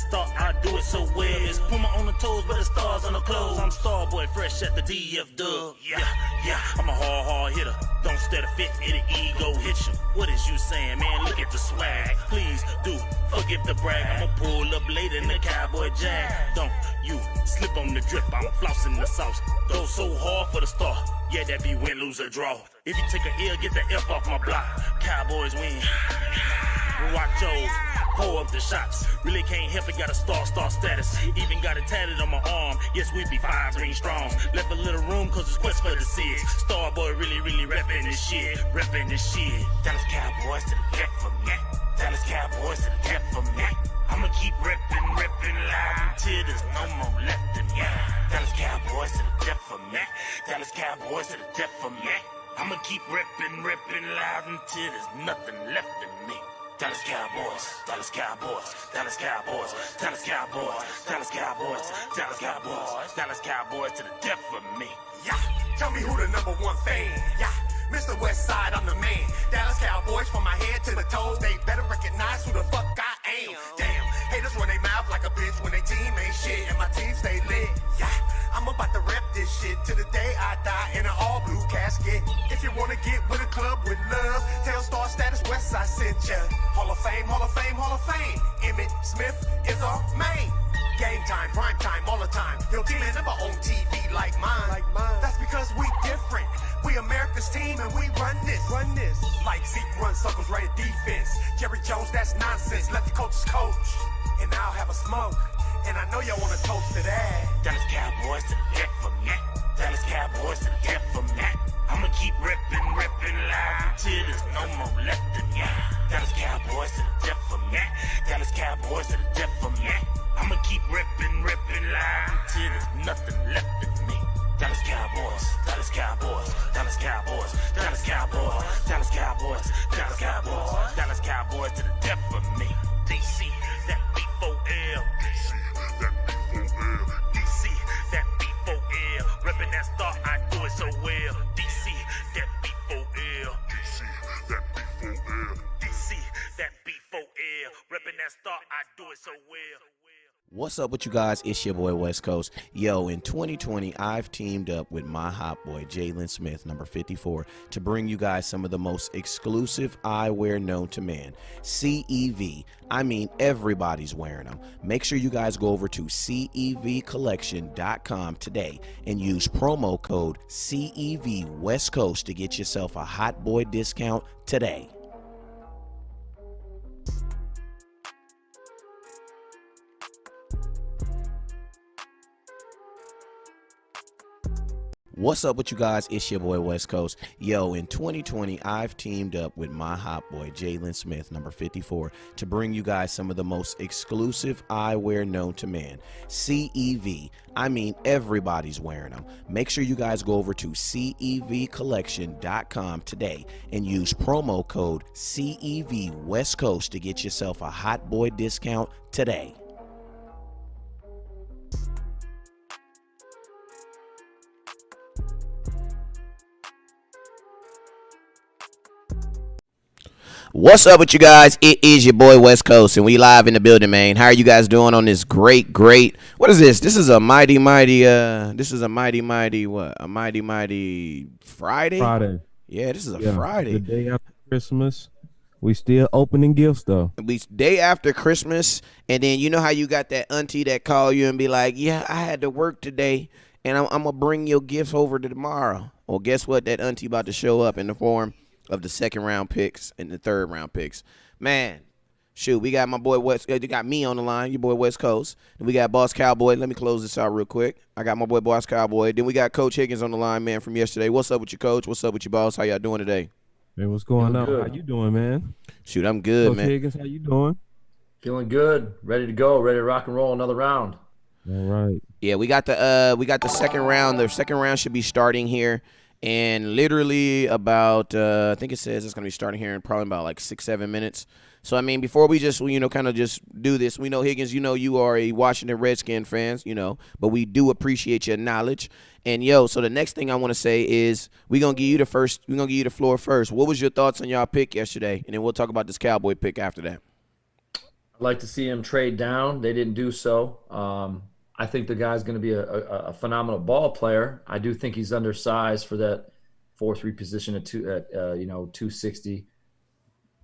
star, I do it so well. It's Puma on the toes, but the stars on the clothes. I'm Starboy, fresh at the DF Dub. Yeah, I'm a hard hitter. Don't stare to fit, it'll ego hit you. What is you saying, man? Look at the swag. Please do forgive the brag. I'ma pull up late in the Cowboy jag. Don't you slip on the drip, I'm flossing the sauce. Go so hard for the star. Yeah, that be win, lose, or draw. If you take a L, get the F off my block. Cowboys win. Watch yours. Pull up the shots. Really can't help it, got a star status. Even got it tatted on my arm. Yes, we be 5 ring strong. Left a little room cause it's quest for the six. Starboy really reppin' this shit. Dallas Cowboys to the death for me. Dallas Cowboys to the death for me. I'ma keep reppin' loud until there's no more left in me. Dallas Cowboys to the death for me. Dallas Cowboys to the death for me. I'ma keep reppin' loud until there's nothing left in me. Dallas Cowboys, Dallas Cowboys, Dallas Cowboys, Dallas Cowboys, Dallas Cowboys, Dallas Cowboys, Dallas Cowboys to the death for me. Yeah, tell me who the number one fan. Yeah, Mr. Westside, I'm the man. Dallas Cowboys from my head to the toes. They better recognize who the fuck I am. Damn, haters run their mouth like a bitch when they team ain't shit and my team stay lit. Yeah, I'm about to rep this shit to the day I die in an all blue casket. If you wanna get with a club with love, tell Star Status Westside sent ya. Hall of Fame, Hall of Fame, Hall of Fame. Emmett Smith is our main. Game time, prime time, all the time. Your team ain't never on TV like mine. That's because we different. We America's team and we run this. Like Zeke runs circles right at defense. Jerry Jones, that's nonsense. Let the coaches coach. And I'll have a smoke. And I know y'all wanna toast to that. Dallas Cowboys to the death for me. Dallas Cowboys to the death for me. I'ma keep reppin' loud until there's no more left in me. Dallas Cowboys to the death for me. Dallas Cowboys to the death for me. I'ma keep reppin' loud until there's nothing left in me. Dallas Cowboys, Dallas Cowboys, Dallas Cowboys, Dallas Cowboys, Dallas Cowboys, Dallas Cowboys, Dallas Cowboys to the death for me. DC, that B4L. DC, that B4L. DC, that B4L. Reppin' that star, I do it so well. DC, that B4L. DC, that B4L. DC, that B4L. Reppin' that star, I do it so well. What's up with you guys? It's your boy West Coast. Yo, in 2020, I've teamed up with my hot boy, Jalen Smith, number 54, to bring you guys some of the most exclusive eyewear known to man. CEV. I mean, everybody's wearing them. Make sure you guys go over to CEVcollection.com today and use promo code CEV West Coast to get yourself a hot boy discount today. What's up with you guys? It's your boy West Coast. Yo, in 2020, I've teamed up with my hot boy, Jalen Smith, number 54, to bring you guys some of the most exclusive eyewear known to man. CEV. I mean, everybody's wearing them. Make sure you guys go over to CEVcollection.com today and use promo code CEV West Coast to get yourself a hot boy discount today. What's up with you guys? It is your boy West Coast, and we live in the building, man. How are you guys doing on this great, what is this? This is a mighty Friday? Friday. Yeah, this is a Friday. The day after Christmas. We still opening gifts, though. We day after Christmas, and then you know how you got that auntie that call you and be like, yeah, I had to work today, and I'm going to bring your gifts over to tomorrow. Well, guess what? That auntie about to show up in the form of the second round picks and the third round picks. Man, shoot, we got my boy West. You got me on the line, your boy West Coast. And we got Boss Cowboy. Let me close this out real quick. I got my boy Boss Cowboy. Then we got Coach Higgins on the line, man, from yesterday. What's up with you, Coach? What's up with you, Boss? How y'all doing today? Hey, what's going on? How you doing, man? Shoot, I'm good, Coach man. Higgins, how you doing? Feeling good. Ready to go. Ready to rock and roll another round. All right. Yeah, we got the second round. The second round should be starting here. And literally about, I think it says it's going to be starting here in probably about like 6-7 minutes. So, I mean, before we just, kind of just do this, we know, Higgins, you are a Washington Redskin fans, but we do appreciate your knowledge. And, so the next thing I want to say is we're going to give you the floor first. What was your thoughts on y'all pick yesterday? And then we'll talk about this Cowboy pick after that. like to see him trade down. They didn't do so. I think the guy's going to be a phenomenal ball player. I do think he's undersized for that 4-3 position at 260.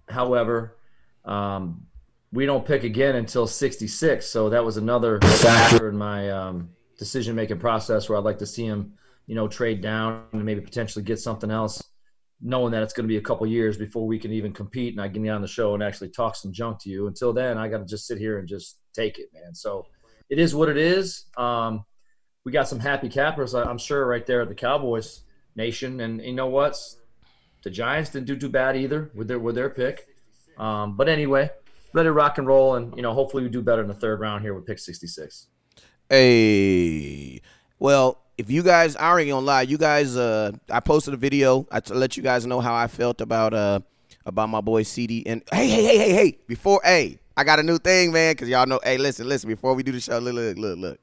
However, we don't pick again until 66, so that was another factor in my decision-making process where I'd like to see him, trade down and maybe potentially get something else, knowing that it's going to be a couple years before we can even compete and I can get on the show and actually talk some junk to you. Until then, I got to just sit here and just take it, man. So it is what it is. We got some happy cappers, I'm sure, right there at the Cowboys Nation. And you know what? The Giants didn't do too bad either with their pick. But anyway, let it rock and roll, and hopefully we do better in the third round here with pick 66. Hey, well, if you guys, I ain't gonna lie, you guys, I posted a video to let you guys know how I felt about my boy CD. And hey, before, I got a new thing, man, because y'all know. Hey, listen, before we do the show, look.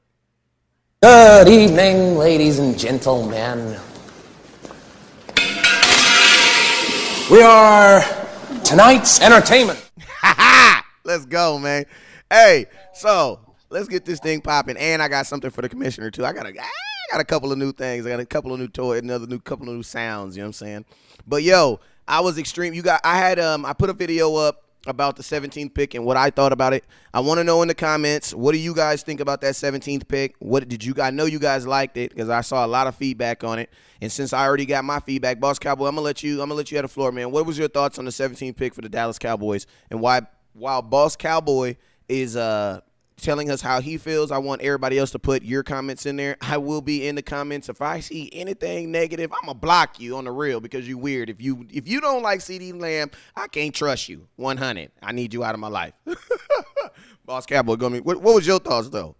Good evening, ladies and gentlemen. We are tonight's entertainment. Let's go, man. Hey, so let's get this thing popping. And I got something for the commissioner too. I got a couple of new things. I got a couple of new toys, couple of new sounds. You know what I'm saying? But yo, I was extreme. I put a video up about the 17th pick and what I thought about it. I want to know in the comments, what do you guys think about that 17th pick? What did you guys? I know you guys liked it because I saw a lot of feedback on it. And since I already got my feedback, Boss Cowboy, I'm gonna let you have the floor, man. What was your thoughts on the 17th pick for the Dallas Cowboys, and why? While Boss Cowboy is telling us how he feels, I want everybody else to put your comments in there. I will be in the comments. If I see anything negative, I'm gonna block you on the real because you weird. If you don't like CD Lamb, I can't trust you. 100. I need you out of my life. Boss Cowboy, what was your thoughts though?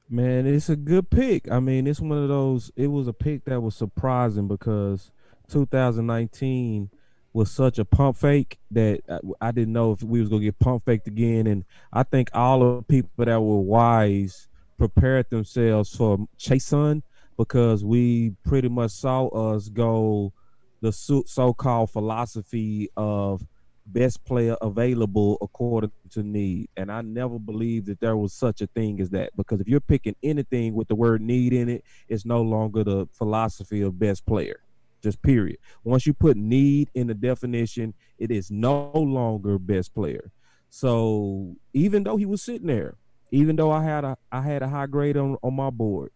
Man, it's a good pick. I mean, it's one of those. It was a pick that was surprising because 2019 was such a pump fake that I didn't know if we was gonna get pump faked again. And I think all of the people that were wise prepared themselves for Chason because we pretty much saw us go the so-called philosophy of best player available according to need. And I never believed that there was such a thing as that, because if you're picking anything with the word need in it, it's no longer the philosophy of best player. Just period. Once you put need in the definition, it is no longer best player. So even though he was sitting there, even though I had a high grade on my board,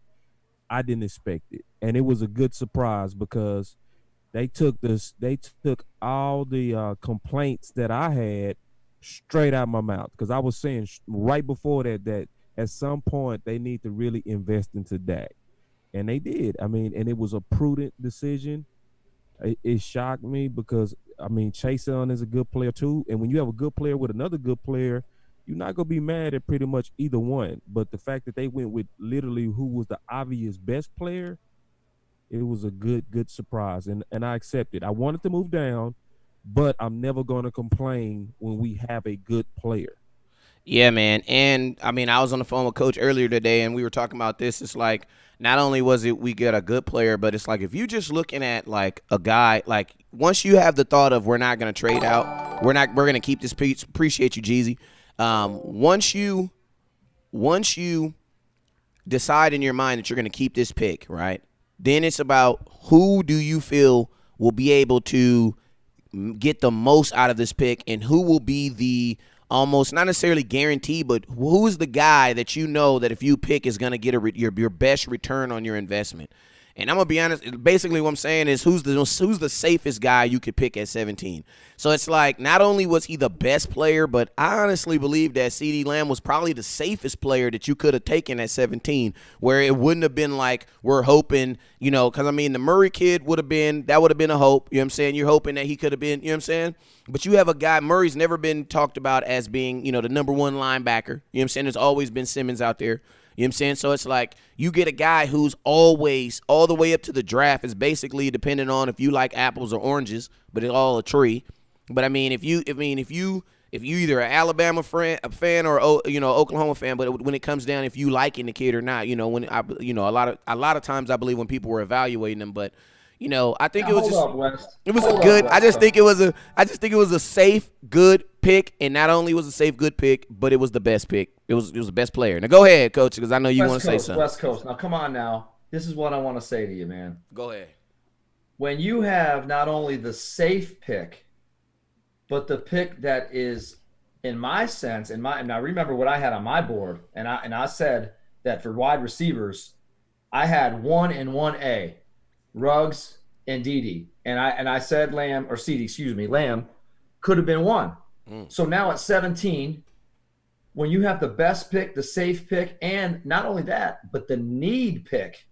I didn't expect it. And it was a good surprise because they took all the complaints that I had straight out of my mouth. Because I was saying right before that at some point they need to really invest into Dak. And they did. I mean, and it was a prudent decision. It shocked me because, I mean, Chason is a good player too. And when you have a good player with another good player, you're not going to be mad at pretty much either one. But the fact that they went with literally who was the obvious best player, it was a good surprise. And I accept it. I wanted to move down, but I'm never going to complain when we have a good player. Yeah, man. And, I mean, I was on the phone with Coach earlier today, and we were talking about this. It's like, not only was it we get a good player, but it's like if you just looking at, like, a guy, like, once you have the thought of we're not going to trade out, we're going to keep this piece. Appreciate you, Jeezy. Once you decide in your mind that you're going to keep this pick, right, then it's about who do you feel will be able to get the most out of this pick and who will be the almost not necessarily guaranteed, but who's the guy that you know that if you pick is going to get your best return on your investment. And I'm going to be honest, basically what I'm saying is who's the safest guy you could pick at 17. So it's like not only was he the best player, but I honestly believe that CeeDee Lamb was probably the safest player that you could have taken at 17, where it wouldn't have been like we're hoping, because I mean the Murray kid would have been a hope. You know what I'm saying? You're hoping that he could have been, you know what I'm saying? But you have a guy, Murray's never been talked about as being, the number one linebacker. You know what I'm saying? There's always been Simmons out there. You know what I'm saying? So it's like you get a guy who's always all the way up to the draft is basically depending on if you like apples or oranges, but it's all a tree. But I mean, if you either an Alabama a fan or Oklahoma fan, but when it comes down if you liking the kid or not, a lot of times I believe when people were evaluating them, but I think it was just it was a good. I just think it was a safe, good pick, and not only was it a safe, good pick, but it was the best pick. It was the best player. Now go ahead, Coach, because I know you want to say something. West Coast. Now come on now. This is what I want to say to you, man. Go ahead. When you have not only the safe pick, but the pick that is, in my sense, and I remember what I had on my board, and I said that for wide receivers, I had 1 and 1A, Ruggs and Dede, and I said Lamb could have been 1. So now at 17, when you have the best pick, the safe pick, and not only that, but the need pick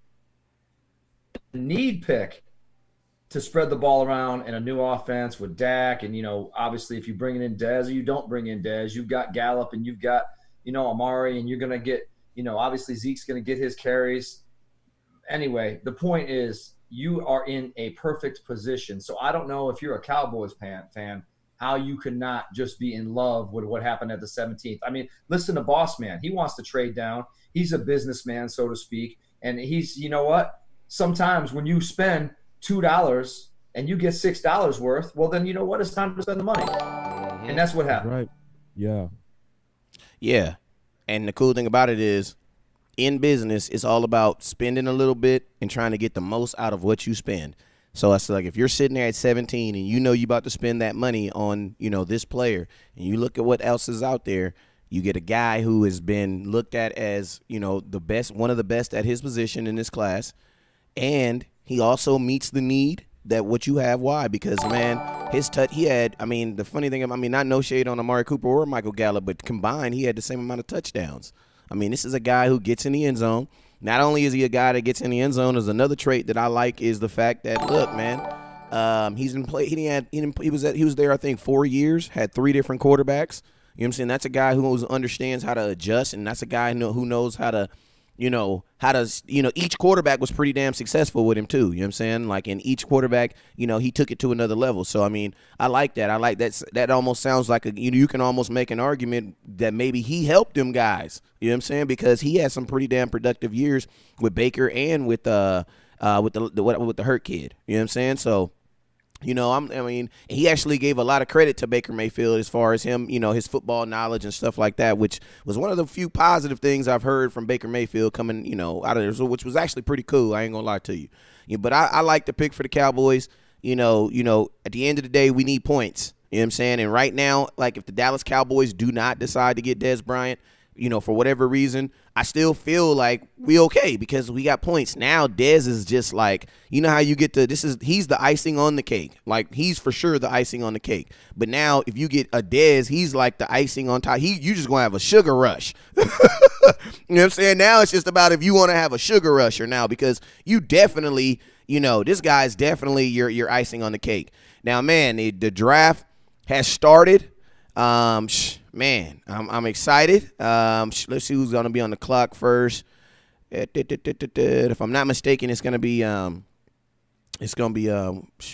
to spread the ball around in a new offense with Dak, and obviously if you bring in Dez or you don't bring in Dez, you've got Gallup and you've got Amari, and you're gonna get obviously Zeke's gonna get his carries. Anyway, the point is you are in a perfect position. So I don't know if you're a Cowboys fan how you could not just be in love with what happened at the 17th. I mean, listen to Boss Man. He wants to trade down. He's a businessman, so to speak, and he's what? Sometimes when you spend $2 and you get $6 worth, well, then you know what? It's time to spend the money. And that's what happened. Right. Yeah. Yeah. And the cool thing about it is, in business, it's all about spending a little bit and trying to get the most out of what you spend. So it's like if you're sitting there at 17 and you're about to spend that money on, this player, and you look at what else is out there, you get a guy who has been looked at as, the best, one of the best at his position in this class, and he also meets the need that what you have. Why? Because, man, his touch, he had, the funny thing, not no shade on Amari Cooper or Michael Gallup, but combined, he had the same amount of touchdowns. This is a guy who gets in the end zone. Not only is he a guy that gets in the end zone, there's another trait that I like is the fact that, look, man, he's in play. He was there, I think, 4 years, had 3 different quarterbacks. You know what I'm saying? That's a guy who understands how to adjust, and that's a guy who knows how to, each quarterback was pretty damn successful with him too. You know what I'm saying? Like in each quarterback, he took it to another level. So, I like that. I like that. That almost sounds like you can almost make an argument that maybe he helped them guys. You know what I'm saying? Because he had some pretty damn productive years with Baker and with the hurt kid. You know what I'm saying? So, he actually gave a lot of credit to Baker Mayfield as far as him, his football knowledge and stuff like that, which was one of the few positive things I've heard from Baker Mayfield coming, out of there, which was actually pretty cool. I ain't gonna lie to you. But I like the pick for the Cowboys. At the end of the day, we need points. You know what I'm saying? And right now, like if the Dallas Cowboys do not decide to get Dez Bryant, for whatever reason, I still feel like we okay because we got points. Now Dez is just like, how you get to he's the icing on the cake. Like he's for sure the icing on the cake. But now if you get a Dez, he's like the icing on top. You just gonna have a sugar rush. You know what I'm saying? Now it's just about if you want to have a sugar rusher now because you definitely, this guy's definitely your icing on the cake. Now, man, the draft has started. Man, I'm excited. Let's see who's gonna be on the clock first. If I'm not mistaken, it's gonna be my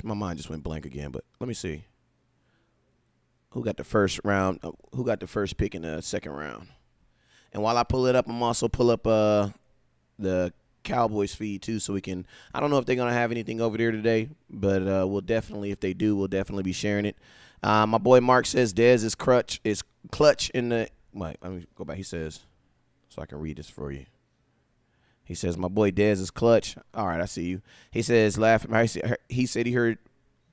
mind just went blank again. But let me see who got the first round. Who got the first pick in the second round? And while I pull it up, I'm also pull up the Cowboys feed too, so we can. I don't know if they're gonna have anything over there today, but we'll definitely, if they do, we'll definitely be sharing it. My boy Mark says Dez is clutch in the. Wait, let me go back. He says, so I can read this for you. He says my boy Dez is clutch. All right, I see you. He says he said he heard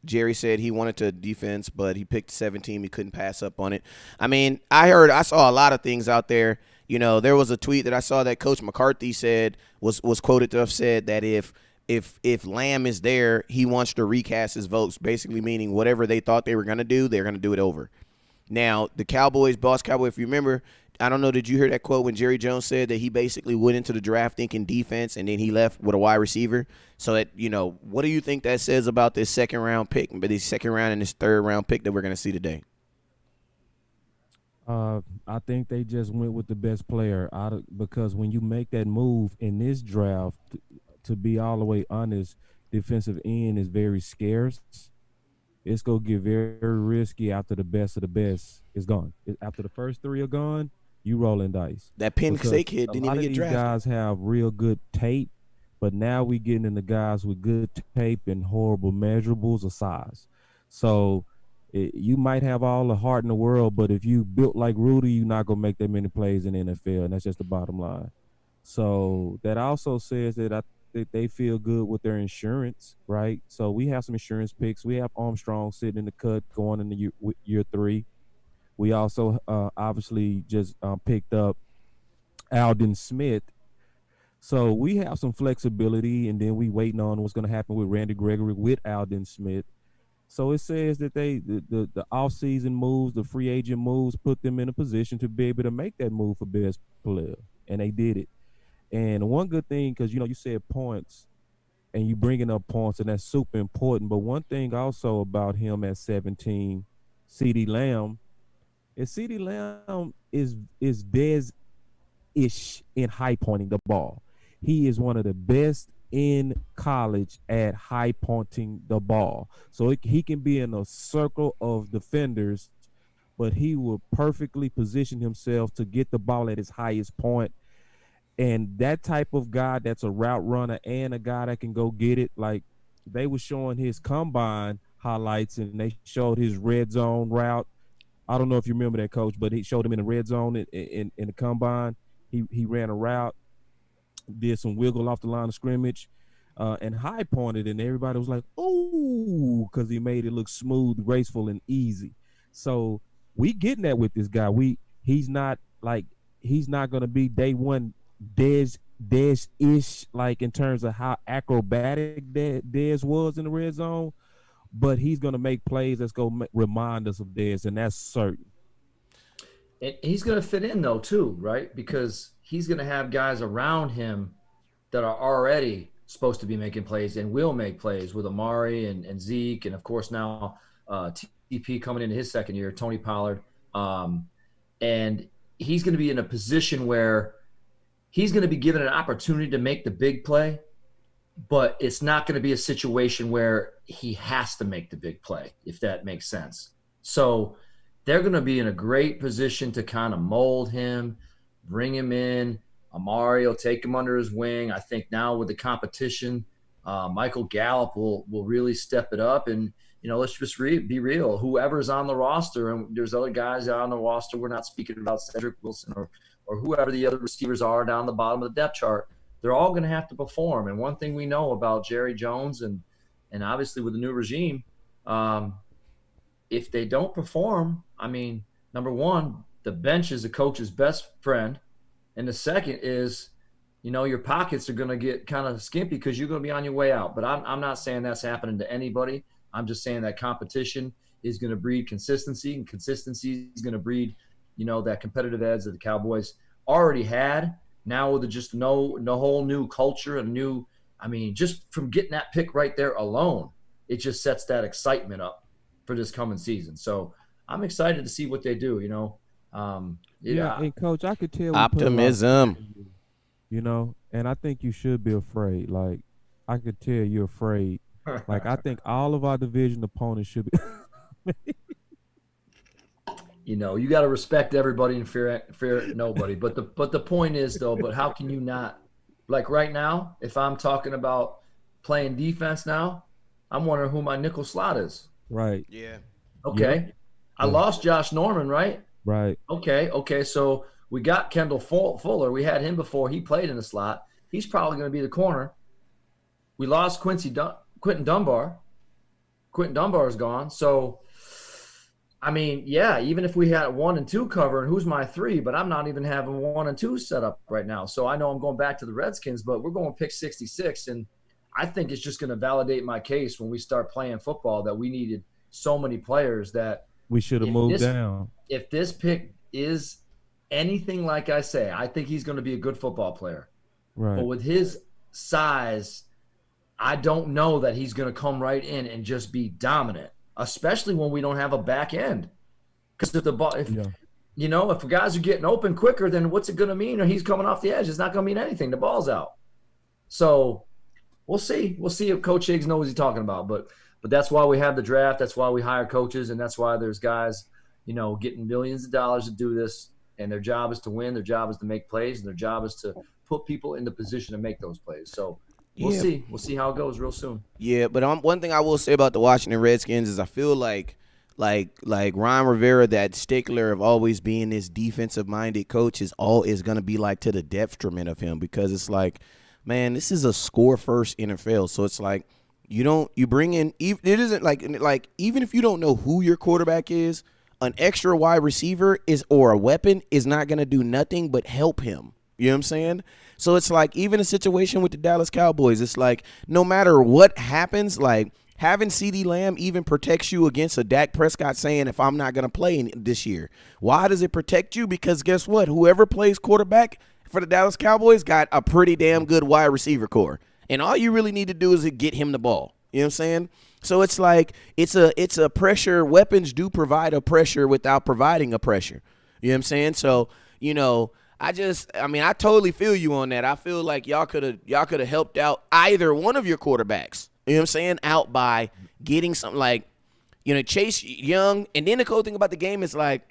Jerry said he wanted to defense, but he picked 17. He couldn't pass up on it. I saw a lot of things out there. There was a tweet that I saw that Coach McCarthy said was quoted to have said that if Lamb is there, he wants to recast his votes, basically meaning whatever they thought they were going to do, they're going to do it over. Now, the Cowboys, Boss Cowboy, if you remember, I don't know, did you hear that quote when Jerry Jones said that he basically went into the draft thinking defense and then he left with a wide receiver? So, that what do you think that says about this second-round pick, but this second-round and this third-round pick that we're going to see today? I think they just went with the best player because when you make that move in this draft, to be all the way honest, defensive end is very scarce. It's going to get very risky after the best of the best is gone. After the first 3 are gone, you rolling dice. That Penn State kid didn't even get drafted. These guys have real good tape, but now we getting into guys with good tape and horrible measurables of size. So You might have all the heart in the world, but if you built like Rudy, you're not gonna make that many plays in the NFL, and that's just the bottom line. So that also says that I think they feel good with their insurance, right? So we have some insurance picks. We have Armstrong sitting in the cut going into year 3. We also obviously just picked up Alden Smith. So we have some flexibility, and then we waiting on what's going to happen with Randy Gregory with Alden Smith. So it says that the offseason moves, the free agent moves, put them in a position to be able to make that move for best player, and they did it. And one good thing, because you said points, and you bringing up points, and that's super important. But one thing also about him at 17, CeeDee Lamb, is CeeDee Lamb is Dez ish in high pointing the ball. He is one of the best in college at high pointing the ball. So he can be in a circle of defenders, but he will perfectly position himself to get the ball at his highest point. And that type of guy that's a route runner and a guy that can go get it, like they were showing his combine highlights and they showed his red zone route. I don't know if you remember that, Coach, but he showed him in the red zone in the combine. He ran a route, did some wiggle off the line of scrimmage, and high pointed, and everybody was like, "Oh," because he made it look smooth, graceful, and easy. So we getting that with this guy. He's not going to be day one Dez-ish, like in terms of how acrobatic Dez was in the red zone, but he's going to make plays that's going to remind us of Dez, and that's certain. And he's going to fit in, though, too, right? Because he's going to have guys around him that are already supposed to be making plays and will make plays with Amari and Zeke, and, of course, now TP coming into his second year, Tony Pollard. And he's going to be in a position where he's going to be given an opportunity to make the big play, but it's not going to be a situation where he has to make the big play, if that makes sense. So they're going to be in a great position to kind of mold him, bring him in. Amari will take him under his wing. I think now with the competition, Michael Gallup will really step it up. And, let's just be real. Whoever's on the roster, and there's other guys on the roster, we're not speaking about Cedric Wilson or whoever the other receivers are down the bottom of the depth chart, they're all going to have to perform. And one thing we know about Jerry Jones and obviously with the new regime, if they don't perform, I mean, number one, the bench is a coach's best friend. And the second is, your pockets are going to get kind of skimpy because you're going to be on your way out. But I'm not saying that's happening to anybody. I'm just saying that competition is going to breed consistency, and consistency is going to breed, that competitive edge that the Cowboys already had. Now with just no whole new culture and just from getting that pick right there alone, it just sets that excitement up for this coming season. So I'm excited to see what they do, And Coach, I could tell optimism. And I think you should be afraid. Like, I could tell you're afraid. Like, I think all of our division opponents should be. You got to respect everybody and fear nobody. But the point is, though, but how can you not? Like right now, if I'm talking about playing defense now, I'm wondering who my nickel slot is. Right. Yeah. Okay. Yeah. I lost Josh Norman, right? Right. Okay. So we got Kendall Fuller. We had him before. He played in the slot. He's probably going to be the corner. We lost Quentin Dunbar. Quentin Dunbar is gone. So, even if we had 1 and 2 cover, and who's my 3, but I'm not even having 1 and 2 set up right now. So I know I'm going back to the Redskins, but we're going pick 66. And I think it's just going to validate my case when we start playing football that we needed so many players that we should have moved down. If this pick is anything like I say, I think he's going to be a good football player. Right. But with his size, I don't know that he's going to come right in and just be dominant, especially when we don't have a back end. Because if guys are getting open quicker, then what's it going to mean? Or he's coming off the edge. It's not going to mean anything. The ball's out. So we'll see. We'll see if Coach Higgs knows what he's talking about. But that's why we have the draft. That's why we hire coaches, and that's why there's guys, getting millions of dollars to do this. And their job is to win. Their job is to make plays. And their job is to put people in the position to make those plays. So we'll see. We'll see how it goes real soon. Yeah, but one thing I will say about the Washington Redskins is I feel like like Ron Rivera, that stickler of always being this defensive minded coach is going to be like to the detriment of him, because it's like, man, this is a score first NFL. So it's like you bring in, it isn't like even if you don't know who your quarterback is, an extra wide receiver or a weapon is not going to do nothing but help him. You know what I'm saying? So it's like, even a situation with the Dallas Cowboys, it's like no matter what happens, like having CeeDee Lamb even protects you against a Dak Prescott saying, if I'm not going to play this year. Why does it protect you? Because guess what? Whoever plays quarterback for the Dallas Cowboys got a pretty damn good wide receiver core. And all you really need to do is get him the ball. You know what I'm saying? So it's like it's a pressure. Weapons do provide a pressure without providing a pressure. You know what I'm saying? So, I totally feel you on that. I feel like y'all could have helped out either one of your quarterbacks. You know what I'm saying? Out by getting something like, Chase Young. And then the cool thing about the game is like,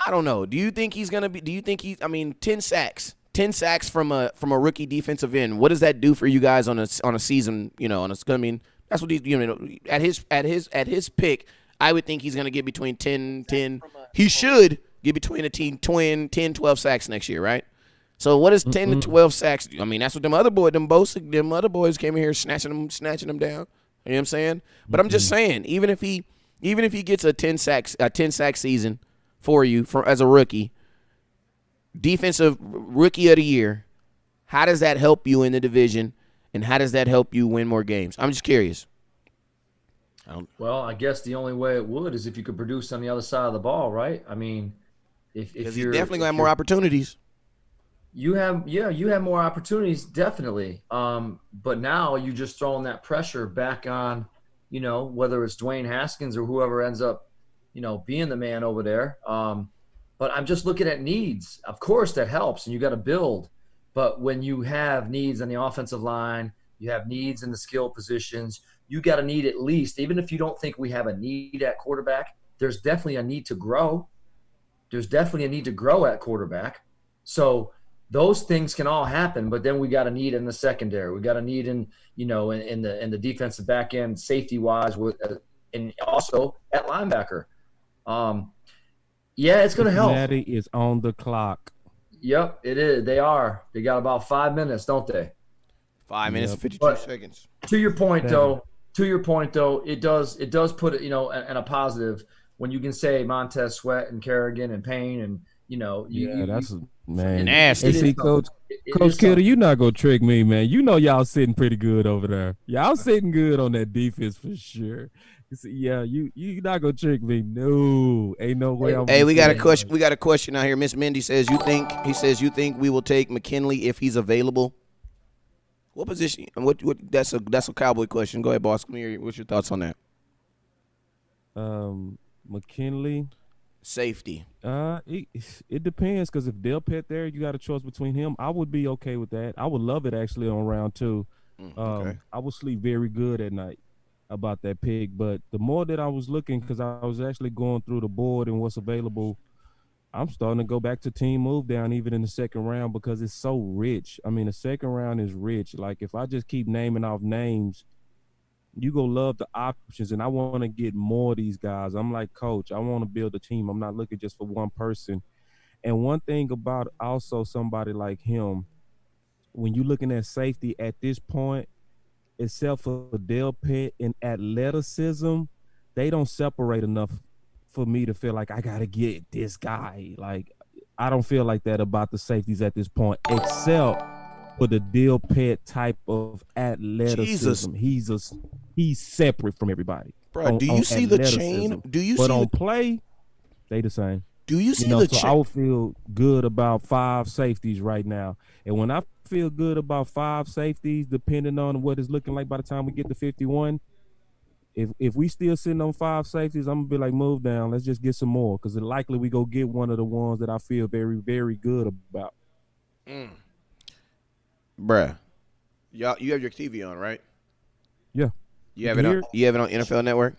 I don't know. Do you think 10 sacks. 10 sacks from a rookie defensive end. What does that do for you guys on a season? That's what he's, at his pick, I would think he's going to get between 10. He should get between 10, 12 sacks next year, right? So what is 10 to 12 sacks? I mean, that's what them other boys came in here snatching them down. You know what I'm saying? But I'm just saying, even if he gets a 10 sack season for you as a rookie, defensive rookie of the year, how does that help you in the division, and how does that help you win more games? I'm just curious. Well, I guess the only way it would is if you could produce on the other side of the ball, right? I mean, if you're definitely gonna have more opportunities. You have more opportunities, definitely. But now you just throwing that pressure back on, whether it's Dwayne Haskins or whoever ends up, being the man over there. But I'm just looking at needs. Of course, that helps, and you got to build. But when you have needs on the offensive line, you have needs in the skill positions, you got to need at least, even if you don't think we have a need at quarterback, there's definitely a need to grow. There's definitely a need to grow at quarterback. So those things can all happen, but then we got a need in the secondary. We got a need in the defensive back end, safety wise, and also at linebacker. Yeah, it's going to help. Cincinnati is on the clock. Yep, it is. They are. They got about 5 minutes, don't they? 5 minutes and 52 seconds. To your point, though, it does put it, in a positive when you can say Montez Sweat and Kerrigan and Payne and that's man. Nasty. See, Coach Kittle, you not gonna trick me, man. Y'all sitting pretty good over there. Y'all sitting good on that defense for sure. Yeah, you not gonna trick me. No, ain't no way. Hey, we got a question. We got a question out here. Miss Mindy says you think we will take McKinley if he's available. What position? And what? That's a Cowboy question. Go ahead, boss. Come here. What's your thoughts on that? McKinley. Safety. It depends, because if Delpit there, you got a choice between him. I would be okay with that. I would love it actually on round 2. Okay. I would sleep very good at night about that pick. But the more that I was looking, because I was actually going through the board and what's available, I'm starting to go back to team move down even in the second round, because it's so rich. I mean, the second round is rich. Like, if I just keep naming off names, you go love the options, and I want to get more of these guys. I'm like, Coach, I want to build a team. I'm not looking just for one person. And one thing about also somebody like him, when you're looking at safety at this point, except for Delpit and athleticism, they don't separate enough for me to feel like I got to get this guy. Like, I don't feel like that about the safeties at this point, except for the Delpit type of athleticism. Jesus. He's separate from everybody. Bro, do you see the chain? But on play, they the same. Do you see the chain? I would feel good about 5 safeties right now. And when I feel good about 5 safeties, depending on what it's looking like by the time we get to 51, if we still sitting on 5 safeties, I'm going to be like, move down. Let's just get some more, because likely we go get one of the ones that I feel very, very good about. Bruh, you have your TV on, right? Yeah. You have it on. You have it on NFL Network.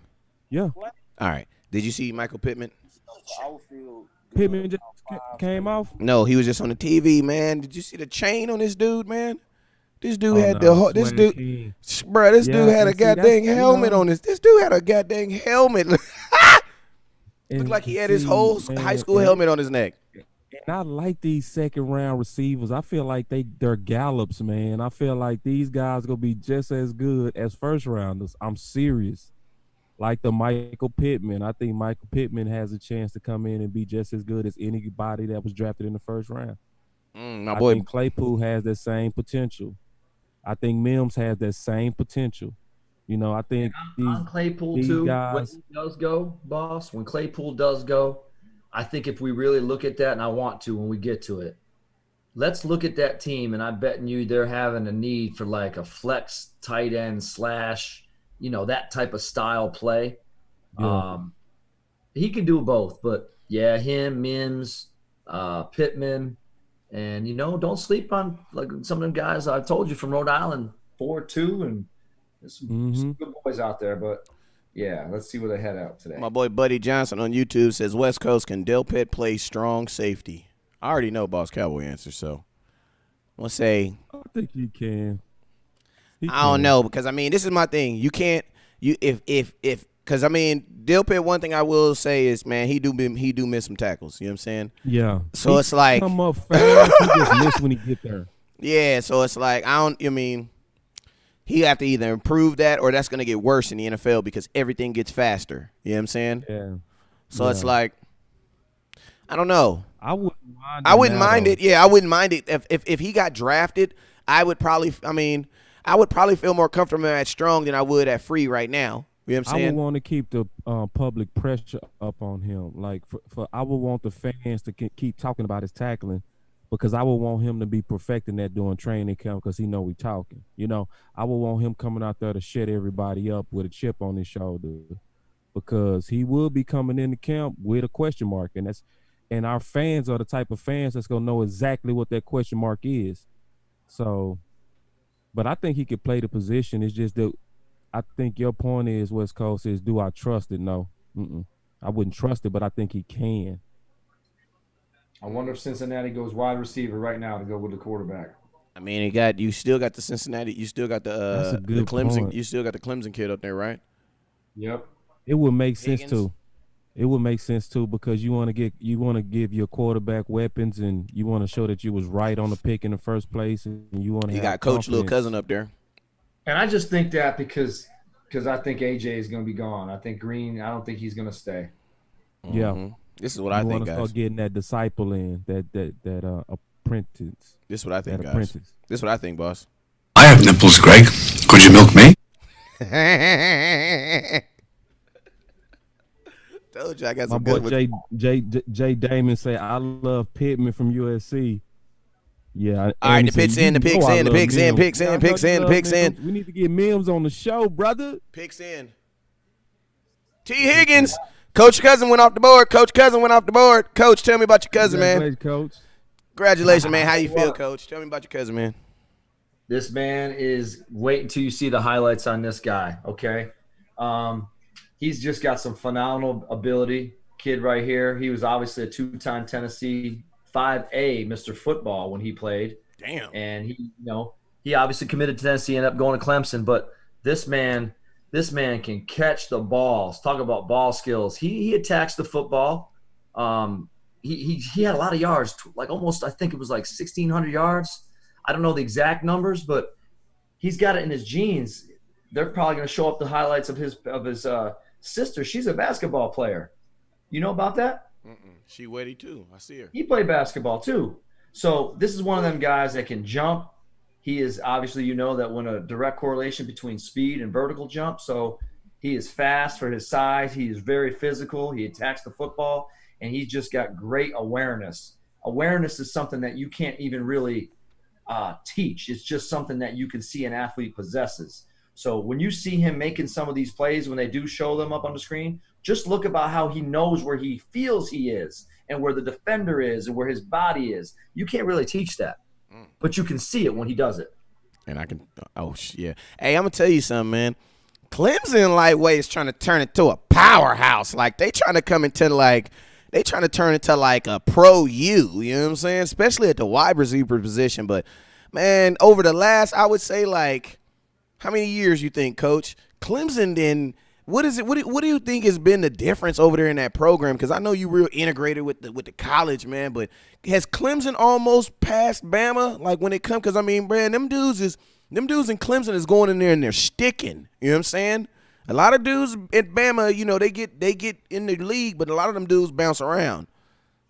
Yeah. All right. Did you see Michael Pittman? Pittman just came off. No, he was just on the TV, man. Did you see the chain on this dude, man? This dude had this dude, bruh. This dude had a goddamn helmet on this. This dude had a goddamn helmet. Looked like he had see, his whole man, high school helmet on his neck. And I like these second round receivers. I feel like they're gallops, man. I feel like these guys gonna be just as good as first rounders. I'm serious. Like the Michael Pittman. I think Michael Pittman has a chance to come in and be just as good as anybody that was drafted in the first round. My I boy, think Claypool has that same potential. I think Mims has that same potential. You know, I think On Claypool these too, guys. when he does go, boss, when Claypool does go, I think if we really look at that, and I want to when we get to it, let's look at that team, and I bet you they're having a need for like a flex tight end slash, that type of style play. Yeah. He can do both, but yeah, him, Mims, Pittman, and don't sleep on like some of them guys I've told you from Rhode Island, 4-2, and there's some good boys out there. But yeah, let's see where they head out today. my boy Buddy Johnson on YouTube says West Coast, can Delpit play strong safety? I already know Boss Cowboy answer, so I'm gonna say I think he can. I don't know, because I mean, this is my thing. You can't because I mean, Delpit, one thing I will say is, man, he do miss some tackles. You know what I'm saying? Yeah. So it's like come up fast, he just miss when he get there. Yeah, so it's like he have to either improve that or that's gonna get worse in the NFL because everything gets faster. You know what I'm saying? Yeah. So it's like, I don't know. I wouldn't mind. I wouldn't mind it. Yeah, I wouldn't mind it if he got drafted. I would probably feel more comfortable at strong than I would at free right now. You know what I'm saying? I would want to keep the public pressure up on him. Like, I would want the fans to keep talking about his tackling, because I would want him to be perfecting that during training camp, because he know we talking. I would want him coming out there to shut everybody up with a chip on his shoulder, because he will be coming into camp with a question mark, and our fans are the type of fans that's gonna know exactly what that question mark is. So, but I think he could play the position. It's just that I think your point is, West Coast, is do I trust it? No. I wouldn't trust it, but I think he can. I wonder if Cincinnati goes wide receiver right now to go with the quarterback. I mean, you still got the Cincinnati, you still got the Clemson, point. You still got the Clemson kid up there, right? Yep. It would make sense too. It would make sense too, because you want to give your quarterback weapons, and you want to show that you was right on the pick in the first place, and you want to. You got Coach little cousin up there. And I just think that because I think AJ is going to be gone. I think Green, I don't think he's going to stay. Yeah. Mm-hmm. This is what I think, guys. Start getting that disciple in, that apprentice. This is what I think, guys. Apprentice. This is what I think, boss. I have nipples, Greg. Could you milk me? Told you I got my some boy good Jay Damon say, I love Pittman from USC. Yeah. All right, the picks in. We need to get Mims on the show, brother. Picks in. T. Higgins. Coach Cousin went off the board. Coach, tell me about your cousin, man. Coach. Congratulations, man. How you feel, Coach? Tell me about your cousin, man. This man is, wait until you see the highlights on this guy, okay? He's just got some phenomenal ability. Kid right here. He was obviously a two-time Tennessee 5A Mr. Football when he played. Damn. And he obviously committed to Tennessee, ended up going to Clemson. But this man can catch the balls. Talk about ball skills. He attacks the football. He had a lot of yards, like almost, I think it was like 1,600 yards. I don't know the exact numbers, but he's got it in his genes. They're probably going to show up the highlights of his sister. She's a basketball player. You know about that? She witty too. I see her. He played basketball too. So this is one of them guys that can jump. He is obviously, that when a direct correlation between speed and vertical jump. So he is fast for his size. He is very physical. He attacks the football, and he's just got great awareness. Awareness is something that you can't even really teach. It's just something that you can see an athlete possesses. So when you see him making some of these plays, when they do show them up on the screen, just look about how he knows where he feels he is and where the defender is and where his body is. You can't really teach that, but you can see it when he does it. And I can yeah. Hey, I'm going to tell you something, man. Clemson lightweight is trying to turn it to a powerhouse. Like, they trying to come into they trying to turn it to like a pro U, you know what I'm saying? Especially at the wide receiver position. But, man, over the last, I would say, like, how many years you think, Coach? Clemson What is it? What do you think has been the difference over there in that program? Because I know you real integrated with the college, man. But has Clemson almost passed Bama? Like when it comes, because I mean, man, them dudes in Clemson is going in there and they're sticking. You know what I'm saying? A lot of dudes at Bama, you know, they get in the league, but a lot of them dudes bounce around.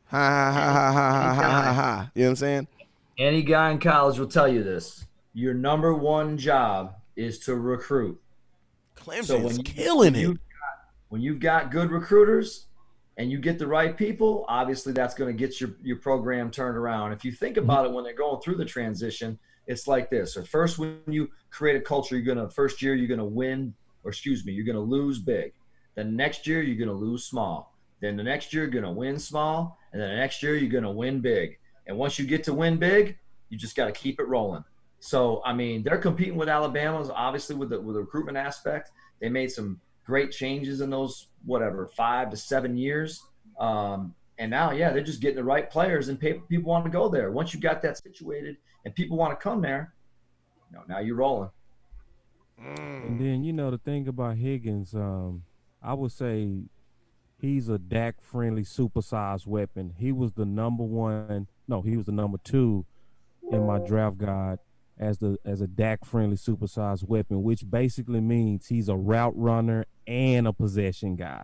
Ha ha ha ha ha ha ha ha. You know what I'm saying? Any guy in college will tell you this. Your number one job is to recruit. Clemson's killing it. When you've got good recruiters and you get the right people, obviously that's going to get your program turned around. If you think about it, when they're going through the transition, it's like this. At first, when you create a culture, first year you're going to win, you're going to lose big. The next year you're going to lose small. Then the next year you're going to win small, and then the next year you're going to win big. And once you get to win big, you just got to keep it rolling. So, I mean, they're competing with Alabama, obviously, with the recruitment aspect. They made some great changes in those, 5 to 7 years. And now, they're just getting the right players, and people want to go there. Once you got that situated and people want to come there, now you're rolling. And then, the thing about Higgins, I would say he's a Dak-friendly, supersized weapon. He was the number 2 in my draft guide as a Dak-friendly, supersized weapon, which basically means he's a route runner and a possession guy.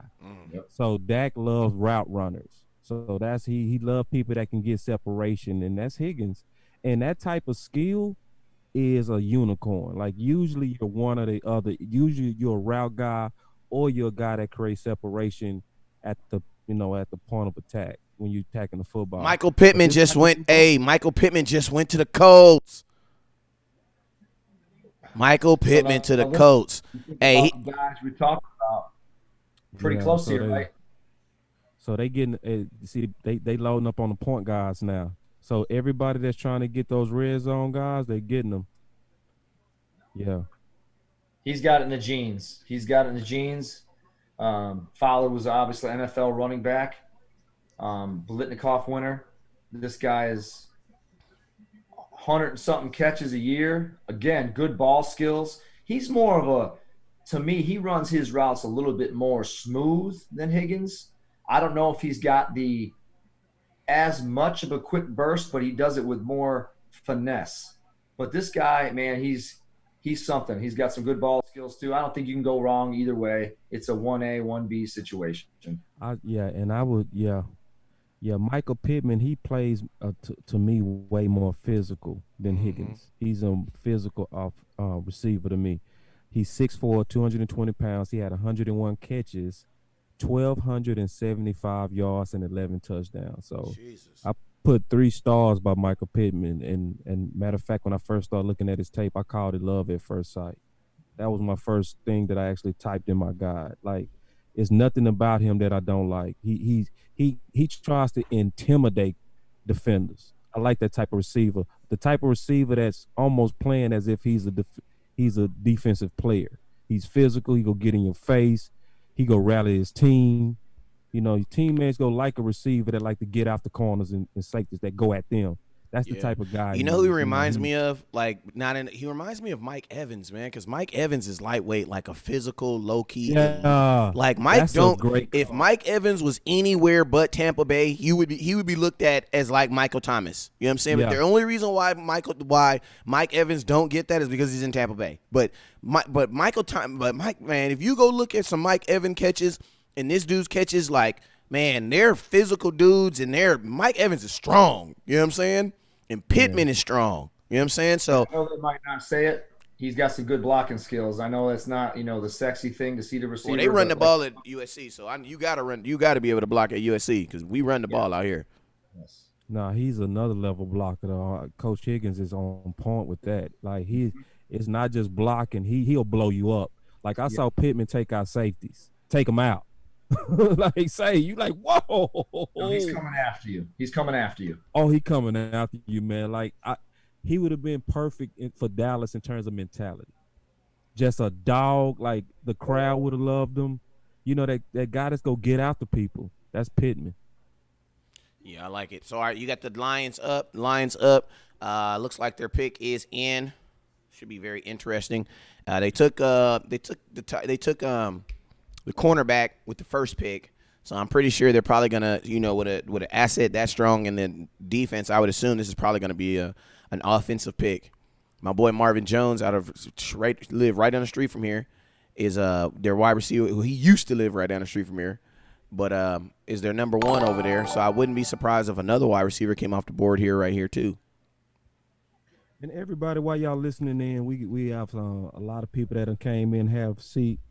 Yep. So Dak loves route runners. So that's he loves people that can get separation, and that's Higgins. And that type of skill is a unicorn. Like usually you're one or the other. Usually you're a route guy or you're a guy that creates separation at the point of attack when you're attacking the football. Michael Pittman just went to the Colts. Michael Pittman to the Colts. Hey, guys we talked about pretty close here, right? So they getting they loading up on the point guys now. So everybody that's trying to get those red zone guys, they getting them. Yeah. He's got it in the genes. Fowler was obviously NFL running back. Blitnikoff winner. This guy is 100-something catches a year. Again, good ball skills. He's more of to me, he runs his routes a little bit more smooth than Higgins. I don't know if he's got as much of a quick burst, but he does it with more finesse. But this guy, man, he's something. He's got some good ball skills too. I don't think you can go wrong either way. It's a 1A, 1B situation. Michael Pittman, he plays to me way more physical than Higgins. He's a physical receiver to me. He's 6'4", 220 pounds. He had 101 catches, 1,275 yards, and 11 touchdowns. So Jesus. I put 3 stars by Michael Pittman. And matter of fact, when I first started looking at his tape, I called it love at first sight. That was my first thing that I actually typed in my guide. Like, it's nothing about him that I don't like. He tries to intimidate defenders. I like that type of receiver. The type of receiver that's almost playing as if he's a defensive player. He's physical. He go get in your face. He go rally his team. Your teammates go like a receiver that like to get out the corners and safeties that go at them. That's the type of guy. You know who he reminds me of? He reminds me of Mike Evans, man, because Mike Evans is lightweight, like a physical, low key. Yeah, like Mike if Mike Evans was anywhere but Tampa Bay, he would be looked at as like Michael Thomas. You know what I'm saying? Yeah. But the only reason why Mike Evans don't get that is because he's in Tampa Bay. But Mike, man, if you go look at some Mike Evans catches and this dude's catches, like, man, they're physical dudes, and Mike Evans is strong. You know what I'm saying? And Pittman is strong. You know what I'm saying? So I know they might not say it. He's got some good blocking skills. I know that's not, the sexy thing to see the receiver. Well, they run the ball at USC, so you got to be able to block at USC because we run the ball out here. Yes. Nah, he's another level blocker, though. Coach Higgins is on point with that. Like, it's not just blocking. He'll blow you up. Like, I saw Pittman take out safeties. Take them out. Like, say, you like, whoa. No, he's coming after you. Oh, he coming after you, man. Like, he would have been perfect for Dallas in terms of mentality. Just a dog. Like, the crowd would have loved him. That guy that's go get after people. That's Pittman. Yeah, I like it. So, all right, you got the Lions up. Looks like their pick is in. Should be very interesting. They took the cornerback with the first pick. So I'm pretty sure they're probably gonna, with an asset that strong in the defense, I would assume this is probably gonna be an offensive pick. My boy Marvin Jones live right down the street from here is their wide receiver. He used to live right down the street from here, but is their number one over there. So I wouldn't be surprised if another wide receiver came off the board right here too. And everybody, while y'all listening in, we have a lot of people that came in have a seat.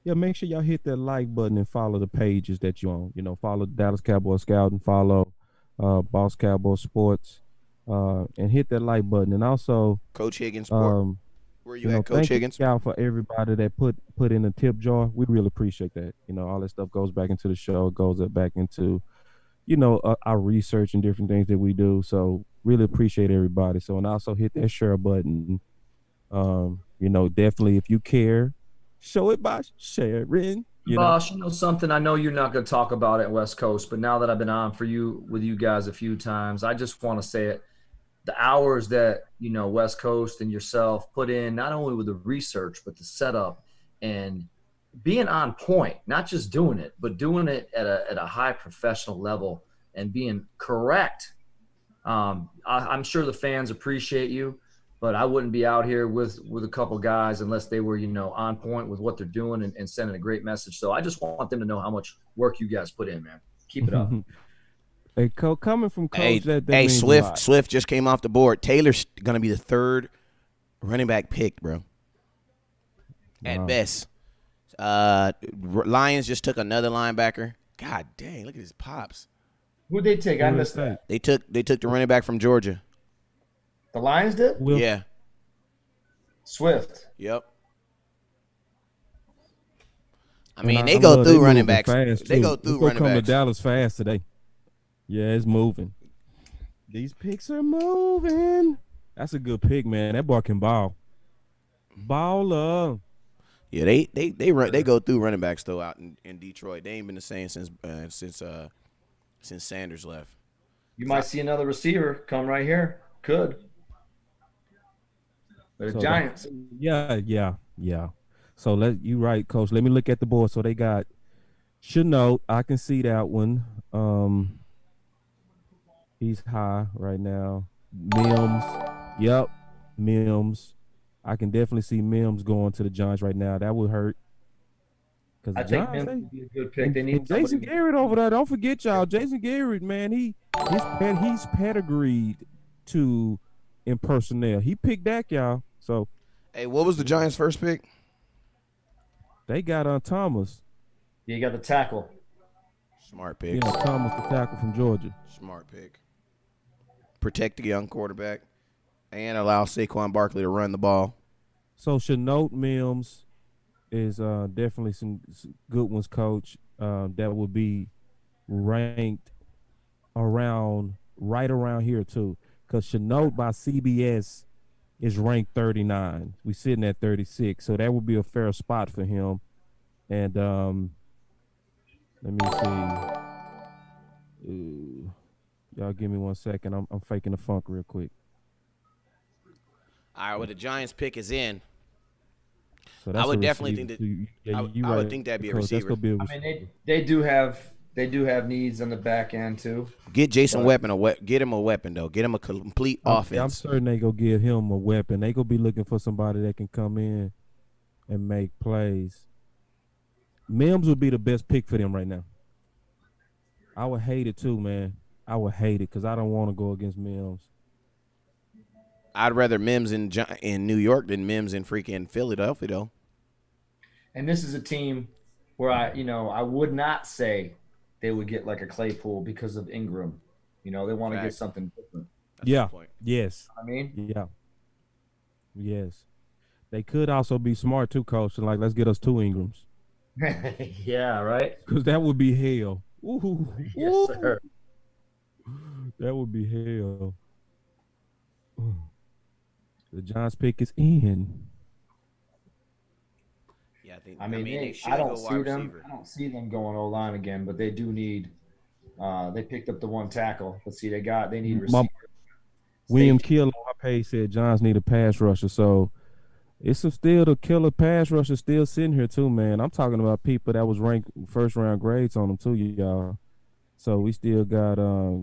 Yeah, make sure y'all hit that like button and follow the pages that you own. Follow Dallas Cowboy Scouting, follow Boss Cowboy Sports, and hit that like button. And also, Coach Higgins Sport. Where you at, Coach Higgins? Thank y'all for everybody that put in a tip jar. We really appreciate that. All that stuff goes back into the show, goes back into, our research and different things that we do. So really appreciate everybody. So, and also hit that share button. Definitely if you care, show it by sharing. Bosh, something, I know you're not going to talk about it West Coast, but now that I've been on with you guys a few times, I just want to say it. The hours that, West Coast and yourself put in, not only with the research, but the setup and being on point, not just doing it, but doing it at a high professional level and being correct. I'm sure the fans appreciate you. But I wouldn't be out here with a couple guys unless they were, on point with what they're doing and sending a great message. So I just want them to know how much work you guys put in, man. Keep it up. Hey, coming from Coach, Swift just came off the board. Taylor's gonna be the third running back picked, bro. At best. Lions just took another linebacker. God dang, look at his pops. Who'd they take? I missed that. They took the running back from Georgia. The Lions did? Yeah. Swift. Yep. I mean, they go through running backs. They go through running backs. Come to Dallas fast today. Yeah, it's moving. These picks are moving. That's a good pick, man. That boy can ball. Baller. Yeah, they go through running backs though out in Detroit. They ain't been the same since Sanders left. You might see another receiver come right here. Could. The Giants. Yeah. So you right, Coach. Let me look at the board. So they got Chenault. I can see that one. He's high right now. Mims. Yep. Mims. I can definitely see Mims going to the Giants right now. That would hurt. I think Mims would be a good pick. They need Jason Garrett over there. Don't forget, y'all. Jason Garrett, man, he's pedigreed in personnel. He picked Dak, y'all. So, hey, what was the Giants' first pick? They got Thomas. Yeah, you got the tackle. Smart pick. Yeah, Thomas, the tackle from Georgia. Smart pick. Protect the young quarterback and allow Saquon Barkley to run the ball. So Chenault, Mims is definitely some good ones, Coach. That would be ranked right around here too, because Chenault by CBS is ranked 39. We sitting at 36, so that would be a fair spot for him. And let me see. Ooh. Y'all give me 1 second. I'm faking the funk real quick. All right, well, the Giants pick is in. So I would definitely think that I would think that'd be a receiver. I mean, they do have needs on the back end too. Get Jason get him a weapon though. Get him a complete offense. I'm certain they go give him a weapon. They go be looking for somebody that can come in and make plays. Mims would be the best pick for them right now. I would hate it too, man. I would hate it because I don't want to go against Mims. I'd rather Mims in New York than Mims in freaking Philadelphia, though. And this is a team where I would not say they would get like a Claypool because of Ingram. They want to get something different. That's yes. I mean, yeah, yes. They could also be smart too, Coach, and like let's get us 2 Ingrams. Yeah, right. Because that would be hell. Ooh. Yes, sir. That would be hell. The Giants pick is in. Yeah, I don't see them. I don't see them going O-line again, but they do need. They picked up the 1 tackle. Let's see, they need receiver. William Kill on my page said Giants need a pass rusher, so It's some still the killer pass rusher still sitting here too, man. I'm talking about people that was ranked first round grades on them too, y'all. So we still got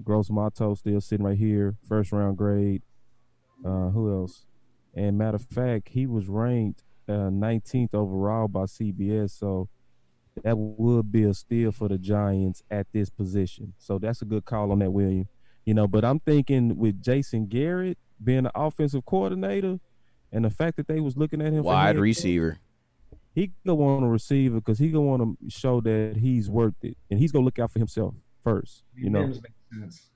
Gross Mato still sitting right here, first round grade. Who else? And matter of fact, he was ranked 19th overall by CBS. So that would be a steal for the Giants at this position. So that's a good call on that, William. But I'm thinking with Jason Garrett being the offensive coordinator and the fact that they was looking at him for Wide head coach, receiver. he gonna want a receiver because he gonna want to show that he's worth it, and he's gonna look out for himself first. Mims makes sense.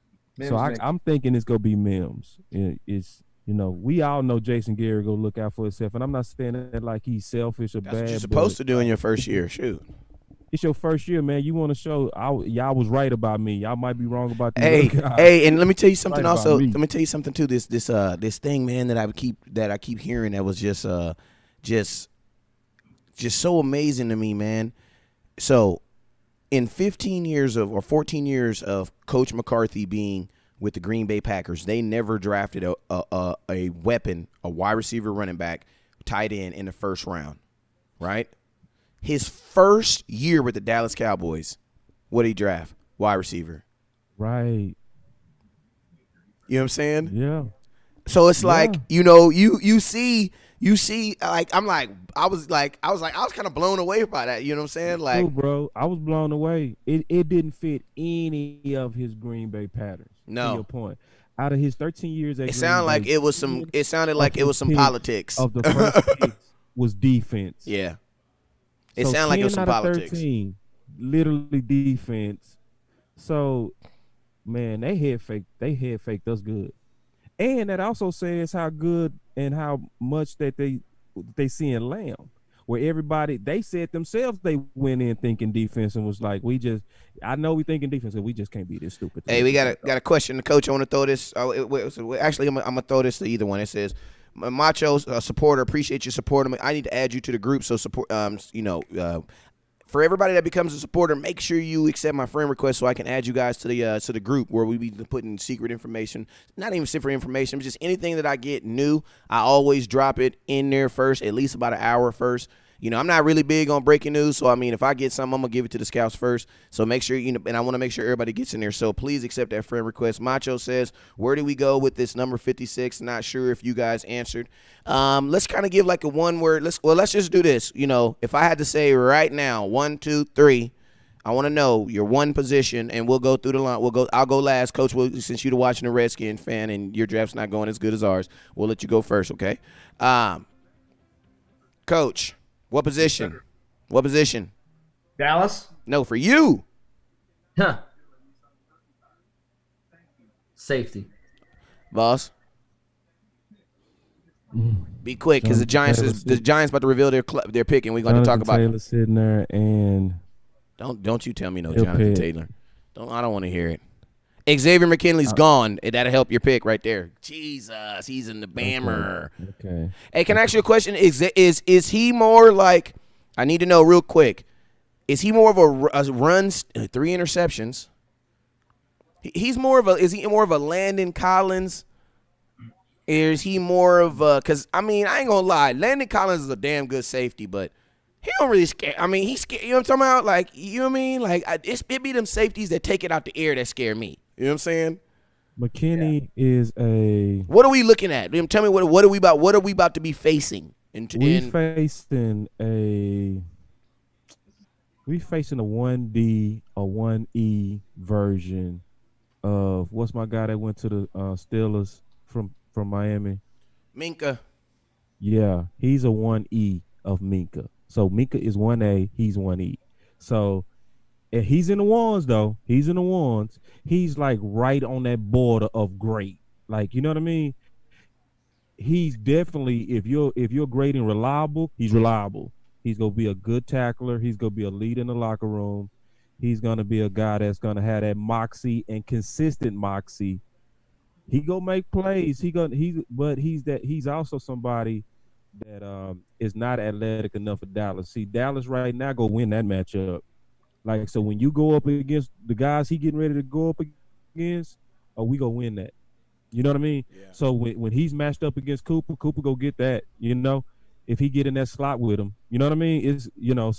So I'm thinking it's gonna be Mims. It's we all know Jason Garrett gonna look out for himself, and I'm not saying that like he's selfish or That's bad. what you're supposed to do in your first year. Shoot. It's your first year, man. You want to show y'all was right about me. Y'all might be wrong about the Hey, and let me tell you something Right also. about me. Let me tell you something too. This thing, man, that I keep hearing that was just so amazing to me, man. So, in 15 years or 14 years of Coach McCarthy being with the Green Bay Packers, they never drafted a weapon, a wide receiver, running back, tight end in the first round, right? His first year with the Dallas Cowboys, what did he draft? Wide receiver. Right. You know what I'm saying? Yeah. So it's like, you see, like I was kind of blown away by that. You know what I'm saying? Like, True, bro, I was blown away. It didn't fit any of his Green Bay patterns. No. To your point. Out of his 13 years at it Green sounded like Bay, it was some. It sounded like it was some picks politics. Of the first picks was defense. Yeah. It So sounded like it was 10 some out of politics. 13, literally defense. So, man, they head faked us good. And that also says how good and how much that they see in Lamb. Where everybody, they said themselves they went in thinking defense and was like, I know we thinking defense, and we just can't be this stupid. Hey, we got a question to Coach. I want to throw this. Actually, I'm gonna throw this to either one. It says, Macho supporter, appreciate your support. I need to add you to the group. So support. For everybody that becomes a supporter, make sure you accept my friend request so I can add you guys to the group where we be putting secret information. Not even secret information, but just anything that I get new, I always drop it in there first, at least about an hour first. I'm not really big on breaking news, so I mean, if I get something, I'm gonna give it to the scouts first. So make sure and I want to make sure everybody gets in there. So please accept that friend request. Macho says, "Where do we go with this number 56?" Not sure if you guys answered. Let's kind of give like a one word. Let's just do this. If I had to say right now, 1, 2, 3, I want to know your one position, and we'll go through the line. I'll go last, Coach. Since you're the watching the Redskin fan, and your draft's not going as good as ours, we'll let you go first, okay? Coach. What position? What position? Dallas? No, for you. Huh. Safety. Boss. Be quick, because the Giants about to reveal their pick, and we're going to talk about Taylor sitting there, and don't you tell me no He'll Jonathan pick. Taylor. I don't want to hear it. Xavier McKinley's gone. That'll help your pick right there. Jesus, he's in the Bammer. Okay. Hey, can I ask you a question? Is he more like? I need to know real quick. Is he more of a runs, 3 interceptions? Is he more of a Landon Collins? Or is he more of a? Because I mean, I ain't gonna lie, Landon Collins is a damn good safety, but he don't really scare. I mean, he's scared. You know what I'm talking about? Like, you know what I mean? Like, it be them safeties that take it out the air that scare me. You know what I'm saying? McKinney is a. What are we looking at? Tell me what are we about? What are we about to be facing? We facing a 1D or 1E version of what's my guy that went to the Steelers from Miami? Minka. Yeah, he's a 1E of Minka. So Minka is 1A, he's 1E. So and he's in the ones though. He's in the ones. He's like right on that border of great. Like, you know what I mean? He's definitely, if you're grading reliable, he's reliable. He's gonna be a good tackler. He's gonna be a lead in the locker room. He's gonna be a guy that's gonna have that moxie and consistent moxie. He gonna make plays. But he's also somebody that is not athletic enough for Dallas. See, Dallas right now go win that matchup. Like, so when you go up against the guys he getting ready to go up against, we gonna win that. You know what I mean? Yeah. So when he's matched up against Cooper go get that. if he get in that slot with him. You know what I mean? It's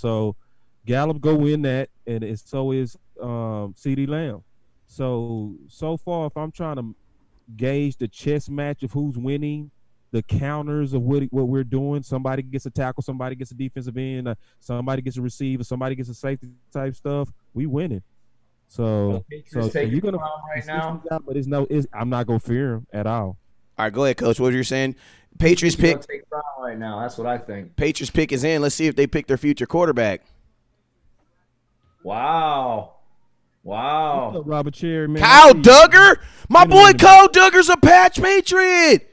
so Gallup go win that, and so is CeeDee Lamb. So far, if I'm trying to gauge the chess match of who's winning, the counters of what we're doing, somebody gets a tackle, somebody gets a defensive end, somebody gets a receiver, somebody gets a safety type stuff, we winning. So you're gonna right now, but I'm not gonna fear him at all. All right, go ahead, Coach. What you're saying? Patriots pick take Brown right now. That's what I think. Patriots pick is in. Let's see if they pick their future quarterback. Wow. What's up, Robert Cherry, man? Kyle Duggar? My boy Kyle Duggar's a patch Patriot.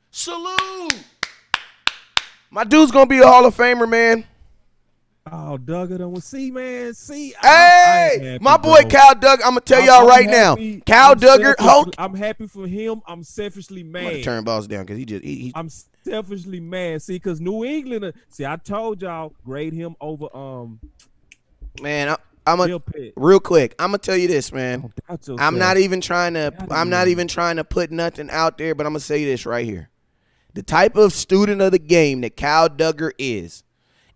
Salute. My dude's going to be a Hall of Famer, man. Oh, Duggar, don't see, man. See, hey, my boy Kyle Duggar. I'm going to tell y'all right now. Kyle Duggar. I'm happy for him. I'm selfishly mad. I'm going to turn balls down because I'm selfishly mad. See, because New England. See, I told y'all, grade him over. Man, real quick. I'm gonna tell you this, man. I'm not even trying to put nothing out there, but I'm gonna say this right here. The type of student of the game that Kyle Duggar is,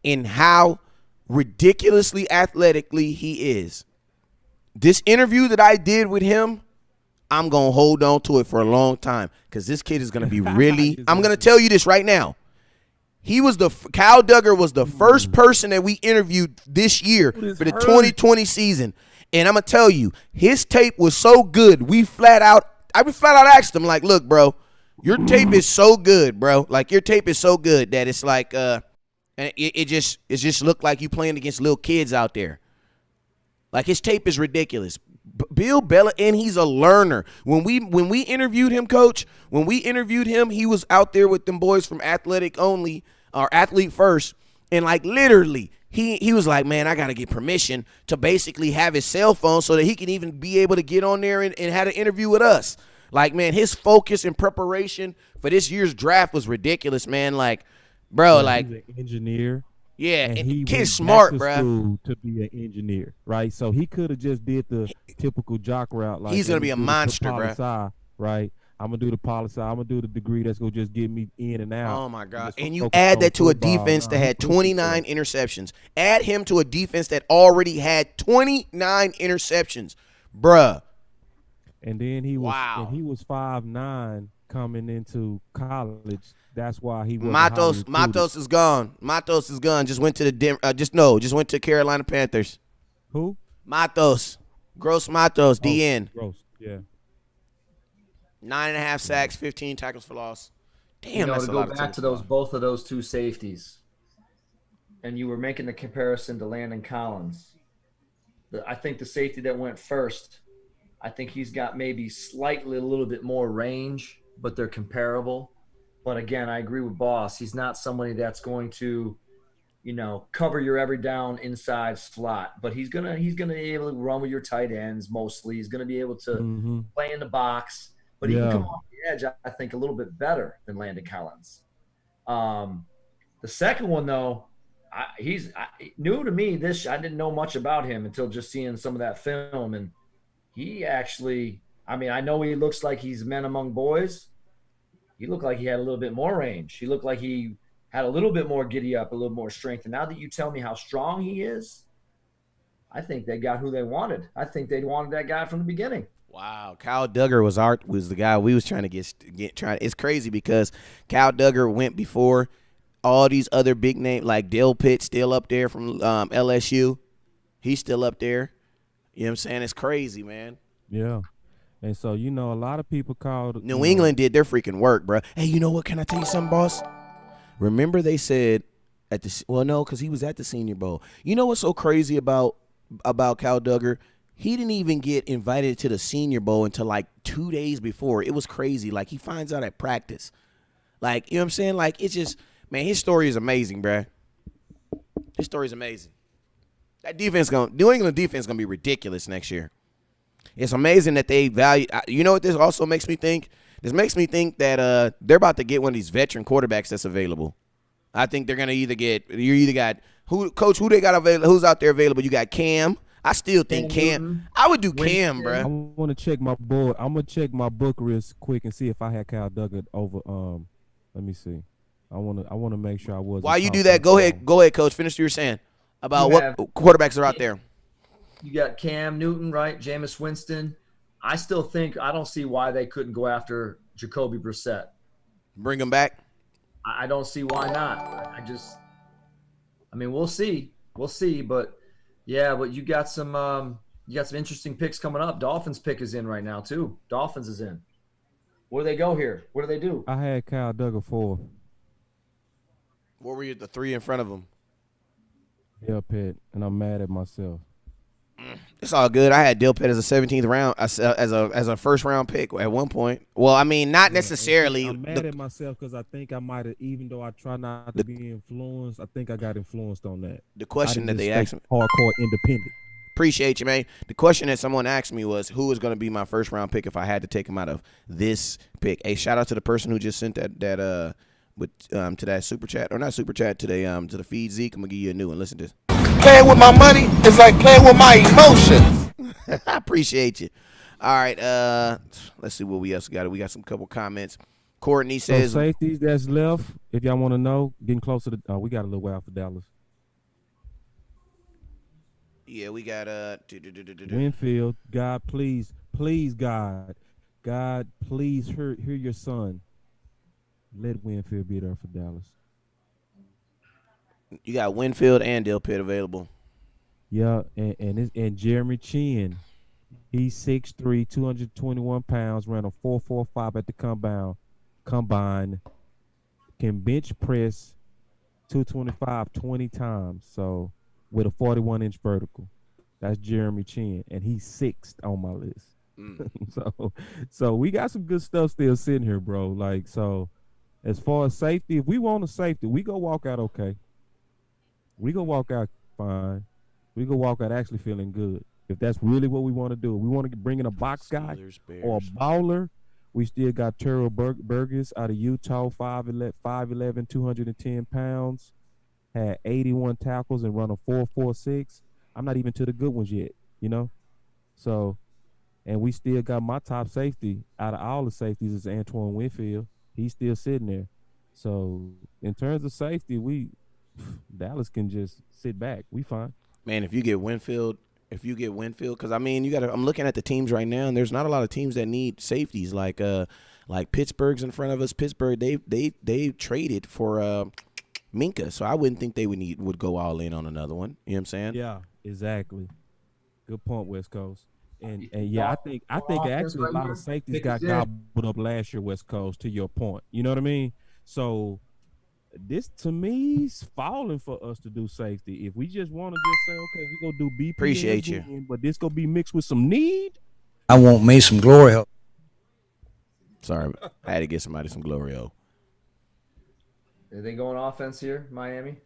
and how ridiculously athletically he is. This interview that I did with him, I'm gonna hold on to it for a long time because this kid is gonna be really. I'm gonna tell you this right now. Kyle Duggar was the first person that we interviewed this year for the 2020 season. And I'm going to tell you, his tape was so good. I flat out asked him, like, look, bro, your tape is so good, bro. Like, your tape is so good that it's like, it just looked like you playing against little kids out there. Like, his tape is ridiculous. Bill Belichick, and he's a learner. When we interviewed him, Coach, he was out there with them boys from Athletic Only or Athlete First, and like literally, he was like, man, I got to get permission to basically have his cell phone so that he can even be able to get on there and have an interview with us. Like, man, his focus and preparation for this year's draft was ridiculous, man. Like, bro, like he's an engineer. Yeah, and he kid's smart, bro. To be an engineer, right? So he could have just did the typical jock route. Like, he's gonna be a monster, bro. Right? I'm gonna do the policy. I'm gonna do the degree that's gonna just get me in and out. Oh my God! And you add that to a defense that had 29 interceptions. Add him to a defense that already had 29 interceptions, bruh. And then he was 5'9" coming into college. That's why he was. Matos is gone. Matos is gone. Just went to just went to Carolina Panthers. Who? Matos. Gross Matos, DN. Gross, yeah. 9.5 sacks, 15 tackles for loss. Damn, that's a lot of to go back to both of those two safeties, and you were making the comparison to Landon Collins. I think the safety that went first, I think he's got maybe slightly a little bit more range, but they're comparable. But again, I agree with Boss. He's not somebody that's going to, cover your every down inside slot. But he's gonna be able to run with your tight ends mostly. He's gonna be able to play in the box. But he can come off the edge, I think, a little bit better than Landon Collins. The second one, though, he's new to me. I didn't know much about him until just seeing some of that film. And he actually, I know he looks like he's men among boys. He looked like he had a little bit more range. He looked like he had a little bit more giddy up, a little more strength. And now that you tell me how strong he is, I think they got who they wanted. I think they wanted that guy from the beginning. Wow, Kyle Duggar was the guy we was trying to get. It's crazy because Kyle Duggar went before all these other big names, like Dale Pitt still up there from LSU. He's still up there. You know what I'm saying? It's crazy, man. Yeah. And so, a lot of people called. New England did their freaking work, bro. Hey, you know what? Can I tell you something, boss? Remember they said because he was at the Senior Bowl. You know what's so crazy about Kyle Duggar? He didn't even get invited to the Senior Bowl until like 2 days before. It was crazy. Like, he finds out at practice. Like, you know what I'm saying? Like, it's just, man, his story is amazing, bruh. His story is amazing. New England defense is going to be ridiculous next year. It's amazing that they value. You know what this also makes me think? This makes me think that they're about to get one of these veteran quarterbacks that's available. I think they're going to who they got available, who's out there available? You got Cam. I still think Cam. I would do Cam, bro. I want to check my board. I'm gonna check my book real quick and see if I had Kyle Duggar over. Let me see. I wanna make sure I wasn't. While you do that, go ahead, Coach. Finish what you were saying about what quarterbacks are out there. You got Cam Newton, right? Jameis Winston. I don't see why they couldn't go after Jacoby Brissett. Bring him back. I don't see why not. I mean, we'll see. But yeah, but you got some interesting picks coming up. Dolphins pick is in right now too. Dolphins is in. Where do they go here? What do they do? I had Kyle Duggar 4. What were you, the 3 in front of him? Delpit, and I'm mad at myself. It's all good. I had Delpit as a 17th round, as a first round pick at one point. Well, I mean, not necessarily. I'm mad at myself because I think I might have, even though I try not to be influenced, I think I got influenced on that. The question that they asked me, hardcore independent. Appreciate you, man. The question that someone asked me was, who is going to be my first round pick if I had to take him out of this pick? Hey, shout out to the person who just sent that to that super chat, or not super chat, to the feed. Zeke, I'm gonna give you a new one. Listen to this. Playing with my money is like playing with my emotions. I appreciate you. All right, let's see what we else got. We got some couple comments. Courtney says, so safeties that's left, if y'all want to know, getting closer to we got a little way out for Dallas. Yeah, we got Winfield. God, please, God, please hear your son. Let Winfield be there for Dallas. You got Winfield and Delpit available. Yeah, and Jeremy Chin. He's 6'3", 221 pounds, ran a 4.45 at the combine. Can bench press 225 20 times. So with a 41-inch vertical. That's Jeremy Chin, and he's 6th on my list. So we got some good stuff still sitting here, bro. Like, so as far as safety, if we want a safety, we go walk out okay. We go walk out fine. We go walk out actually feeling good. If that's really what we want to do. We want to bring in a box guy or a baller. We still got Terrell Burgess out of Utah, 5'11", 210 pounds. Had 81 tackles and run a 4.46. I'm not even to the good ones yet, you know? So, and we still got my top safety out of all the safeties is Antoine Winfield. He's still sitting there. So, in terms of safety, Dallas can just sit back. We fine. Man, if you get Winfield, because I mean, I'm looking at the teams right now, and there's not a lot of teams that need safeties. Like Pittsburgh's in front of us. Pittsburgh, they traded for Minka, so I wouldn't think they would go all in on another one. You know what I'm saying? Yeah, exactly. Good point, West Coast. And yeah, I think actually a lot of safeties got gobbled up last year, West Coast, to your point. You know what I mean? So this to me is falling for us to do safety. If we just want to just say, okay, we go do BP. Appreciate you. But this gonna be mixed with some need. I want me some glory. Sorry, I had to get somebody some Glorio. Are they going offense here, Miami?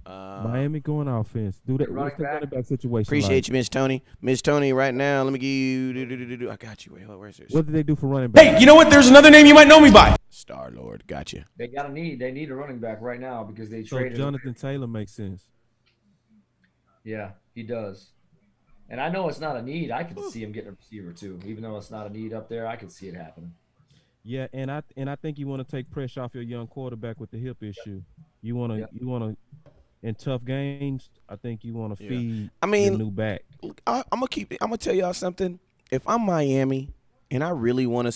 Miami going offense. Do that. What's the running back situation? Appreciate you, Miss Tony. Miss Tony, right now, let me give you. I got you. Wait, where's this? What did they do for running back? Hey, you know what? There's another name you might know me by. Star Lord, got you. They need a running back right now because they So traded. Jonathan Taylor makes sense. Yeah, he does. And I know it's not a need. I could see him getting a receiver too, even though it's not a need up there. I could see it happening. Yeah, and I think you want to take pressure off your young quarterback with the hip issue. You want to in tough games. I think you want to feed. I mean, your new back. I'm gonna tell y'all something. If I'm Miami and I really want to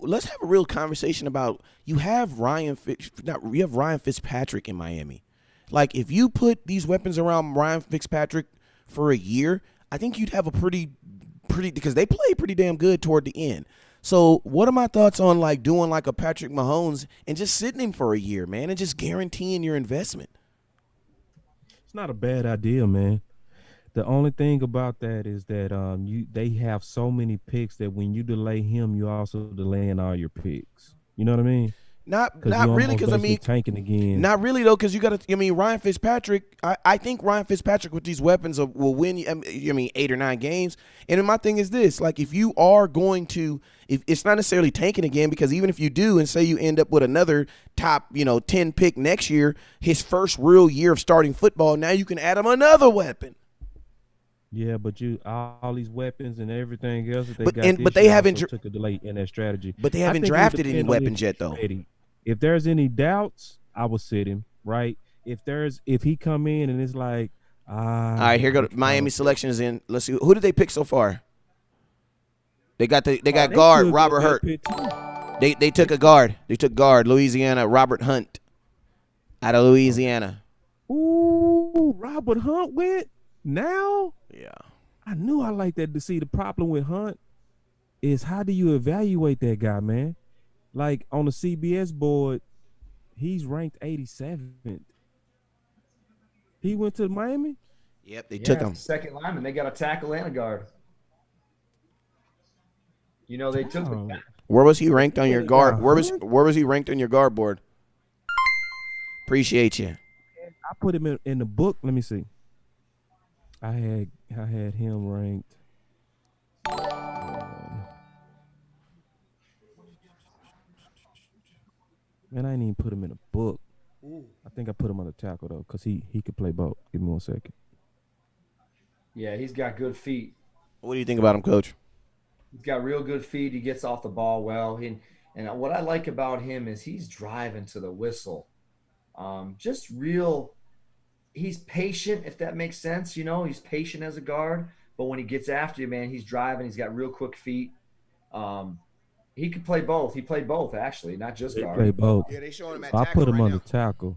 let's have a real conversation about. You have Ryan Fitzpatrick in Miami. Like, if you put these weapons around Ryan Fitzpatrick for a year, I think you'd have a pretty because they play pretty damn good toward the end. So what are my thoughts on like doing like a Patrick Mahomes and just sitting him for a year, man, and just guaranteeing your investment? It's not a bad idea, man. The only thing about that is that they have so many picks that when you delay him, you also delaying all your picks. You know what I mean? Not really, because I mean, tanking again. Not really though, because you got to. I mean, Ryan Fitzpatrick. I think Ryan Fitzpatrick with these weapons will win. 8 or 9 games. And my thing is this: like, if you are going to, if it's not necessarily tanking again, because even if you do, and say you end up with another top 10 pick next year, his first real year of starting football, now you can add him another weapon. Yeah, but all these weapons and everything else that they But got but this they year haven't also took a delay in that strategy. but they I haven't think it would drafted any depend on if weapons yet he's though. ready. If there's any doubts, I will sit him, right? If he come in and it's like, All right, here go what you call Miami it? selection is in. Let's see who did they pick so far. They got They guard could go Robert Bill Hurt. Pitt too. They took a guard. They took guard Louisiana Robert Hunt out of Louisiana. Ooh, Robert Hunt went now. Yeah. I knew I liked that. To see the problem with Hunt is how do you evaluate that guy, man? Like on the CBS board, he's ranked 87th. He went to Miami. Yep, they took him. Second lineman. They got a tackle and a guard. You know, they took Oh. the Where was he ranked on your guard? Hunt? Where was he ranked on your guard board? Appreciate you. I put him in the book. Let me see. I had him ranked. Man, I didn't even put him in a book. I think I put him on the tackle though, cause he could play both. Give me 1 second. Yeah, he's got good feet. What do you think about him, Coach? He's got real good feet. He gets off the ball well. And what I like about him is he's driving to the whistle. Just real. He's patient, if that makes sense. You know, he's patient as a guard, but when he gets after you, man, he's driving. He's got real quick feet. He could play both. He played both actually, not just guard. Play both. Yeah, they showing him at I tackle put him right on now. the tackle.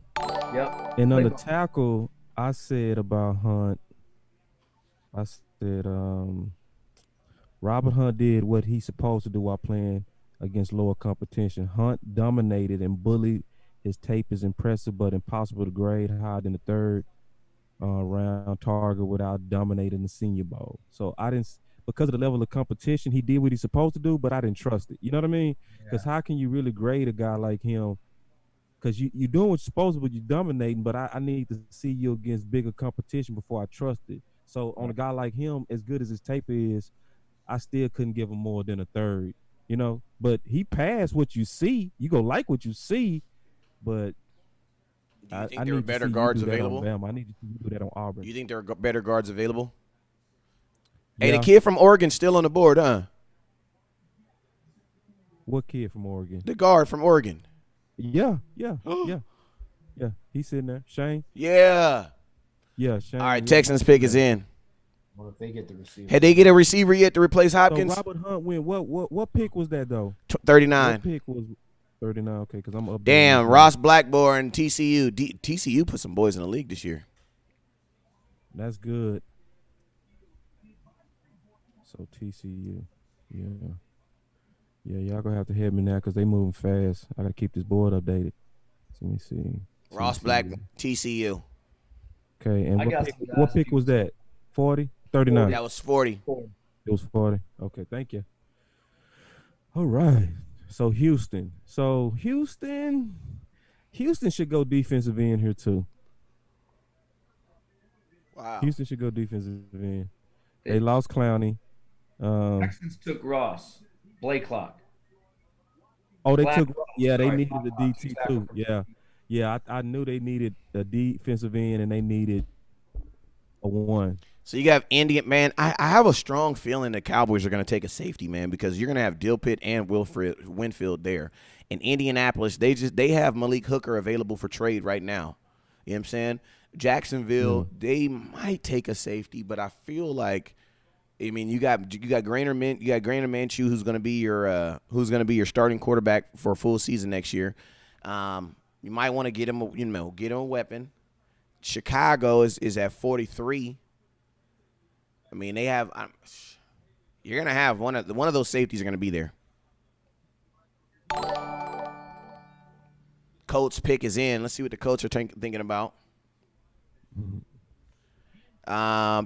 Yep. And on Played the both. tackle, I said about Hunt. I said Robert Hunt did what he's supposed to do while playing against lower competition. Hunt dominated and bullied. His tape is impressive but impossible to grade higher than the third round target without dominating the Senior Bowl. So I didn't, because of the level of competition, he did what he's supposed to do, but I didn't trust it. You know what I mean? Because how can you really grade a guy like him? Because you're doing what you're supposed to, but you're dominating. But I need to see you against bigger competition before I trust it. So on a guy like him, as good as his tape is, I still couldn't give him more than a third. You know, but he passed what you see. You go like what you see, but Do you think I there are need to better see you guards do that on available? Bama. I need to see you do that on Auburn. You think there are better guards available? Hey, Yeah. the kid from Oregon's still on the board, huh? What kid from Oregon? The guard from Oregon. Yeah. He's sitting there. Shane. Yeah. Yeah, Shane. All right, Texans pick is in. Well, if they get the receiver. Had they get a receiver yet to replace So Hopkins? Robert Hunt went. What pick was that though? 39. What pick was 39? Okay, because I'm up. Damn, Ross Blackburn, TCU. TCU put some boys in the league this year. That's good. So TCU, yeah, y'all gonna have to help me now because they moving fast. I gotta keep this board updated. So let me see. Ross Black, TCU. Okay, and I got some guys what pick was that? 40? 39. That was 40. It was 40. Okay, thank you. All right. So Houston. Houston should go defensive end here too. Wow. Houston should go defensive end. They lost Clowney. Texans took Ross. Blaylock. Oh, they Black took. Ross, Yeah, they sorry, needed Black a Ross, DT exactly. too. Yeah. I knew they needed a defensive end and they needed a one. So you got Indian, man. I have a strong feeling the Cowboys are going to take a safety, man, because you're going to have Dilpitt and Wilfred Winfield there. In Indianapolis, they have Malik Hooker available for trade right now. You know what I'm saying? Jacksonville, they might take a safety, but I feel like, I mean, you got Grainer Minshew, who's going to be your starting quarterback for a full season next year. You might want to get him a weapon. Chicago is at 43. I mean, they have. You're gonna have one of those safeties are gonna be there. Colts pick is in. Let's see what the Colts are thinking about.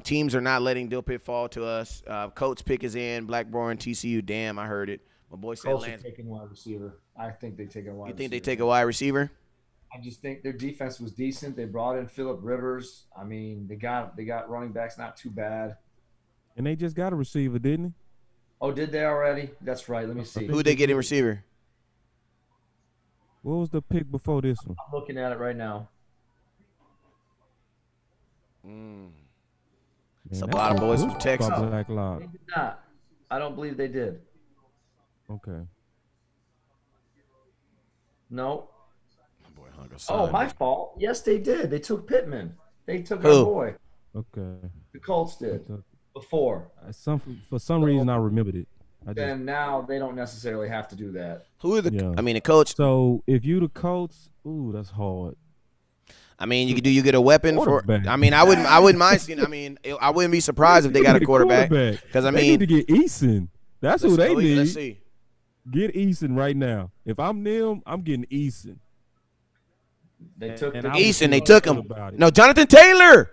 Teams are not letting Dilpitt fall to us. Colts pick is in. Blackburn, TCU. Damn, I heard it. My boy said Colts are Lance. taking wide receiver. I think they take a wide You think they receiver. take a wide receiver? I just think their defense was decent. They brought in Phillip Rivers. I mean, they got running backs not too bad. And they just got a receiver, didn't they? Oh, did they already? That's right. Let me see. Who they get in receiver? What was the pick before this one? I'm looking at it right now. Man, It's a lot of boys from Texas. Black They Lock. did not. I don't believe they did. Okay. No. Boy, Hunter Oh, son. my fault. Yes, they did. They took Pittman. They took Who? our boy. Okay. The Colts did before. For some reason I remembered it. Then now they don't necessarily have to do that. Who are the? Yeah. I mean, the coach. So if you the Colts, ooh, that's hard. I mean, you get a weapon for? Quarterback. I mean, I wouldn't mind seeing. I mean, I wouldn't be surprised if they got a quarterback. Because I they mean, need to get Eason. That's who they need. Let's see. Get Eason right now. If I'm them, I'm getting Eason. They took Eason. They took him. About it. No, Jonathan Taylor.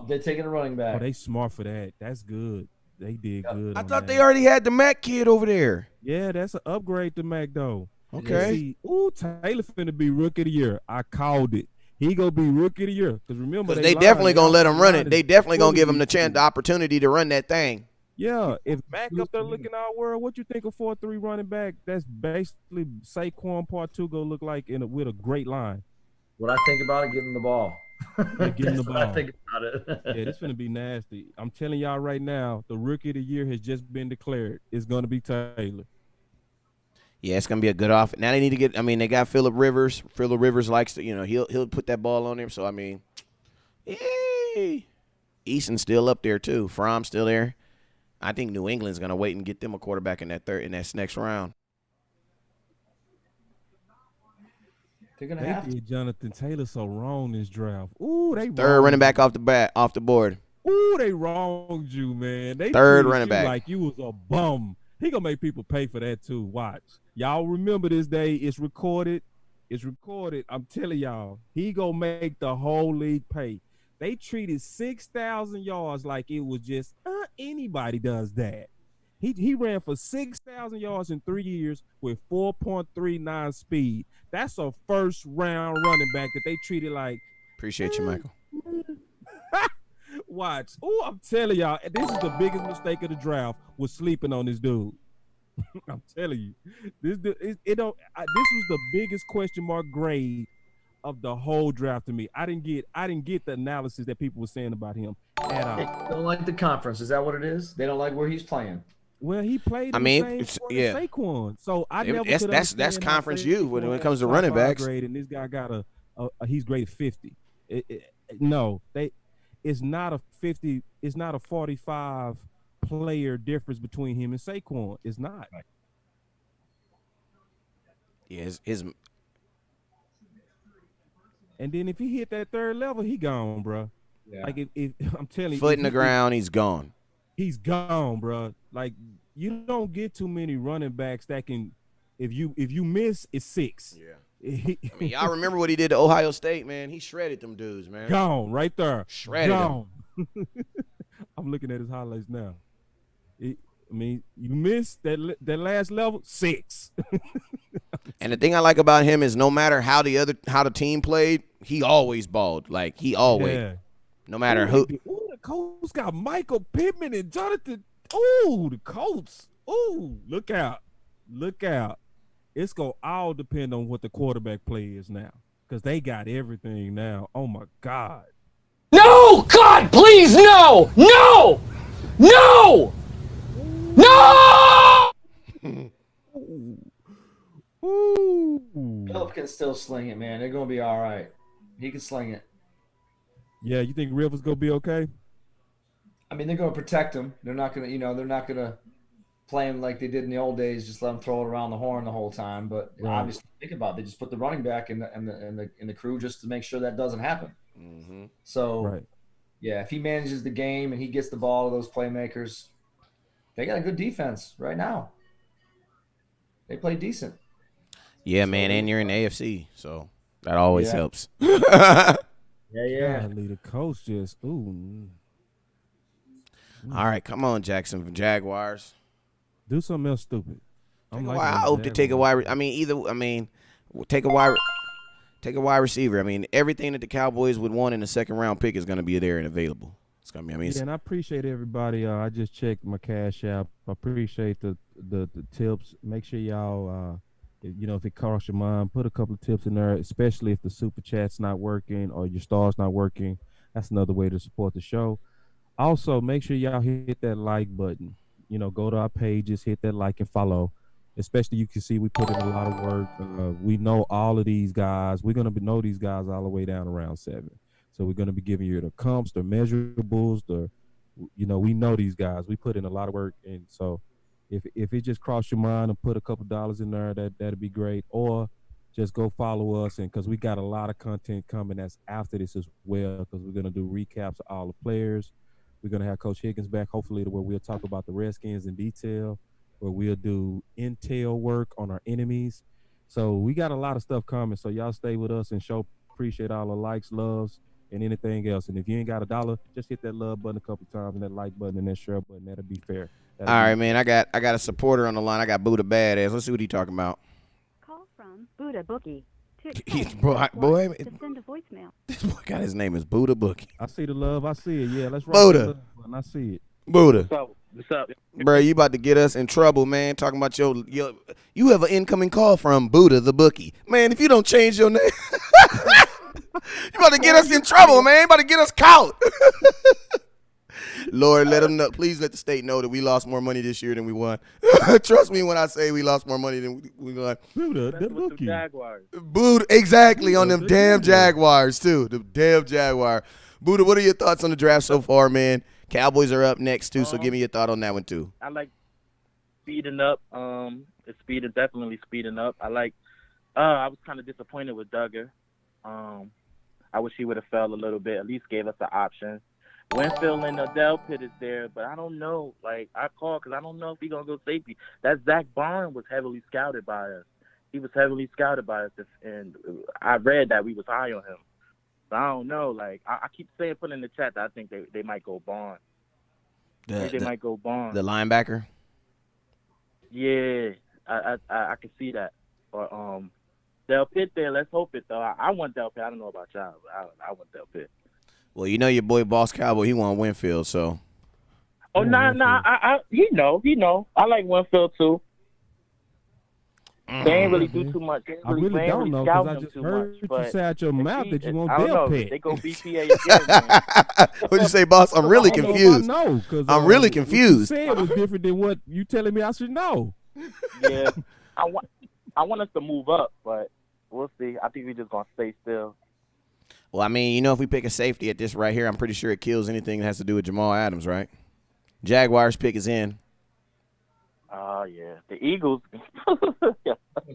They're taking a running back. Oh, they smart for that. That's good. They did good. I on thought that. they already had the Mac kid over there. Yeah, that's an upgrade to Mac though. Okay. See, ooh, Taylor finna be rookie of the year. I called it. He gonna be rookie of the year. Because remember, They definitely gonna let him run it. They definitely gonna give him the opportunity to run that thing. Yeah, if Mac up there looking all world, what you think a 4-3 running back? That's basically Saquon Part 2 go look like with a great line. What I think about it, give him the ball. Yeah, give him the That's what I ball. think about it. Yeah, this finna be nasty. I'm telling y'all right now, the rookie of the year has just been declared. It's gonna be Taylor. Yeah, it's gonna be a good off. Now they need to get. I mean, they got Phillip Rivers. Phillip Rivers likes to. He'll put that ball on him. So I mean, yay. Eason's still up there too. Fromm's still there. I think New England's gonna wait and get them a quarterback in that next round. They're gonna They have to. did Jonathan Taylor so wrong this draft. Ooh, they Third running back off the board. Ooh, they wronged you, man. They Third treated running you back. like you was a bum. He gonna make people pay for that too. Watch. Y'all remember this day. It's recorded. It's recorded. I'm telling y'all, he gonna make the whole league pay. They treated 6,000 yards like it was just anybody does that. He ran for 6,000 yards in 3 years with 4.39 speed. That's a first round running back that they treated like. Appreciate you, Michael. Watch. Oh, I'm telling y'all, this is the biggest mistake of the draft was sleeping on this dude. I'm telling you, this was the biggest question mark grade of the whole draft to me. I didn't get the analysis that people were saying about him at all. They don't like the conference. Is that what it is? They don't like where he's playing. Well, he played. I in mean, the same yeah. as Saquon. So I never. That's conference U when it comes to running backs. Grade, and this guy got he's grade 50. It's not a 50. It's not a 45 player difference between him and Saquon. It's not. Yeah, his. And then if he hit that third level, he gone, bro. Yeah. Like if I'm telling you, Foot in the ground, he's gone. He's gone, bro. Like you don't get too many running backs that can. If you miss, it's 6. Yeah. I mean, y'all remember what he did to Ohio State, man? He shredded them dudes, man. Gone right there. Shredded gone. I'm looking at his highlights now. You missed that last level 6. And the thing I like about him is no matter how the team played, he always balled. Like he always, Yeah. no matter who. Ooh, the Colts got Michael Pittman and Jonathan. Ooh, the Colts. Ooh, look out. Look out. It's going to all depend on what the quarterback play is now because they got everything now. Oh, my God. No! God, please, no! No! No! No! Ooh. Phillip can still sling it, man. They're gonna be all right. He can sling it. Yeah, you think Rivers going to be okay? I mean, they're gonna protect him. They're not gonna play him like they did in the old days. Just let him throw it around the horn the whole time. But Right. obviously, think about it. They just put the running back in the crew just to make sure that doesn't happen. Mm-hmm. So, Right. yeah, if he manages the game and he gets the ball to those playmakers, they got a good defense right now. They play decent. Yeah, man, and you're in the AFC, so that always Yeah. helps. Yeah. Golly, the coach just, ooh. All right, come on, Jackson Jaguars. Do something else stupid. I hope to take a wide. I mean, take a wide receiver. I mean, everything that the Cowboys would want in the second round pick is going to be there and available. It's going to be. I mean, Yeah, and I appreciate everybody. I just checked my Cash App. I appreciate the tips. Make sure y'all, if it cross your mind, put a couple of tips in there, especially if the super chat's not working or your star's not working. That's another way to support the show. Also, make sure y'all hit that like button. You know, go to our pages, hit that like and follow. Especially, you can see we put in a lot of work. We know all of these guys. We're gonna know these guys all the way down around 7. So we're gonna be giving you the comps, the measurables, we know these guys. We put in a lot of work, and so if it just crossed your mind and put a couple dollars in there, that'd be great. Or just go follow us, and because we got a lot of content coming that's after this as well. Because we're gonna do recaps of all the players. We're gonna have Coach Higgins back, hopefully, to where we'll talk about the Redskins in detail, where we'll do intel work on our enemies. So we got a lot of stuff coming. So y'all stay with us and show appreciate all the likes, loves, and anything else. And if you ain't got $1, just hit that love button a couple times and that like button and that share button. That'll be fair. All right, man. I got a supporter on the line. I got Buddha Badass. Let's see what he talking about. Call from Buddha Bookie. He's boy. To send a voicemail. This boy got his name is Buddha Bookie. I see the love. I see it. Yeah, let's rock Buddha. And I see it. Buddha. What's up? Bro, you about to get us in trouble, man. Talking about your you have an incoming call from Buddha the Bookie. Man, if you don't change your name, you about to get us in trouble, man. You about to get us caught. Lord, let them know. Please let the state know that we lost more money this year than we won. Trust me when I say we lost more money than we won. Buddha the Bookie. Buddha, exactly, on them damn Jaguars, too. The damn Jaguar. Buddha, what are your thoughts on the draft so far, man? Cowboys are up next, too, so give me your thought on that one, too. I like speeding up. It's definitely speeding up. I was kind of disappointed with Duggar. I wish he would have fell a little bit, at least gave us an option. Winfield and Adele Pitt is there, but I don't know. Like, I called because I don't know if he's going to go safety. That Zach Barnes was heavily scouted by us. He was heavily scouted by us, and I read that we was high on him. So I don't know. Like, I keep saying, put in the chat that I think they might go Barnes. They might go Barnes. The linebacker? Yeah, I can see that. But Del Pitt there, let's hope it, though. I want Del Pitt. I don't know about y'all, but I want Del Pitt. Well, you know your boy Boss Cowboy, he want Winfield, so. Oh, nah, he know. I like Winfield, too. They ain't really do too much. I really don't know because I just heard you say out your mouth that you want Del Pitt. They go BPA again, man. What'd you say, boss? I'm really confused. No, because I'm really confused. What you said was different than what you telling me I should know. Yeah, I want us to move up, but we'll see. I think we're just gonna stay still. Well, I mean, if we pick a safety at this right here, I'm pretty sure it kills anything that has to do with Jamal Adams, right? Jaguars pick is in. Oh, yeah. The Eagles.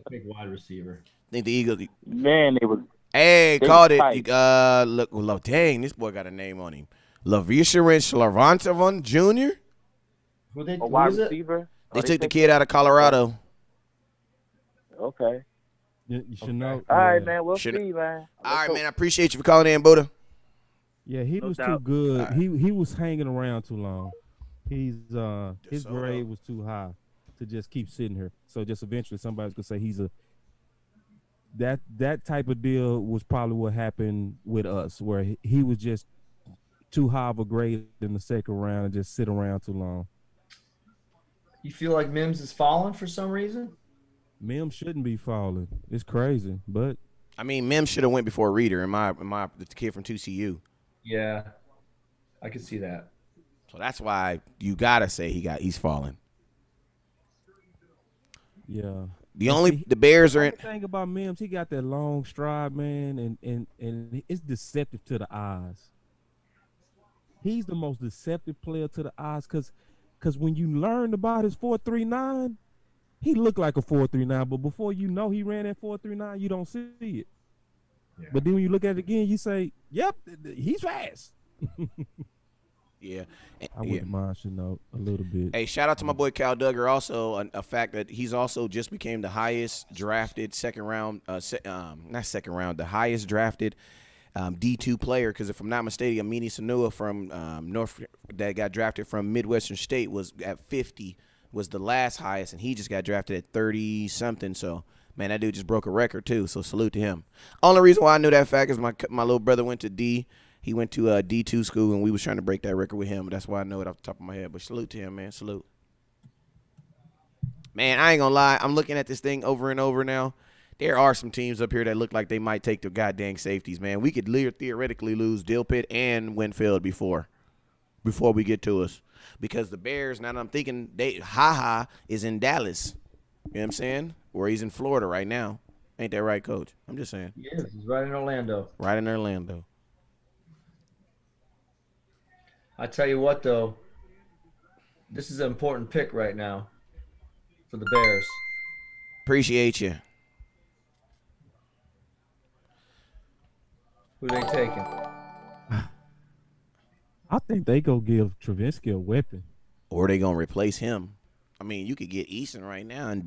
Big wide receiver. I think the Eagles. Man, they was. Hey, they called was it. Look, dang, this boy got a name on him. Lavisha Slavantavon Jr. A wide receiver? They took the kid out of Colorado. Okay. You should know. All right, man. We'll see, man. All right, man. I appreciate you for calling in, Buddha. Yeah, he was too good. Right. He was hanging around too long. His grade was too high to just keep sitting here. So just eventually somebody's gonna say that type of deal was probably what happened with us, where he was just too high of a grade in the second round and just sit around too long. You feel like Mims is falling for some reason? Mims shouldn't be falling. It's crazy, but I mean, Mims should have went before Reader. The kid from 2CU. Yeah, I could see that. So that's why you gotta say he's falling. Yeah. The Bears are in. The thing about Mims, he got that long stride, man, and it's deceptive to the eyes. He's the most deceptive player to the eyes because when you learn about his 4.39, he looked like a 4.39, but before you know he ran that 4.39, you don't see it. Yeah. But then when you look at it again, you say, "Yep, he's fast." Yeah. I wouldn't mind, a little bit. Hey, shout out to my boy Cal Duggar. Also, a fact that he's also just became the highest drafted the highest drafted D2 player. Because if I'm not mistaken, Amini Sanua from North that got drafted from Midwestern State was at 50, was the last highest, and he just got drafted at 30 something. So, man, that dude just broke a record too. So salute to him. Only reason why I knew that fact is my little brother went to D. He went to a D2 school, and we was trying to break that record with him. That's why I know it off the top of my head. But salute to him, man. Salute. Man, I ain't going to lie. I'm looking at this thing over and over now. There are some teams up here that look like they might take the goddamn safeties, man. We could theoretically lose Dilpitt and Winfield before. before we get to us. Because the Bears, now that I'm thinking, Ha is in Dallas. You know what I'm saying? Or he's in Florida right now. Ain't that right, Coach? I'm just saying. He is. He's right in Orlando. Right in Orlando. I tell you what, though, this is an important pick right now for the Bears. Appreciate you. Who they taking? I think they go give Trubisky a weapon. Or they gonna replace him. I mean, you could get Easton right now and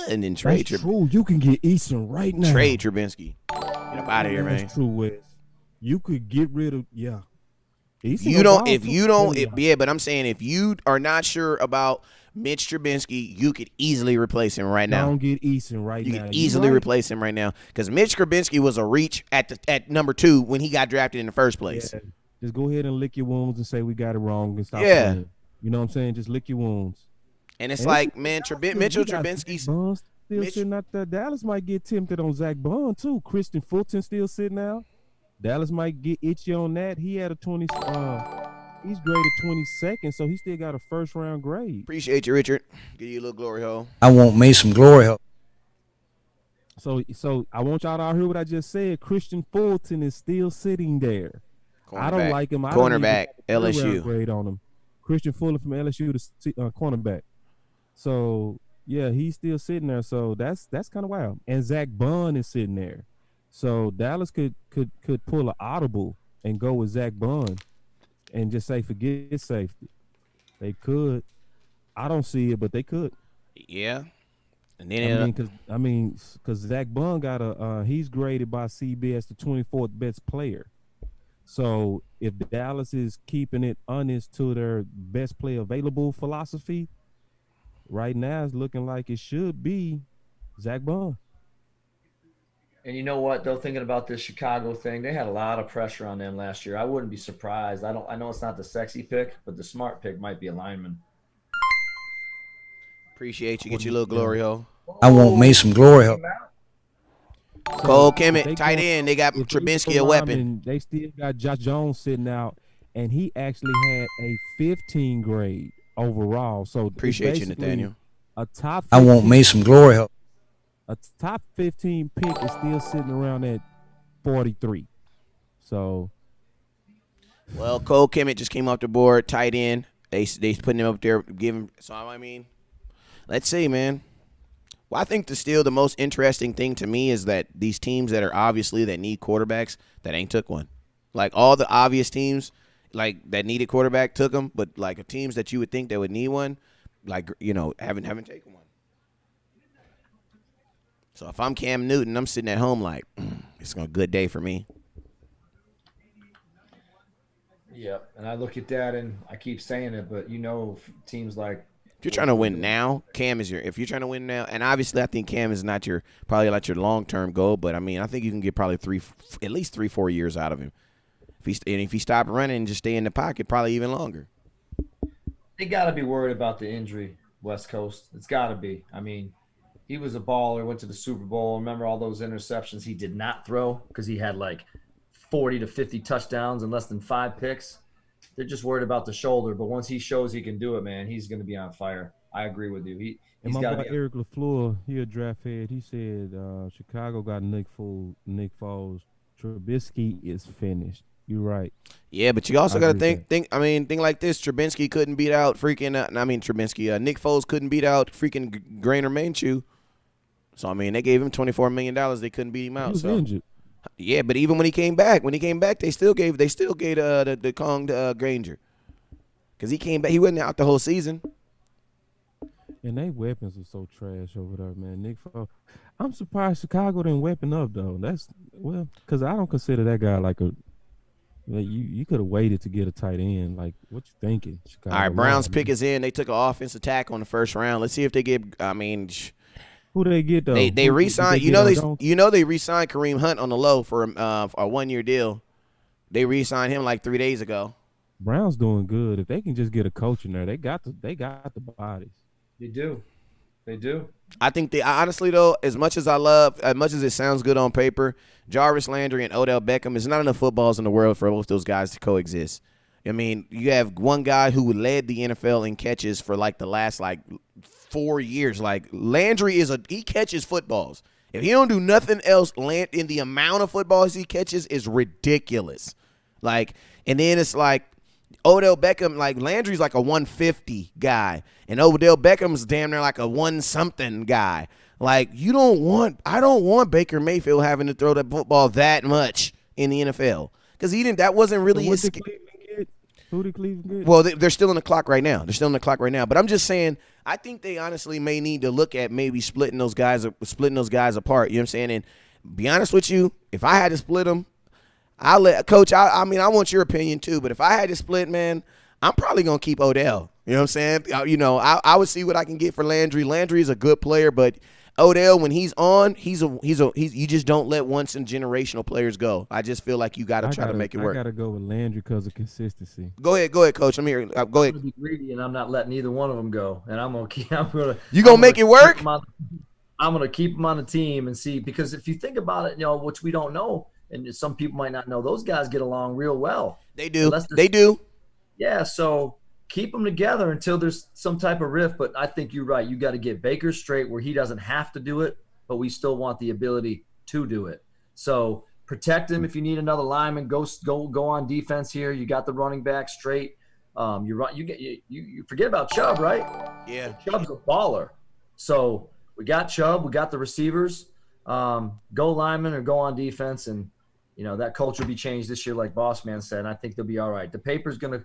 and then trade. That's true. You can get Easton right now. Trade Trubinsky. Get up out of here, man. That's true, Wes. You could get rid of Easton but I'm saying if you are not sure about Mitch Trubinsky, you could easily replace him right now. Don't get Easton right now. You could easily replace him right now because Mitch Trubinsky was a reach at number 2 when he got drafted in the first place. Yeah. Just go ahead and lick your wounds and say we got it wrong and stop playing. You know what I'm saying? Just lick your wounds. And it's like, man, Mitchell Trubinsky's still sitting out there. Dallas might get tempted on Zach Bond too. Christian Fulton still sitting out. Dallas might get itchy on that. He had a 20. He's graded 22nd, so he still got a first-round grade. Appreciate you, Richard. Give you a little glory hole. I want me some glory hole. So I want y'all to hear what I just said. Christian Fulton is still sitting there. I don't like him. Cornerback, LSU. Grade on him. Christian Fulton from LSU, the cornerback. So yeah, he's still sitting there. So that's kind of wild. And Zach Bond is sitting there. So Dallas could pull an audible and go with Zach Bond and just say forget safety. They could. I don't see it, but they could. Yeah. And then because Zach Bond got he's graded by CBS the 24th best player. So if Dallas is keeping it honest to their best player available philosophy, right now it's looking like it should be Zach Bond. And you know what, though, thinking about this Chicago thing, they had a lot of pressure on them last year. I wouldn't be surprised. I know it's not the sexy pick, but the smart pick might be a lineman. Appreciate you. Get your little glory hole. I want me some glory hole. Cole Kemet, tight end. They got Trubinsky a weapon. They still got Josh Jones sitting out, and he actually had a 15 grade overall. So appreciate you, Nathaniel. A top 15, I want me some glory hole. A top 15 pick is still sitting around at 43. So, well, Cole Kemet just came off the board, tight end. They putting him up there, giving. So I mean, let's see, man. Well, I think the most interesting thing to me is that these teams that are obviously that need quarterbacks that ain't took one. Like all the obvious teams like that needed quarterback took them, but like teams that you would think that would need one, like haven't taken one. So if I'm Cam Newton, I'm sitting at home like it's a good day for me. Yeah, and I look at that and I keep saying it, but teams like. If you're trying to win now, Cam is if you're trying to win now, and obviously I think Cam is not probably like your long-term goal, but I mean, I think you can get probably at least 3-4 years out of him. If he stopped running and just stay in the pocket, probably even longer. They got to be worried about the injury, West Coast. It's got to be. I mean, he was a baller, went to the Super Bowl. Remember all those interceptions he did not throw because he had like 40 to 50 touchdowns and less than 5 picks. They're just worried about the shoulder, but once he shows he can do it, man, he's going to be on fire. I agree with you. He's got to be. Eric LaFleur, he a draft head. He said Chicago got Nick Foles. Trubisky is finished. You're right. Yeah, but you also got to think like this. Trubinsky couldn't beat out freaking. Nick Foles couldn't beat out freaking Grainer Minshew. So I mean, they gave him $24 million. They couldn't beat him out. He was injured. Yeah, but even when he came back, they still gave the Kong to Granger, because he came back. He wasn't out the whole season. And they weapons are so trash over there, man. Nick Foles. I'm surprised Chicago didn't weapon up though. Because I don't consider that guy like a. Like you could have waited to get a tight end. Like, what you thinking, Chicago? All right, Browns pick is in. They took an offensive tackle in the first round. Let's see if they get. Who they get though? They re-signed. They re-signed Kareem Hunt on the low for a 1-year deal. They re-signed him like 3 days ago. Browns doing good. If they can just get a coach in there, they got the bodies. They do. I think honestly though, as much as it sounds good on paper, Jarvis Landry and Odell Beckham, there's not enough footballs in the world for both those guys to coexist. I mean, you have one guy who led the NFL in catches for like the last 4 years. Like Landry he catches footballs. If he don't do nothing else, in the amount of footballs he catches is ridiculous. Like, and then it's like Odell Beckham, like Landry's like a 150 guy, and Odell Beckham's damn near like a 1-something guy. Like I don't want Baker Mayfield having to throw the football that much in the NFL because that wasn't really his. Who did Cleveland get? Well, they're still in the clock right now. But I'm just saying, I think they honestly may need to look at maybe splitting those guys apart. You know what I'm saying? And be honest with you, if I had to split them, I'll let Coach. I mean, I want your opinion too. But if I had to split, man, I'm probably gonna keep Odell. You know what I'm saying? I would see what I can get for Landry. Landry is a good player, but Odell, when he's on, you just don't let once in generational players go. I just feel like you got to try to make it work. I got to go with Landry because of consistency. Go ahead, Coach. I'm here. Go ahead. I'm gonna be greedy, and I'm not letting either one of them go. And I'm gonna keep. You gonna make it work? I'm gonna keep them on the team and see, because if you think about it, which we don't know, and some people might not know, those guys get along real well. They do. They do. Yeah. So keep them together until there's some type of rift. But I think you're right. You got to get Baker straight where he doesn't have to do it, but we still want the ability to do it. So protect him. If you need another lineman, go on defense here. You got the running back straight. You forget about Chubb, right? Yeah. Chubb's a baller. So we got Chubb. We got the receivers. Go lineman or go on defense, and that culture will be changed this year, like Boss Man said. And I think they'll be all right. The paper's gonna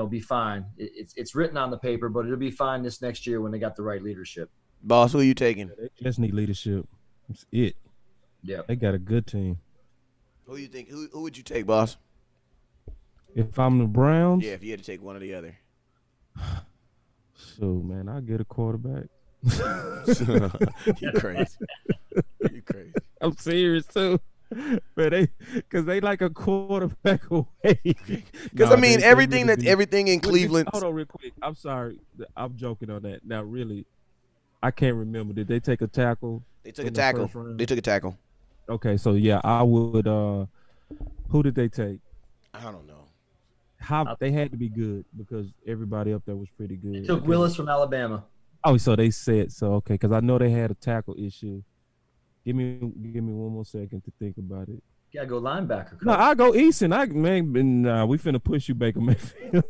be fine. It's written on the paper, but it'll be fine this next year when they got the right leadership. Boss, who are you taking? They just need leadership. That's it. Yeah. They got a good team. Who you think? Who would you take, Boss? If I'm the Browns? Yeah, if you had to take one or the other. So, man, I'll get a quarterback. You crazy. You crazy. I'm serious, too. But because they like a quarterback away. Because everything in Cleveland. Hold on, real quick. I'm sorry, I'm joking on that. Now, really, I can't remember. Did they take a tackle? They took a tackle. They took a tackle. Okay, so yeah, I would. Who did they take? I don't know. They had to be good because everybody up there was pretty good. They took Willis from Alabama. Oh, so they said so. Okay, because I know they had a tackle issue. Give me one more second to think about it. You gotta go linebacker. Coach. No, I go Eason. We finna push you, Baker Mayfield,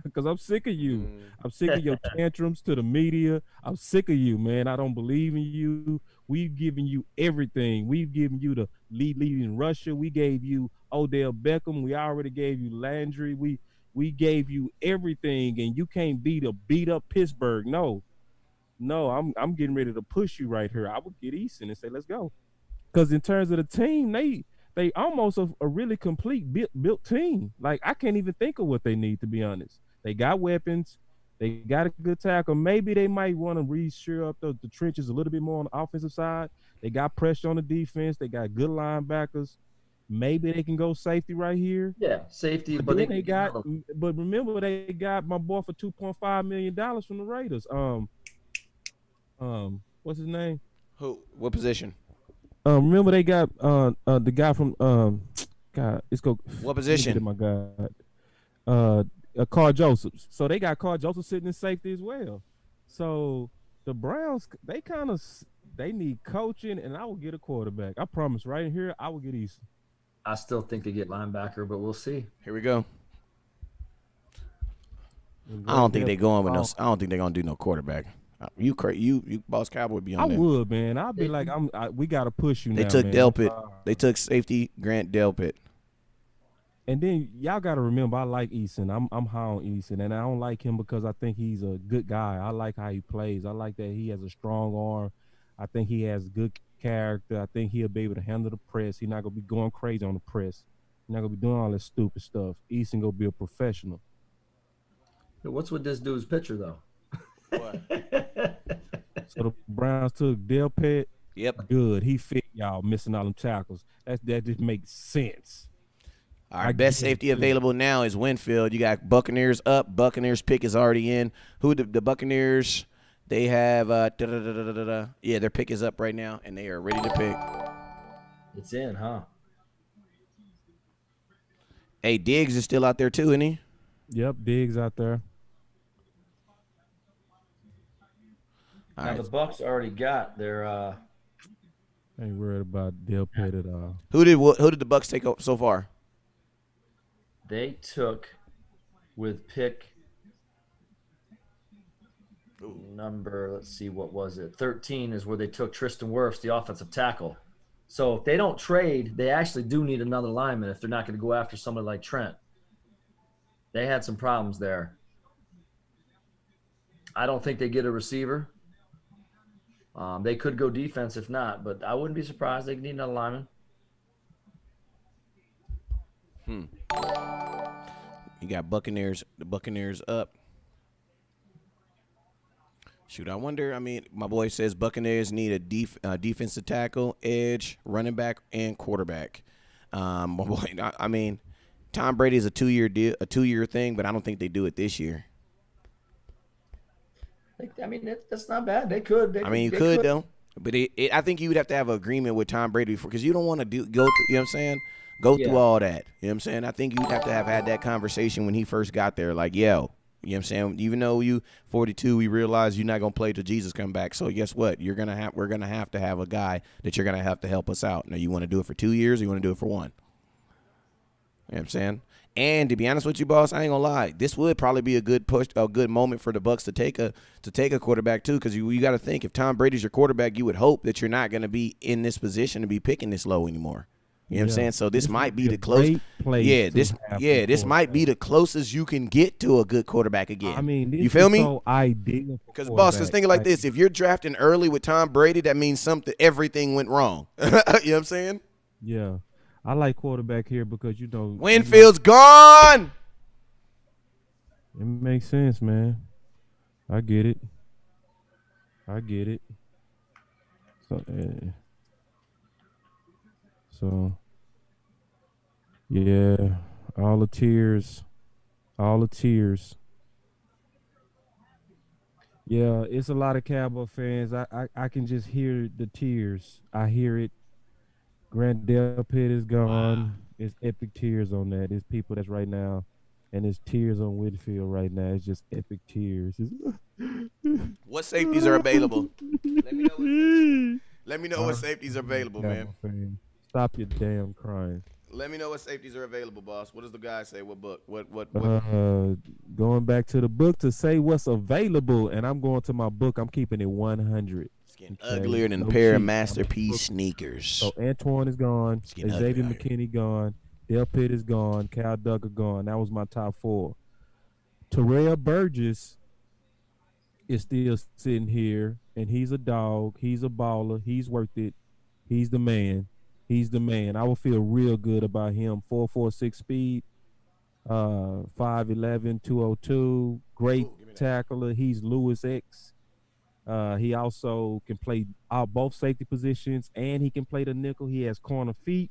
because I'm sick of you. I'm sick of your tantrums to the media. I'm sick of you, man. I don't believe in you. We've given you everything. We've given you the lead in Russia. We gave you Odell Beckham. We already gave you Landry. We gave you everything, and you can't beat up Pittsburgh. No, I'm getting ready to push you right here. I would get Easton and say, let's go. Because in terms of the team, they almost a really complete built team. Like, I can't even think of what they need, to be honest. They got weapons. They got a good tackle. Maybe they might want to re-shore up the trenches a little bit more on the offensive side. They got pressure on the defense. They got good linebackers. Maybe they can go safety right here. Yeah, safety. But remember, they got my boy for $2.5 million from the Raiders. What's his name? Who? What position? Remember they got the guy from God. What position? My God. Carl Joseph. So they got Carl Joseph sitting in safety as well. So the Browns, they need coaching, and I will get a quarterback. I promise. Right here, I will get Easton. I still think they get linebacker, but we'll see. Here we go. I don't think they're going with no. I don't think they're gonna do no quarterback. You Boss Cowboy be on there. I would, man. I'd be like, we gotta push you. They now, took man. Delpit. They took safety Grant Delpit. And then y'all gotta remember, I like Easton. I'm high on Easton, and I don't like him because I think he's a good guy. I like how he plays. I like that he has a strong arm. I think he has good character. I think he'll be able to handle the press. He's not gonna be going crazy on the press. He's not gonna be doing all that stupid stuff. Easton gonna be a professional. What's with this dude's picture though? What? So the Browns took Delpit. Yep. Good. He fit y'all missing all them tackles. That just makes sense. Our best safety available now is Winfield. You got Buccaneers up. Buccaneers pick is already in. Who the Buccaneers? They have yeah, their pick is up right now, and they are ready to pick. It's in, huh? Hey, Diggs is still out there too, isn't he? Yep, Diggs out there. All Now right. the Bucks already got their. Ain't worried about Del Pitt at all. Who did the Bucks take so far? They took with pick number. Let's see, what was it? 13 is where they took Tristan Wirfs, the offensive tackle. So if they don't trade, they actually do need another lineman if they're not going to go after somebody like Trent. They had some problems there. I don't think they get a receiver. They could go defense if not, but I wouldn't be surprised they need another lineman. You got Buccaneers. The Buccaneers up. Shoot, I wonder. I mean, my boy says Buccaneers need a defensive tackle, edge, running back, and quarterback. My boy, I mean, Tom Brady is a 2-year deal, a 2-year thing, but I don't think they do it this year. I mean, that's not bad. They could. You could though, but I think you would have to have an agreement with Tom Brady because you don't want to go through. You know what I'm saying? Go through all that. You know what I'm saying? I think you'd have to have had that conversation when he first got there. Like, yo, you know what I'm saying? Even though you 42, we realize you're not gonna play till Jesus come back. So guess what? We're gonna have to have a guy that you're gonna have to help us out. Now, you want to do it for 2 years, or you want to do it for 1? You know what I'm saying? And to be honest with you, boss, I ain't gonna lie. This would probably be a good moment for the Bucs to take a quarterback too, because you got to think if Tom Brady's your quarterback, you would hope that you're not gonna be in this position to be picking this low anymore. You know what I'm saying? So this might be the close. Yeah, this might be the closest you can get to a good quarterback again. I mean, you feel me? So ideal. Because boss, just think like this: if you're drafting early with Tom Brady, that means everything went wrong. You know what I'm saying? Yeah. I like quarterback here because Winfield's gone. It makes sense, man. I get it. So, yeah, all the tears. Yeah, it's a lot of Cowboy fans. I can just hear the tears. I hear it. Grant Delpit is gone. Wow. It's epic tears on that. There's people that's right now, and there's tears on Whitfield right now. It's just epic tears. What safeties are available? Let me know what safeties are available, man. Stop your damn crying. Let me know what safeties are available, boss. What does the guy say? What book? What? Going back to the book to say what's available, and I'm going to my book. I'm keeping it 100. It's getting uglier than a pair of masterpiece sneakers. So Antoine is gone. Xavier McKinney gone. Del Pitt is gone. Cal Duggar gone. That was my top 4. Terrell Burgess is still sitting here, and he's a dog. He's a baller. He's worth it. He's the man. I will feel real good about him. 4.46 speed, 5'11", 202. Great tackler. He's Lewis X. He also can play both safety positions, and he can play the nickel. He has corner feet.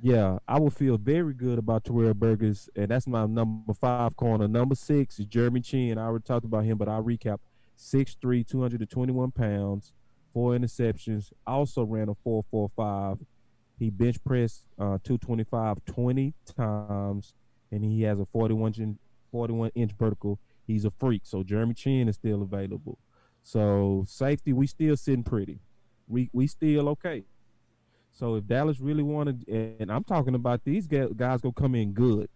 Yeah, I will feel very good about Terrell Burgess, and that's my number 5 corner. Number 6 is Jeremy Chin. I already talked about him, but I'll recap. 6'3", 221 pounds, 4 interceptions. Also ran a 4.45. He bench pressed 225 20 times, and he has a 41-inch vertical. He's a freak. So Jeremy Chin is still available. So safety, we still sitting pretty. We still okay. So if Dallas really wanted, and I'm talking about these guys gonna come in good.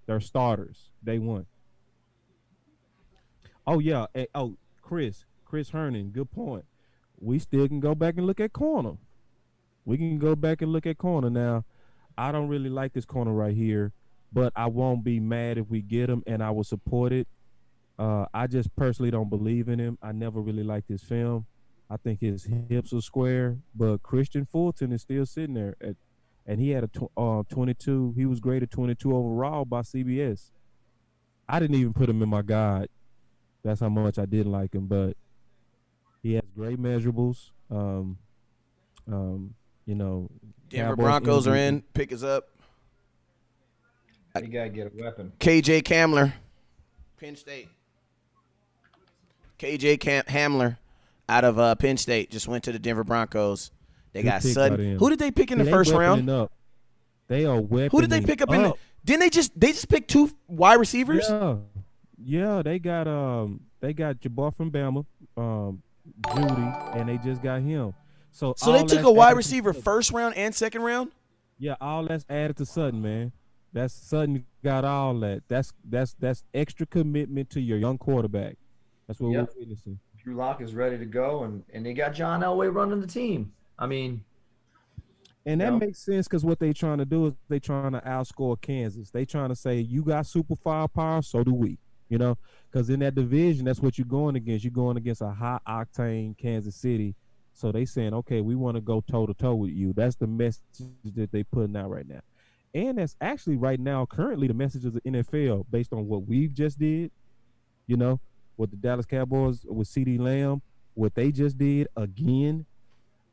They're starters. Day 1. Oh yeah. Chris Herndon, good point. We still can go back and look at corner. Now, I don't really like this corner right here, but I won't be mad if we get him, and I will support it. I just personally don't believe in him. I never really liked his film. I think his hips are square, but Christian Fulton is still sitting there, and he had a 22. He was graded 22 overall by CBS. I didn't even put him in my guide. That's how much I didn't like him, but he has great measurables. Denver Broncos are in. Pick us up. You gotta get a weapon. KJ Hamler, Penn State. Hamler out of Penn State just went to the Denver Broncos. They got Sutton. Who did they pick in the first round? They are weaponing. Who did they pick up in Didn't they just pick 2 wide receivers? Yeah, they got your boy from Bama, Judy, and they just got him. So So they all took that's a wide added to receiver Sutton. first round and second round? Yeah, all that's added to Sutton, man. That's Sutton got all that. That's extra commitment to your young quarterback. That's what Yep. we're witnessing. Drew Lock is ready to go, and they got John Elway running the team. I mean, And that know? makes sense because what they trying to do is they trying to outscore Kansas. They trying to say you got super firepower, so do we. You know, because in that division, that's what you're going against. You're going against a high octane Kansas City. So they saying, okay, we want to go toe to toe with you. That's the message that they putting out right now, and that's actually right now currently the message of the NFL based on what we've just did. You know, with the Dallas Cowboys with CeeDee Lamb, what they just did again.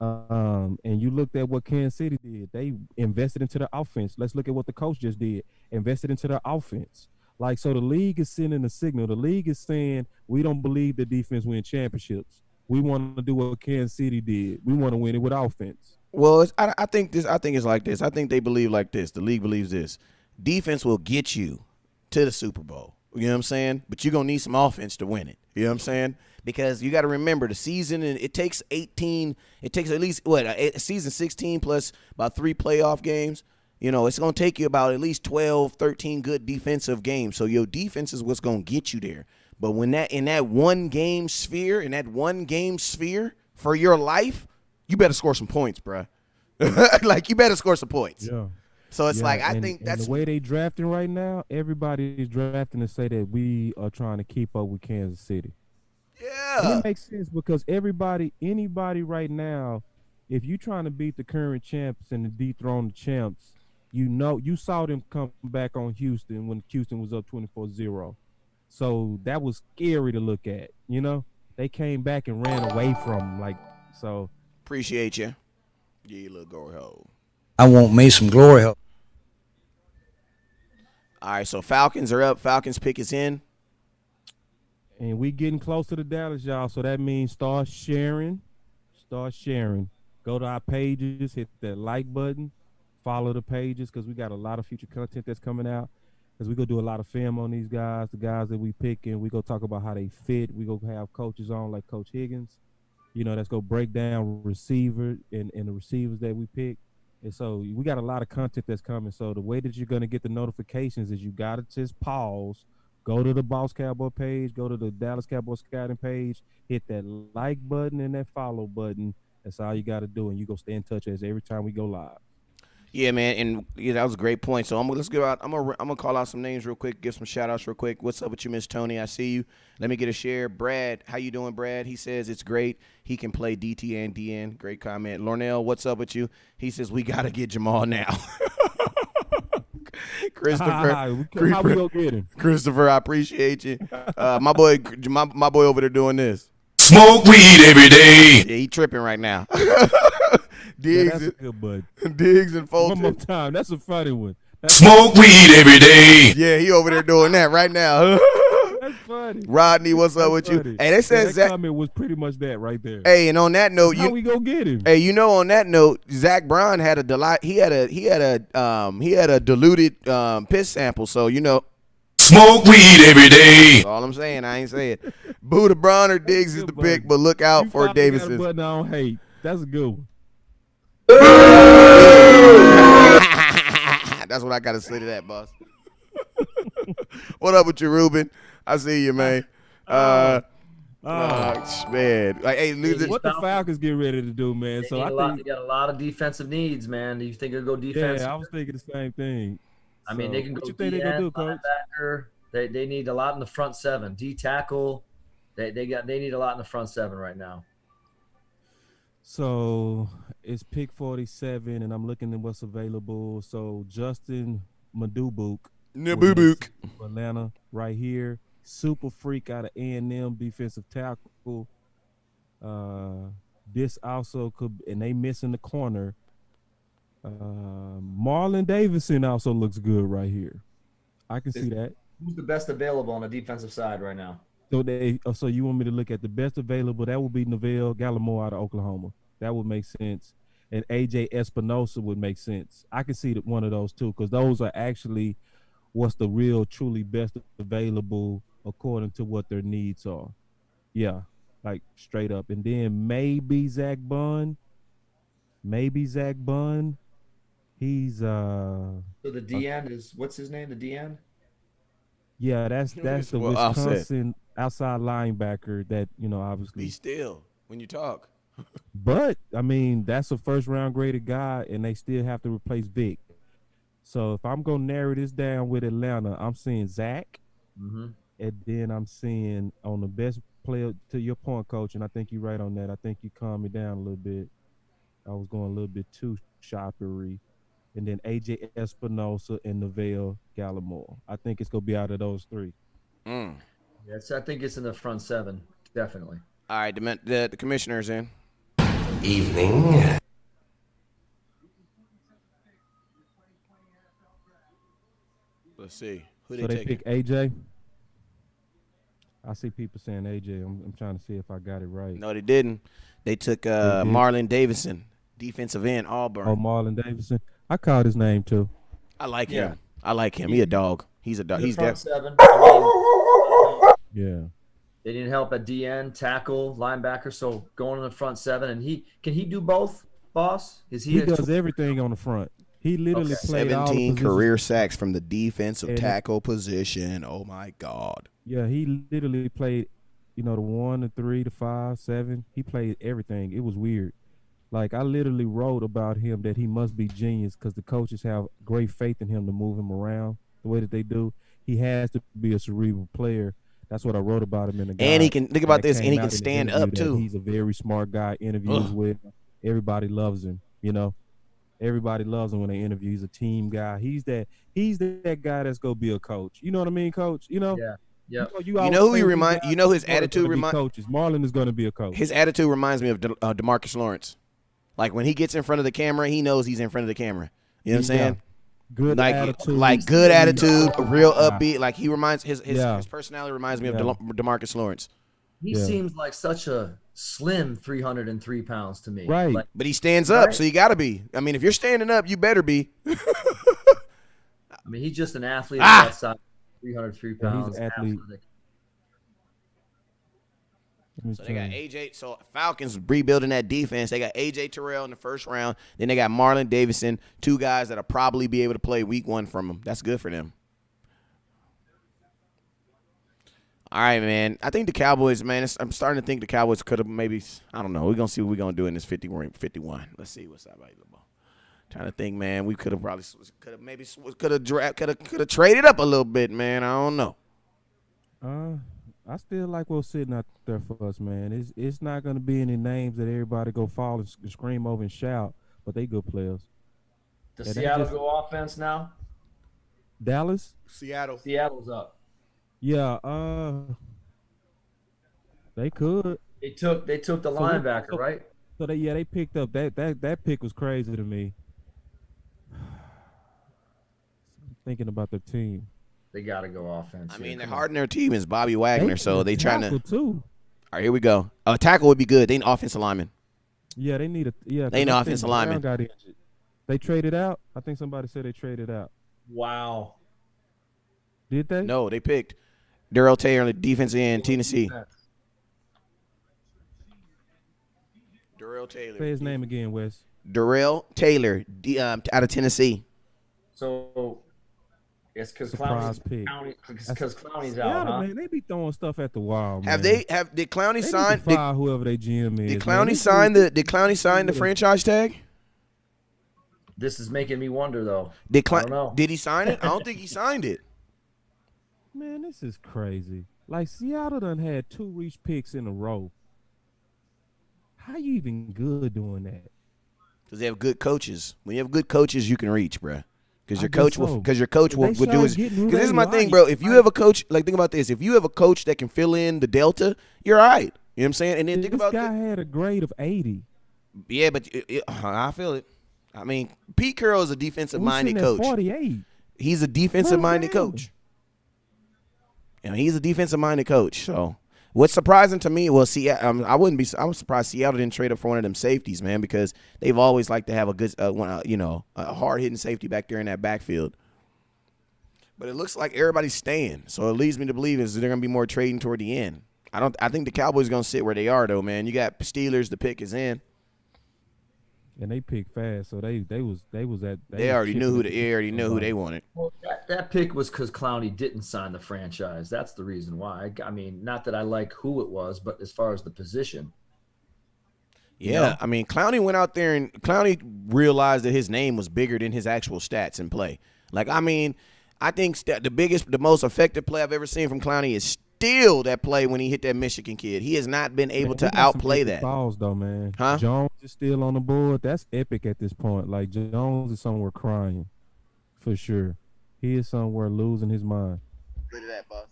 And you looked at what Kansas City did. They invested into the offense. Let's look at what the coach just did. Invested into their offense. Like, so the league is sending a signal. The league is saying, we don't believe the defense win championships. We want to do what Kansas City did. We want to win it with offense. Well, I think it's like this. I think they believe like this. The league believes this. Defense will get you to the Super Bowl. You know what I'm saying? But you're going to need some offense to win it. You know what I'm saying? Because you got to remember the season, and it takes 18. It takes at least, a season 16 plus about 3 playoff games. You know, it's going to take you about at least 12, 13 good defensive games. So your defense is what's going to get you there. But when in that one game sphere for your life, you better score some points, bruh. Like, you better score some points. Yeah. So it's like, I and, think and that's the way they drafting right now. Everybody is drafting to say that we are trying to keep up with Kansas City. And yeah. it makes sense because anybody right now, if you're trying to beat the current champs and dethrone the champs, you saw them come back on Houston when Houston was up 24-0. So that was scary to look at. You know, they came back and ran away from them, so. Appreciate you. Yeah, you little glory hole. I want me some glory hole. All right, so Falcons are up. Falcons pick is in. And we getting close to the Dallas, y'all. So that means start sharing. Go to our pages, hit that like button, follow the pages because we got a lot of future content that's coming out. Because we go do a lot of film on these guys, the guys that we pick, and we go talk about how they fit. We go have coaches on like Coach Higgins. You know, that's go break down receiver and the receivers that we pick. And so we got a lot of content that's coming. So the way that you're going to get the notifications is you got to just pause, go to the Boss Cowboy page, go to the Dallas Cowboy scouting page, hit that like button and that follow button. That's all you got to do. And you go stay in touch as every time we go live. Yeah, man, and that was a great point. So let's go out. I'm gonna call out some names real quick, give some shout outs real quick. What's up with you, Miss Tony? I see you. Let me get a share. Brad, how you doing, Brad? He says it's great. He can play DT and DN. Great comment. Lornell, what's up with you? He says we gotta get Jamal now. Christopher, How we gonna get him? Christopher, I appreciate you. My boy over there doing this. Smoke weed every day. Yeah, he tripping right now. Yeah, that's a good bud. Diggs and One more Fulton. time. That's a funny one. Smoke weed every day. Yeah, he over there doing that right now. That's funny. Rodney, what's up with you? Funny. Hey, they said that Zach. comment was pretty much that right there. Hey, and on that note, How we gonna get him? Hey, on that note, Zach Brown had a delight. He had a diluted piss sample. So Smoke weed every day. that's all I'm saying. I ain't saying Buda Brown or Diggs is the pick, but look out You for finally got a Davis's. button I don't hate. That's a good one. That's what I gotta say to that, boss. What up with you, Ruben? I see you, man. Man, like, hey, lose it. What the Falcons get ready to do, man? So I think they got a lot of defensive needs, man. Do you think it'll go defense? yeah, I was thinking the same thing. I mean, they can go What you think they gonna do, Coach? linebacker. They need a lot in the front seven. D tackle. They need a lot in the front seven right now. So it's pick 47, and I'm looking at what's available. So Justin Madubuk, Nabubuk. Atlanta, right here. Super freak out of A&M, defensive tackle. This also could, and they missing the corner. Marlon Davidson also looks good right here. I can see that. Who's the best available on the defensive side right now? So you want me to look at the best available? That would be Neville Gallimore out of Oklahoma. That would make sense. And AJ Espinosa would make sense. I can see that one of those two because those are actually what's the real, truly best available according to what their needs are. Yeah, like straight up. And then maybe Zach Bunn. Maybe Zach Bunn. He's So the DN is what's his name? The DN. yeah, that's the Well, Offset. Wisconsin outside linebacker that obviously. Be still when you talk. But I mean, that's a first round graded guy, and they still have to replace Vic. So if I'm gonna narrow this down with Atlanta, I'm seeing Zach, and then I'm seeing on the best player. To your point, Coach, and I think you're right on that. I think you calmed me down a little bit. I was going a little bit too shoppery. And then AJ Espinosa and Neville Gallimore. I think it's gonna be out of those three. Yes, I think it's in the front seven, definitely. All right, the commissioner's in. Evening. Let's see. Who So they they taking? pick AJ. I see people saying AJ. I'm trying to see if I got it right. No, they didn't. They took Marlon Davidson, defensive end, Auburn. Oh, Marlon Davidson. I called his name too. I like him. I like him. He a dog. He's a dog. He's front that. seven. I mean, Yeah. they didn't help at DN, tackle, linebacker. So going in the front seven, and can he do both, boss? Is He does everything on the front. He literally played all the 17 positions. career sacks from the defensive And- tackle position. Oh my God. Yeah, he literally played, the 1, the 3, the 5, 7. He played everything. It was weird. Like, I literally wrote about him that he must be genius because the coaches have great faith in him to move him around the way that they do. He has to be a cerebral player. That's what I wrote about him in the guide. And he can think about that this, and came he out can in the stand interview up that too. He's a very smart guy. Interviews with everybody loves him. Everybody loves him when they interview. He's a team guy. He's that guy that's gonna be a coach. You know what I mean, Coach? Yeah. You know who he remind? You know his attitude reminds coaches. Marlon is gonna be a coach. His attitude reminds me of DeMarcus Lawrence. Like when he gets in front of the camera, he knows he's in front of the camera. You know what I'm saying? Good attitude. Like good attitude, real upbeat. Like he reminds his personality reminds me of DeMarcus Lawrence. He seems like such a slim 303 pounds to me. Right. Like, But he stands up, so you got to be. I mean, if you're standing up, you better be. I mean, he's just an athlete at that size, 303 pounds. He's an athlete. Athletic. So they got AJ. So Falcons rebuilding that defense. They got AJ Terrell in the first round. Then they got Marlon Davidson, two guys that'll probably be able to play week 1 from them. That's good for them. All right, man. I think the Cowboys, man, I'm starting to think the Cowboys could have maybe, I don't know. We're going to see what we're going to do in this 51. Let's see what's available. Trying to think, man. We could have probably traded up a little bit, man. I don't know. I still like what's sitting out there for us, man. It's not going to be any names that everybody go fall and scream over and shout, but they good players. Does Seattle go offense now? Dallas? Seattle's up. Yeah, they could. They took the linebacker, right? So they picked up that pick was crazy to me. Thinking about their team. They got to go offense. I mean, they're hardening their team is Bobby Wagner, so they trying to. Too. All right, here we go. A tackle would be good. They need offensive lineman. Yeah, they need They need offensive lineman. Got injured. They traded out. I think somebody said they traded out. Wow. Did they? No, they picked Darrell Taylor on the defensive end, Tennessee. Darrell Taylor. Say his name again, Wes. Darrell Taylor, out of Tennessee. So it's because Surprise pick. Clowney's Yeah, out, huh? man, they be throwing stuff at the wall. Man. Did Clowney sign? Did whoever they GM is? Did Clowney sign the franchise tag? This is making me wonder, though. Did I don't know. Did he sign it? I don't think he signed it. Man, this is crazy. Like Seattle done had 2 reach picks in a row. How you even good doing that? Because they have good coaches. When you have good coaches, you can reach, bruh. Because I your guess coach will. so. Because your coach will They do his. started Because getting this is my ready, thing, bro. If you have a coach, like think about this. If you have a coach that can fill in the delta, you're all right. You know what I'm saying? And then think This about guy had a grade of 80. Yeah, but I feel it. I mean, Pete Carroll is a defensive-minded We're sitting coach. at 48. He's a defensive-minded Slow down. coach. You know, he's a defensive-minded coach. So, what's surprising to me, well, I was surprised Seattle didn't trade up for one of them safeties, man, because they've always liked to have a good, a hard-hitting safety back there in that backfield. But it looks like everybody's staying, so it leads me to believe is they're gonna be more trading toward the end. I think the Cowboys are gonna sit where they are though, man. You got Steelers, the pick is in. And they picked fast, so they was at. They already knew who they wanted. Well, that pick was because Clowney didn't sign the franchise. That's the reason why. I mean, not that I like who it was, but as far as the position. Yeah, I mean, Clowney went out there and Clowney realized that his name was bigger than his actual stats in play. Like, I mean, I think the most effective play I've ever seen from Clowney is still that play when he hit that Michigan kid. He has not been able to outplay that. Balls though, man. Huh? Jones is still on the board. That's epic at this point. Like Jones is somewhere crying, for sure. He is somewhere losing his mind. Look at that, boss.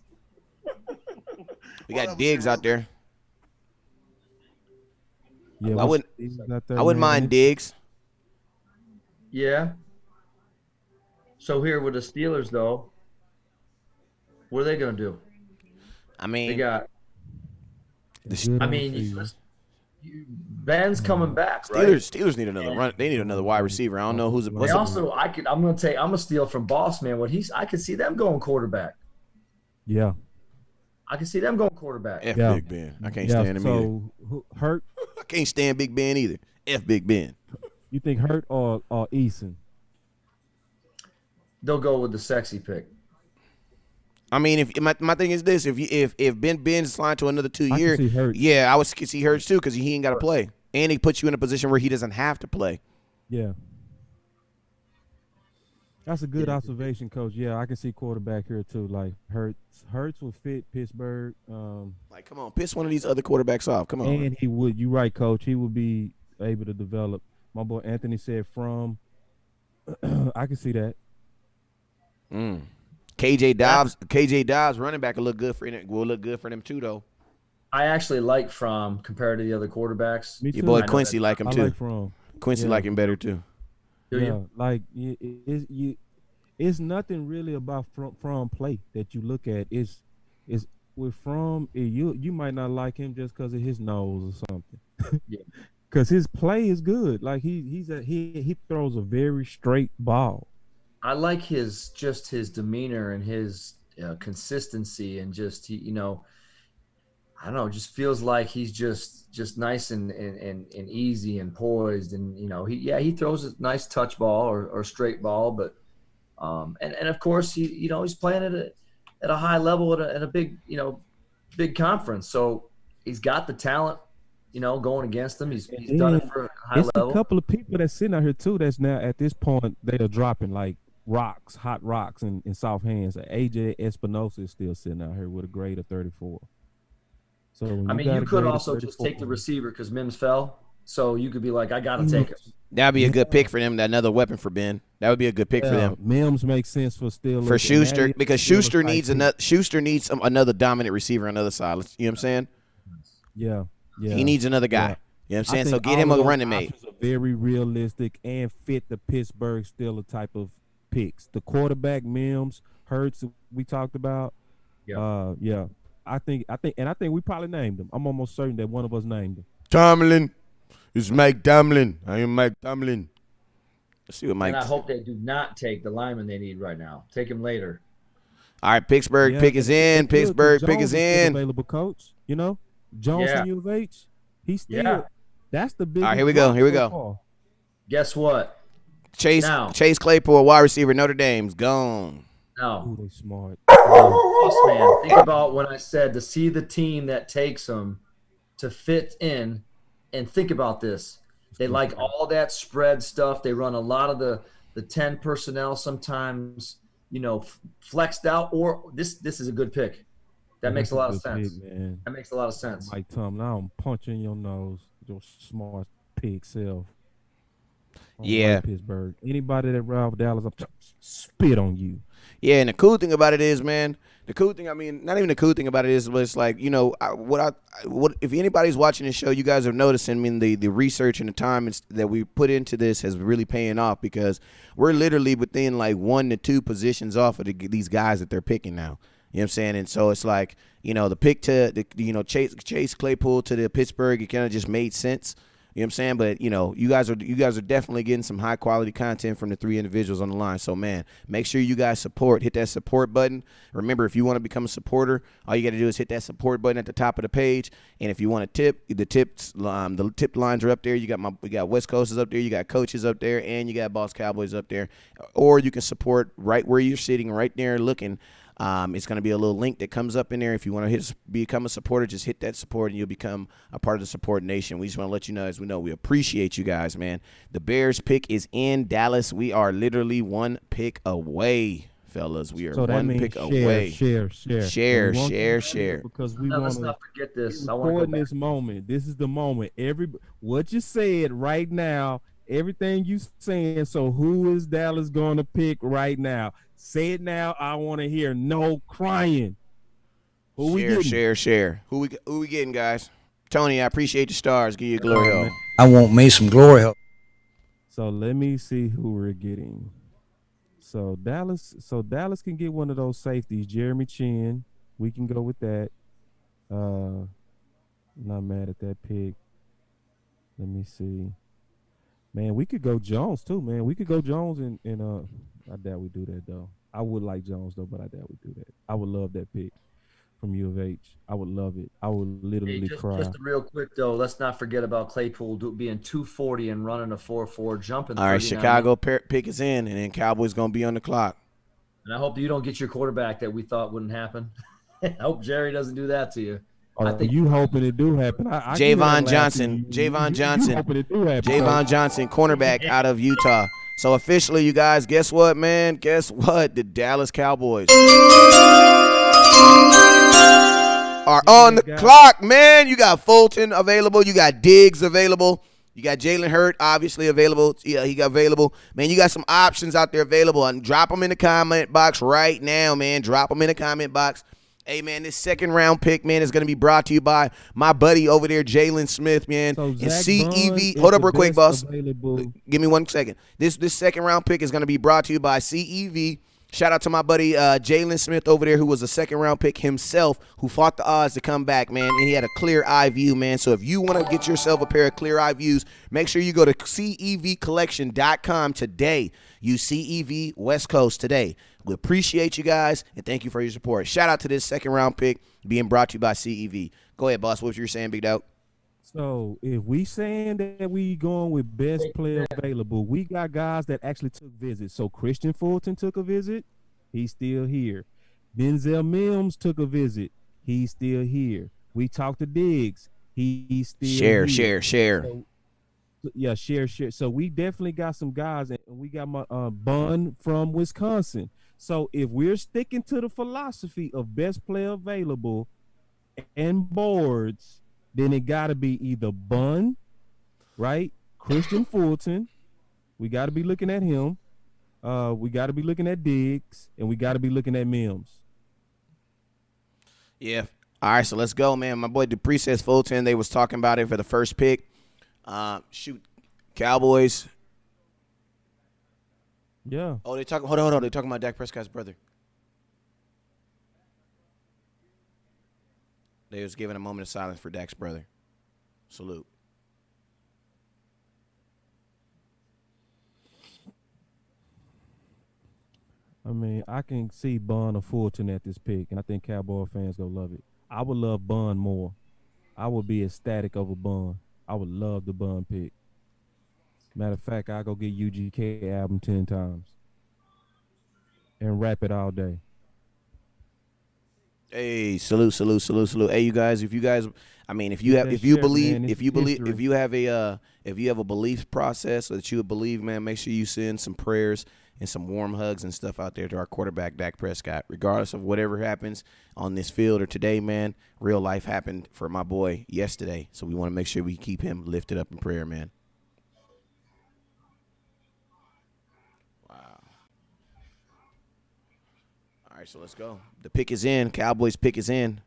We got Diggs out there. Yeah, I wouldn't mind Diggs. Yeah. So here with the Steelers, though, what are they going to do? I mean, they got. Ben's coming back, right? Steelers need another run. They need another wide receiver. I don't know who's. I'm gonna steal from Boss Man. I could see them going quarterback. Yeah. I can see them going quarterback. Big Ben. I can't stand him either. Hurt. I can't stand Big Ben either. Big Ben. You think Hurt or Eason? They'll go with the sexy pick. I mean, if my thing is this: if Ben's signed to another 2 years, I would see Hurts too because he ain't got to play, and he puts you in a position where he doesn't have to play. Yeah. That's a good observation, Coach. Yeah, I can see quarterback here too. Like Hurts will fit Pittsburgh. Like, come on, piss one of these other quarterbacks off. Come on. And he would. You're right, Coach. He would be able to develop. My boy Anthony said from. I can see that. KJ Dobbs, running back will look good for them too, though. I actually like From compared to the other quarterbacks. Your boy Quincy like him too. Like From. Quincy like him better too. Like it's nothing really about from play that you look at. It's with From you might not like him just because of his nose or something. Yeah. Because his play is good. Like he throws a very straight ball. I like his demeanor and his consistency and just I don't know, just feels like he's just nice and easy and poised and he throws a nice touch ball or straight ball, but and of course he's playing at a high level at a big big conference, so he's got the talent going against him. He's done it for a high level. It's a couple of people that's sitting out here too that's now at this point they are dropping like hot rocks in soft hands. AJ Espinosa is still sitting out here with a grade of 34. So you could also just take the receiver because Mims fell. So you could be like, I gotta take him. That'd be a good pick for them. Another weapon for Ben. That would be a good pick for them. Mims makes sense for Schuster because Schuster needs another dominant receiver on the other side. You know what I'm saying? Yeah. He needs another guy. You know what I'm saying? So get him a running mate. Very realistic and fit the Pittsburgh Steelers type of picks. The quarterback, Mims, Hurts, we talked about. Yeah. I think we probably named them. I'm almost certain that one of us named them. Tomlin. It's Mike Tomlin. I am Mike Tomlin. Let's see what Mike. And I hope they do not take the lineman they need right now. Take him later. All right, Pittsburgh pick is in. Pittsburgh pick is in. Available, Coach. Jones from U of H. He's still. Yeah. That's the big. All right, here we go. Guess what? Chase Claypool, wide receiver, Notre Dame's gone. No. Ooh, they smart. Boss man, think about when I said to see the team that takes them to fit in, and think about this. They like all that spread stuff. They run a lot of the 10 personnel sometimes, flexed out. Or this is a good pick. That makes a lot of sense. That makes a lot of sense. Mike Tomlin, I'm punching your nose, your smart pig self. Yeah. Pittsburgh. Anybody that Ralph Dallas, I'm spit on you. Yeah, and the cool thing about it is, man, not even the cool thing about it is, but it's like, if anybody's watching this show, you guys are noticing, the research and the time that we put into this has really paying off because we're literally within like 1 to 2 positions off of these guys that they're picking now. You know what I'm saying? And so it's like, the pick to Chase Claypool to the Pittsburgh, it kind of just made sense. You know You know what I'm saying? But you guys are definitely getting some high quality content from the 3 individuals on the line. So man, make sure you guys hit that support button. Remember, if you want to become a supporter, all you got to do is hit that support button at the top of the page. And if you want to tip, the tip lines are up there. We got West Coasters up there, you got coaches up there, and you got Boss Cowboys up there. Or you can support right where you're sitting, right there looking. It's going to be a little link that comes up in there. If you want to become a supporter, just hit that support and you'll become a part of the support nation. We just want to let you know, as we know, we appreciate you guys, man. The Bears pick is in Dallas. We are literally 1 pick away, fellas. We are so 1 pick away. Share. Because we let's want not forget this. I want to go this moment. This is the moment. What you said right now, everything you saying. So who is Dallas going to pick right now? Say it now. I want to hear no crying. Who we getting? Share. Who we getting, guys? Tony, I appreciate the stars. Give you a glory hole. I want me some glory hole. So let me see who we're getting. So Dallas can get one of those safeties. Jeremy Chin. We can go with that. Not mad at that pick. Let me see. Man, we could go Jones too, man. We could go Jones and I doubt we do that though. I would like Jones though, but I doubt we do that. I would love that pick from U of H. I would love it. I would literally cry. Just real quick though, let's not forget about Claypool being 240 and running a 4.4, jumping. All right, Chicago pick is in, and then Cowboys gonna be on the clock. And I hope you don't get your quarterback that we thought wouldn't happen. I hope Jerry doesn't do that to you. I think you hoping it do happen. Javon Johnson, cornerback out of Utah. So officially, you guys, guess what, man? Guess what? The Dallas Cowboys are on the clock, man. You got Fulton available. You got Diggs available. You got Jalen Hurt obviously available. Yeah, he got available. Man, you got some options out there available. And drop them in the comment box right now, man. Drop them in the comment box. Hey, man, this second round pick, man, is going to be brought to you by my buddy over there, Jalen Smith, man. So and CEV. Hold up real quick, boss. Give me 1 second. This second round pick is going to be brought to you by CEV. Shout out to my buddy Jalen Smith over there, who was a second round pick himself, who fought the odds to come back, man. And he had a clear eye view, man. So if you want to get yourself a pair of clear eye views, make sure you go to CEVcollection.com today. Use CEV West Coast today. We appreciate you guys, and thank you for your support. Shout out to this second round pick being brought to you by CEV. Go ahead, boss. What you were saying, Big Dog? So if we saying that we going with best player available, we got guys that actually took visits. So Christian Fulton took a visit. He's still here. Denzel Mims took a visit. He's still here. We talked to Diggs. He's still here. Share. So, yeah, share. So we definitely got some guys, and we got my Bun from Wisconsin. So if we're sticking to the philosophy of best player available and boards, then it got to be either Bun, right? Christian Fulton. We got to be looking at him. We got to be looking at Diggs, and we got to be looking at Mims. Yeah. All right, so let's go, man. My boy Dupree says Fulton. They was talking about it for the first pick. Cowboys. Yeah. Oh, they talking. Hold on. They talking about Dak Prescott's brother. They was giving a moment of silence for Dak's brother. Salute. I mean, I can see Bun or Fulton at this pick, and I think Cowboy fans gonna love it. I would love Bun more. I would be ecstatic over Bun. I would love the Bun pick. Matter of fact, I'll go get UGK album 10 times and rap it all day. Hey, salute. Hey, you guys, if you have a belief process that you would believe, man, make sure you send some prayers and some warm hugs and stuff out there to our quarterback, Dak Prescott. Regardless of whatever happens on this field or today, man, real life happened for my boy yesterday. So we want to make sure we keep him lifted up in prayer, man. All right, so let's go. The pick is in. Cowboys pick is in.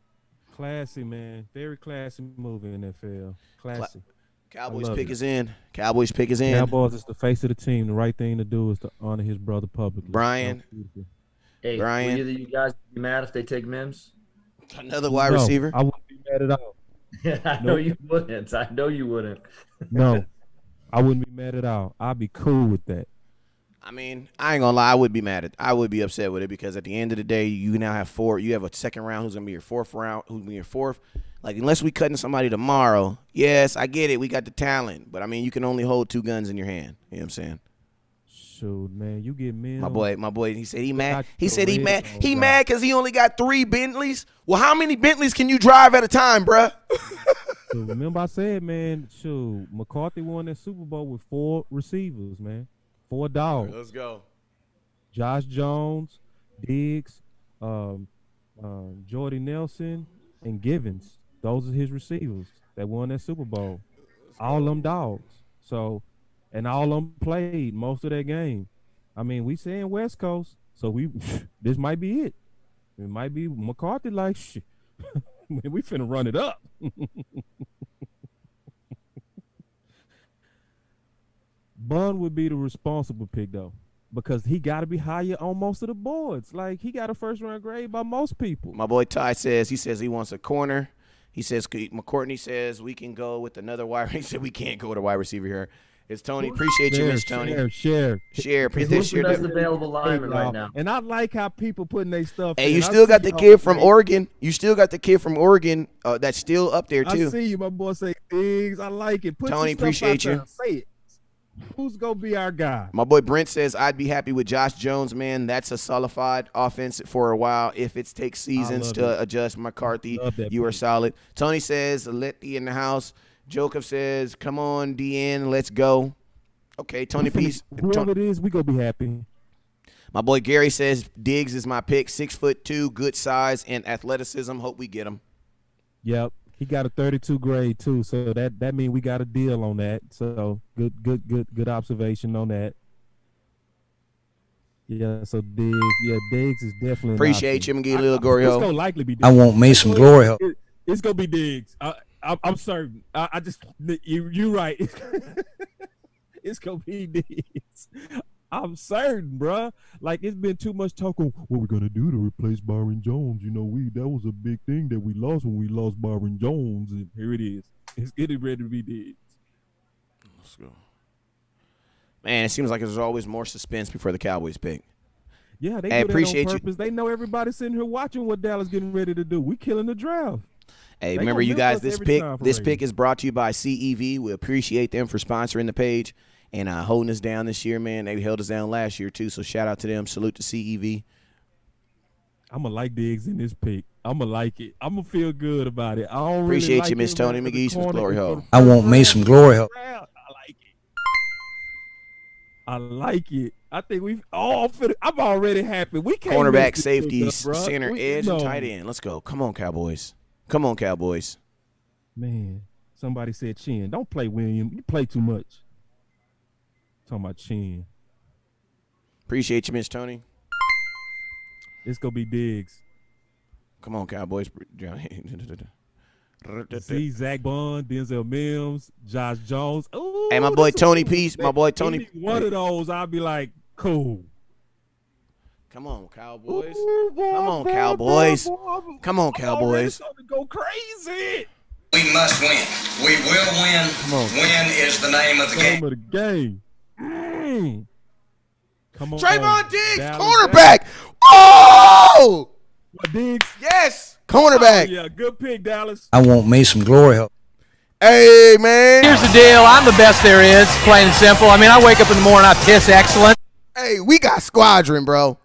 Classy, man. Very classy move in NFL. Classy. Cowboys pick is in. Cowboys pick is in. Cowboys is the face of the team. The right thing to do is to honor his brother publicly. Brian. Hey, will either of you guys be mad if they take Mims? Another wide receiver? I wouldn't be mad at all. I know you wouldn't. I know you wouldn't. No, I wouldn't be mad at all. I'd be cool with that. I mean, I ain't gonna lie. I would be upset with it because at the end of the day, you now have 4. You have a second round who's gonna be your fourth round, who's gonna be your fourth. Like, unless we cutting somebody tomorrow, yes, I get it. We got the talent, but I mean, you can only hold 2 guns in your hand. You know what I'm saying? Shoot, man, you get me. My boy, he said he mad. He Got said he the mad. red He on, mad because he only got 3 Bentleys. Well, how many Bentleys can you drive at a time, bruh? So remember I said, man, shoot, McCarthy won that Super Bowl with 4 receivers, man. 4 dogs. Let's go. Josh Jones, Diggs, Jordy Nelson, and Givens. Those are his receivers that won that Super Bowl. All them dogs. So, and all them played most of that game. I mean, we saying West Coast, so this might be it. It might be McCarthy like, shit. We finna run it up. Bun would be the responsible pick, though, because he got to be higher on most of the boards. Like, he got a first-round grade by most people. My boy Ty says he wants a corner. He says McCourtney says we can go with another wide. He said we can't go with a wide receiver here. It's Tony. Appreciate you, Miss Tony. Share. Who's the best available lineman right now? And I like how people putting their stuff. Hey, in. you still got the kid from Oregon. You still got the kid from Oregon that's still up there too. I see you, my boy. Say things. I like it. Put Tony, your stuff appreciate out you. there. Say it. Who's gonna be our guy? My boy Brent says I'd be happy with Josh Jones, man. That's a solidified offense for a while. If it takes seasons to adjust McCarthy, you are solid. Tony says Letty in the house. Jacob says, come on, DN, let's go. Okay, Tony Peace. Whoever it is, we gonna be happy. My boy Gary says Diggs is my pick. 6'2", good size and athleticism. Hope we get him. Yep. He got a 32 grade too, so that means we got a deal on that. So good observation on that. Yeah, so Diggs is definitely appreciate you, McGee, Little Gorio. It's gonna likely be Diggs. I want me some glory. It's gonna be Diggs. I'm certain. I just you're right. It's gonna be Diggs. I'm certain, bruh. Like, it's been too much talk on what we're gonna do to replace Byron Jones. You know, that was a big thing that we lost when we lost Byron Jones, and here it is. It's getting ready to be Diggs. Let's go. Man, it seems like there's always more suspense before the Cowboys pick. Yeah, they do appreciate that on purpose. They know everybody sitting here watching what Dallas getting ready to do. We killing the draft. Hey, remember, you guys, this pick is brought to you by CEV. We appreciate them for sponsoring the page and holding us down this year, man. They held us down last year, too, so shout out to them. Salute to CEV. I'm going to like Diggs in this pick. I'm going to like it. I'm going to feel good about it. I don't appreciate really like you, Miss Tony McGee, with Glory Hole. I want me some glory hole. I like it. I like it. I think we've all fit. I'm already happy. We can't cornerback, safeties, center, edge, and tight end. Let's go. Come on, Cowboys. Come on, Cowboys. Man, somebody said Chin. Don't play William. You play too much. Talking about Chin. Appreciate you, Miss Tony. It's going to be Diggs. Come on, Cowboys. See Zach Bond, Denzel Mims, Josh Jones. Ooh, hey, my boy Tony Peace. My boy Tony. One of those, I'll be like, cool. Come on, Cowboys. Come on, Cowboys. Come on, Cowboys. To go crazy. We must win. We will win. Come on. Win is the name of the game. Name of the game. Come on. Trayvon Diggs, Dallas cornerback. Oh! What, Diggs? Yes, cornerback. Oh, yeah, good pick, Dallas. I want me some glory hole. Hey, man. Here's the deal. I'm the best there is, plain and simple. I mean, I wake up in the morning, I piss excellent. Hey, we got squadron, bro.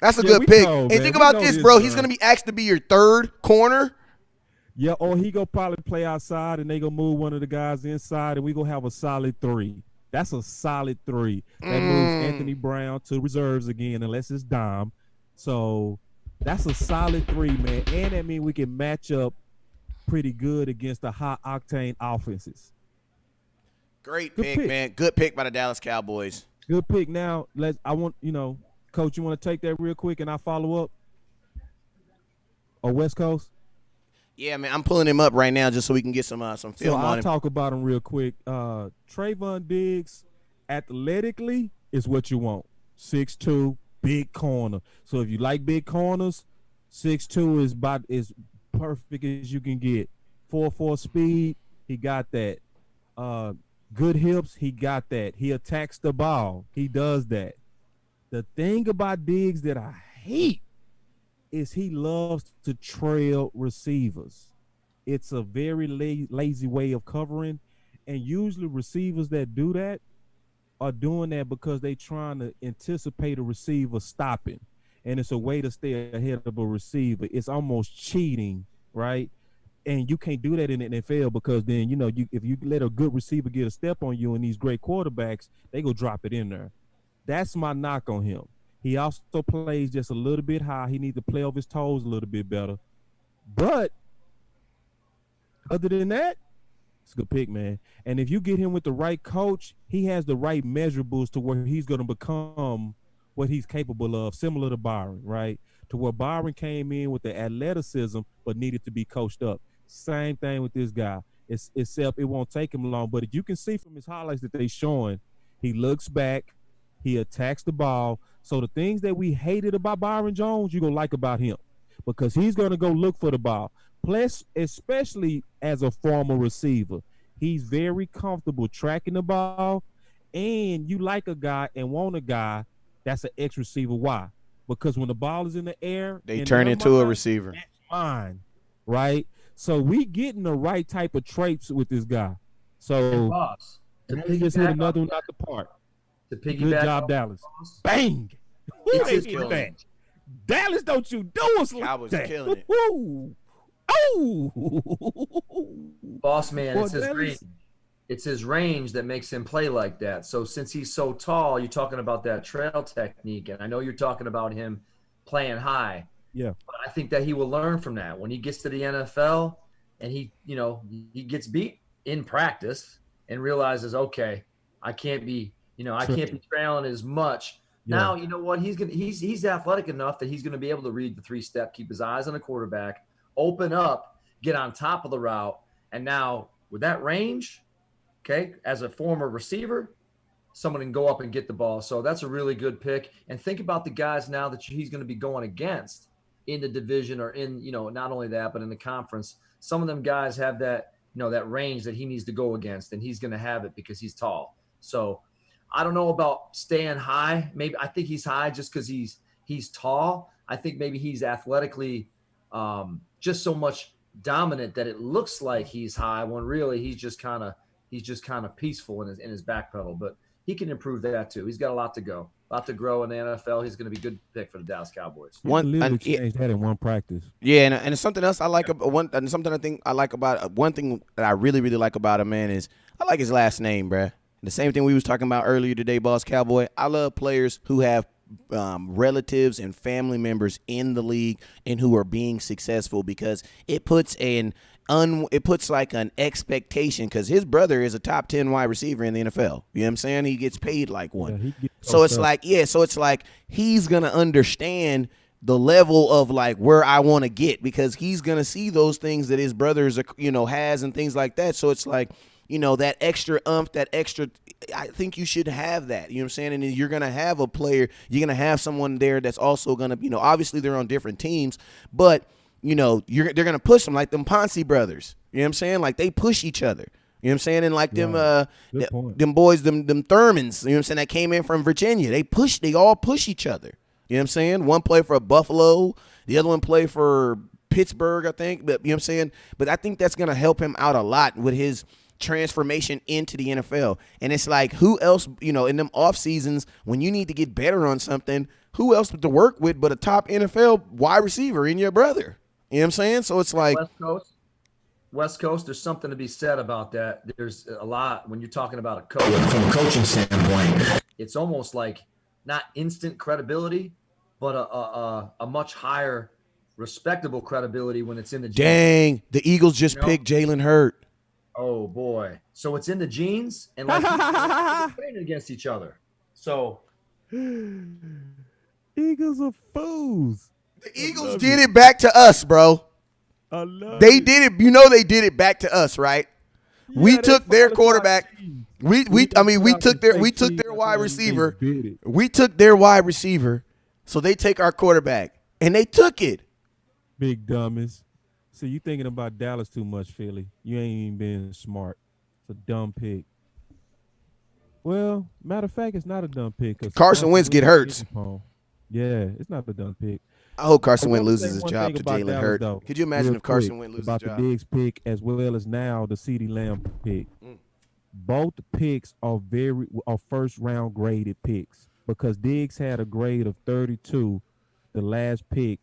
That's a good pick. And think about this, bro. He's going to be asked to be your third corner. Yeah, or he going to probably play outside, and they going to move one of the guys inside, and we going to have a solid 3. That's a solid 3. That moves Anthony Brown to reserves again, unless it's Dom. So that's a solid 3, man. And that means we can match up pretty good against the high-octane offenses. Great pick, man. Good pick by the Dallas Cowboys. Good pick. Now, Coach, you want to take that real quick and I'll follow up? Or West Coast? Yeah, man. I'm pulling him up right now just so we can get some film so on I'll him. talk about him real quick. Trayvon Diggs, athletically, is what you want. 6'2", big corner. So if you like big corners, 6'2" is perfect as you can get 4.4 speed, he got that. Good hips, he got that. He attacks the ball, he does that. The thing about Diggs that I hate is he loves to trail receivers. It's a very lazy way of covering, and usually receivers that do that are doing that because they trying to anticipate a receiver stopping, and it's a way to stay ahead of a receiver. It's almost cheating, right? And you can't do that in the NFL because then, if you let a good receiver get a step on you and these great quarterbacks, they go drop it in there. That's my knock on him. He also plays just a little bit high. He needs to play off his toes a little bit better. But other than that, it's a good pick, man. And if you get him with the right coach, he has the right measurables to where he's going to become what he's capable of, similar to Byron, right? To where Byron came in with the athleticism but needed to be coached up. Same thing with this guy. Except it won't take him long. But you can see from his highlights that they're showing, he looks back, he attacks the ball. So the things that we hated about Byron Jones, you're going to like about him because he's going to go look for the ball. Plus, especially as a former receiver, he's very comfortable tracking the ball. And you like a guy and want a guy that's an ex-receiver. Why? Because when the ball is in the air, they turn into a receiver. That's mine, right? So we getting the right type of traits with this guy. So Boss, he just hit another one out the park. Good job, Dallas. Boss. Bang! It's Who that? Dallas, don't you do us like Cowboys that. killing it. Woo-hoo. Oh! Boss man, Well, it's his range. It's his range that makes him play like that. So since he's so tall, you're talking about that trail technique, and I know you're talking about him playing high. Yeah. But I think that he will learn from that when he gets to the NFL and he gets beat in practice and realizes, okay, I can't be trailing as much. Yeah. Now, you know what? He's athletic enough that he's going to be able to read the 3-step, keep his eyes on the quarterback, open up, get on top of the route. And now with that range, okay, as a former receiver, someone can go up and get the ball. So that's a really good pick. And think about the guys now that he's going to be going against in the division or in, not only that, but in the conference. Some of them guys have that, that range that he needs to go against, and he's going to have it because he's tall. So I don't know about staying high. Maybe I think he's high just because he's tall. I think maybe he's athletically just so much dominant that it looks like he's high when really he's just kind of peaceful in his back pedal. But he can improve that too. He's got a lot to go, a lot to grow in the NFL. He's going to be a good pick for the Dallas Cowboys. Changed that in one practice. Yeah, and it's something else I like about something I think I like about one thing that I really really like about him, man, is I like his last name, bruh. The same thing we was talking about earlier today, Boss Cowboy. I love players who have relatives and family members in the league and who are being successful because it puts like an expectation because his brother is a top 10 wide receiver in the NFL. You know what I'm saying? He gets paid like one. Yeah, so it's like he's going to understand the level of like where I want to get because he's going to see those things that his brother has and things like that. So it's like, that extra I think you should have that. You know what I'm saying? And you're going to have a player, you're going to have someone there that's also going to, obviously they're on different teams, but they're going to push them like them Ponce brothers. You know what I'm saying? Like they push each other. You know what I'm saying? And like them boys, them Thurmans, you know what I'm saying, that came in from Virginia. They all push each other. You know what I'm saying? One play for Buffalo, the other one play for Pittsburgh, I think. But you know what I'm saying? But I think that's going to help him out a lot with his transformation into the NFL. And it's like, who else, in them off seasons when you need to get better on something, who else to work with but a top NFL wide receiver in your brother? You know what I'm saying? So it's like West Coast, there's something to be said about that. There's a lot when you're talking about a coach. From a coaching standpoint, it's almost like not instant credibility, but a much higher respectable credibility when it's in the genes. Dang, the Eagles just picked Jalen Hurts. Oh boy! So it's in the genes, and like they're playing against each other. So Eagles are fools. The Eagles did it back to us, bro. They did it. They did it back to us, right? Yeah, we took their quarterback. We took their wide receiver. We took their wide receiver. So they take our quarterback, and they took it. Big dummies. See, you thinking about Dallas too much, Philly. You ain't even being smart. It's a dumb pick. Well, matter of fact, it's not a dumb pick because Carson Wentz get hurt. Yeah, it's not a dumb pick. I hope I Carson Wentz want to say loses his one job thing to about Jalen Dallas, Hurts. though, Could you imagine real if Carson quick, Wentz loses about his job? the Diggs pick as well as now the CeeDee Lamb pick? Both picks are first round graded picks because Diggs had a grade of 32, the last pick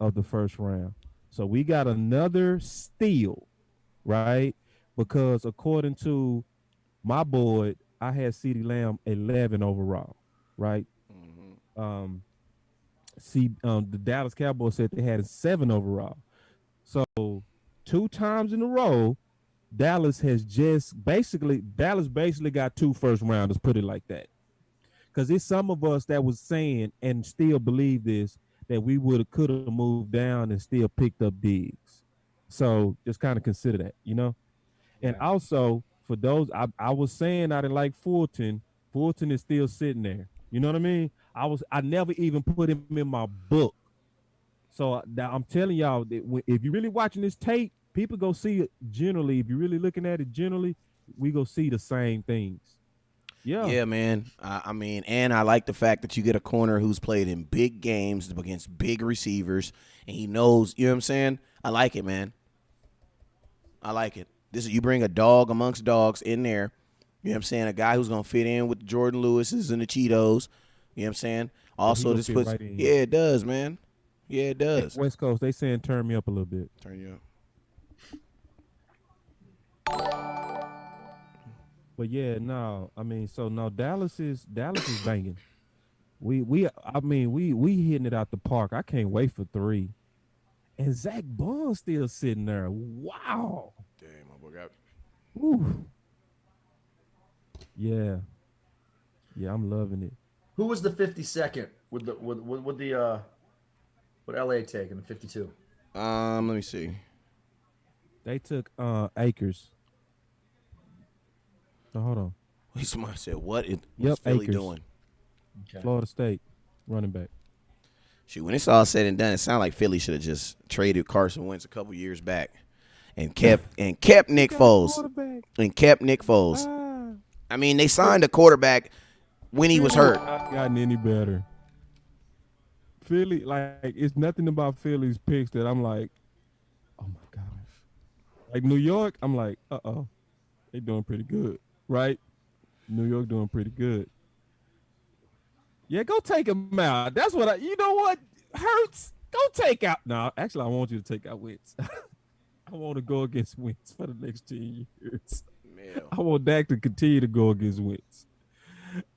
of the first round. So we got another steal, right? Because according to my board, I had CeeDee Lamb 11 overall, right? The Dallas Cowboys said they had a 7 overall. So 2 times in a row, Dallas basically got 2 first rounders, put it like that. Because it's some of us that was saying and still believe this, that we could have moved down and still picked up Diggs. So just kind of consider that, you know? And also for those, I was saying I didn't like Fulton. Fulton is still sitting there. You know what I mean? I never even put him in my book. So now I'm telling y'all that if you're really watching this tape, people go see it generally. If you're really looking at it generally, we go see the same things. Yeah, man. I mean, and I like the fact that you get a corner who's played in big games against big receivers, and he knows, you know what I'm saying? I like it, man. I like it. You bring a dog amongst dogs in there, you know what I'm saying? A guy who's going to fit in with the Jordan Lewises and the Cheetos, you know what I'm saying? Also, this puts, right in. Yeah, it does, man. Yeah, it does. West Coast, they saying turn me up a little bit. Turn you up. But yeah, no, I mean, so no, Dallas is banging. We hitting it out the park. I can't wait for 3. And Zach Bond's still sitting there. Wow. Damn, my boy got. Ooh. Yeah. Yeah, I'm loving it. Who was the 52nd with LA take in the 52? Let me see. They took Akers. So hold on. Somebody said, what's Philly Akers. doing? Okay. Florida State running back. Shoot, when it's all said and done, it sounds like Philly should have just traded Carson Wentz a couple years back and kept Nick Foles. And kept Nick Foles. I mean, they signed a quarterback when he was hurt. Not gotten any better. Philly, like, it's nothing about Philly's picks that I'm like, oh my gosh. Like New York, I'm like, they doing pretty good, right? New York doing pretty good. Yeah, go take him out. That's what you know what? Hurts, go take out. No, actually, I want you to take out Wentz. I want to go against Wentz for the next 10 years. Man. I want Dak to continue to go against Wentz.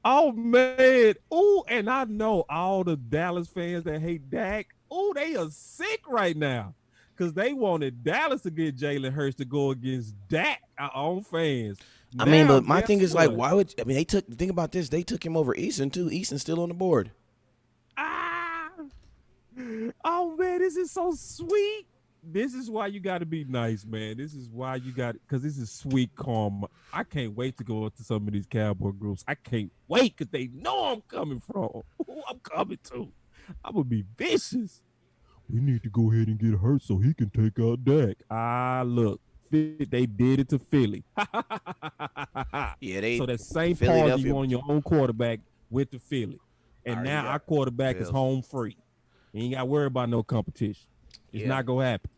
Oh, man. Oh, and I know all the Dallas fans that hate Dak, they are sick right now because they wanted Dallas to get Jalen Hurts to go against Dak, our own fans. I mean, but my thing is like, why would think about this? They took him over Easton too. Easton's still on the board. Oh man, this is so sweet. This is why you got to be nice, man. This is why you got because this is sweet karma. I can't wait to go into some of these Cowboy groups. I can't wait because they know I'm coming from. Who I'm coming to. I'm gonna be vicious. We need to go ahead and get Hurt so he can take out Dak. Look. They did it to Philly. Yeah, so that same party you on your own quarterback went to Philly. And now our quarterback is home free. You ain't got to worry about no competition. It's not going to happen.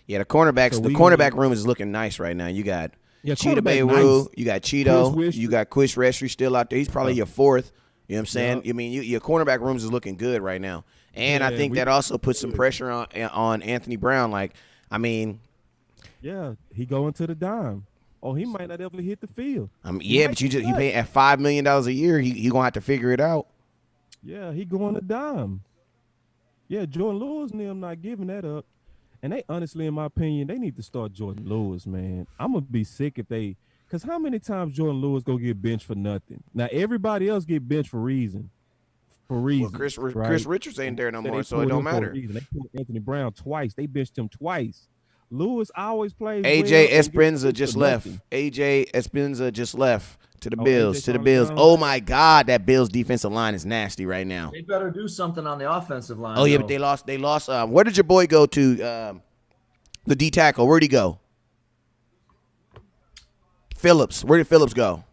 Yeah, the cornerback room is looking nice right now. You got Cheetah Bayru, nice. You got Cheeto, you got Quish Restry still out there. He's probably your 4th. You know what I'm saying? I mean, your cornerback rooms is looking good right now. And I think that also puts some pressure on Anthony Brown. Like, I mean – yeah, he going to the dime. Oh, he might not ever hit the field. But you pay at $5 million a year. He gonna have to figure it out. Yeah, he going to dime. Yeah, Jordan Lewis and them not giving that up. And they honestly, in my opinion, they need to start Jordan Lewis, man. I'm gonna be sick if they, because how many times Jordan Lewis go get benched for nothing? Now everybody else get benched for reason. Well, Chris Richards ain't there no more, so it don't matter. They put Anthony Brown twice. They benched him twice. Lewis always plays. AJ Espinoza just left. AJ Espinoza just left to the Bills. Oh my God, that Bills defensive line is nasty right now. They better do something on the offensive line. Oh yeah, but they lost. Where did your boy go to? The D tackle. Where'd he go? Phillips. Where did Phillips go?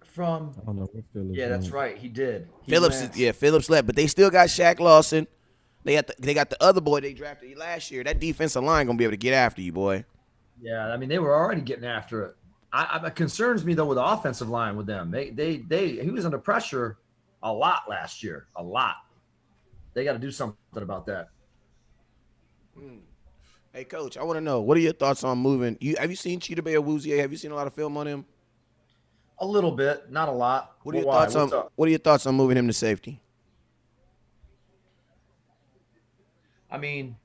From I don't know what Phillips. yeah, that's right. He did. Phillips left, but they still got Shaq Lawson. They got the other boy they drafted last year. That defensive line gonna be able to get after you, boy. Yeah, I mean they were already getting after it. It concerns me though with the offensive line with them. He was under pressure a lot last year. A lot. They got to do something about that. Hey, Coach, I want to know, what are your thoughts on moving? Have you seen Cheetah Bay Awuzie? Have you seen a lot of film on him? A little bit, not a lot. What are your thoughts on moving him to safety? I mean,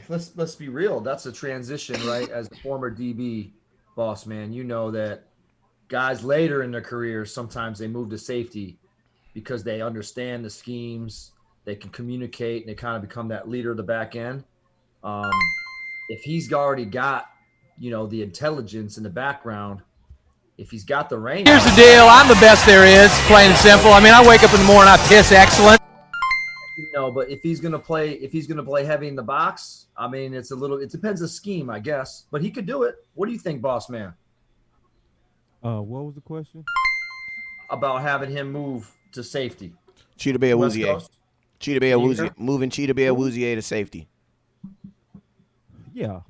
let's be real. That's a transition, right? As a former DB, boss man, you know that guys later in their careers sometimes they move to safety because they understand the schemes, they can communicate, and they kind of become that leader of the back end. If he's already got, the intelligence in the background, if he's got the range. Here's the deal. I'm the best there is, plain and simple. I mean, I wake up in the morning, I piss excellent. But if he's gonna play heavy in the box, I mean, it depends the scheme, I guess. But he could do it. What do you think, boss man? What was the question? About having him move to safety. Cheetah Bay Awuzie. Moving Cheetah Bay Awuzie to safety. Yeah,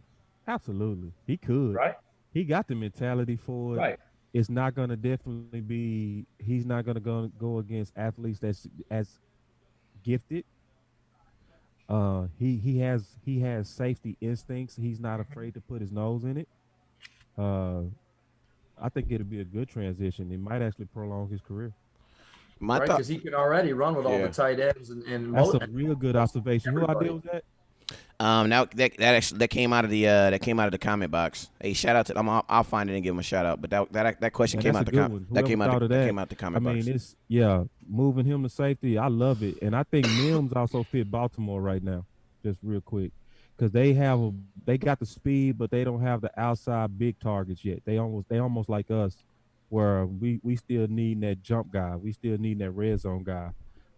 absolutely. He could. Right. He got the mentality for it. Right. It's not going to definitely be – he's not going to go against athletes that's as gifted. He has safety instincts. He's not afraid to put his nose in it. I think it'll be a good transition. It might actually prolong his career. Right, because he can already run with all the tight ends and that's a real good observation. Who idea was that? Now that came out of the comment box. Hey, shout out to I'll find it and give him a shout out. But that question came out the comment box. It's moving him to safety. I love it, and I think Mims also fit Baltimore right now. Just real quick, because they got the speed, but they don't have the outside big targets yet. They almost like us, where we still need that jump guy. We still need that red zone guy.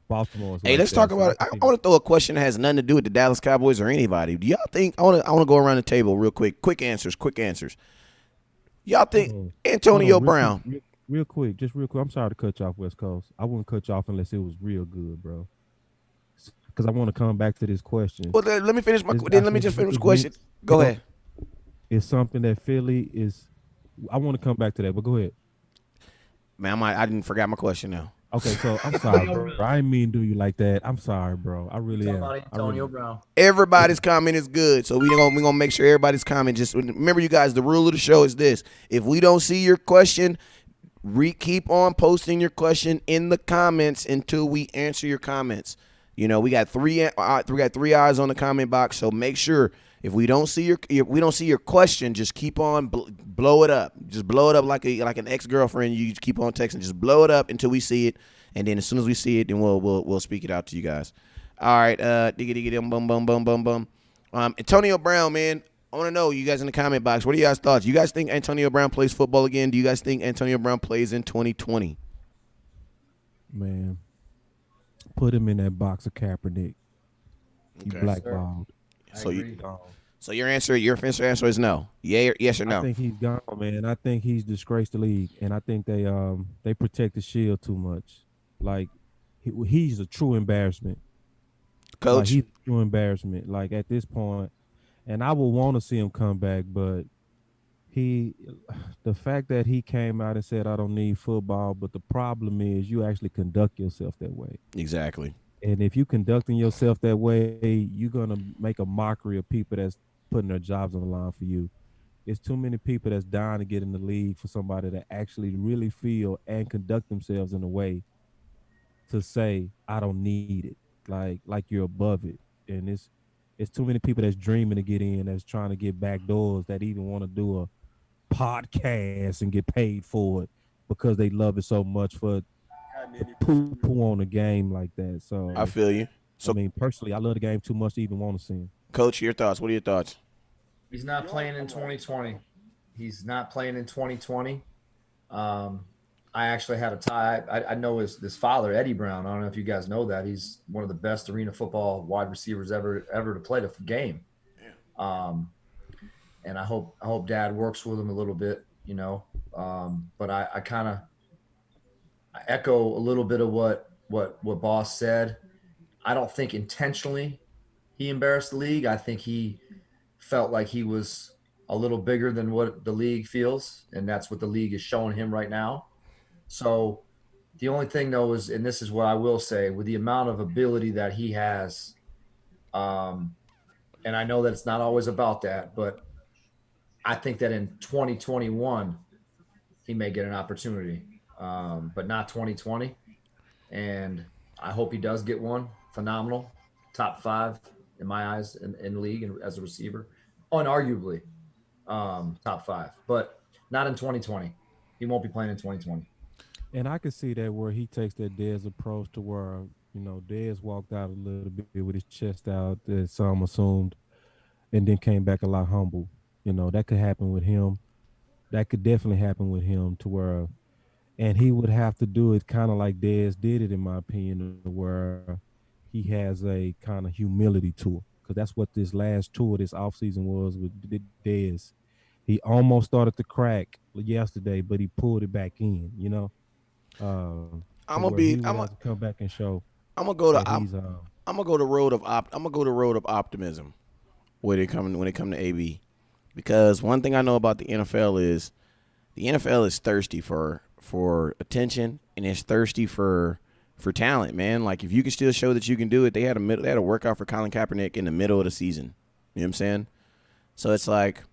Baltimore. Hey, let's talk about it. I want to throw a question that has nothing to do with the Dallas Cowboys or anybody. Do y'all think I want to go around the table real quick? Quick answers. Y'all think Antonio Brown? Real quick. I'm sorry to cut you off, West Coast. I wouldn't cut you off unless it was real good, bro. Because I want to come back to this question. Well, let me finish let me just finish the question. Go ahead. It's something that Philly is. I want to come back to that, but go ahead. Man, I didn't forget my question now. Okay, so I'm sorry, bro. I didn't mean to do you like that. I'm sorry, bro. I really am. Antonio Brown. Everybody's comment is good, so we're gonna make sure everybody's comment. Just remember, you guys, the rule of the show is this: if we don't see your question, keep on posting your question in the comments until we answer your comments. We got three eyes on the comment box, so make sure if we don't see your question, just keep on blow it up. Just blow it up like an ex-girlfriend. You just keep on texting. Just blow it up until we see it, and then as soon as we see it, then we'll speak it out to you guys. All right, bum. Antonio Brown, man. I want to know, you guys in the comment box, what are you guys' thoughts? You guys think Antonio Brown plays football again? Do you guys think Antonio Brown plays in 2020? Man, put him in that box of Kaepernick. He blackballed. So your answer is no. Yes or no? I think he's gone, man. I think he's disgraced the league, and I think they protect the shield too much. Like he's a true embarrassment. Coach, like, he's a true embarrassment. Like at this point, and I would want to see him come back, but the fact that he came out and said I don't need football, but the problem is you actually conduct yourself that way. Exactly. And if you conducting yourself that way, you're gonna make a mockery of people that's putting their jobs on the line for you. It's too many people that's dying to get in the league for somebody that actually really feel and conduct themselves in a way to say, I don't need it. Like you're above it. And it's too many people that's dreaming to get in, that's trying to get back doors, that even want to do a podcast and get paid for it because they love it so much for poo on a game like that. So I feel you. So I mean, personally, I love the game too much to even want to see him. Coach, your thoughts? What are your thoughts? He's not playing in 2020. He's not playing in 2020. I actually had a tie. I know his father, Eddie Brown. I don't know if you guys know that. He's one of the best arena football wide receivers ever to play the game. And I hope Dad works with him a little bit, But I kind of echo a little bit of what Boss said. I don't think intentionally he embarrassed the league. I think he felt like he was a little bigger than what the league feels, and that's what the league is showing him right now. So the only thing though is, and this is what I will say, with the amount of ability that he has, and I know that it's not always about that, but I think that in 2021 he may get an opportunity, but not 2020. And I hope he does get one. Phenomenal, top 5 in my eyes in the league and as a receiver, unarguably top 5, but not in 2020. He won't be playing in 2020. And I can see that where he takes that Dez approach to where, Dez walked out a little bit with his chest out, as some assumed, and then came back a lot humble. That could happen with him. That could definitely happen with him to where, and he would have to do it kind of like Dez did it, in my opinion, where he has a kind of humility to him. Because that's what this last tour, this offseason was with Dez. He almost started to crack yesterday, but he pulled it back in, I'm gonna come back and show. I'm gonna go to I'm gonna go the road of I'm gonna go the road of optimism when it come to AB, because one thing I know about the NFL is thirsty for attention, and it's thirsty for talent, man. Like, if you can still show that you can do it, they had a workout for Colin Kaepernick in the middle of the season. You know what I'm saying? So it's like,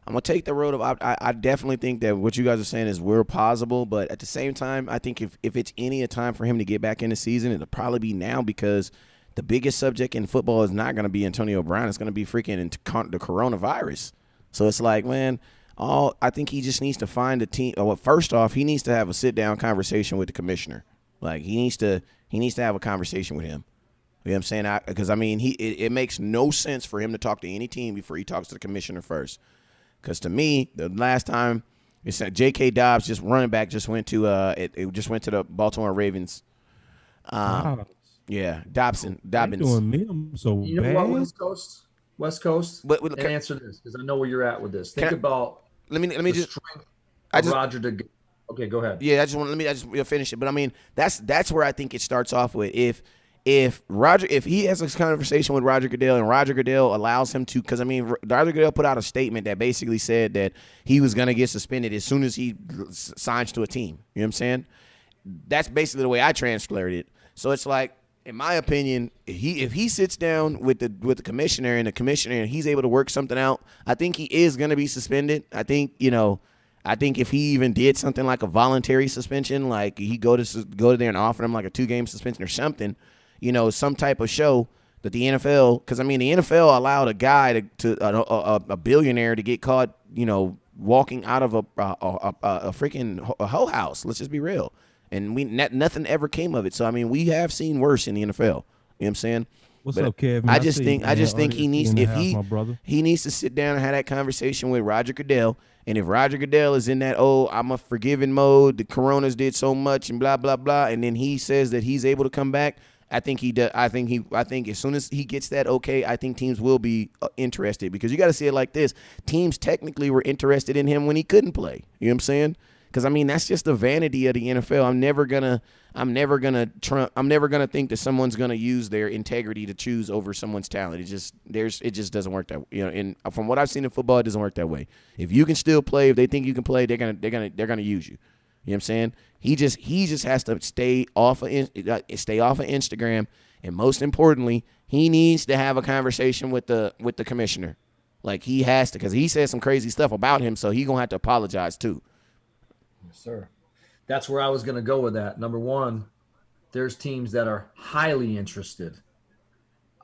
I'm going to take the road of I definitely think that what you guys are saying is real possible, but at the same time, I think if it's any time for him to get back in the season, it'll probably be now, because the biggest subject in football is not going to be Antonio Brown. It's going to be freaking the coronavirus. So it's like, man, I think he just needs to find a team. Well, first off, he needs to have a sit-down conversation with the commissioner. Like, he needs to have a conversation with him. You know what I'm saying? Because, it makes no sense for him to talk to any team before he talks to the commissioner first. Because to me, the last time it said J.K. Dobbs, just running back, just went to the Baltimore Ravens. Yeah, Dobbins. Doing them so you know bad. What, West Coast. And answer this, because I know where you're at with this. Think about. Let me just. Roger to. Okay, go ahead. Yeah, I just finish it. But that's where I think it starts off with if he has a conversation with Roger Goodell, and Roger Goodell allows him to, because Roger Goodell put out a statement that basically said that he was going to get suspended as soon as he signs to a team. You know what I'm saying? That's basically the way I translated it. So it's like, in my opinion, if he sits down with the commissioner and he's able to work something out, I think he is going to be suspended. I think if he even did something like a voluntary suspension, like he go to there and offer him like a 2-game suspension or something, some type of show that the NFL, because the NFL allowed a guy a billionaire to get caught, walking out of a freaking hoe house. Let's just be real. And nothing ever came of it. So we have seen worse in the NFL. You know what I'm saying? What's up, Kevin? I just think he needs, he needs to sit down and have that conversation with Roger Goodell. And if Roger Goodell is in that, I'm a forgiving mode, the Coronas did so much and blah blah blah, and then he says that he's able to come back, I think he does. I think as soon as he gets that okay, I think teams will be interested, because you got to see it like this: teams technically were interested in him when he couldn't play. You know what I'm saying? Because that's just the vanity of the NFL. I'm never gonna think that someone's gonna use their integrity to choose over someone's talent. It just doesn't work that way. And from what I've seen in football, it doesn't work that way. If you can still play, if they think you can play, they're gonna use you. You know what I'm saying? He just has to stay off of Instagram, and most importantly, he needs to have a conversation with the commissioner. Like, he has to, because he said some crazy stuff about him, so he's gonna have to apologize too. Yes, sir. That's where I was going to go with that. Number one, there's teams that are highly interested,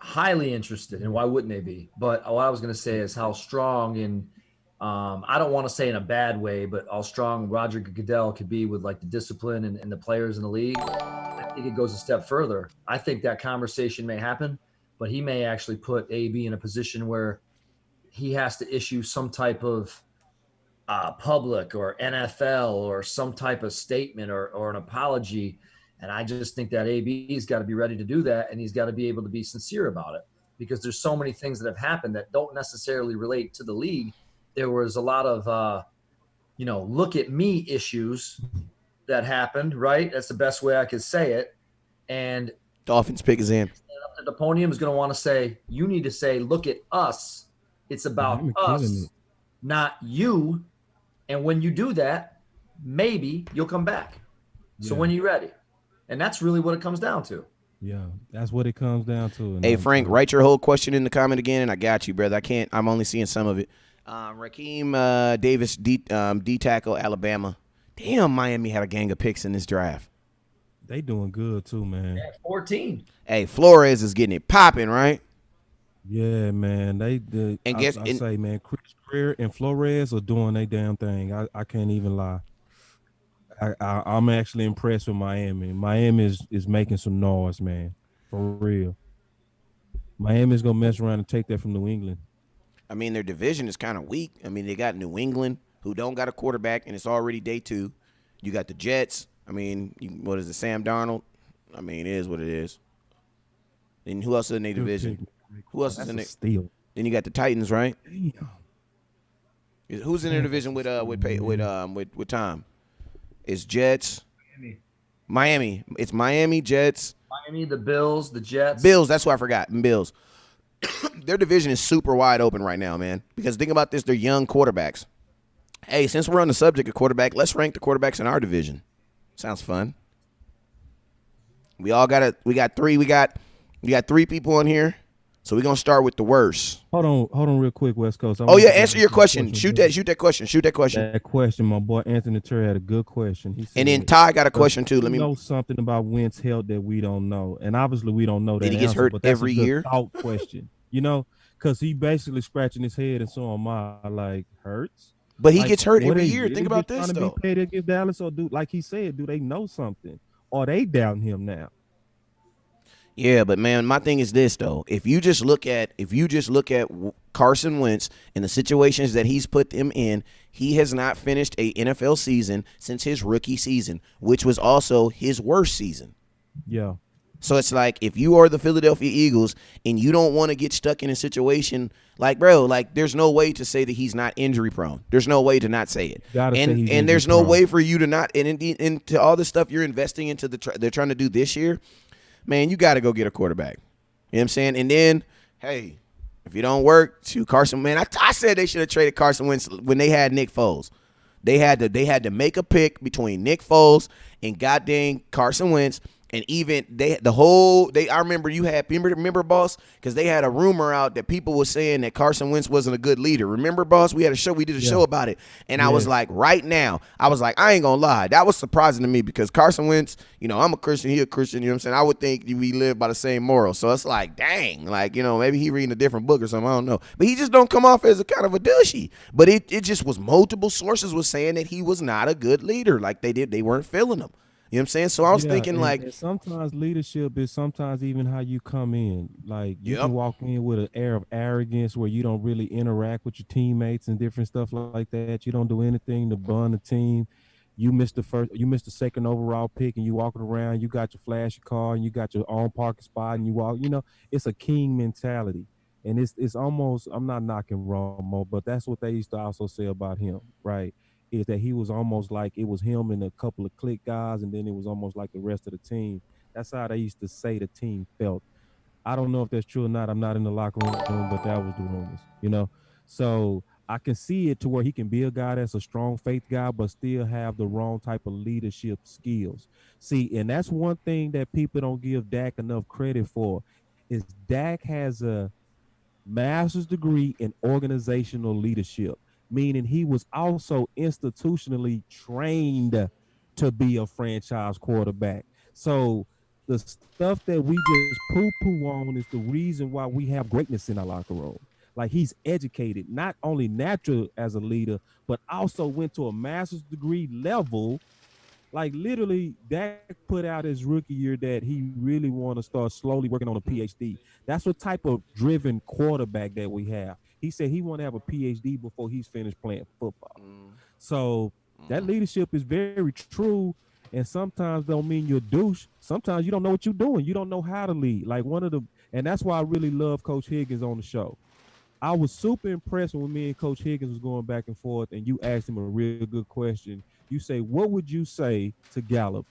and why wouldn't they be? But what I was going to say is how strong I don't want to say in a bad way, but how strong Roger Goodell could be with like the discipline and the players in the league. I think it goes a step further. I think that conversation may happen, but he may actually put AB in a position where he has to issue some type of public or NFL or some type of statement or an apology. And I just think that AB's got to be ready to do that, and he's got to be able to be sincere about it. because there's so many things that have happened that don't necessarily relate to the league. There was a lot of, look at me issues that happened, right? That's the best way I could say it. And Dolphins pick is in. up at the podium is going to want to say, you need to say, look at us. It's about us, not you. And when you do that, maybe you'll come back. So when you're ready. And that's really what it comes down to. Yeah, that's what it comes down to. Hey, Frank, write your whole question in the comment again, and I got you, brother. I'm only seeing some of it. Raheem Davis, D tackle, Alabama. Damn, Miami had a gang of picks in this draft. They doing good too, man. Yeah, 14. Hey, Flores is getting it popping, right? Yeah, man. They did. And I say, man, Chris Greer and Flores are doing their damn thing. I can't even lie. I'm actually impressed with Miami. Miami is making some noise, man. For real. Miami's gonna mess around and take that from New England. I mean, their division is kind of weak. I mean, they got New England, who don't got a quarterback, and it's already day 2. You got the Jets. I mean, what is it, Sam Darnold? I mean, it is what it is. And who else is in their division? Who else is in there? Steal. Then you got the Titans, right? Damn. Who's in their division with Tom? It's Jets. Miami. It's Miami, Jets. Miami, the Bills, the Jets. Bills, that's what I forgot. Bills. Their division is super wide open right now, man. Because think about this, they're young quarterbacks. Hey, since we're on the subject of quarterback, let's rank the quarterbacks in our division. Sounds fun. We got 3 people on here. So we're gonna start with the worst. Hold on real quick, West Coast. Answer your question. Shoot that question. That question, my boy Anthony Terry had a good question. He said, and then Ty got a question too. Let me know something about Wentz health that we don't know, and obviously we don't know that. He gets hurt every year. Thought question, because he basically scratching his head and so am I. Like hurts, but he gets hurt every year. Think about this though. Be paid against Dallas, or like he said, do they know something, or they doubting him now? Yeah, but man, my thing is this though. If you just look at Carson Wentz and the situations that he's put them in, he has not finished a NFL season since his rookie season, which was also his worst season. Yeah. So it's like if you are the Philadelphia Eagles and you don't want to get stuck in a situation like, bro, like there's no way to say that he's not injury prone. There's no way to not say it. And there's no way for you to not and into all the stuff you're investing into they're trying to do this year. Man, you got to go get a quarterback. You know what I'm saying? And then, hey, if you don't work, Carson, man, I said they should have traded Carson Wentz when they had Nick Foles. They had to make a pick between Nick Foles and goddamn Carson Wentz. And even I remember boss, because they had a rumor out that people were saying that Carson Wentz wasn't a good leader. Remember, boss? We did a show about it. And I was like, right now, I ain't gonna lie. That was surprising to me because Carson Wentz, I'm a Christian, he a Christian, you know what I'm saying? I would think we live by the same morals. So it's like, dang, like, maybe he reading a different book or something, I don't know. But he just don't come off as a kind of a douchey. But it just was multiple sources was saying that he was not a good leader. Like they weren't feeling him. You know what I'm saying? So I was thinking and sometimes leadership is sometimes even how you come in. Like you can walk in with an air of arrogance where you don't really interact with your teammates and different stuff like that. You don't do anything to bond the team. You missed the second overall pick and you walking around, you got your flashy car and you got your own parking spot and you walk, it's a king mentality. And it's almost, I'm not knocking Romo, but that's what they used to also say about him, right? Is that he was almost like it was him and a couple of clique guys, and then it was almost like the rest of the team. That's how they used to say the team felt. I don't know if that's true or not. I'm not in the locker room, but that was the rumors, So I can see it to where he can be a guy that's a strong faith guy, but still have the wrong type of leadership skills. See, and that's one thing that people don't give Dak enough credit for, is Dak has a master's degree in organizational leadership, meaning he was also institutionally trained to be a franchise quarterback. So the stuff that we just poo-poo on is the reason why we have greatness in our locker room. Like he's educated, not only natural as a leader, but also went to a master's degree level. Like literally, Dak put out his rookie year that he really want to start slowly working on a PhD. That's what type of driven quarterback that we have. He said he want to have a PhD before he's finished playing football. So that leadership is very true. And sometimes don't mean you're a douche. Sometimes you don't know what you're doing. You don't know how to lead. Like And that's why I really love Coach Higgins on the show. I was super impressed when me and Coach Higgins was going back and forth, and you asked him a real good question. You say, what would you say to Gallup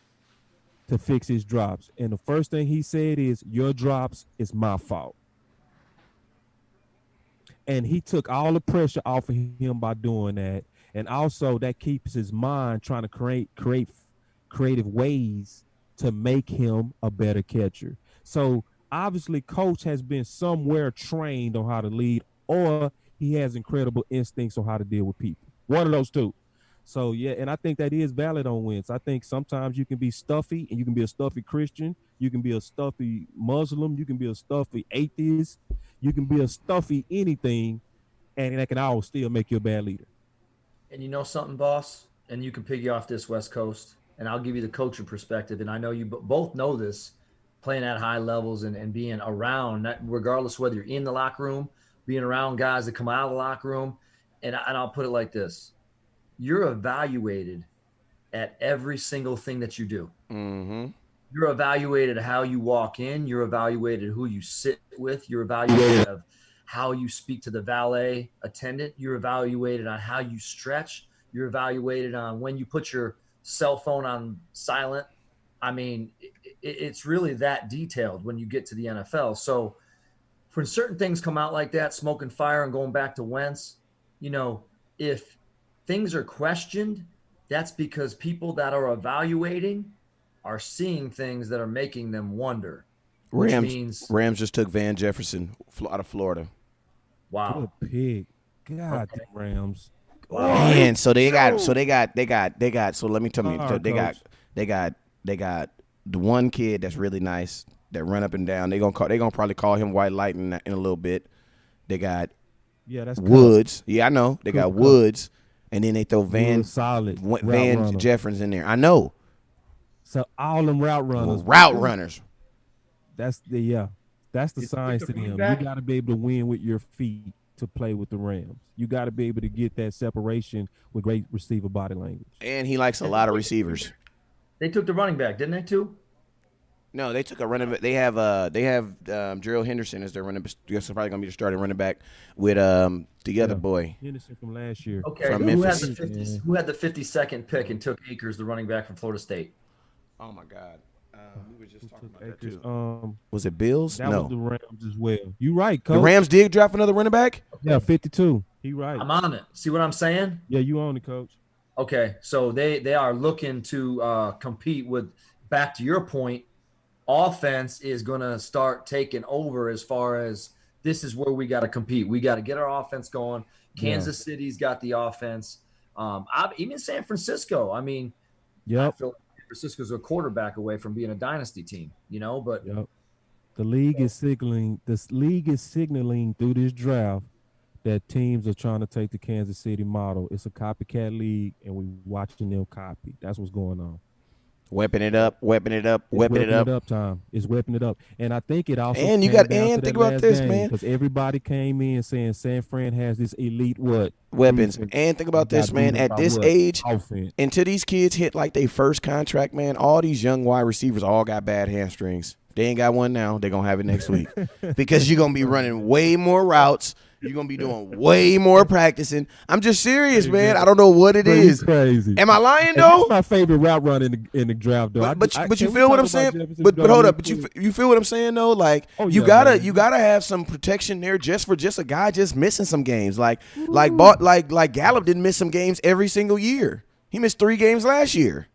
to fix his drops? And the first thing he said is, your drops is my fault. And he took all the pressure off of him by doing that. And also that keeps his mind trying to create creative ways to make him a better catcher. So obviously Coach has been somewhere trained on how to lead, or he has incredible instincts on how to deal with people. One of those two. So, yeah, and I think that is valid on Wentz. I think sometimes you can be stuffy, and you can be a stuffy Christian. You can be a stuffy Muslim. You can be a stuffy atheist. You can be a stuffy anything, and that can all still make you a bad leader. And you know something, boss? And you can piggy off this West Coast, and I'll give you the coaching perspective. And I know you both know this, playing at high levels and being around, regardless whether you're in the locker room, being around guys that come out of the locker room. And I'll put it like this. You're evaluated at every single thing that you do. Mm-hmm. You're evaluated how you walk in. You're evaluated who you sit with. You're evaluated of how you speak to the valet attendant. You're evaluated on how you stretch. You're evaluated on when you put your cell phone on silent. I mean, it's really that detailed when you get to the NFL. So when certain things come out like that, smoke and fire, and going back to Wentz, if things are questioned, that's because people that are evaluating are seeing things that are making them wonder. Rams just took Van Jefferson out of Florida. Wow. Good pick. God, the Rams. Wow. Man, so they got. So let me tell you, they got the one kid that's really nice that run up and down. They gonna probably call him White Lightning in a little bit. They got that's Woods. Yeah, I know. They got Woods. And then they throw Van runner. Jefferson in there. I know. So all them route runners. That's the science to them. You got to be able to win with your feet to play with the Rams. You got to be able to get that separation with great receiver body language. And he likes a lot of receivers. They took the running back, didn't they, too? No, they took a running back. They have Gerald Henderson as their running back. That's probably going to be the starting running back with the other boy. Henderson from last year. Okay, from who Memphis. had the 52nd pick and took Akers, the running back from Florida State? Oh, my God. We were just talking about Akers, that, too. Was it Bills? That No. was the Rams as well. You right, Coach. The Rams did draft another running back? Yeah, 52. He right. I'm on it. See what I'm saying? Yeah, you on it, Coach. Okay, so they are looking to compete with, back to your point, offense is going to start taking over as far as this is where we got to compete. We got to get our offense going. Kansas City's got the offense. Even San Francisco. I mean, I feel like San Francisco's a quarterback away from being a dynasty team, but the league is signaling through this draft that teams are trying to take the Kansas City model. It's a copycat league, and we're watching them copy. That's what's going on. Weapon it up. It's weapon it up. And I think it also and you got and think about this, man, because everybody came in saying San Fran has this elite weapons. And think about this, man. At this age, offense. Until these kids hit like their first contract, man, all these young wide receivers all got bad hamstrings. They ain't got one now. They're gonna have it next week because you're gonna be running way more routes. You're going to be doing way more practicing. I'm just serious, man. I don't know what it is. Crazy. Am I lying, though? That's my favorite route run in the draft, though. But you feel what I'm saying? But hold up. But you feel what I'm saying, though? Like, you gotta have some protection there just for a guy just missing some games. Like Gallup didn't miss some games every single year. He missed 3 games last year.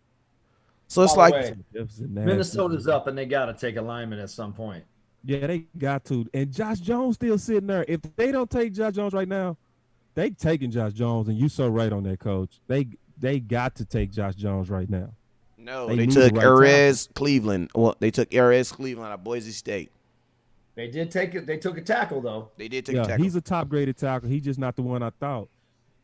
So it's like Minnesota's up, and they got to take a lineman at some point. Yeah, they got to. And Josh Jones still sitting there. If they don't take Josh Jones right now, they taking Josh Jones, and you so right on that, Coach. They got to take Josh Jones right now. No, they took Erez Cleveland. Well, they took Erez Cleveland out of Boise State. They did take it. They took a tackle, though. They did take a tackle. He's a top-graded tackle. He's just not the one I thought.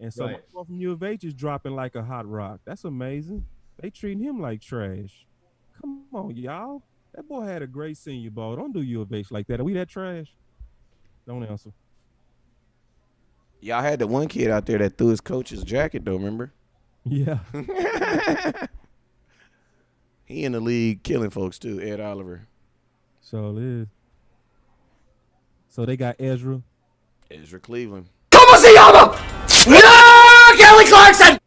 And so my boy from U of H is dropping like a hot rock. That's amazing. They treating him like trash. Come on, y'all. That boy had a great senior ball. Don't do U of H like that. Are we that trash? Don't answer. Y'all had the one kid out there that threw his coach's jacket, though, remember? Yeah. He in the league killing folks, too, Ed Oliver. So it is. So they got Ezra. Ezra Cleveland. Kelly Clarkson.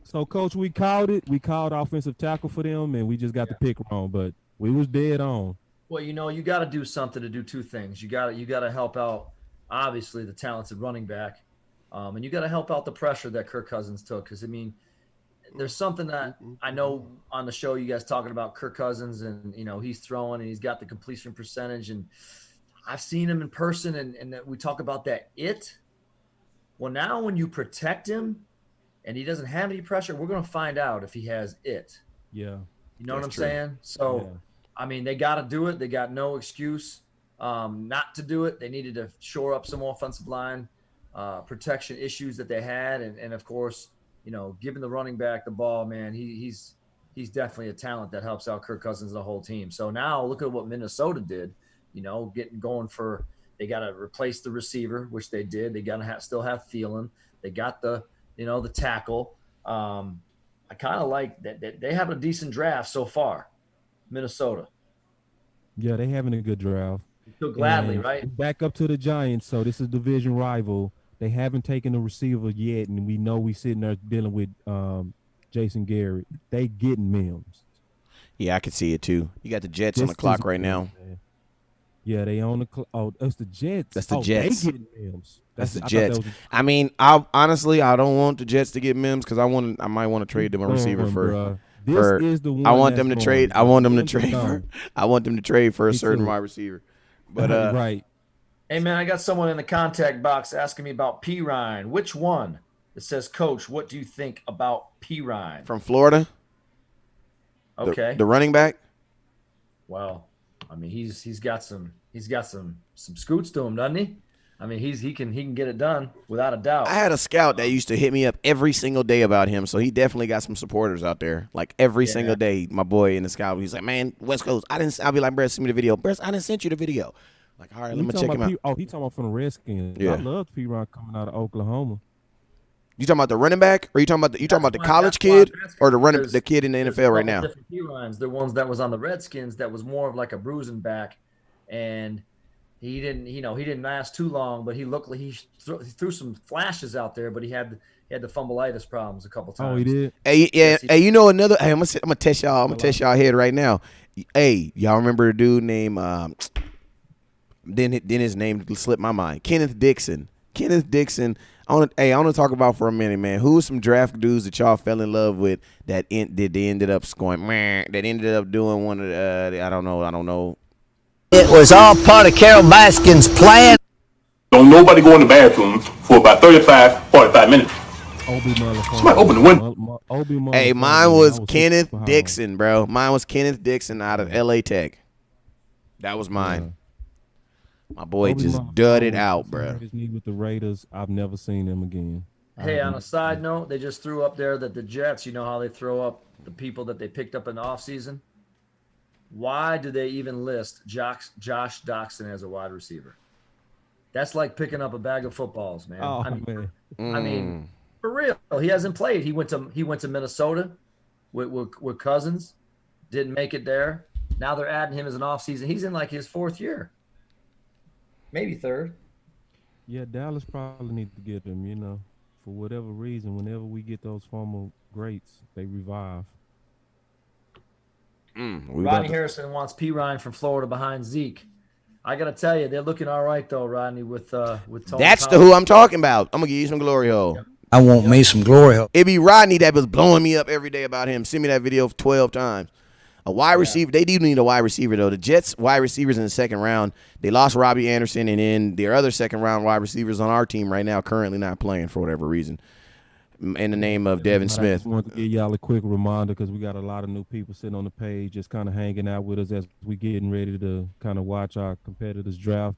So, Coach, we called it. We called offensive tackle for them, and we just got the pick wrong, but we was dead on. Well, you got to do something to do two things. You got to help out, obviously, the talented running back, and you got to help out the pressure that Kirk Cousins took. Because I mean, there's something that I know on the show you guys talking about Kirk Cousins, and he's throwing and he's got the completion percentage, and I've seen him in person, and we talk about that it. Well, now when you protect him and he doesn't have any pressure, we're going to find out if he has it. Yeah. You know what I'm saying? So, yeah. I mean, they got to do it. They got no excuse not to do it. They needed to shore up some offensive line protection issues that they had. And of course, giving the running back the ball, man, he's definitely a talent that helps out Kirk Cousins and the whole team. So now look at what Minnesota did, getting going for – they got to replace the receiver, which they did. They got to still have Thielen. They got the tackle. I kind of like that. They have a decent draft so far, Minnesota. Yeah, they having a good draft. So gladly, right? Back up to the Giants. So this is division rival. They haven't taken a receiver yet, and we know we sitting there dealing with Jason Garrett. They getting Mims. Yeah, I can see it too. You got the Jets on the clock right now. Man. Yeah, they own the clock. Oh, that's the Jets. That's the Jets. They getting Mims. That's the Jets. I mean, I don't want the Jets to get Mims because I might want to trade them a receiver for. This is the one. I want them to trade. I want them to trade for. I want them to trade for a certain wide receiver. But right. Hey man, I got someone in the contact box asking me about P. Ryan. Which one? It says, Coach, what do you think about P. Ryan from Florida? Okay. The running back. Well, I mean, he's got some scoots to him, doesn't he? I mean, he can get it done without a doubt. I had a scout that used to hit me up every single day about him, so he definitely got some supporters out there. Like every single day, my boy in the scout, he's like, "Man, West Coast, I'll be like, Brett, send me the video. Brett, I didn't send you the video." Like, all right, let me check him out. He talking about from the Redskins. Yeah. I loved P. Ron coming out of Oklahoma. You talking about the running back, or you talking about the college kid, or the kid in the NFL right now? Different P. Ryans. The ones that was on the Redskins that was more of like a bruising back, and he didn't last too long, but he looked like he threw some flashes out there, but he had the fumbleitis problems a couple times. Oh, he did. Hey, yeah. Hey, another. Hey, I'm gonna test y'all. I'm gonna test y'all head right now. Hey, y'all remember a dude named then his name slipped my mind. Kenneth Dixon. I want to talk about for a minute, man. Who are some draft dudes that y'all fell in love with that they ended up scoring? That ended up doing one of the I don't know. It was all part of Carol Baskin's plan. Don't nobody go in the bathroom for about 45 minutes. Somebody open the window. Hey, mine was Kenneth Dixon, bro. Mine was Kenneth Dixon out of L.A. Tech. That was mine. My boy just dudded out, bro. His knee with the Raiders. I've never seen him again. Hey, on a side note, they just threw up there that the Jets, you know how they throw up the people that they picked up in the offseason? Why do they even list Josh Doxson as a wide receiver? That's like picking up a bag of footballs, man. Oh, man. Mm. I mean, for real. He hasn't played. He went to Minnesota with Cousins. Didn't make it there. Now they're adding him as an offseason. He's in like his fourth year. Maybe third. Yeah, Dallas probably needs to get him, for whatever reason. Whenever we get those former greats, they revive. Rodney Harrison wants P. Ryan from Florida behind Zeke. I got to tell you, they're looking all right, though, Rodney, with Tony. That's who I'm talking about. I'm going to give you some glory hole. Yep. I want me some glory hole. It be Rodney that was blowing me up every day about him. Send me that video 12 times. A wide receiver. They do need a wide receiver, though. The Jets wide receivers in the second round, they lost Robbie Anderson, and then their other second-round wide receivers on our team right now currently not playing for whatever reason in the name of Devin Smith. I just wanted to give y'all a quick reminder because we got a lot of new people sitting on the page just kind of hanging out with us as we getting ready to kind of watch our competitors draft.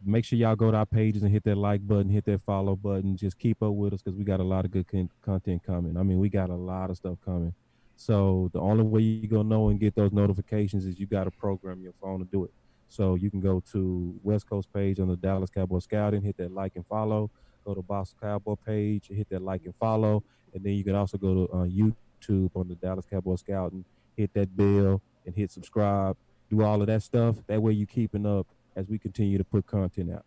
Make sure y'all go to our pages and hit that like button, hit that follow button. Just keep up with us because we got a lot of good content coming. I mean, we got a lot of stuff coming. So the only way you're going to know and get those notifications is you got to program your phone to do it. So you can go to West Coast page on the Dallas Cowboy Scouting, hit that like and follow. Go to Boston Cowboy page, hit that like and follow. And then you can also go to YouTube on the Dallas Cowboy Scouting, hit that bell and hit subscribe. Do all of that stuff. That way you're keeping up as we continue to put content out.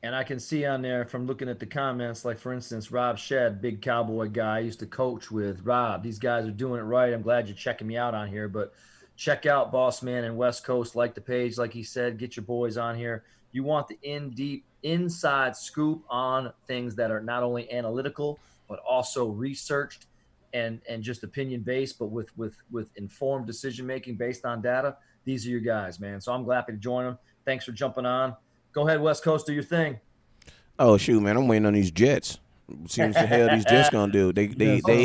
And I can see on there from looking at the comments, like for instance, Rob Shedd, big Cowboy guy, I used to coach with. Rob, these guys are doing it right. I'm glad you're checking me out on here, but check out Boss Man and West Coast, like the page, like he said, get your boys on here. You want the deep inside scoop on things that are not only analytical, but also researched and just opinion based, but with informed decision making based on data. These are your guys, man. So I'm glad to join them. Thanks for jumping on. Go ahead, West Coast, do your thing. Oh shoot, man, I'm waiting on these Jets. Seems the hell these Jets gonna do. They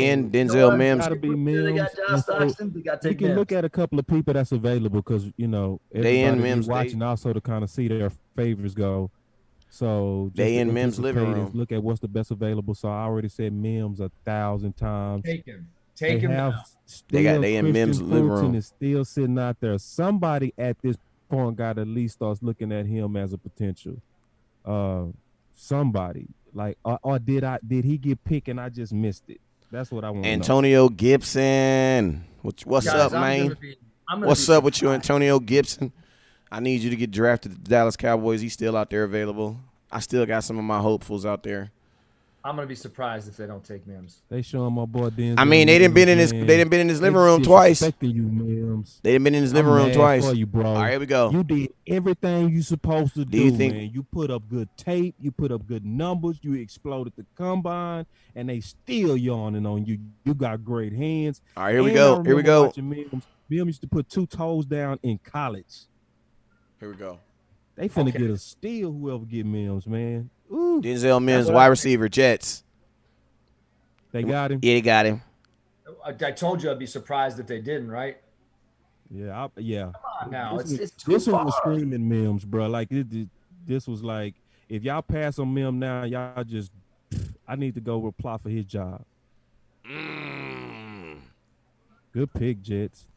in Denzel Mims. Gotta be Mims. They got Josh Stockton. They got to you take can Mims. look at a couple of people that's available because They in everybody Mims. watching also to kind of see their favors go. So They in Mims' living room. Look at what's the best available. So I already said Mims 1,000 times. Take him. Take him now. They in Mims' living room. Is still sitting out there. Somebody at this point got at least starts looking at him as a potential. Somebody like or did he get picked and I just missed it? That's what I want. Antonio Gibson, what's up, man? What's up with you, Antonio Gibson? I need you to get drafted to the Dallas Cowboys. He's still out there available. I still got some of my hopefuls out there. I'm gonna be surprised if they don't take Mims. They showing my boy Denzel. I mean, they didn't been in his living room twice. You, Mims. They didn't been in his living room twice. For you, bro. All right, here we go. You did everything you supposed to do, you think, man. You put up good tape. You put up good numbers. You exploded the combine, and they still yawning on you. You got great hands. All right, here we go. Here we go. Mims used to put 2 toes down in college. Here we go. They finna get a steal. Whoever get Mims, man. Ooh. Denzel Mims, wide receiver, Jets. They got him? Yeah, they got him. I told you I'd be surprised if they didn't, right? Yeah, yeah. Come on now. It's too this far. one was screaming Mims, bro. Like, this was like, if y'all pass on Mims now, y'all just, I need to go apply for his job. Good pick, Jets.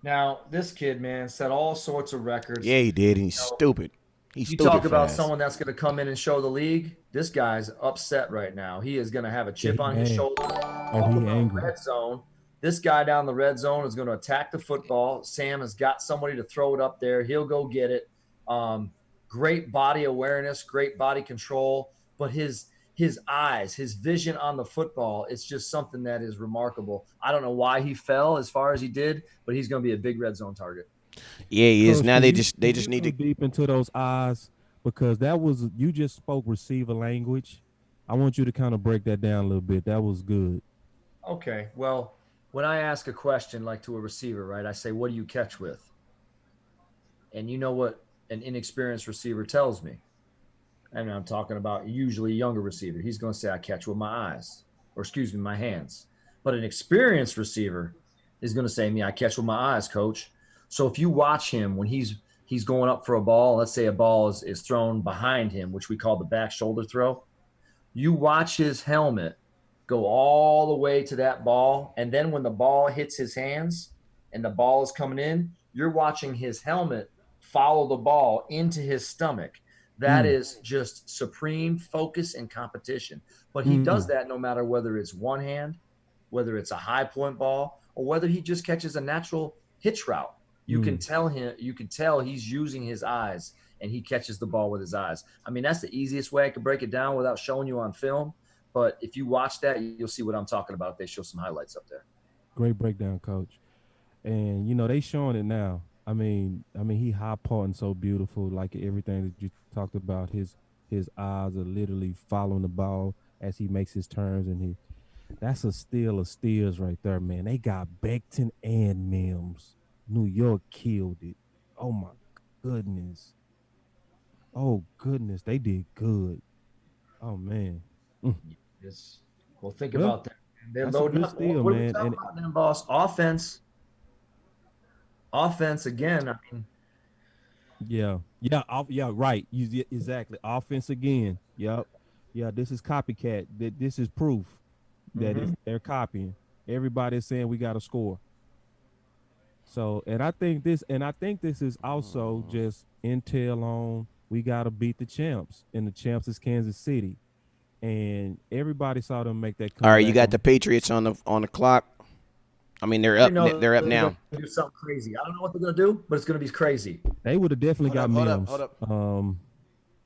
Now, this kid, man, set all sorts of records. Yeah, he did. He's stupid. You talk about someone that's going to come in and show the league. This guy's upset right now. He is going to have a chip on his shoulder. Oh, he angry. Red zone. This guy down the red zone is going to attack the football. Sam has got somebody to throw it up there. He'll go get it. Great body awareness, great body control. But his eyes, his vision on the football, it's just something that is remarkable. I don't know why he fell as far as he did, but he's going to be a big red zone target. Yeah, he is. Now they just need to deep into those eyes because you just spoke receiver language. I want you to kind of break that down a little bit. That was good. Okay. Well, when I ask a question like to a receiver, right, I say, what do you catch with? And you know what an inexperienced receiver tells me? And I'm talking about usually a younger receiver. He's going to say, I catch with my eyes, or excuse me, my hands. But an experienced receiver is going to say, I catch with my eyes, coach. So if you watch him when he's going up for a ball, let's say a ball is thrown behind him, which we call the back shoulder throw, you watch his helmet go all the way to that ball. And then when the ball hits his hands and the ball is coming in, you're watching his helmet follow the ball into his stomach. That is just supreme focus and competition. But he does that no matter whether it's one hand, whether it's a high point ball, or whether he just catches a natural hitch route. You can tell he's using his eyes and he catches the ball with his eyes. I mean, that's the easiest way I could break it down without showing you on film. But if you watch that, you'll see what I'm talking about. They show some highlights up there. Great breakdown, coach. And, they showing it now. I mean, he high parting so beautiful, like everything that you talked about. His eyes are literally following the ball as he makes his turns, and that's a steal of steals right there, man. They got Becton and Mims. New York killed it. Oh my goodness. Oh goodness, they did good. Oh man. Yes. Well, think about that. They're That's loading a good up. steal, What are man. we talking about then, boss? Offense again. I mean, yeah, right. Exactly. Offense again. Yep. Yeah, this is copycat. This is proof that they're copying. Everybody's saying we got to score. So, and I think this is also just intel on we got to beat the champs, and the champs is Kansas City, and everybody saw them make that comeback. All right, you got the Patriots on the clock. I mean, they're I up. know They're up they're going now. to do something crazy. I don't know what they're going to do, but it's going to be crazy. They would have definitely got Hold Mims. up.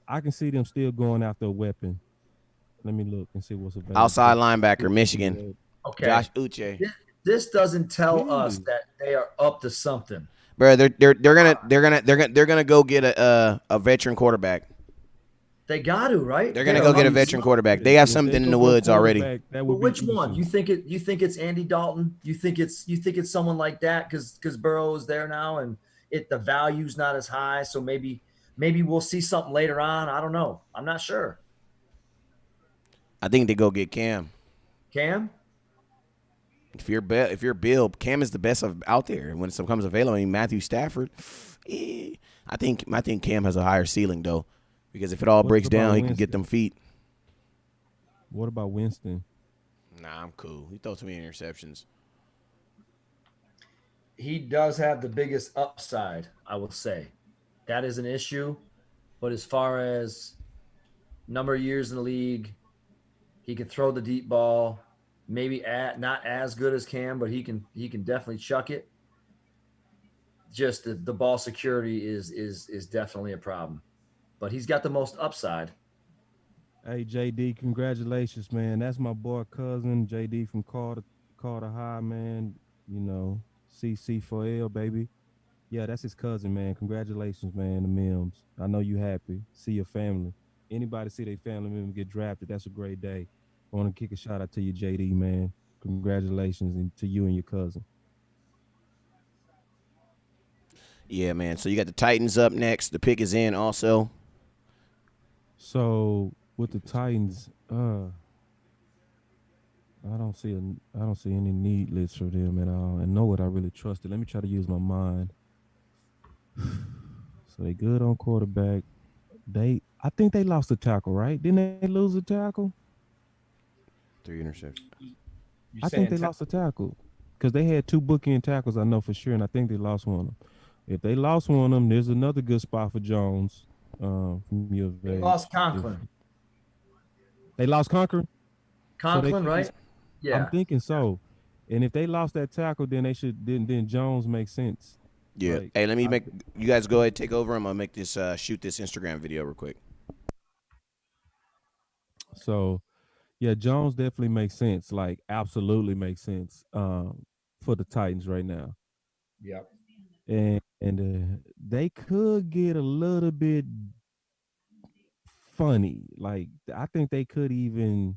I can see them still going after a weapon. Let me look and see what's available. Outside linebacker, Michigan. Okay. Josh Uche. This doesn't tell us Really? that they are up to something. Bro, they're gonna go get a veteran quarterback. They got to, right? They're gonna go get a veteran quarterback. They have something in the woods already. But which one? You think it's Andy Dalton? You think it's someone like that because Burrow is there now and the value's not as high. So maybe we'll see something later on. I don't know. I'm not sure. I think they go get Cam. Cam? If you're Bill, Cam is the best out there. When it comes available, I mean Matthew Stafford. I think Cam has a higher ceiling though, because if it all breaks down, he can get them feet. What about Winston? Nah, I'm cool. He throws too many interceptions. He does have the biggest upside, I will say. That is an issue. But as far as number of years in the league, he can throw the deep ball. Maybe not as good as Cam, but he can definitely chuck it. Just the ball security is definitely a problem. But he's got the most upside. Hey JD, congratulations, man. That's my boy cousin JD from Carter High, man. You know, CC4L, baby. Yeah, that's his cousin, man. Congratulations, man. The Mims. I know you happy. See your family. Anybody see their family member get drafted, that's a great day. I want to kick a shout out to you, JD, man. Congratulations and to you and your cousin. Yeah, man. So you got the Titans up next. The pick is in also. So with the Titans, I don't see any need list for them at all. And know what I really trusted. Let me try to use my mind. So they good on quarterback. I think they lost a tackle, right? Didn't they lose a tackle? 3 interceptions. I think they lost a tackle because they had 2 bookend tackles, I know for sure, and I think they lost one of them. If they lost one of them, there's another good spot for Jones from U of A. They lost Conklin. They lost Conklin? Conklin, right? Yeah. I'm thinking so. And if they lost that tackle, then then Jones makes sense. Yeah. Like, hey, let me you guys go ahead and take over. I'm gonna make this shoot this Instagram video real quick. So yeah, Jones definitely makes sense. Like absolutely makes sense for the Titans right now. Yep. And they could get a little bit funny. Like I think they could even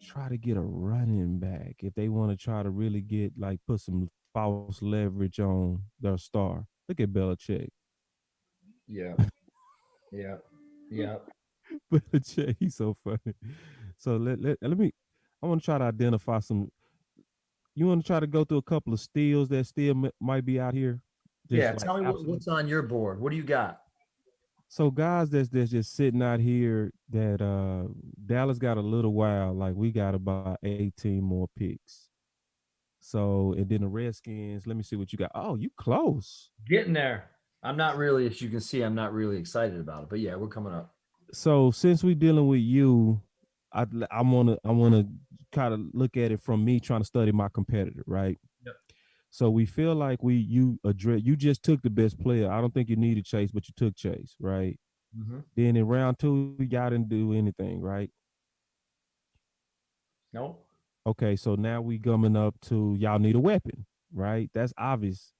try to get a running back if they want to try to really put some false leverage on their star. Look at Belichick. Yeah. Yeah. Yeah. Belichick, he's so funny. So let me. I want to try to identify some. You want to try to go through a couple of steals that still might be out here? Tell me what's on your board. What do you got? So guys that's just sitting out here that Dallas got a little while. Like we got about 18 more picks. So and then the Redskins, let me see what you got. Oh, you close. Getting there. I'm not really, as you can see, I'm not really excited about it. But yeah, we're coming up. So since we're dealing with you, I wanna kind of look at it from me trying to study my competitor, right? Yep. So we feel like you just took the best player. I don't think you needed Chase, but you took Chase, right? Mm-hmm. Then in round 2, y'all didn't do anything, right? Nope. Okay, so now we coming up to y'all need a weapon, right? That's obvious.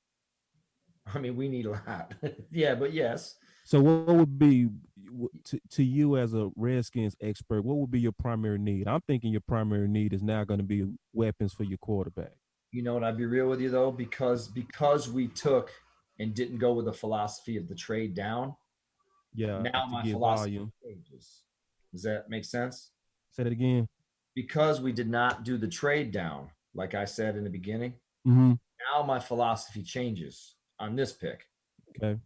I mean, we need a lot. Yeah, but yes. So what would be to you as a Redskins expert? What would be your primary need? I'm thinking your primary need is now going to be weapons for your quarterback. You know what? I'd be real with you though, because we took and didn't go with the philosophy of the trade down. Yeah. Now my philosophy changes. Does that make sense? Say that again. Because we did not do the trade down, like I said in the beginning. Mm-hmm. Now my philosophy changes on this pick. Okay.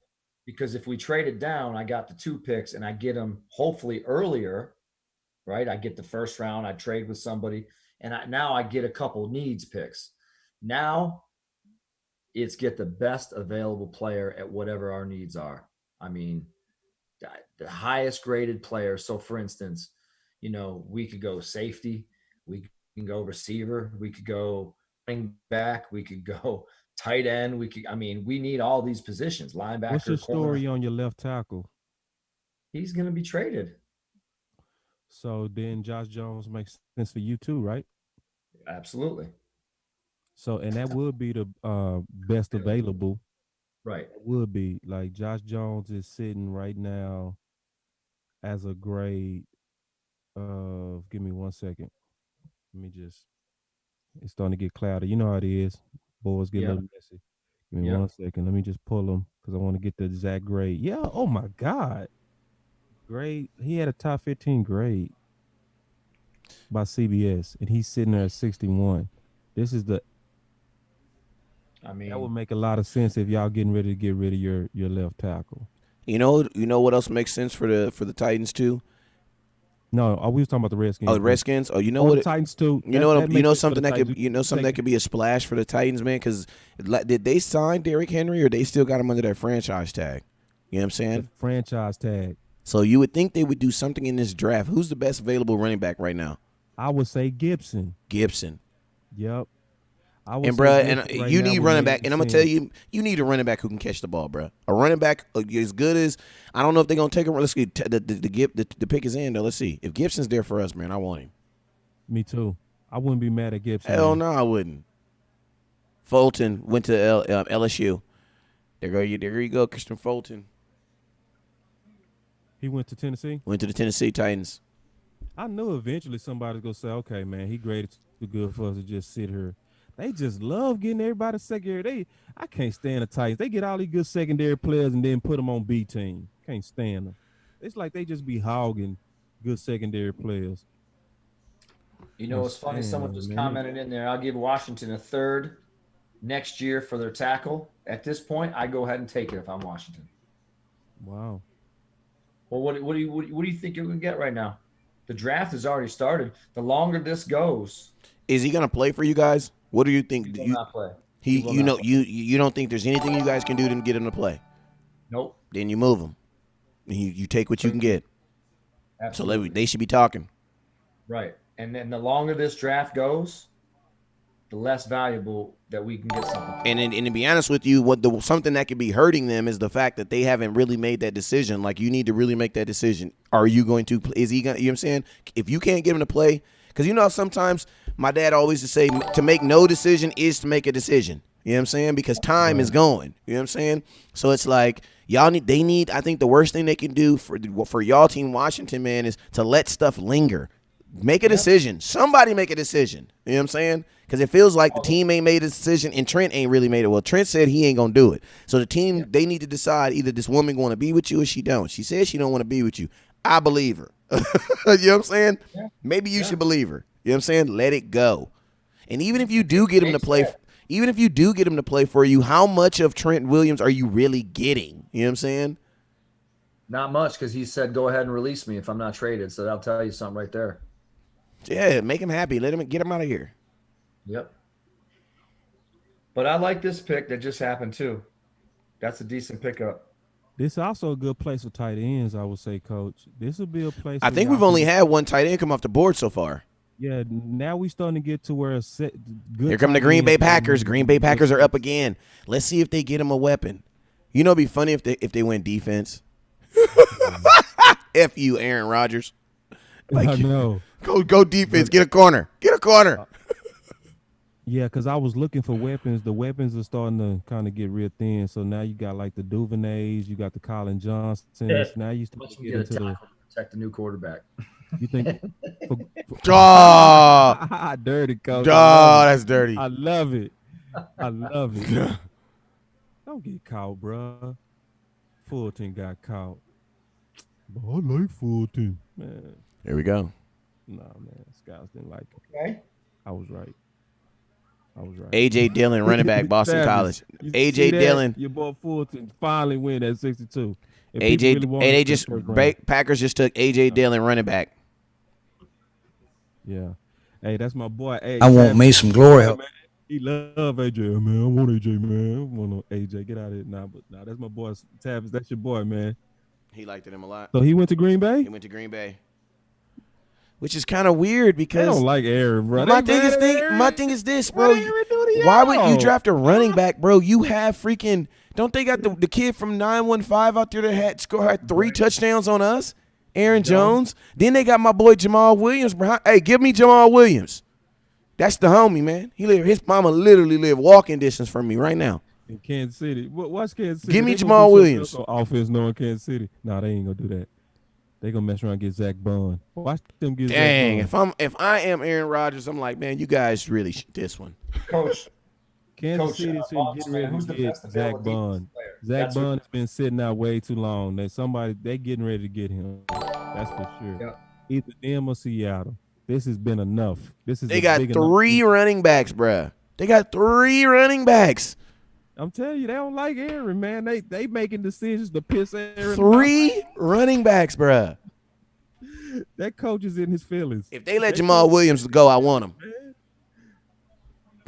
Because if we traded down, I got the 2 picks and I get them hopefully earlier, right? I get the first round, I trade with somebody, and now I get a couple needs picks. Now it's get the best available player at whatever our needs are. I mean, the highest graded player. So for instance, we could go safety, we can go receiver, we could go running back. We could go tight end. We need all these positions. Linebacker. What's your story corner. on your left tackle? He's going to be traded. So then Josh Jones makes sense for you too, right? Absolutely. So, and that would be the best available. Right. It would be like Josh Jones is sitting right now as a grade of, give me 1 second. Let me just, it's starting to get cloudy. You know how it is. Boys get a little messy. Give me 1 second. Let me just pull them because I want to get the exact grade. Yeah. Oh my God. Grade. He had a top 15 grade by CBS, and he's sitting there at 61. This is the. That would make a lot of sense if y'all getting ready to get rid of your left tackle. You know what else makes sense for the Titans too? No, we was talking about the Redskins. Oh, the Redskins. Oh, you know what? The Titans too. You know something that could be a splash for the Titans, man. Because did they sign Derrick Henry or they still got him under their franchise tag? You know what I'm saying? The franchise tag. So you would think they would do something in this draft. Who's the best available running back right now? I would say Gibson. Yep. And you need running back, and I'm gonna tell you, you need a running back who can catch the ball, bro. A running back as good as I don't know if they're gonna take him. Let's get the pick is in though. Let's see if Gibson's there for us, man. I want him. Me too. I wouldn't be mad at Gibson. Hell no, I wouldn't. Fulton went to LSU. There you go, Christian Fulton. He went to Tennessee. Went to the Tennessee Titans. I knew eventually somebody's gonna say, "Okay, man, he graded too good for us to just sit here." They just love getting everybody secondary. I can't stand the Titans. They get all these good secondary players and then put them on B team. Can't stand them. It's like they just be hogging good secondary players. You know, it's funny. Someone just commented in there. I'll give Washington a third next year for their tackle. At this point, I go ahead and take it if I'm Washington. Wow. Well, what do you think you're gonna get right now? The draft has already started. The longer this goes, is he gonna play for you guys? What do you think? He will not play. You don't think there's anything you guys can do to get him to play? Nope. Then you move him. You take what you can get. Absolutely. So they should be talking. Right. And then the longer this draft goes, the less valuable that we can get something. And to be honest with you, something that could be hurting them is the fact that they haven't really made that decision. Like, you need to really make that decision. Are you going to – is he going to – you know what I'm saying? If you can't get him to play – because you know sometimes my dad always used to say to make no decision is to make a decision. You know what I'm saying? Because time is going. You know what I'm saying? So it's like I think the worst thing they can do for y'all team Washington, man, is to let stuff linger. Make a decision. Somebody make a decision. You know what I'm saying? Because it feels like the team ain't made a decision and Trent ain't really made it. Well, Trent said he ain't going to do it. So the team, they need to decide either this woman going to be with you or she don't. She says she don't want to be with you. I believe her. You know what I'm saying? Yeah. Maybe you should believe her. You know what I'm saying? Let it go. And even if you do get him to play, for you, how much of Trent Williams are you really getting? You know what I'm saying? Not much, because he said, "Go ahead and release me if I'm not traded." So that'll tell you something right there. Yeah, make him happy. Get him out of here. Yep. But I like this pick that just happened too. That's a decent pickup. This is also a good place for tight ends, I would say, Coach. This will be a place. I think we've only had one tight end come off the board so far. Yeah, now we starting to get to where good. Here come the Green Bay Packers. Green Bay Packers are up again. Let's see if they get him a weapon. You know, it'd be funny if they win defense. F you, Aaron Rodgers. I know. Go defense. Get a corner. Yeah, because I was looking for weapons. The weapons are starting to kind of get real thin. So now you got like the Duvernays, you got the Colin Johnsons. Yeah. Now you start to get into the protect the new quarterback. You think? Dirty, Coach. That's dirty. I love it. Don't get caught, bro. Fulton got caught. But I like Fulton, man. Here we go. Nah, man, Scouts didn't like it. Okay. I was right. A.J. Dillon, running back, Boston College. A.J. Dillon. Your boy Fulton finally win at 62. Packers just took A.J. Dillon, running back. Yeah. Hey, that's my boy. Hey, I want me some glory. Man, he love A.J. Man, I want A.J. man. I want A.J. Get out of it now. But that's my boy Tavis. That's your boy, man. He liked him a lot. So he went to Green Bay? He went to Green Bay. which is kind of weird because they don't like Aaron, bro. My thing is this, bro. Why would you draft a running back, bro? You have freaking. Don't they got the kid from 915 out there that had 3 touchdowns on us? Aaron Jones. Then they got my boy Jamal Williams. Hey, give me Jamal Williams. That's the homie, man. His mama literally live walking distance from me right now. In Kansas City. Watch Kansas City. Give me Jamal Williams. Offense knowing Kansas City. No, they ain't gonna do that. They gonna mess around and get Zach Bond. Watch them get Zach Bond. If I am Aaron Rodgers, I'm like, man, you guys really this one. Coach. Kansas City is getting ready to get Zach Bond. Zach Bond has been sitting out way too long. They getting ready to get him. That's for sure. Yeah. Either them or Seattle. This has been enough. They got 3 running backs, bruh. They got 3 running backs. I'm telling you, they don't like Aaron, man. They making decisions to piss Aaron. 3 running backs, bruh. That coach is in his feelings. If they let Jamal Williams go, I want him.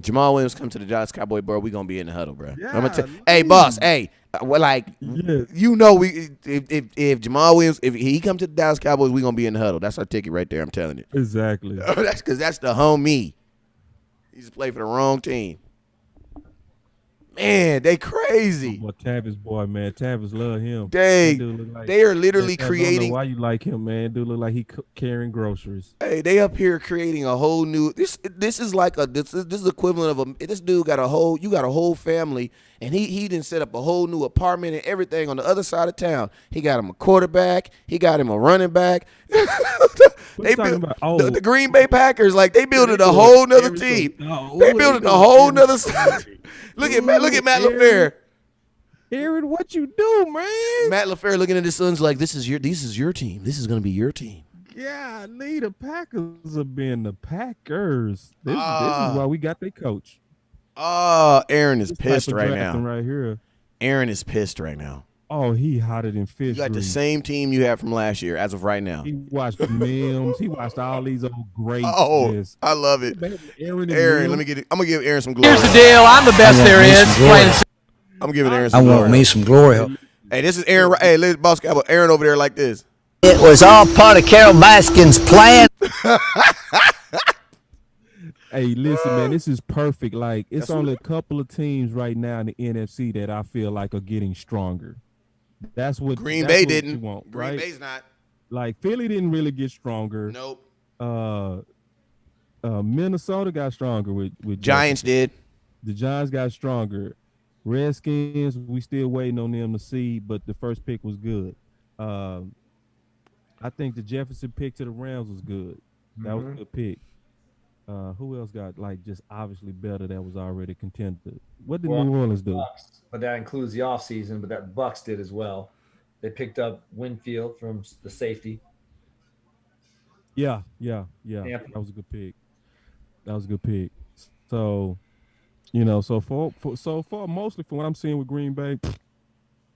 Jamal Williams come to the Dallas Cowboy, bro. We gonna be in the huddle, bro. Yeah, hey, boss. Hey, you know, if Jamal Williams, if he come to the Dallas Cowboys, we gonna be in the huddle. That's our ticket right there. I'm telling you. Exactly. That's because that's the homie. He just played for the wrong team. Man, they crazy. Well, Tavis boy, man. Tavis love him. They are literally creating. I don't know why you like him, man? Dude look like he carrying groceries. Hey, they up here creating a whole new. This is like this is equivalent of this dude got a whole family, and he didn't set up a whole new apartment and everything on the other side of town. He got him a quarterback. He got him a running back. They built the Green Bay Packers like they building a whole nother team. They building a whole nother side. Look at Matt LaFleur. Aaron, what you do, man? Matt LaFleur looking at his sons like this is your team. This is gonna be your team. Yeah, the Packers have been the Packers. This is why we got their coach. Aaron is pissed right now. Right here. Aaron is pissed right now. Oh, he hotter than fish. You got the same team you had from last year as of right now. He watched Mims. He watched all these old greats. Oh, I love it. Aaron, I'm gonna give Aaron some glory. Here's the deal. I'm the best there is. I'm giving Aaron some glory. I want me some glory. Hey, this is Aaron. Hey, let's boss Cowboy. Aaron over there like this. It was all part of Carol Baskin's plan. Hey, listen, man, this is perfect. Like, it's only a couple of teams right now in the NFC that I feel like are getting stronger. That's what Green Bay didn't. You want, Green right? Bay's not. Like, Philly didn't really get stronger. Nope. Minnesota got stronger with Giants did. The Giants got stronger. Redskins, we still waiting on them to see, but the first pick was good. I think the Jefferson pick to the Rams was good. That was a good pick. Who else got just obviously better that was already contender? What did New Orleans do? Bucks, but that includes the offseason, but that Bucks did as well. They picked up Winfield from the safety. Yeah. That was a good pick. So, so far, mostly from what I'm seeing with Green Bay,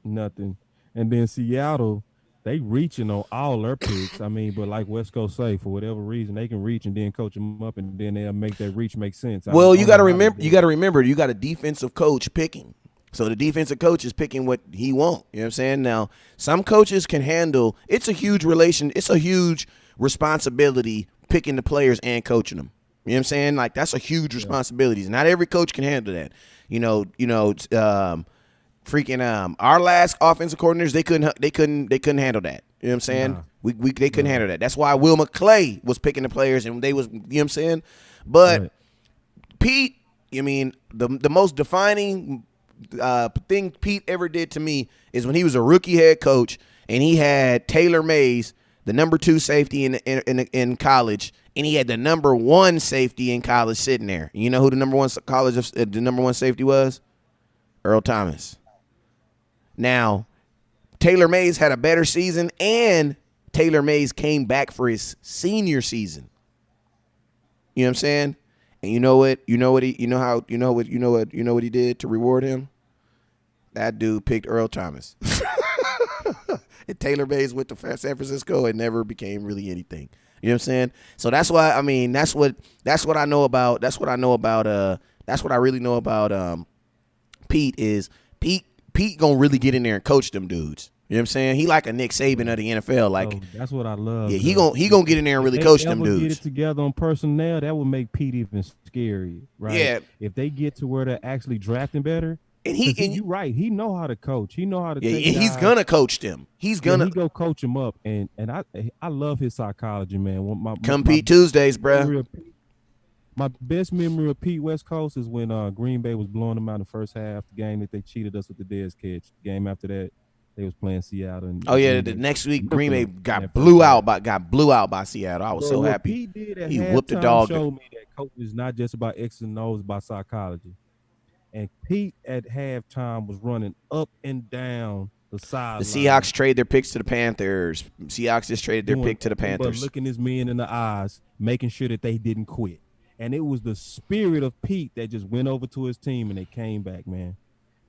nothing. And then Seattle, they reaching on all their picks. I mean, but like West Coast say, for whatever reason, they can reach and then coach them up, and then they'll make that reach make sense. Well, you got to remember, you got a defensive coach picking. So the defensive coach is picking what he wants. You know what I'm saying? Now, some coaches can handle. It's a huge responsibility picking the players and coaching them. You know what I'm saying? Like that's a huge responsibility. Not every coach can handle that. Our last offensive coordinators, they couldn't handle that. You know what I'm saying? Nah. They couldn't handle that. That's why Will McClay was picking the players, and they was, you know what I'm saying? But Pete, the most defining thing Pete ever did to me is when he was a rookie head coach and he had Taylor Mays, the number 2 safety in college, and he had the number 1 safety in college sitting there. You know who the number 1 safety was? Earl Thomas. Now, Taylor Mays had a better season, and Taylor Mays came back for his senior season. You know what I'm saying? And you know what he did to reward him? That dude picked Earl Thomas. And Taylor Mays went to San Francisco and never became really anything. You know what I'm saying? So that's why that's what I really know about Pete is Pete gonna really get in there and coach them dudes. You know what I'm saying? He like a Nick Saban of the NFL. Like, that's what I love. Yeah, he gonna get in there and really coach them dudes. Get it together on personnel, that would make Pete even scary, right? Yeah. If they get to where they're actually drafting better, and you're right. He know how to coach. He know how to. Yeah, he's gonna coach them. He go coach them up, and I love his psychology, man. Come Pete Tuesdays, bro. My best memory of Pete West Coast is when Green Bay was blowing them out in the first half. The game that they cheated us with the Dez catch. The game after that, they was playing Seattle. And the next week Green Bay got blew out by Seattle. I was so happy. He whooped the dog. Showed me that coaching is not just about X and O's, about psychology. And Pete at halftime was running up and down the sideline. The Seahawks trade their picks to the Panthers. Seahawks just traded their pick to the Panthers. But looking his men in the eyes, making sure that they didn't quit. And it was the spirit of Pete that just went over to his team and they came back, man.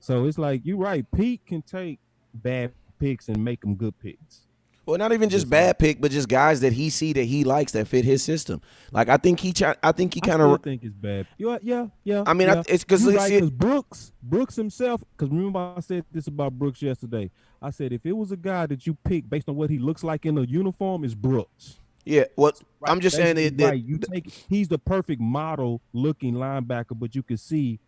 So it's like, you're right. Pete can take bad picks and make them good picks. Well, not even just bad pick, but just guys that he see that he likes that fit his system. Like I think he kind of think it's bad. Yeah. I mean, it's because Brooks himself. Because remember, I said this about Brooks yesterday. I said if it was a guy that you pick based on what he looks like in a uniform, it's Brooks. Yeah, well, right. I'm just saying that he's the perfect model looking linebacker, but you could see,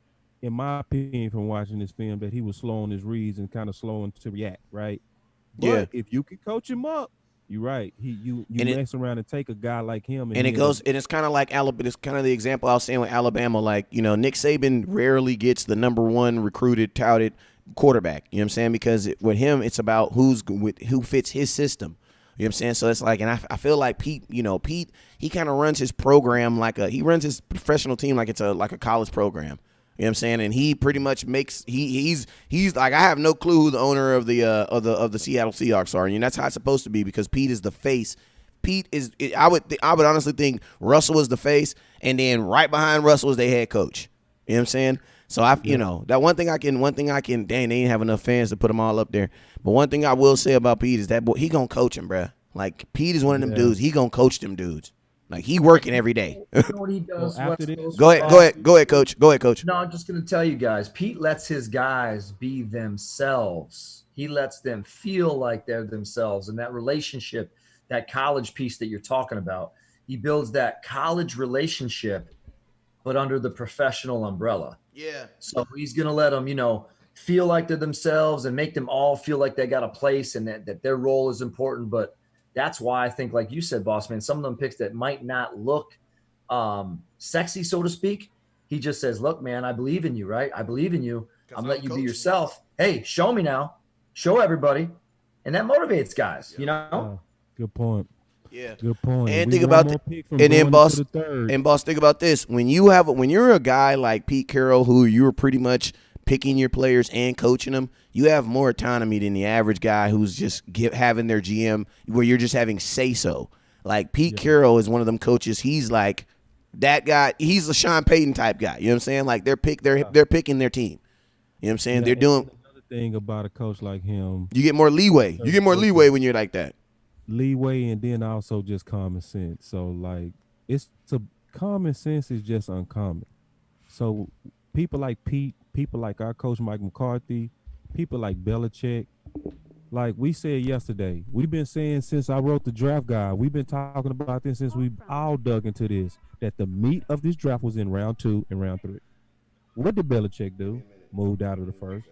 in my opinion, from watching this film, that he was slow on his reads and kind of slow to react, right? But if you could coach him up, you're right. You mess around and take a guy like him, and it's kind of like Alabama. It's kind of the example I was saying with Alabama. Like, Nick Saban rarely gets the number one recruited, touted quarterback. You know what I'm saying? Because with him, it's about who fits his system. You know what I'm saying? So it's like, and I feel like Pete, he kind of runs his program he runs his professional team like it's like a college program. You know what I'm saying? And he pretty much makes he's like, I have no clue who the owner of the Seattle Seahawks are, and that's how it's supposed to be because Pete is the face. Pete is I would honestly think Russell is the face, and then right behind Russell is their head coach. You know what I'm saying? So that one thing I can dang, they ain't have enough fans to put them all up there. But one thing I will say about Pete is that boy, he gonna coach him, bruh. Like Pete is one of them dudes. He gonna coach them dudes. Like he working every day. You know what he does? Go ahead, coach. Go ahead, coach. No, I'm just gonna tell you guys. Pete lets his guys be themselves. He lets them feel like they're themselves, and that relationship, that college piece that you're talking about, he builds that college relationship, but under the professional umbrella. Yeah. So he's gonna let them, feel like they're themselves and make them all feel like they got a place and that their role is important. But that's why I think, like you said, boss man, some of them picks that might not look sexy, so to speak. He just says, look, man, I believe in you, right? I believe in you. I'm letting you be yourself. Hey, show me now. Show everybody. And that motivates guys, Good point. Yeah. Good point. And think about boss, think about this. When you're a guy like Pete Carroll, who you're pretty much picking your players and coaching them, you have more autonomy than the average guy who's just having their GM where you're just having say-so. Like Pete Carroll is one of them coaches. He's like that guy. He's a Sean Payton type guy. You know what I'm saying? Like they're picking their team. You know what I'm saying? They're doing another thing about a coach like him. You get more leeway. You get more leeway when you're like that. Leeway and then also just common sense. So like common sense is just uncommon. So people like Pete, people like our coach Mike McCarthy, people like Belichick, like we said yesterday, we've been saying since I wrote the draft guide, we've been talking about this since we all dug into this, that the meat of this draft was in round 2 and round 3. What did Belichick do? Moved out of the first.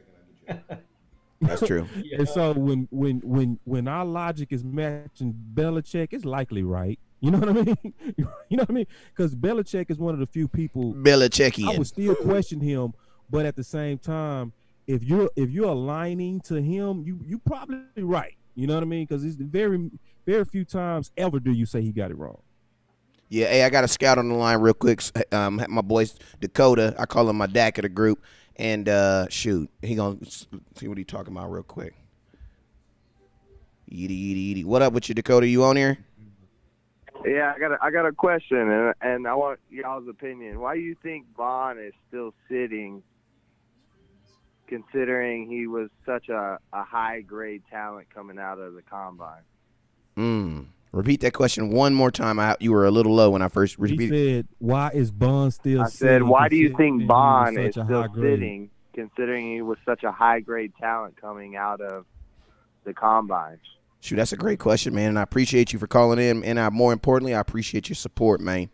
That's true. And so when our logic is matching Belichick, it's likely right. You know what I mean? You know what I mean? Because Belichick is one of the few people. Belichickian. I would still question him, but at the same time, if you're aligning to him, you probably right. You know what I mean? Because it's very few times ever do you say he got it wrong. Yeah, hey, I got a scout on the line real quick. My boy Dakota, I call him my Dak of the group, and he gonna see what he talking about real quick. Edie. What up with you, Dakota? You on here? Yeah, I got a question, and I want y'all's opinion. Why do you think Vaughn is still sitting, considering he was such a high-grade talent coming out of the combine? Repeat that question one more time. You were a little low when I first repeated. He said, why is Vaughn still sitting? I said, why do you think Vaughn is still sitting, considering he was such a high-grade talent coming out of the combine? Shoot, that's a great question, man. And I appreciate you for calling in. And more importantly, I appreciate your support, man.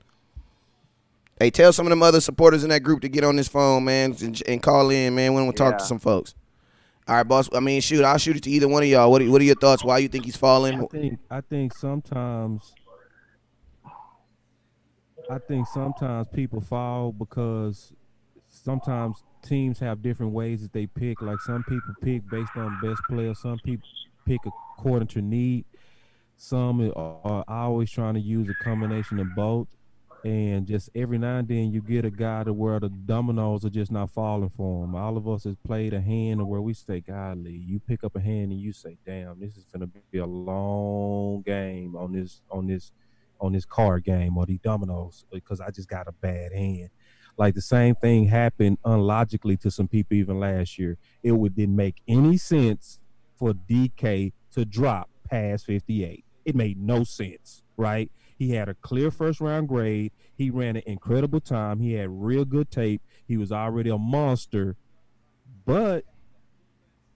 Hey, tell some of them other supporters in that group to get on this phone, man, and call in, man. We want to talk to some folks. All right, boss. I mean, shoot, I'll shoot it to either one of y'all. What are your thoughts? Why you think he's falling? I think sometimes people fall because sometimes teams have different ways that they pick. Like some people pick based on best player. Some people pick according to need. Some are always trying to use a combination of both. And just every now and then you get a guy to where the dominoes are just not falling for him. All of us has played a hand where we say, golly, you pick up a hand and you say, damn, this is going to be a long game on this card game or these dominoes because I just got a bad hand. Like the same thing happened unlogically to some people even last year. It didn't make any sense for DK to drop past 58. It made no sense, right? He had a clear first-round grade. He ran an incredible time. He had real good tape. He was already a monster. But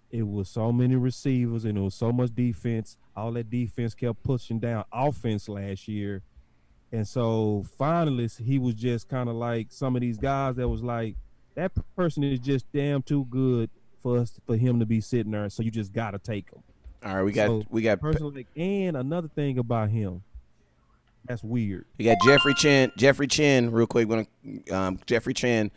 it was so many receivers and it was so much defense. All that defense kept pushing down offense last year. And so finally, he was just kind of like some of these guys that was like, that person is just damn too good for him to be sitting there. So you just got to take him. All right, we got personally, and another thing about him that's weird. You got Jeffrey Chin, real quick. Jeffrey Chin,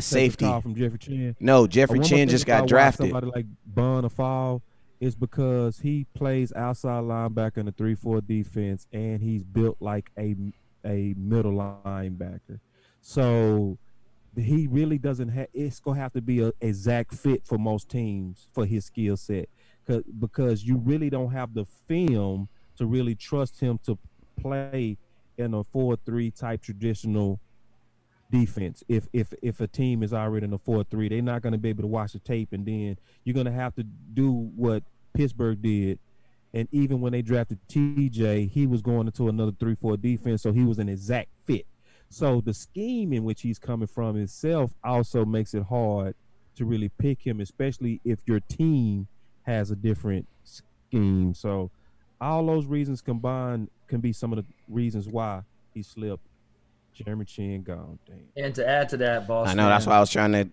safety. Call from Jeffrey Chin. No, Jeffrey Chin just got drafted. Somebody like Bun or Fall is because he plays outside linebacker in the 3-4 defense, and he's built like a middle linebacker. So he really doesn't have. It's gonna have to be a exact fit for most teams for his skill set. Because you really don't have the film to really trust him to play in a 4-3 type traditional defense. If a team is already in a 4-3, they're not going to be able to watch the tape, and then you're going to have to do what Pittsburgh did. And even when they drafted TJ, he was going into another 3-4 defense, so he was an exact fit. So the scheme in which he's coming from itself also makes it hard to really pick him, especially if your team has a different scheme. So all those reasons combined can be some of the reasons why he slipped. Jeremy Chin gone. Damn. And to add to that, boss, I know that's why I was trying to.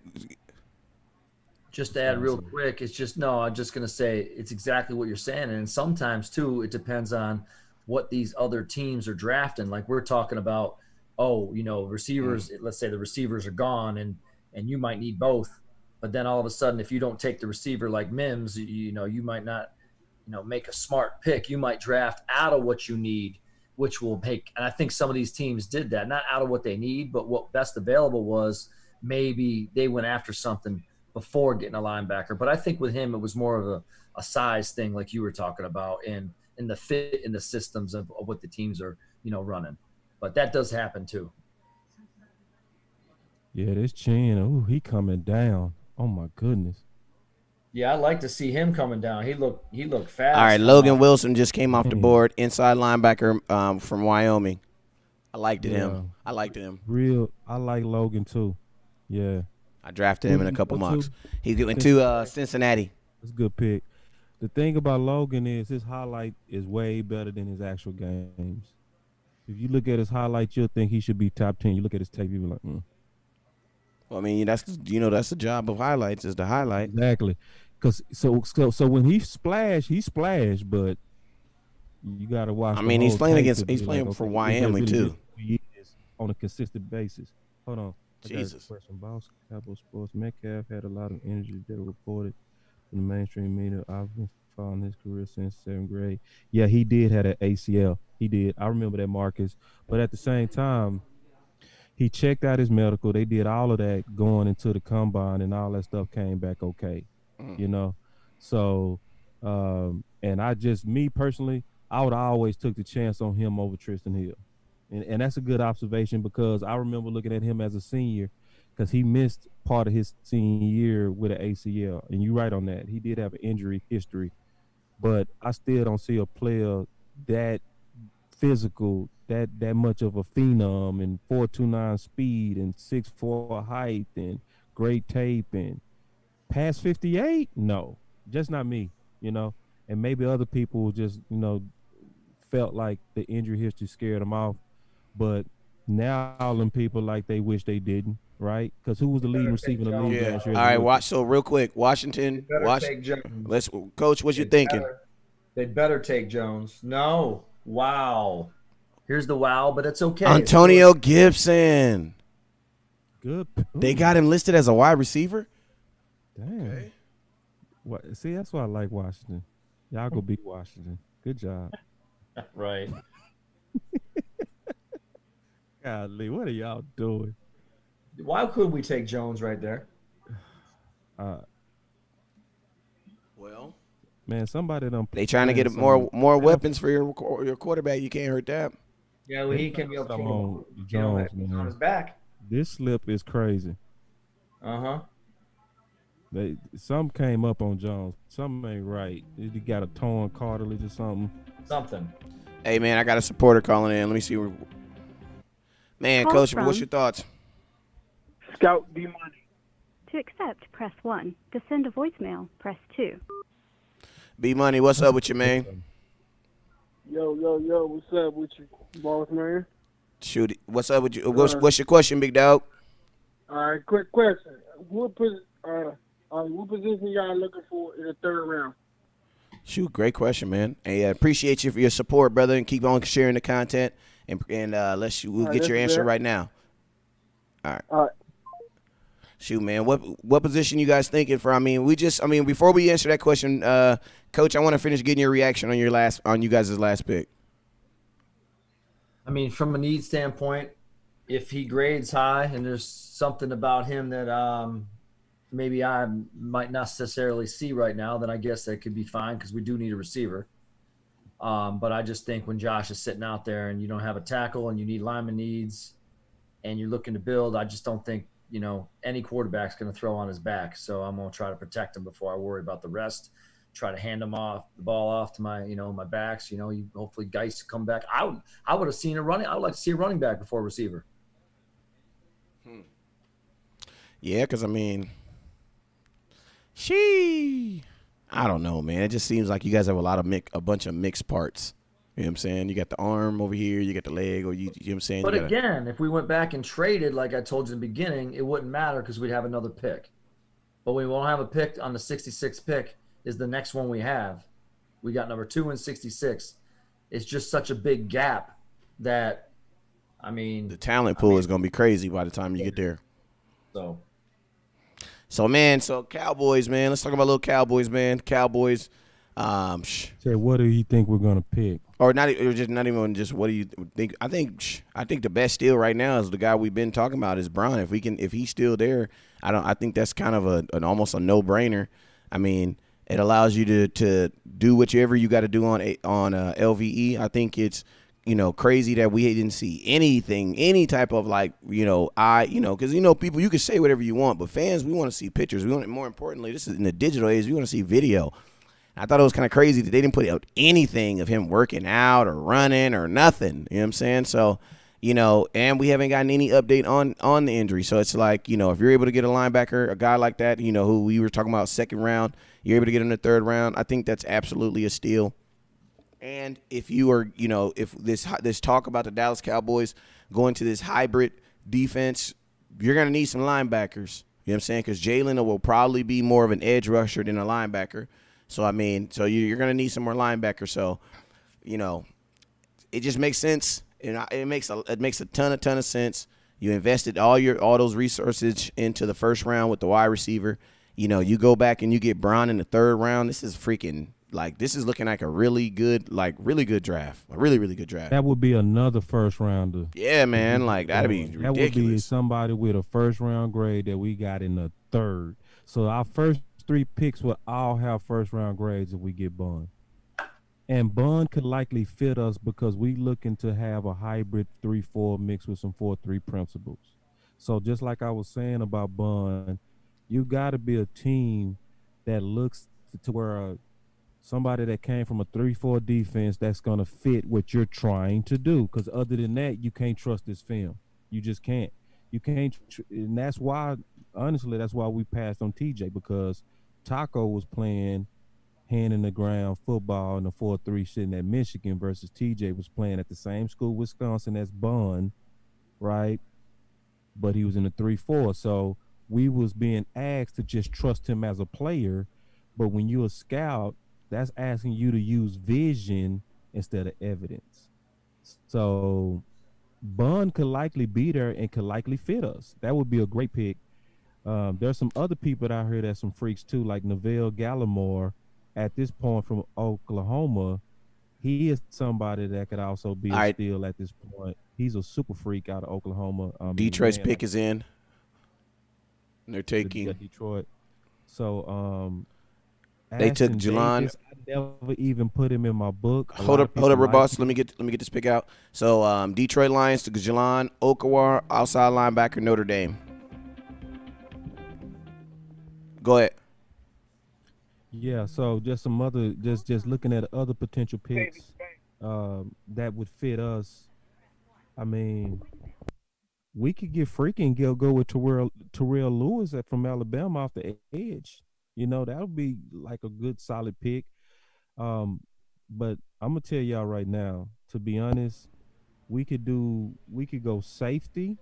Just to add real quick, it's just I'm just gonna say it's exactly what you're saying, and sometimes too it depends on what these other teams are drafting. Like we're talking about, receivers. Let's say the receivers are gone, and you might need both. But then all of a sudden, if you don't take the receiver like Mims, you might not, make a smart pick. You might draft out of what you need, which will make. And I think some of these teams did that, not out of what they need, but what best available was. Maybe they went after something before getting a linebacker. But I think with him, it was more of a size thing, like you were talking about, and in the fit in the systems of what the teams are, running. But that does happen too. Yeah, this Chin, he coming down. Oh my goodness. Yeah, I'd like to see him coming down. He looked fast. All right, Logan Wilson just came off the board, inside linebacker from Wyoming. I liked him. I liked him. I like Logan too. Yeah. I drafted him in a couple mocks. He went to Cincinnati. That's a good pick. The thing about Logan is his highlight is way better than his actual games. If you look at his highlights, you'll think he should be top 10. You look at his tape, you'll be like, Well, I mean, that's the job of highlights is to highlight. Exactly. Because so when he splashed, but you got to watch. I mean, he's playing for Wyoming too. He is on a consistent basis. Hold on. Jesus. Boss, Cowboy Sports. Metcalf had a lot of injuries that were reported in the mainstream media. I've been following his career since 7th grade. Yeah, he did have an ACL. He did. I remember that, Marcus. But at the same time, he checked out his medical. They did all of that going into the combine, and all that stuff came back okay. So, and me personally, I would always took the chance on him over Tristan Hill. And that's a good observation because I remember looking at him as a senior because he missed part of his senior year with an ACL. And you're right on that. He did have an injury history. But I still don't see a player that physical, that much of a phenom, and 4.29 speed and 6'4" height and great tape and past 58. No, just not me, And and maybe other people just felt like the injury history scared them off, but now all them people like they wish they didn't, right? Because who was the leading receiver in the league last year? All right, watch. So real quick, Washington. Take Jones. Let's, Coach. What you thinking? They'd better take Jones. No. Wow. Here's the wow, but it's okay. Antonio Gibson. Good. They got him listed as a wide receiver. Damn. Okay. What? See, that's why I like Washington. Y'all go beat Washington. Good job. Right. Golly, what are y'all doing? Why couldn't we take Jones right there? Well, man, somebody done. They trying to get more weapons for your quarterback. You can't hurt that. Yeah, well, he can be okay on Jones, man. On his back. This slip is crazy. Some came up on Jones. Something ain't right. He got a torn cartilage or something. Hey, man, I got a supporter calling in. Let me see. Man, Call Coach, from what's your thoughts? Scout B Money. To accept, press 1. To send a voicemail, press 2. B Money, what's up with you, man? Yo, what's up with you, boss man? Shoot it. What's up with you? What's your question, big dog? All right, quick question. What position y'all looking for in the third round? Shoot, great question, man. Hey, I appreciate you for your support, brother, and keep on sharing the content. And we'll get your answer right now. All right. Shoot, man. What position you guys thinking for? Before we answer that question, Coach, I want to finish getting your reaction on you guys' last pick. I mean, from a need standpoint, if he grades high and there's something about him that maybe I might not necessarily see right now, then I guess that could be fine because we do need a receiver. But I just think when Josh is sitting out there and you don't have a tackle and you need lineman needs and you're looking to build, I just don't think, any quarterback's going to throw on his back. So I'm going to try to protect him before I worry about the rest. Try to hand him the ball off to my, my backs. Hopefully Geist come back. I would have seen I would like to see a running back before a receiver. Yeah, because I don't know, man. It just seems like you guys have a bunch of mixed parts. You know what I'm saying? You got the arm over here, you got the leg, or you know what I'm saying? But again, if we went back and traded, like I told you in the beginning, it wouldn't matter because we'd have another pick. But we won't have a pick on the 66th pick is the next one we have. We got number 2 and 66. It's just such a big gap that, the talent pool is going to be crazy by the time you get there. So Cowboys, man. Let's talk about little Cowboys, man. Cowboys. Say, what do you think we're gonna pick? Or not even just what do you think? I think the best deal right now is the guy we've been talking about is Braun. If he's still there, I think that's kind of an almost a no-brainer. It allows you to do whatever you got to do on LVE. I think it's crazy that we didn't see any type of because people, you can say whatever you want, but fans, we want to see pictures. More importantly, this is in the digital age, we want to see video. I thought it was kind of crazy that they didn't put out anything of him working out or running or nothing. You know what I'm saying? So, and we haven't gotten any update on the injury. So it's like, if you're able to get a linebacker, a guy like that, who we were talking about second round, you're able to get in the third round. I think that's absolutely a steal. And if you are, if this talk about the Dallas Cowboys going to this hybrid defense, you're going to need some linebackers. You know what I'm saying? Because Jalen will probably be more of an edge rusher than a linebacker. So, you're going to need some more linebackers. So, it just makes sense. It makes a ton of sense. You invested all those resources into the first round with the wide receiver. You go back and you get Braun in the third round. This is looking like a really good draft. A really, really good draft. That would be another first rounder. Yeah, man. That'd be ridiculous. That would be somebody with a first round grade that we got in the third. So our first 3 picks will all have first round grades if we get Bun. And Bun could likely fit us because we looking to have a hybrid 3-4 mixed with some 4-3 principles. So just like I was saying about Bun, you got to be a team that looks to where somebody that came from a 3-4 defense that's going to fit what you're trying to do. Because other than that, you can't trust this film. You just can't. You can't, and that's why, honestly, that's why we passed on TJ, because Taco was playing hand in the ground football in the 4-3 sitting at Michigan versus TJ was playing at the same school, Wisconsin, as Bun, right? But he was in the 3-4. So we was being asked to just trust him as a player. But when you're a scout, that's asking you to use vision instead of evidence. So Bun could likely be there and could likely fit us. That would be a great pick. There's some other people out here that's some freaks too, like Neville Gallimore at this point from Oklahoma. He is somebody that could also be a steal at this point. He's a super freak out of Oklahoma. Detroit's pick is in. They're taking Detroit. So they took Jelon. I never even put him in my book. Hold up, Robots. Let me get this pick out. So Detroit Lions took Jelon Okawar, outside linebacker, Notre Dame. Go ahead. Yeah, so just some other, just looking at other potential picks that would fit us. I mean, we could get freaky and go with Terrell Lewis from Alabama off the edge. You know, that would be like a good solid pick. But I'm gonna tell y'all right now, to be honest, we could go safety,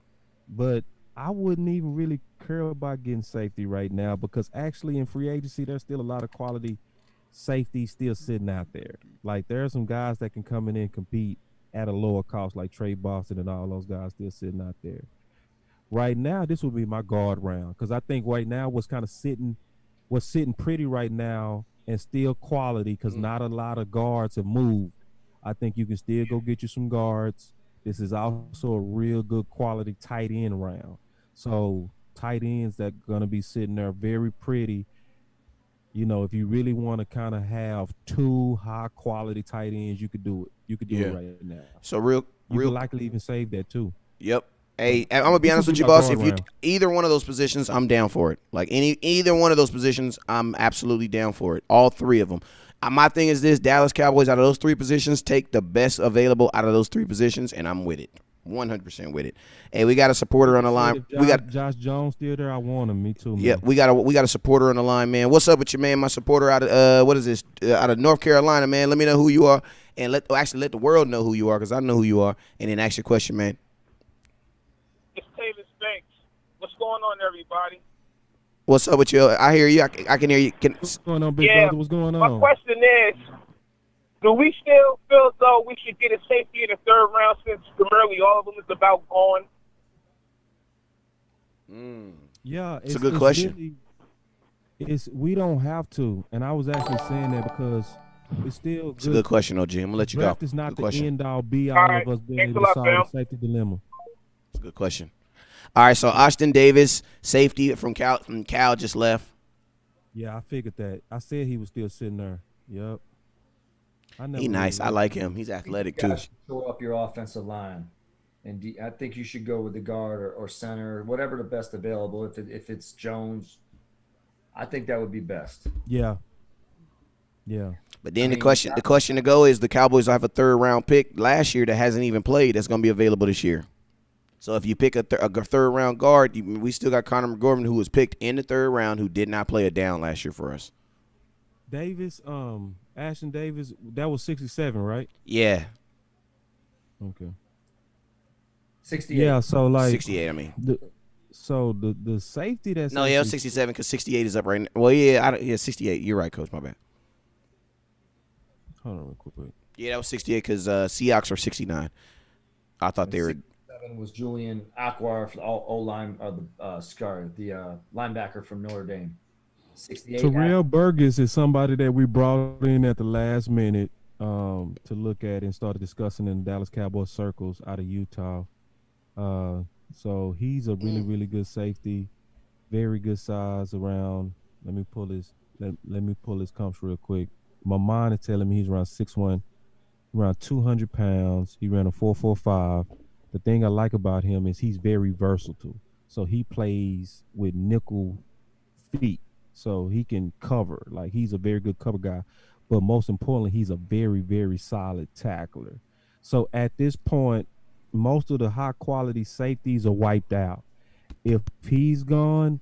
but I wouldn't even really care about getting safety right now because actually in free agency there's still a lot of quality safety still sitting out there. Like there are some guys that can come in and compete at a lower cost, like Trey Boston and all those guys still sitting out there. Right now, this would be my guard round because I think right now what's sitting pretty right now and still quality because not a lot of guards have moved. I think you can still go get you some guards. This is also a real good quality tight end round. So tight ends that are going to be sitting there very pretty. You know, if you really want to kind of have two high quality tight ends, you could do it. You could do it right now. So real could likely even save that too. Yep. Hey, I'm gonna be honest with you, boss. If you either one of those positions, I'm down for it. Like either one of those positions, I'm absolutely down for it. All three of them. My thing is this: Dallas Cowboys out of those three positions take the best available out of those three positions, and I'm with it, 100% with it. Hey, we got a supporter on the line. We got Josh Jones still there. I want him. Me too. Man. Yeah, we got a supporter on the line, man. What's up with you, man? My supporter out of what is this? Out of North Carolina, man. Let me know who you are, and let the world know who you are, because I know who you are, and then ask your question, man. It's Taylor Spanks. What's going on, everybody? What's up with you? I hear you. I can hear you. What's going on, big brother? What's going on? My question is, do we still feel as though we should get a safety in the third round since primarily all of them is about going? Yeah, it's a good question. Really, we don't have to, and I was actually saying that because it's still. It's a good question, OG. I'm gonna let you go. Draft is not the end all be all of us being able to solve the safety dilemma. It's a good question. All right, so Austin Davis, safety from Cal just left. Yeah, I figured that. I said he was still sitting there. Yep. He's nice. I like him. He's athletic too. Shore up your offensive line, and I think you should go with the guard or center, whatever the best available. If it's Jones, I think that would be best. Yeah. Yeah. But then the question to go is the Cowboys have a third round pick last year that hasn't even played. That's going to be available this year. So if you pick a third round guard, we still got Connor McGovern, who was picked in the third round, who did not play a down last year for us. Davis, Ashton Davis, that was 67, right? Yeah. Okay. 68. Yeah, so like 68. I mean, the safety that's no, yeah, it was 67 because 68 is up right now. Well, yeah, 68. You're right, Coach. My bad. Hold on, real quick. Yeah, that was 68 because Seahawks are 69. I thought they were. Was Julian Aquar for the O-line the linebacker from Notre Dame. 68. Terrell Burgess is somebody that we brought in at the last minute to look at and started discussing in Dallas Cowboys circles out of Utah. So he's a really, really good safety, very good size around. Let me pull his comps real quick. My mind is telling me he's around 6'1", around 200 pounds. He ran a 4.45. The thing I like about him is he's very versatile. So he plays with nickel feet. So he can cover. Like, he's a very good cover guy. But most importantly, he's a very, very solid tackler. So at this point, most of the high-quality safeties are wiped out. If he's gone,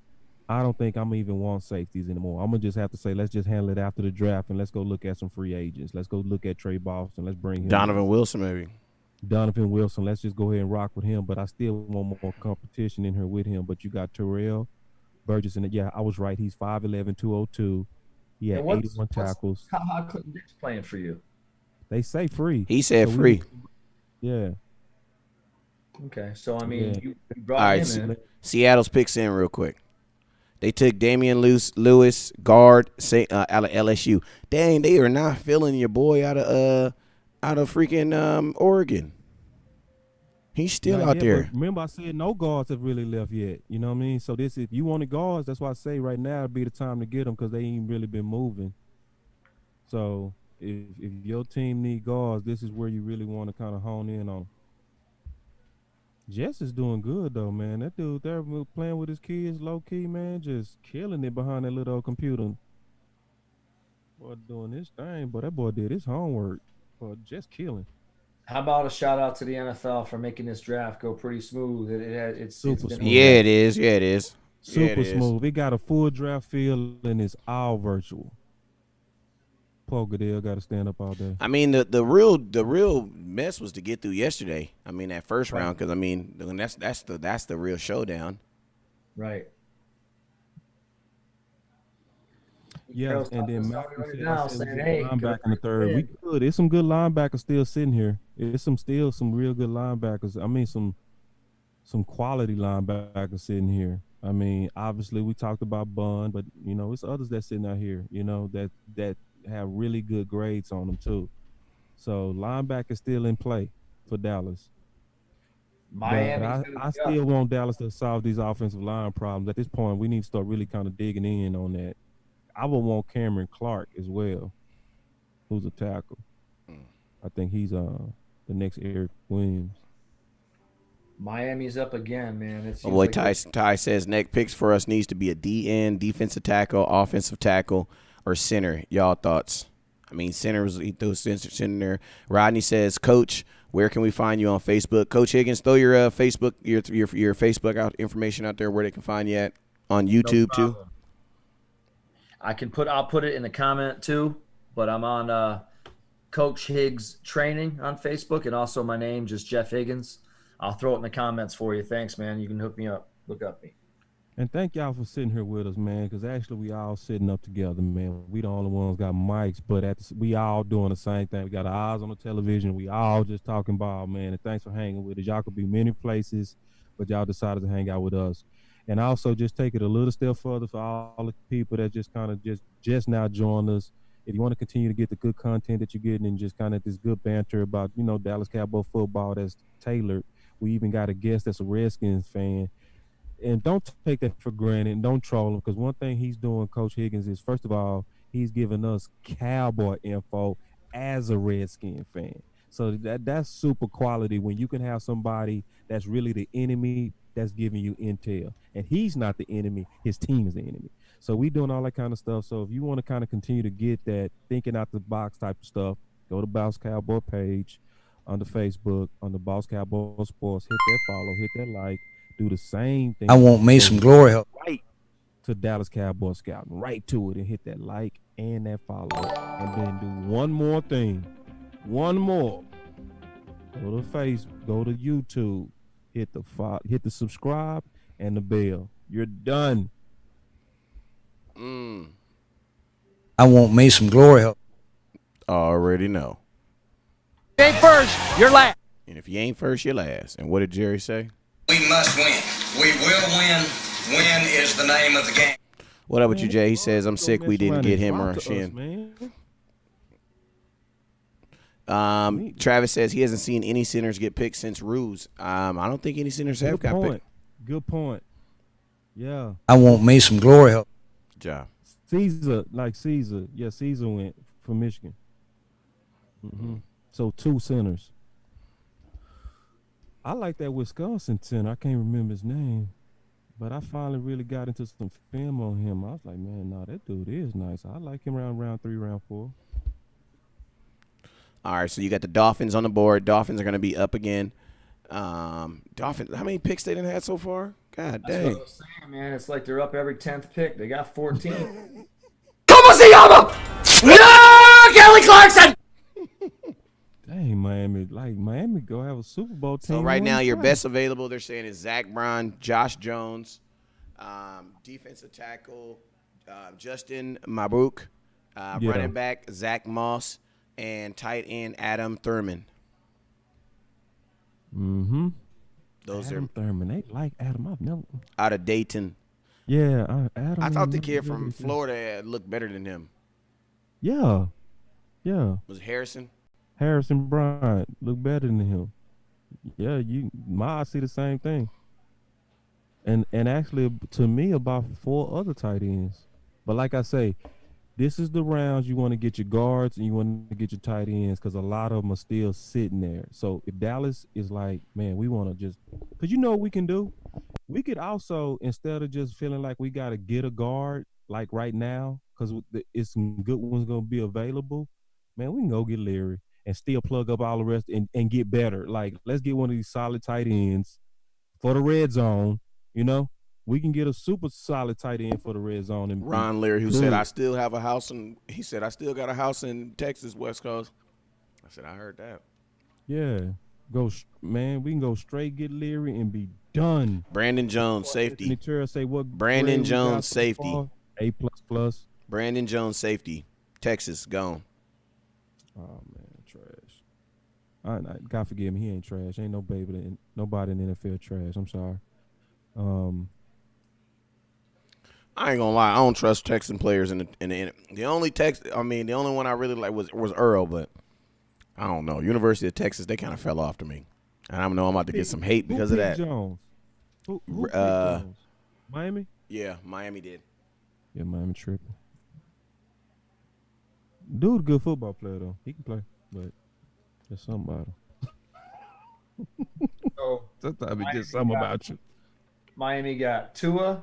I don't think I'm even want safeties anymore. I'm gonna just have to say let's just handle it after the draft and let's go look at some free agents. Let's go look at Trey Boston. Let's bring him Donovan in. Wilson, maybe. Donovan Wilson. Let's just go ahead and rock with him. But I still want more competition in here with him. But you got Terrell Burgess in it. Yeah, I was right. He's 5'11", 202. He had 81 tackles. How Clinton Dix playing for you? They say free. He said free. Yeah. Okay, so I mean, Yeah. you brought All right, him in. Seattle's picks in real quick. They took Damian Lewis, guard, out of LSU. Dang, they are not feeling your boy out of freaking Oregon. He's still out there. Remember, I said no guards have really left yet. You know what I mean? So if you wanted guards, that's why I say right now would be the time to get them because they ain't really been moving. So if your team need guards, this is where you really want to kind of hone in on. Jess is doing good though, man. That dude there playing with his kids, low key, man, just killing it behind that little computer. Boy, doing his thing, but that boy did his homework. Boy, just killing. How about a shout out to the NFL for making this draft go pretty smooth? It's super been smooth. Yeah, it is. Yeah, it is. Super smooth. It got a full draft feel and it's all virtual. Paul Goodell got to stand up all day. I mean, the real mess was to get through yesterday. I mean, that first round, because I mean, that's the real showdown. Right. Yeah, and then hey, linebacker in the third. We good. There's some good linebackers still sitting here. There's some real good linebackers. I mean, some quality linebackers sitting here. I mean, obviously we talked about Bun, but you know, it's others that's sitting out here. You know that have really good grades on them too. So linebacker still in play for Dallas. Miami. I still want Dallas to solve these offensive line problems. At this point, we need to start really kind of digging in on that. I would want Cameron Clark as well, who's a tackle. I think he's the next Eric Williams. Miami's up again, man. My boy Ty says next picks for us needs to be a DN, defensive tackle, offensive tackle, or center. Y'all thoughts? I mean, center he threw center in there. Rodney says, Coach, where can we find you on Facebook? Coach Higgins, throw your Facebook your Facebook information out there where they can find you at on YouTube too. I'll put it in the comment too, but I'm on Coach Higgs Training on Facebook, and also my name, just Jeff Higgins. I'll throw it in the comments for you. Thanks, man. You can hook me up. Look up me. And thank y'all for sitting here with us, man, because actually we all sitting up together, man. We the only ones got mics, but we all doing the same thing. We got our eyes on the television. We all just talking ball, man, and thanks for hanging with us. Y'all could be many places, but y'all decided to hang out with us. And also just take it a little step further for all the people that just kind of just now joined us. If you want to continue to get the good content that you're getting and just kind of this good banter about, you know, Dallas Cowboy football that's tailored. We even got a guest that's a Redskins fan. And don't take that for granted and don't troll him, because one thing he's doing, Coach Higgins, is first of all, he's giving us Cowboy info as a Redskin fan. So that's super quality when you can have somebody that's really the enemy that's giving you intel. And he's not the enemy, his team is the enemy. So we doing all that kind of stuff. So if you want to kind of continue to get that thinking out the box type of stuff, go to Boss Cowboy page on the Facebook, on the Boss Cowboy Sports, hit that follow, hit that like, do the same thing. I want me some glory. Right to Dallas Cowboy Scouting, right to it, and hit that like and that follow. And then do one more thing. One more. Go to Facebook, go to YouTube, hit the subscribe and the bell. You're done. I want me some glory. Already know. You ain't first, you're last. And if you ain't first, you're last. And what did Jerry say? We must win. We will win. Win is the name of the game. What up with you, Jay? He says, I'm sick we didn't get him or Shin. Travis says he hasn't seen any centers get picked since Ruse. I don't think any centers have got picked. Good point. Yeah. I want me some glory. Good job. Caesar. Yeah, Caesar went from Michigan. So 2 centers. I like that Wisconsin center. I can't remember his name. But I finally really got into some film on him. I was like, man, no, that dude is nice. I like him around round 3, round 4. All right, so you got the Dolphins on the board. Dolphins are going to be up again. Dolphins, how many picks they done had so far? God That's what dang. I was saying, man. It's like they're up every 10th pick. They got 14. ¿Cómo se llama? No, Kelly Clarkson. Dang, Miami go have a Super Bowl team. So right now, your twice. best available, they're saying, is Zach Brown, Josh Jones, defensive tackle, Justin Mabrouk, running back Zach Moss, and tight end Adam Thurman. Mm-hmm. Those Adam Thurman. They like Adam. I've never out of Dayton. Yeah, Adam. I thought the kid from Florida looked better than him. Yeah. Was it Harrison? Harrison Bryant looked better than him. Yeah, I see the same thing. And actually, to me, about 4 other tight ends. But like I say, this is the rounds you want to get your guards and you want to get your tight ends because a lot of them are still sitting there. So if Dallas is like, man, we want to just – because you know what we can do? We could also, instead of just feeling like we got to get a guard like right now because it's some good ones going to be available, man, we can go get Leary and still plug up all the rest and get better. Like, let's get one of these solid tight ends for the red zone, you know? We can get a super solid tight end for the red zone. And Ron Leary, who said, I still have a house he said, I still got a house in Texas, West Coast. I said, I heard that. Yeah. Man, we can go straight get Leary and be done. Brandon Jones, safety. Say what Brandon Jones, safety. A++. Brandon Jones, safety. Texas, gone. Oh, man, trash. God forgive me, he ain't trash. Ain't nobody in the NFL trash. I'm sorry. I ain't gonna lie, I don't trust Texan players in the only the only one I really like was Earl, but I don't know. University of Texas, they kind of fell off to me. And I know I'm about to get some hate because of that. Jones? Who picked Jones? Miami? Yeah, Miami did. Yeah, Miami tripping. Dude, a good football player though. He can play, but there's something about him. So sometimes it's just something about you. Miami got Tua.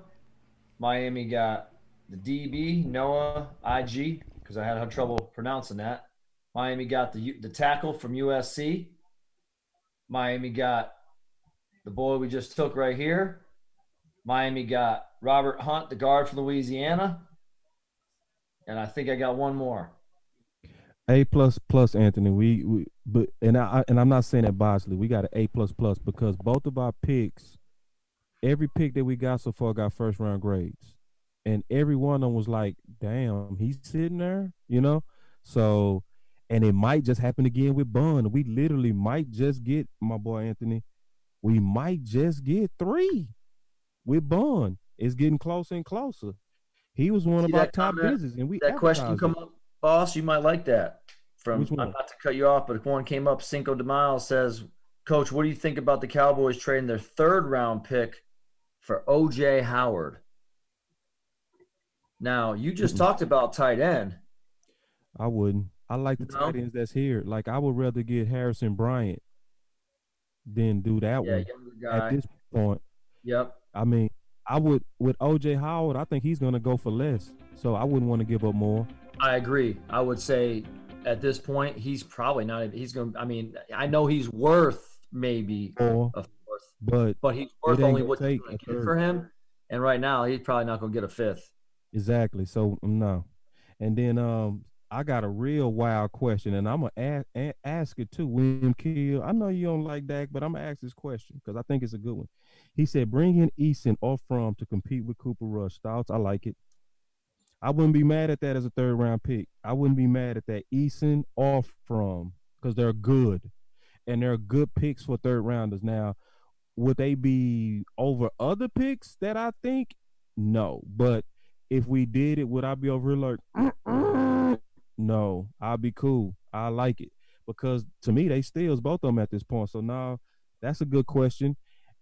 Miami got the DB, Noah, IG, because I had trouble pronouncing that. Miami got the tackle from USC. Miami got the boy we just took right here. Miami got Robert Hunt, the guard from Louisiana. And I think I got one more. A++, Anthony. I'm not saying that biasly. We got an A++ because both of our picks, every pick that we got so far got first round grades. And every one of them was like, damn, he's sitting there, you know? So, and it might just happen again with Bun. We literally might just get, my boy Anthony, we might just get 3 with Bun. It's getting closer and closer. He was one of our top business. And that question come up, boss, you might like that. I'm not to cut you off, but one came up, Cinco de Mayo says, Coach, what do you think about the Cowboys trading their 3rd round pick for O.J. Howard? Now, you just talked about tight end. I wouldn't. I like the tight ends that's here. Like, I would rather get Harrison Bryant than do that one at this point. Yep. I mean, I would with O.J. Howard. I think he's going to go for less, so I wouldn't want to give up more. I agree. I would say at this point, he's probably not. He's going to. I mean, I know he's worth maybe a 4th, but he's worth only what you can get for him. And right now, he's probably not going to get a 5th. Exactly. So no. And then I got a real wild question, and I'm gonna ask it too, William Kill. I know you don't like Dak, but I'm gonna ask this question because I think it's a good one. He said, "Bring in Eason or From to compete with Cooper Rush." Thoughts? I like it. I wouldn't be mad at that as a 3rd round pick. I wouldn't be mad at that Eason or From because they're good, and they're good picks for 3rd rounders. Now, would they be over other picks that I think? No, but if we did it, would I be over here like, no, I'll be cool. I like it because to me, they steals both of them at this point. So now that's a good question.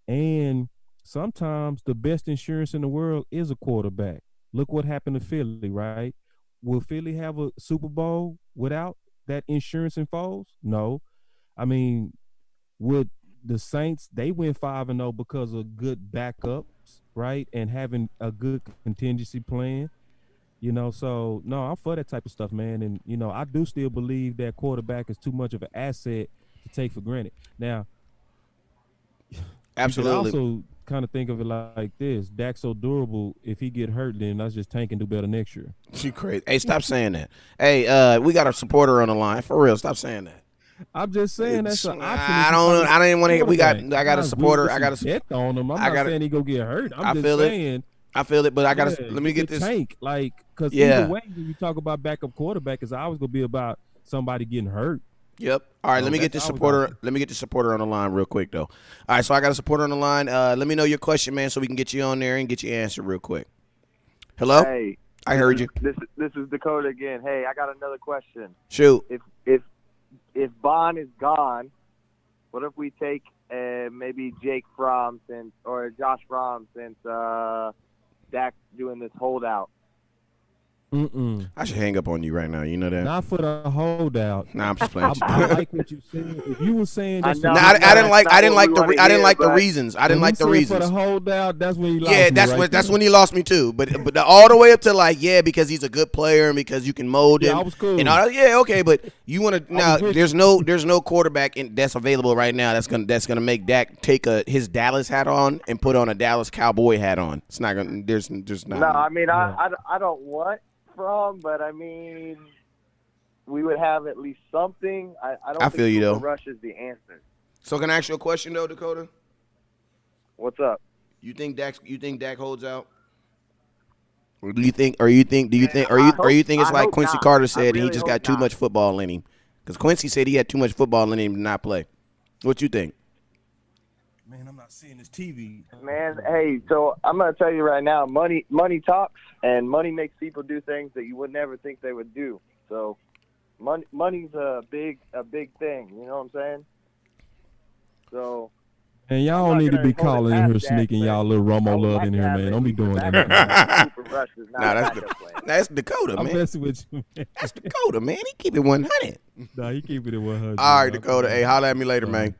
And sometimes the best insurance in the world is a quarterback. Look what happened to Philly, right? Will Philly have a Super Bowl without that insurance in Foles? No. I mean, would the Saints, they went 5-0 because of good backups, right? And having a good contingency plan, you know. So, no, I'm for that type of stuff, man. And, you know, I do still believe that quarterback is too much of an asset to take for granted. Now, absolutely. You can also kind of think of it like this: Dak's so durable. If he get hurt, then let's just tank and do better next year. You crazy? Hey, stop saying that. Hey, we got a supporter on the line for real. Stop saying that. I'm just saying that's an option. I didn't want to. I got a supporter. I got a bet on him. I'm not saying he go get hurt. I'm just saying. I feel it, but I got to let me get this tank because either way, when you talk about backup quarterback, it's always gonna be about somebody getting hurt. Yep. All right, let me get this supporter. Let me get the supporter on the line real quick though. All right, so I got a supporter on the line. Let me know your question, man, so we can get you on there and get your answer real quick. Hello. Hey, I heard you. This is Dakota again. Hey, I got another question. Shoot. If Bond is gone, what if we take maybe Jake Fromm or Josh Fromm since Dak's doing this holdout? I should hang up on you right now. You know that. Not for the holdout. Nah, I'm just playing. I like what you said. If you were saying, I didn't like the reasons. I didn't like the reasons. For the holdout, that's when he lost. Yeah, that's when he lost me too. But all the way up to because he's a good player and because you can mold him. I was cool. And okay, but you want to now? There's no quarterback that's available right now that's gonna make Dak take his Dallas hat on and put on a Dallas Cowboy hat on. It's not gonna. There's just not. No, I mean I don't want From, but I mean, we would have at least something. I don't think feel you though. Rush is the answer. So can I ask you a question though, Dakota? What's up? You think Dak holds out? Or do you think it's like Quincy Carter said, he just got too much football in him? Because Quincy said he had too much football in him to not play. What you think? Man, I'm not seeing this TV. Man, hey, so I'm gonna tell you right now, money talks, and money makes people do things that you would never think they would do. So, money's a big thing. You know what I'm saying? So. And y'all don't need to be calling in here sneaking y'all little Romo love in here, man. Don't be doing that. That's Dakota, man. I'm messing with you, man. That's Dakota, man. He keep it 100. Nah, he keep it at 100. All right, Dakota. Hey, holler at me later, man.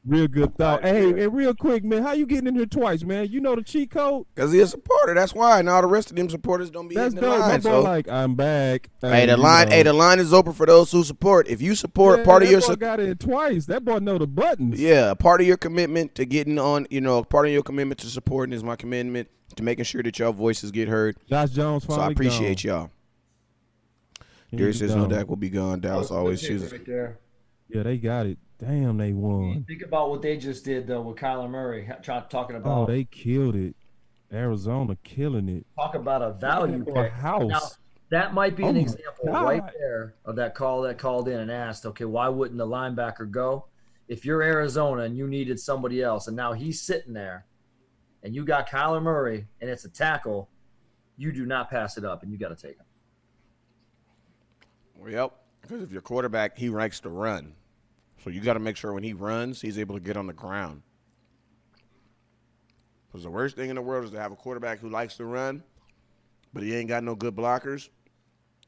Real good thought. Hey, and real quick, man, how you getting in here twice, man? You know the cheat code? Because he's a supporter. That's why. And all the rest of them supporters don't be hitting the line. So like, I'm back. Hey, the line is open for those who support. If you support part of your support. Got it twice. That boy know the buttons. Yeah, part of your commitment to getting on, part of your commitment to supporting is my commitment to making sure that y'all voices get heard. Josh Jones finally So I appreciate y'all. Darius says no Dak will be gone. Dallas always chooses. Right there. Yeah, they got it. Damn, they won. Think about what they just did though with Kyler Murray. Talking about. Oh, they killed it. Arizona killing it. Talk about a value pick. House. Now, that might be an example right there of that call that called in and asked, okay, why wouldn't the linebacker go? If you're Arizona and you needed somebody else, and now he's sitting there, and you got Kyler Murray, and it's a tackle, you do not pass it up, and you got to take him. Yep, because if your quarterback, he likes to run. So you got to make sure when he runs, he's able to get on the ground. Because the worst thing in the world is to have a quarterback who likes to run, but he ain't got no good blockers.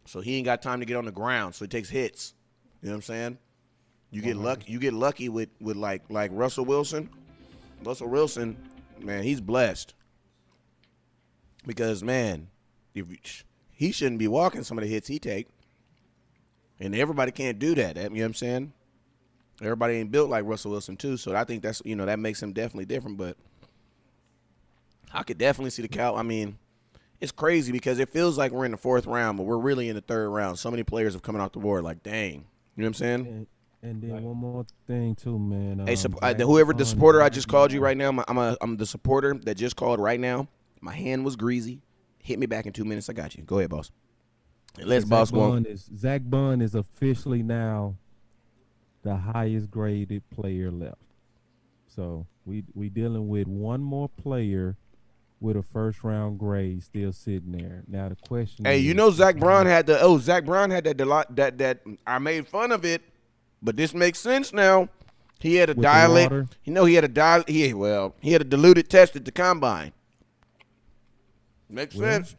So he ain't got time to get on the ground. So he takes hits. You know what I'm saying? You get lucky. You get lucky with like Russell Wilson. Russell Wilson, man, he's blessed. Because man, he shouldn't be walking some of the hits he take. And everybody can't do that. You know what I'm saying? Everybody ain't built like Russell Wilson too, so I think that's that makes him definitely different. But I could definitely see the Cow. I mean, it's crazy because it feels like we're in the 4th round, but we're really in the 3rd round. So many players have coming off the board. Like, dang, you know what I'm saying? And then one more thing too, man. Hey, whoever the supporter I just called you right now, I'm the supporter that just called right now. My hand was greasy. Hit me back in 2 minutes. I got you. Go ahead, boss. Let's boss go. Zach Bun is officially now the highest graded player left. So we dealing with one more player with a 1st round grade still sitting there. Now the question is, Zach Brown had that I made fun of it, but this makes sense now. He had a dialect. He had a diluted test at the combine. Makes sense.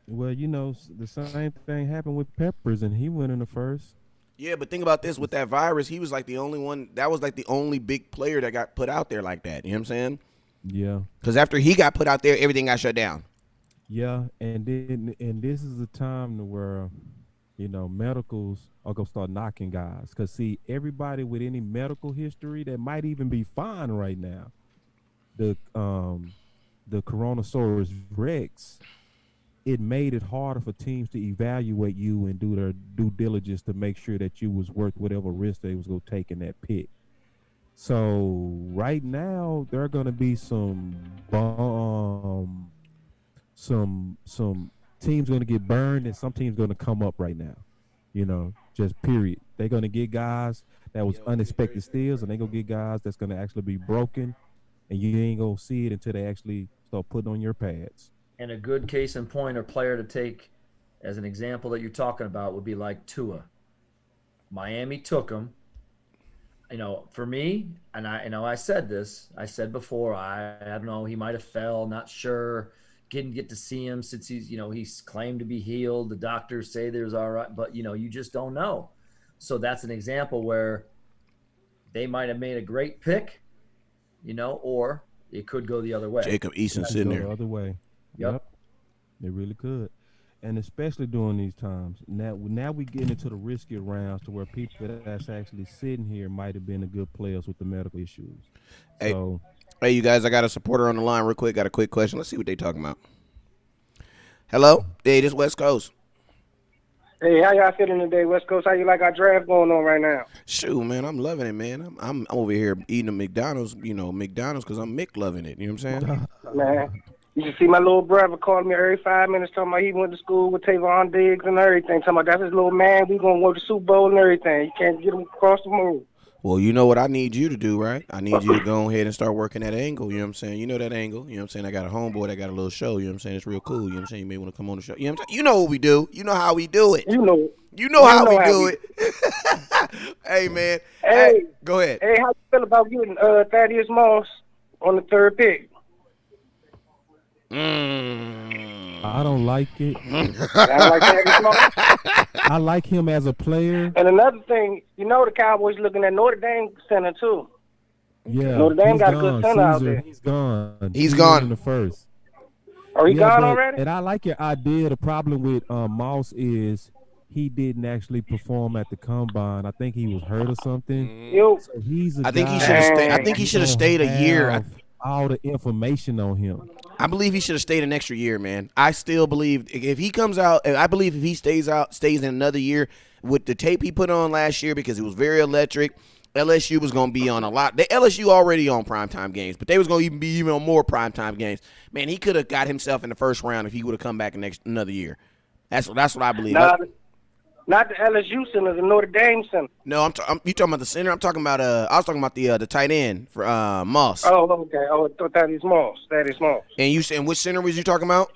Well, the same thing happened with Peppers, and he went in the 1st. Yeah, but think about this. With that virus, he was like the only one. That was like the only big player that got put out there like that. You know what I'm saying? Yeah. Because after he got put out there, everything got shut down. Yeah, and this is a time to where, medicals are going to start knocking guys. Because, see, everybody with any medical history that might even be fine right now, the Coronasaurus Rex, it made it harder for teams to evaluate you and do their due diligence to make sure that you was worth whatever risk they was going to take in that pick. So right now there are going to be some teams going to get burned and some teams going to come up right now. Just period. They're going to get guys that was unexpected steals, and they're going to get guys that's going to actually be broken, and you ain't going to see it until they actually start putting on your pads. And a good case in point or player to take as an example that you're talking about would be like Tua. Miami took him. For me, and I said before, I don't know, he might have fell, not sure. Didn't get to see him since he's claimed to be healed. The doctors say there's all right, but you just don't know. So that's an example where they might have made a great pick, or it could go the other way. Jacob Eason sitting there. The other way. Yep. They really could. And especially during these times. Now we get into the riskier rounds to where people that's actually sitting here might have been the good players with the medical issues. Hey, you guys, I got a supporter on the line real quick. Got a quick question. Let's see what they talking about. Hello? Hey, this West Coast. Hey, how y'all feeling today, West Coast? How you like our draft going on right now? Shoot, man, I'm loving it, man. I'm over here eating a McDonald's, because I'm Mick loving it. You know what I'm saying? Man, you should see my little brother calling me every 5 minutes talking about he went to school with Tavon Diggs and everything. Talking about that's his little man. We going to go to the Super Bowl and everything. You can't get him across the moon. Well, you know what I need you to do, right? I need you to go ahead and start working that angle, you know what I'm saying? You know that angle, you know what I'm saying? I got a homeboy that got a little show, you know what I'm saying? It's real cool, you know what I'm saying? You may want to come on the show. You know what I'm saying? You know what we do. You know how we do it. You know how we do it. Hey, man. Hey, go ahead. Hey, how you feel about getting Thaddeus Moss on the third pick? I don't like it. I don't like Thaddeus Moss. I like him as a player. And another thing, the Cowboys looking at Notre Dame center too. Yeah, Notre Dame got a good center out there. He's gone. He's gone in the first. Oh, he gone already? And I like your idea. The problem with Moss is he didn't actually perform at the combine. I think he was hurt or something. So he's a I think he should have stayed a year. All the information on him. I believe he should have stayed an extra year, man. I still believe if he comes out, I believe if he stays in another year with the tape he put on last year, because it was very electric. LSU was going to be on a lot. The LSU already on primetime games, but they was going to be even on more primetime games. Man, he could have got himself in the first round if he would have come back another year. That's what I believe. Not the LSU center, the Notre Dame center. No, you talking about the center? I'm talking about I was talking about the tight end for Moss. Oh, okay. Oh, I thought that is Moss. And you said which center was you talking about?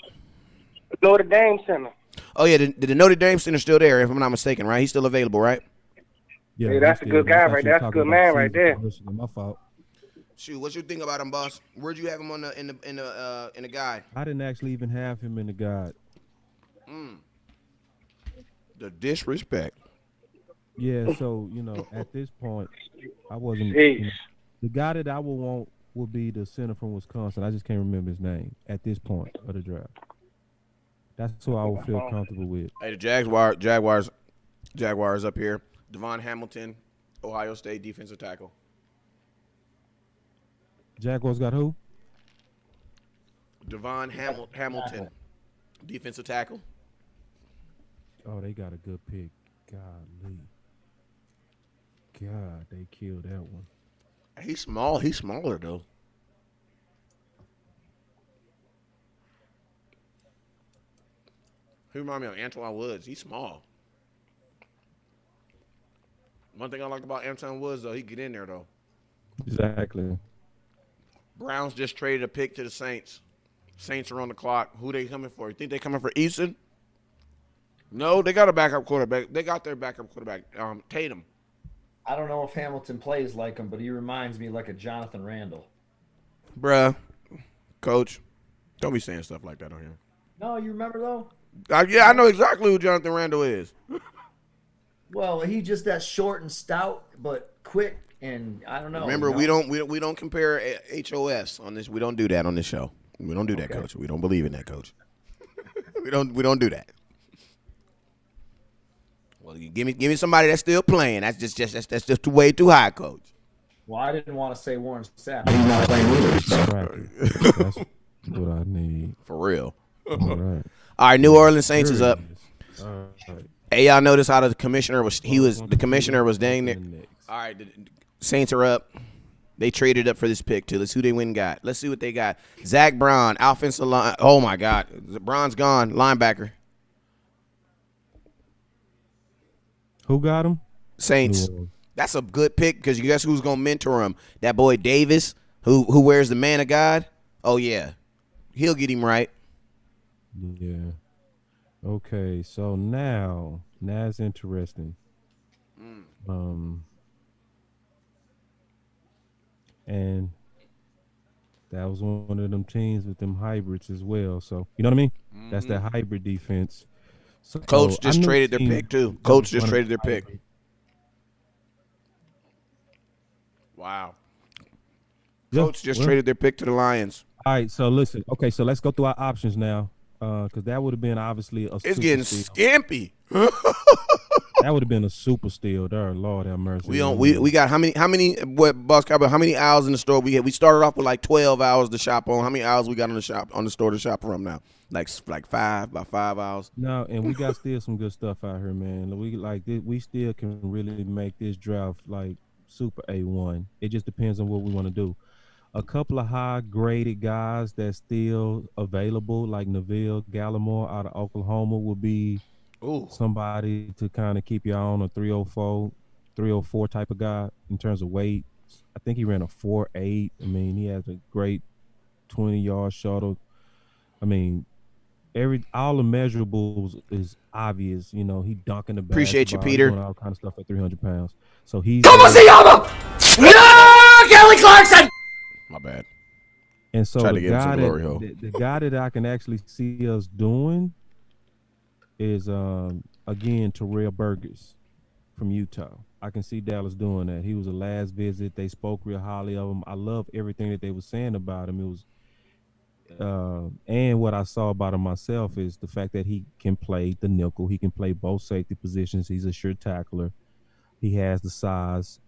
Notre Dame center. Oh yeah, the Notre Dame center still there, if I'm not mistaken, right? He's still available, right? Yeah, hey, that's a good guy right there. That's a good man right there. My fault. Shoot, what you think about him, boss? Where'd you have him in the guide? I didn't actually even have him in the guide. The disrespect. Yeah, so at this point, I wasn't. The guy that I would want would be the center from Wisconsin. I just can't remember his name at this point of the draft. That's who I would feel comfortable with. Hey, the Jaguars up here. Devon Hamilton, Ohio State defensive tackle. Jaguars got who? Devon Hamilton, defensive tackle. Oh, they got a good pick. Golly. God, they killed that one. He's small. He's smaller, though. He reminds me of Antoine Woods. He's small. One thing I like about Antoine Woods, though, he get in there, though. Exactly. Browns just traded a pick to the Saints. Saints are on the clock. Who they coming for? You think they coming for Easton? No, they got a backup quarterback. They got their backup quarterback, Tatum. I don't know if Hamilton plays like him, but he reminds me like a Jonathan Randall. Bruh, coach, don't be saying stuff like that on here. No, you remember, though? Yeah, I know exactly who Jonathan Randall is. Well, he just that short and stout, but quick, and I don't know. Remember, we don't compare HOS on this. We don't do that on this show. We don't do that, Coach. We don't believe in that, Coach. we don't do that. Well, you give me somebody that's still playing. That's just way too high, Coach. Well, I didn't want to say Warren Sapp. That's what I need. For real. All right. All right, New Orleans Saints is up. All right. Hey, y'all notice how the commissioner was dang there. All right, the Saints are up. They traded up for this pick too. Let's see who they went and got. Let's see what they got. Zach Brown, offensive line. Oh my God, Brown's gone. Linebacker. Who got him? Saints. That's a good pick because you guess who's gonna mentor him? That boy Davis, who wears the man of God. Oh yeah, he'll get him right. Yeah. Okay, so now it's interesting. And that was one of them teams with them hybrids as well. So you know what I mean? That's that hybrid defense. So Coach just traded their pick too. Coach just traded their pick. Wow. Coach just traded their pick to the Lions. All right, so listen. Okay, so let's go through our options now, because that would have been obviously a. It's getting skimpy. That would have been a super steal there. Lord have mercy. We got how many what Boss Cowboy? How many hours in the store we had? We started off with like 12 hours to shop on. How many hours we got on the store to shop from now? Like 5 hours. No, and we got still some good stuff out here, man. We still can really make this draft like super A1. It just depends on what we want to do. A couple of high-graded guys that's still available, like Neville Gallimore out of Oklahoma, would be somebody to kind of keep you on a 304 type of guy in terms of weight. I think he ran a 4.8. I mean, he has a great 20-yard shuttle. I mean, all the measurables is obvious. You know, he dunking the basketball. Appreciate you, Peter. Doing all kind of stuff at 300 pounds. So he's. Kelly Clarkson. My bad. And so the guy that I can actually see us doing is again Terrell Burgess from Utah. I can see Dallas doing that. He was a last visit. They spoke real highly of him. I love everything that they were saying about him. It was and what I saw about him myself is the fact that he can play the nickel. He can play both safety positions. He's a sure tackler. He has the size.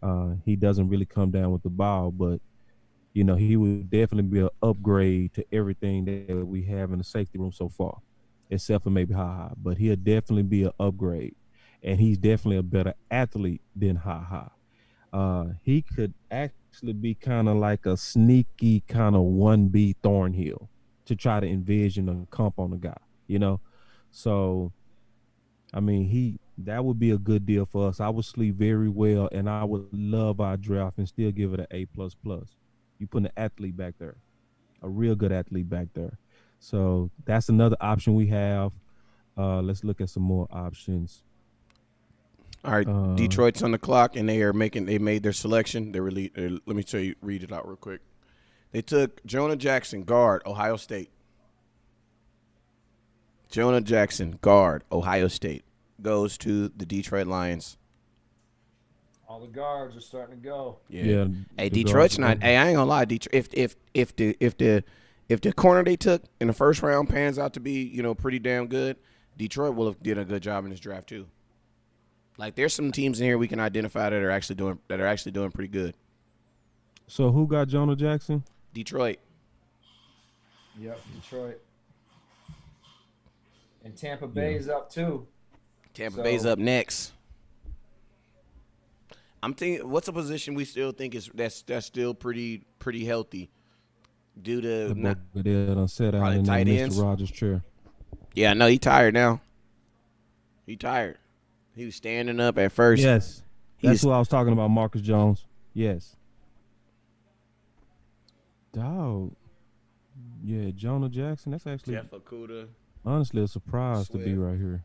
He doesn't really come down with the ball, but you know, he would definitely be an upgrade to everything that we have in the safety room so far, except for maybe Ha-Ha. But he'll definitely be an upgrade, and he's definitely a better athlete than Ha-Ha. He could actually be kind of like a sneaky kind of 1B Thornhill to try to envision a comp on the guy, you know? So, I mean, that would be a good deal for us. I would sleep very well, and I would love our draft and still give it an A++. You put an athlete back there, a real good athlete back there. So that's another option we have. Let's look at some more options. All right, Detroit's on the clock, and they made their selection. Let me read it out real quick. They took Jonah Jackson, guard, Ohio State. Jonah Jackson, guard, Ohio State, goes to the Detroit Lions. All the guards are starting to go. Yeah. Hey, Detroit's not. Hey, I ain't gonna lie. Detroit. If the corner they took in the first round pans out to be pretty damn good, Detroit will have did a good job in this draft too. Like there's some teams in here we can identify that are actually doing pretty good. So who got Jonah Jackson? Detroit. Yep, Detroit. And Tampa Bay is up too. Tampa Bay's up next. I'm thinking, what's a position we still think that's still pretty healthy due to probably tight ends. Mr. Rogers' chair. Yeah, no, he tired now. He tired. He was standing up at first. Yes, that's who I was talking about, Marcus Jones. Yes. Dog. Yeah, Jonah Jackson. That's actually Jeff Okudah. Honestly a surprise to be right here.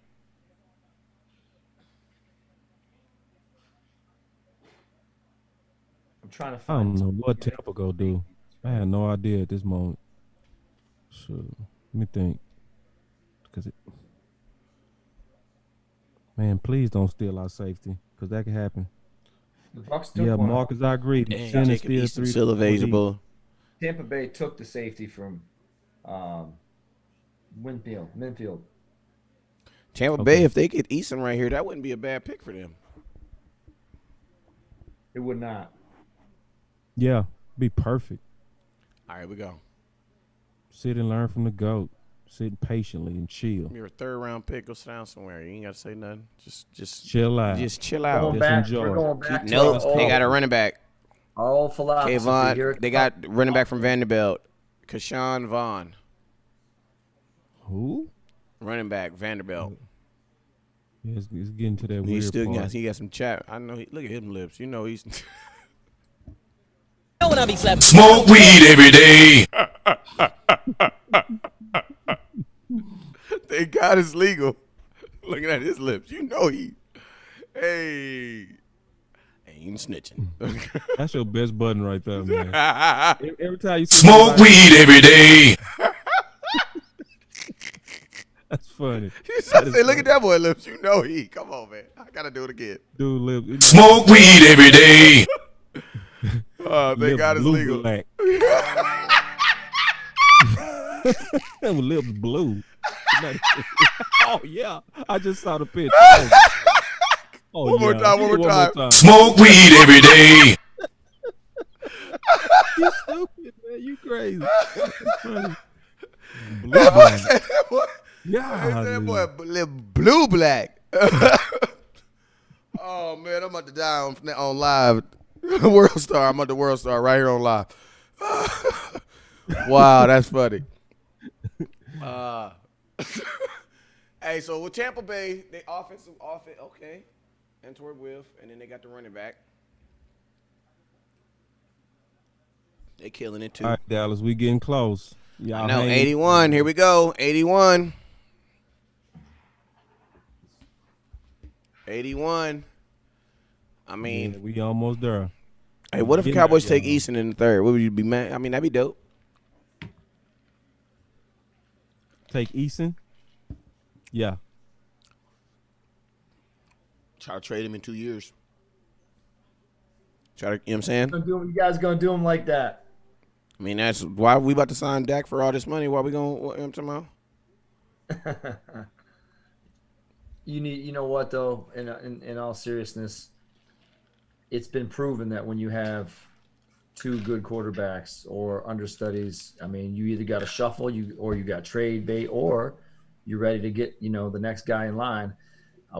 Trying to find. I don't know what Tampa go do. I had no idea at this moment. So let me think. Man, please don't steal our safety, because that could happen. The Bucs took one. Marcus, I agree. Still available. Tampa Bay took the safety from Minfield. Tampa Bay, if they get Easton right here, that wouldn't be a bad pick for them. It would not. Yeah, be perfect. All right, we go. Sit and learn from the GOAT. Sit patiently and chill. You're a third-round pick. Go sit down somewhere. You ain't got to say nothing. Just chill out. Just chill out. Going Just back, enjoy. we're going back to Nope, our they got a running back. old philosophy. Here Kayvon, they got running back from Vanderbilt. Kashawn Vaughn. Who? Running back, Vanderbilt. Yeah, it's getting to that weird He still part. he got some chat. I know. Look at his lips. You know he's. When I be slapping. Smoke weed every day. Thank God it's legal. Looking at his lips, you know he. Hey, ain't snitching. That's your best button right there, man. Every time you see Smoke weed every day. That's funny. Say, look at that boy lips. You know he. Come on, man. I gotta do it again. Dude, lips. Smoke weed every day. Oh, thank God it's legal. Black. Lips blue. Oh yeah, I just saw the picture. Oh, one more time. Smoke weed every day. You stupid, man. You crazy. Blue That boy, yeah, that boy blue black. Oh man, I'm about to die on live. World Star. I'm at the World Star right here on live. Wow, that's funny. Hey, so with Tampa Bay, they offensive, okay. Antwerp Wilf, and then they got the running back. They killing it too. All right, Dallas, we getting close. Y'all I know, hang. 81. Here we go. 81. 81. I mean, Yeah, we almost there. hey, what if the Getting Cowboys there, take y'all. Easton in the third? What would you be mad? I mean, that'd be dope. Take Eason. Yeah. Try to trade him in 2 years. Try to, you know what I'm saying? You guys gonna do them like that? I mean, that's why we about to sign Dak for all this money. Why we going, what I'm talking about? You know what though? In all seriousness, it's been proven that when you have two good quarterbacks or understudies, I mean, you either got to shuffle or you got trade bait, or you're ready to get the next guy in line.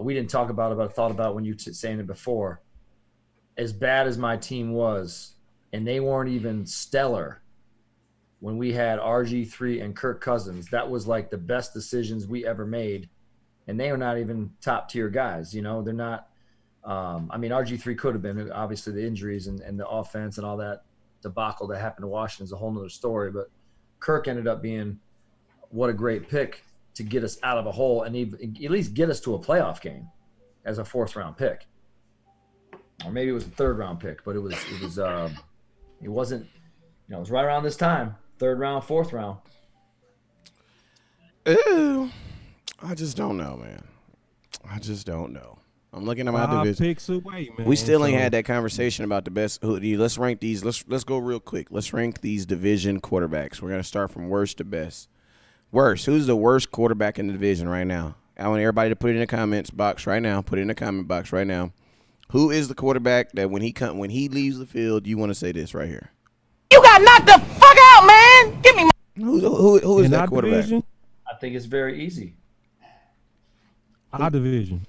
We didn't talk about it, but I thought about when you saying it before. As bad as my team was, and they weren't even stellar when we had RG3 and Kirk Cousins. That was like the best decisions we ever made. And they are not even top tier guys. They're not. I mean, RG3 could have been. Obviously, the injuries and the offense and all that debacle that happened to Washington is a whole nother story. But Kirk ended up being what a great pick to get us out of a hole and at least get us to a playoff game as a 4th-round pick, or maybe it was a 3rd-round pick. But it wasn't. It was right around this time, 3rd round, 4th round. Ew. I just don't know, man. I just don't know. I'm looking at my division. Picks away, man. We still ain't had that conversation about the best. Let's rank these. Let's go real quick. Let's rank these division quarterbacks. We're gonna start from worst to best. Worst. Who's the worst quarterback in the division right now? I want everybody to put it in the comments box right now. Put it in the comment box right now. Who is the quarterback that when he leaves the field, you want to say this right here? You got knocked the fuck out, man. Give me. Who is In that our quarterback? division? I think it's very easy. Our division.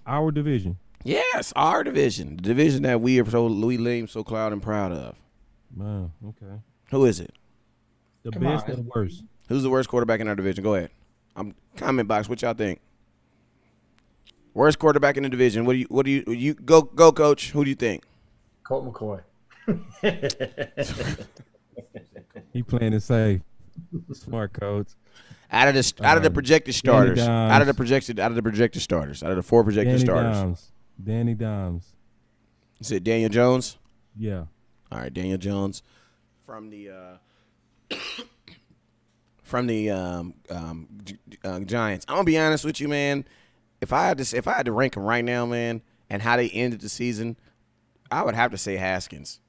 Yes, our division. The division that we lean so cloud and proud of. Man, okay. Who is it? The best or the worst? Who's the worst quarterback in our division? Go ahead. Comment box. What y'all think? Worst quarterback in the division. What do you go coach? Who do you think? Colt McCoy. He playing it safe. Smart coach. Out of the projected starters. Out of the projected starters. Out of the 4 projected starters. Danny Dimes. You said Daniel Jones? Yeah. All right, Daniel Jones from the Giants. I'm gonna be honest with you, man. If I had to rank them right now, man, and how they ended the season, I would have to say Haskins.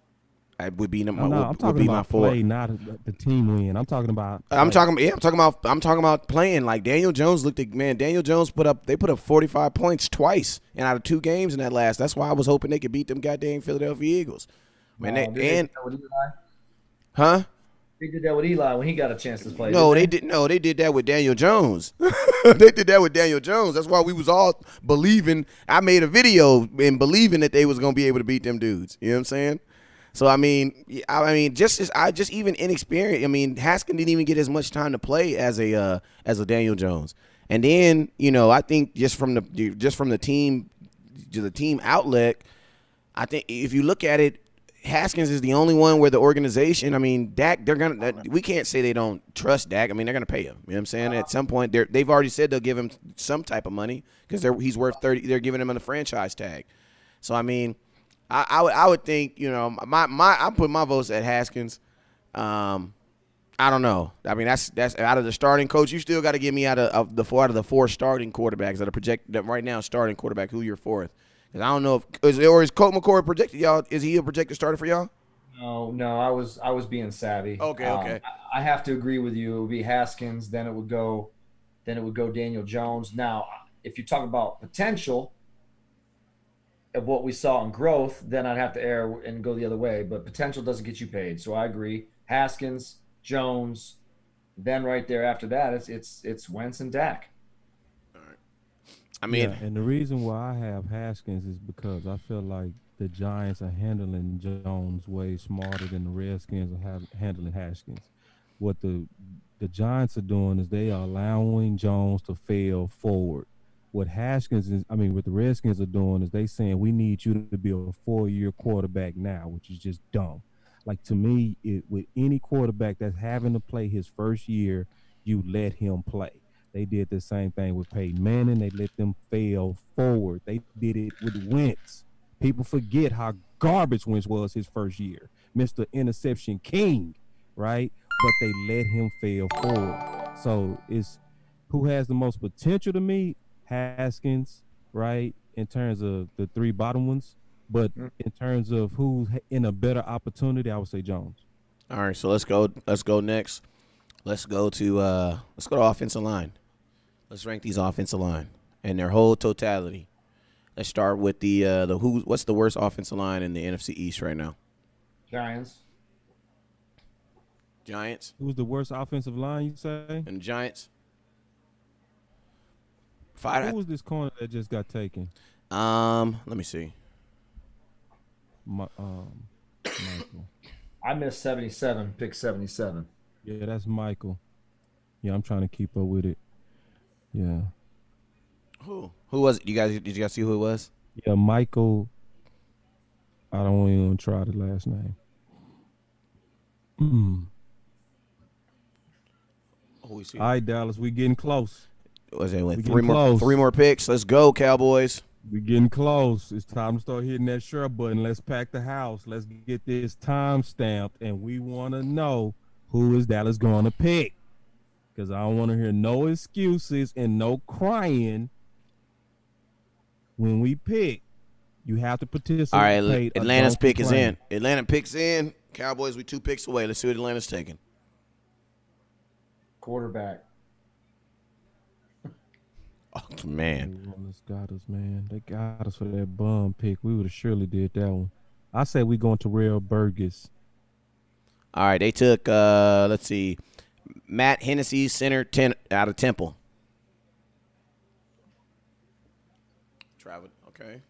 I would be I'm talking about play, not the team win. I'm talking about. I'm talking about playing. Like Daniel Jones Daniel Jones put up 45 points twice, and out of 2 games in that last. That's why I was hoping they could beat them goddamn Philadelphia Eagles. Man, Huh? They did that with Eli when he got a chance to play. No, didn't they did. No, they did that with Daniel Jones. They did that with Daniel Jones. That's why we was all believing. I made a video and believing that they was gonna be able to beat them dudes. You know what I'm saying? So I mean, just even inexperienced. I mean, Haskins didn't even get as much time to play as a Daniel Jones. And then I think just from the team outlet, I think if you look at it, Haskins is the only one where the organization, I mean, Dak, we can't say they don't trust Dak. I mean, they're going to pay him. You know what I'm saying? At some point, they've already said they'll give him some type of money because he's worth 30. They're giving him a franchise tag. So, I mean, I would think, I'm putting my votes at Haskins. I don't know. I mean, that's out of the starting coach. You still got to give me out of the four starting quarterbacks that are projected right now, starting quarterback, who you're fourth. I don't know is Colt McCoy projected y'all? Is he a projected starter for y'all? No. I was being savvy. Okay. I have to agree with you. It would be Haskins, then it would go Daniel Jones. Now, if you talk about potential of what we saw in growth, then I'd have to err and go the other way. But potential doesn't get you paid, so I agree. Haskins, Jones, then right there after that, it's Wentz and Dak. I mean, and the reason why I have Haskins is because I feel like the Giants are handling Jones way smarter than the Redskins are handling Haskins. What the Giants are doing is they are allowing Jones to fail forward. What the Redskins are doing is they saying we need you to be a 4-year quarterback now, which is just dumb. Like, to me, with any quarterback that's having to play his first year, you let him play. They did the same thing with Peyton Manning. They let them fail forward. They did it with Wentz. People forget how garbage Wentz was his first year. Mr. Interception King, right? But they let him fail forward. So it's who has the most potential to me? Haskins, right? In terms of the three bottom ones. But in terms of who's in a better opportunity, I would say Jones. All right, so let's go next. Let's go to offensive line. Let's rank these offensive line and their whole totality. Let's start with what's the worst offensive line in the NFC East right now? Giants. Who's the worst offensive line, you say? And Giants. Who was this corner that just got taken? Let me see. Michael. I missed 77, pick 77. Yeah, that's Michael. Yeah, I'm trying to keep up with it. Yeah. Who was it? Did you guys see who it was? Yeah, Michael. I don't even want to try the last name. Oh, we see. All right, Dallas, we getting close. Was it three more picks? Let's go, Cowboys. We getting close. It's time to start hitting that share button. Let's pack the house. Let's get this time stamped, and we want to know who is Dallas going to pick. Because I don't want to hear no excuses and no crying when we pick. You have to participate. All right, Atlanta's pick is in. Atlanta picks in. Cowboys, we 2 picks away. Let's see what Atlanta's taking. Quarterback. Oh, man. They got us for that bum pick. We would have surely did that one. I say we going to Terrell Burgess. All right, they took, let's see, Matt Hennessy, center, 10 out of Temple. Traveled, okay.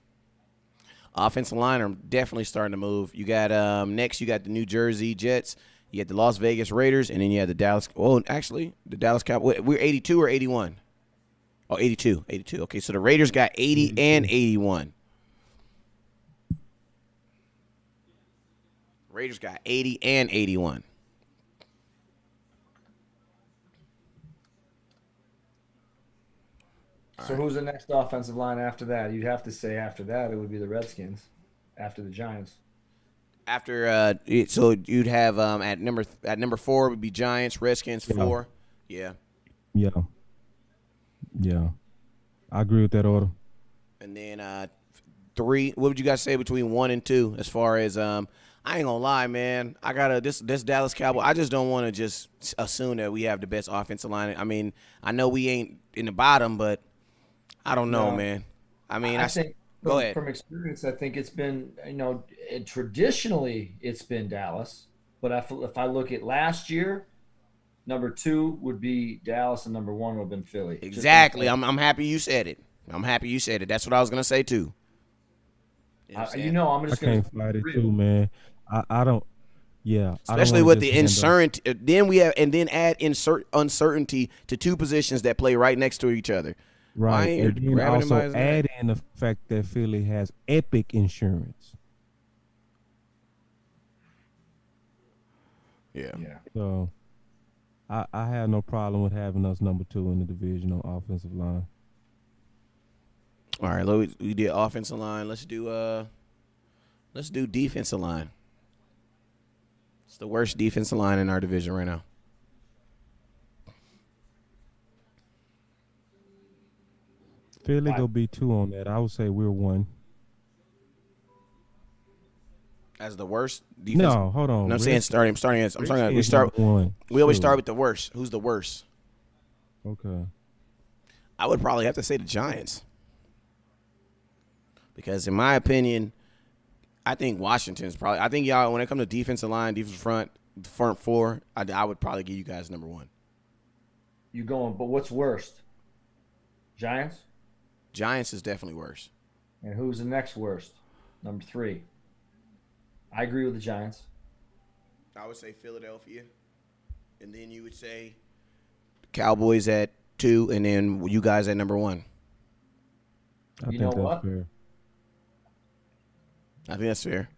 Offensive line are definitely starting to move. You got next, you got the New Jersey Jets. You got the Las Vegas Raiders, and then you have the Dallas. Oh, actually, the Dallas Cowboys. We're 82 or 81? Oh, 82. 82. Okay, so the Raiders got 80 and 81. Raiders got 80 and 81. So who's the next offensive line after that? You'd have to say after that it would be the Redskins, after the Giants. After so you'd have at number 4 would be Giants, Redskins 4. Yeah. Yeah. I agree with that order. And then 3. What would you guys say between 1 and 2 as far as I ain't gonna lie, man. I gotta this Dallas Cowboy. I just don't want to just assume that we have the best offensive line. I mean, I know we ain't in the bottom, but I don't know, man. I mean, I think go ahead. From experience, I think it's been traditionally it's been Dallas, But if I look at last year, number 2 would be Dallas, and number 1 would have been Philly. Exactly. I'm happy you said it. I'm happy you said it. That's what I was gonna say too. I'm just I gonna can't fight it too, man. I don't. Yeah, especially with the uncertainty. Then we have, and then add uncertainty to 2 positions that play right next to each other. Right, and then also add in the fact that Philly has epic insurance. Yeah. So, I have no problem with having us number 2 in the division on offensive line. All right, we did offensive line. Let's do defensive line. It's the worst defensive line in our division right now. Philly go be 2 on that. I would say we're 1. As the worst defense? No, hold on. No, I'm saying starting. I'm sorry. We always start with the worst. Who's the worst? Okay. I would probably have to say the Giants. Because in my opinion, I think Washington's probably. I think y'all, when it comes to defensive line, defensive front 4, I would probably give you guys number 1. You going? But what's worst? Giants. Giants is definitely worse. And who's the next worst? Number 3. I agree with the Giants. I would say Philadelphia, and then you would say Cowboys at 2, and then you guys at number 1. I think that's fair. I think that's fair.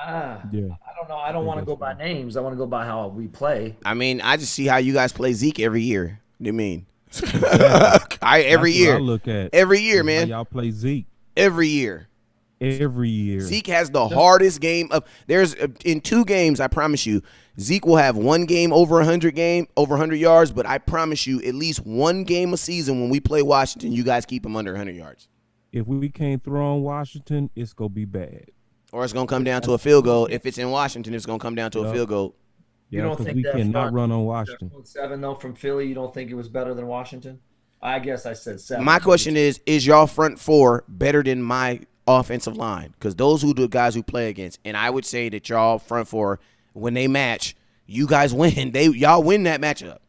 Yeah. I don't know. I don't want to go by names. I want to go by how we play. I mean, I just see how you guys play Zeke every year. What do you mean? Every year. I look at every year, man. Y'all play Zeke every year. Every year. Zeke has the hardest game of. There's in 2 games. I promise you, Zeke will have 1 game over 100 yards. But I promise you, at least 1 game a season when we play Washington, you guys keep him under 100 yards. If we can't throw on Washington, it's gonna be bad. Or it's gonna come down to a field goal. If it's in Washington, it's gonna come down to a field goal. You don't think we cannot run on Washington. 7 though from Philly. You don't think it was better than Washington? I guess I said 7. My question is y'all front 4 better than my offensive line? Because those are the guys who play against. And I would say that y'all front 4, when they match, you guys win. Y'all win that matchup.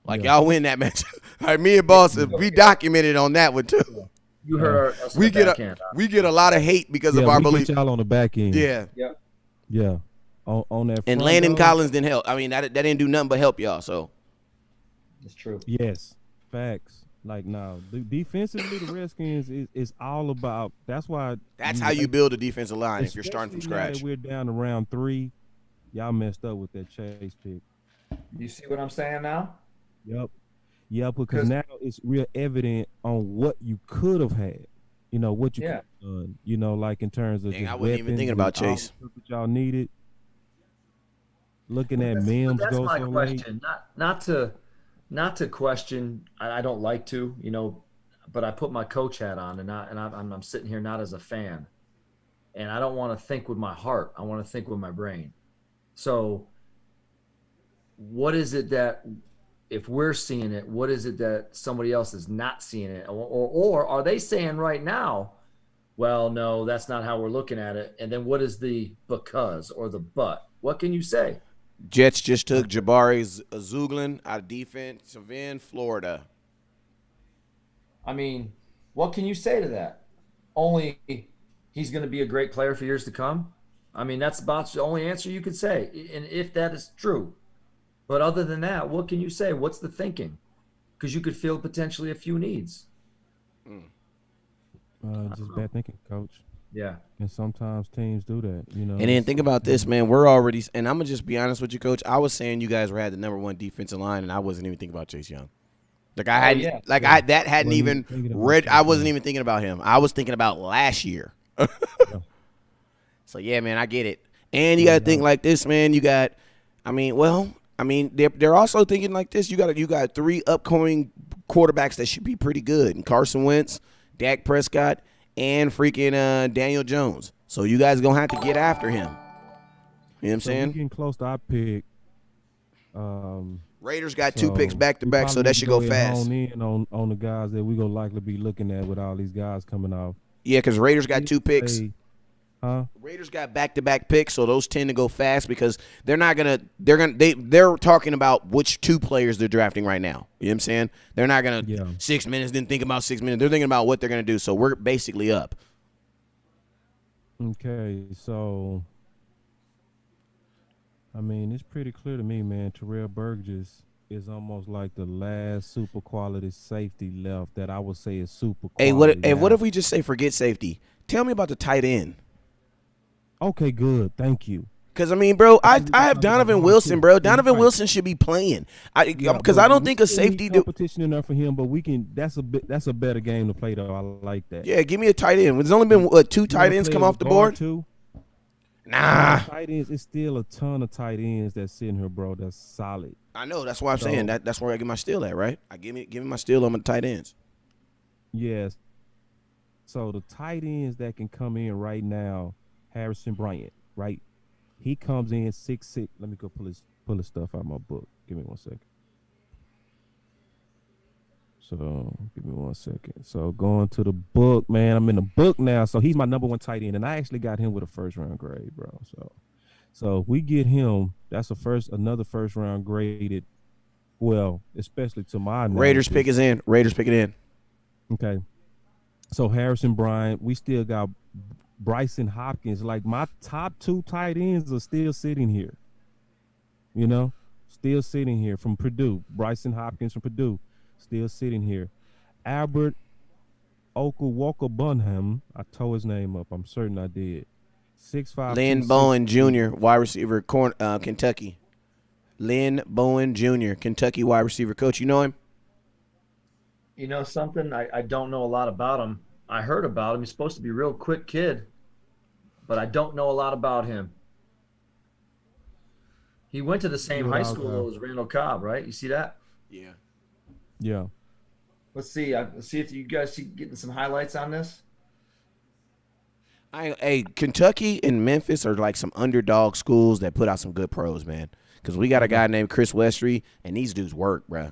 Y'all win that matchup. All right, me and Boss, we documented on that one too. You heard us. We get a lot of hate because of our belief. Y'all on the back end. Yeah. Yep. Yeah. On that. And Landon Collins didn't help. I mean, that didn't do nothing but help y'all. So. It's true. Yes. Facts. Like now, defensively, the Redskins is all about. That's why. That's how you build a defensive line if you're starting from scratch. We're down to round 3. Y'all messed up with that Chase pick. You see what I'm saying now? Yep. Yeah, because now it's real evident on what you could have had. You know what you could have done. You know, like in terms of just I wasn't even thinking about Chase. That y'all needed. Looking at Mims go my so question. late. Not to question. I don't like to, but I put my coach hat on, and I'm sitting here not as a fan, and I don't want to think with my heart. I want to think with my brain. So, what is it that, if we're seeing it, what is it that somebody else is not seeing it, or are they saying right now, well, no, that's not how we're looking at it, and then what is the because or the but? What can you say? Jets just took Jabari Zuglin out of defensive end, Florida. I mean, what can you say to that? Only he's going to be a great player for years to come? I mean, that's about the only answer you could say, and if that is true. But other than that, what can you say? What's the thinking? Because you could fill potentially a few needs. Just bad thinking, Coach. Yeah. And sometimes teams do that, And then think about this, man. We're already – and I'm going to just be honest with you, Coach. I was saying you guys had the number 1 defensive line, and I wasn't even thinking about Chase Young. I wasn't even thinking about him. I was thinking about last year. So, yeah, man, I get it. And you got to think like this, man. You got – they're also thinking like this. You got 3 upcoming quarterbacks that should be pretty good. And Carson Wentz, Dak Prescott, and freaking Daniel Jones. So you guys going to have to get after him. You know what I'm saying? We're getting close to our pick. Raiders got 2 picks back-to-back, so that should go fast. Hone in on the guys that we're going to likely be looking at with all these guys coming off. Yeah, because Raiders got 2 picks. Raiders got back-to-back picks, so those tend to go fast because they're talking about which two players they're drafting right now. You know what I'm saying? They're not gonna 6 minutes, then think about 6 minutes. They're thinking about what they're gonna do. So we're basically up. Okay, so I mean, it's pretty clear to me, man. Terrell Burgess is almost like the last super quality safety left that I would say is super quality. Hey, what if we just say forget safety? Tell me about the tight end. Okay, good. Thank you. Because, I mean, bro, I have Donovan Wilson, bro. Donovan Wilson should be playing. Because I don't think a safety competition enough for him, but we can. That's a better game to play, though. I like that. Yeah, give me a tight end. There's only been two tight ends come off the board. Nah. Tight ends. It's still a ton of tight ends that's sitting here, bro. That's solid. I know. That's why I'm saying that's where I get my steal at, right? I give me my steal on my tight ends. Yes. So the tight ends that can come in right now, Harrison Bryant, right? He comes in 6'6". Let me go pull his stuff out of my book. Give me 1 second. So give me 1 second. So going to the book, man. I'm in the book now. So he's my number 1 tight end, and I actually got him with a first-round grade, bro. So if we get him, that's another first-round graded. Well, especially to my analysis. Raiders pick it in. Okay. So Harrison Bryant, we still got Bryson Hopkins. Like my top 2 tight ends are still sitting here. You know, still sitting here from Purdue. Bryson Hopkins from Purdue, still sitting here. Albert Okwuegbunam, I tore his name up. I'm certain I did. 6'5". Lynn Bowen Jr., wide receiver, Kentucky. Lynn Bowen Jr., Kentucky wide receiver. Coach, you know him? You know something? I don't know a lot about him. I heard about him. He's supposed to be a real quick kid, but I don't know a lot about him. He went to the same high school as Randall Cobb, right? You see that? Yeah. Yeah. Let's see. Let's see if you guys see getting some highlights on this. Kentucky and Memphis are like some underdog schools that put out some good pros, man. Because we got a guy named Chris Westry, and these dudes work, bro.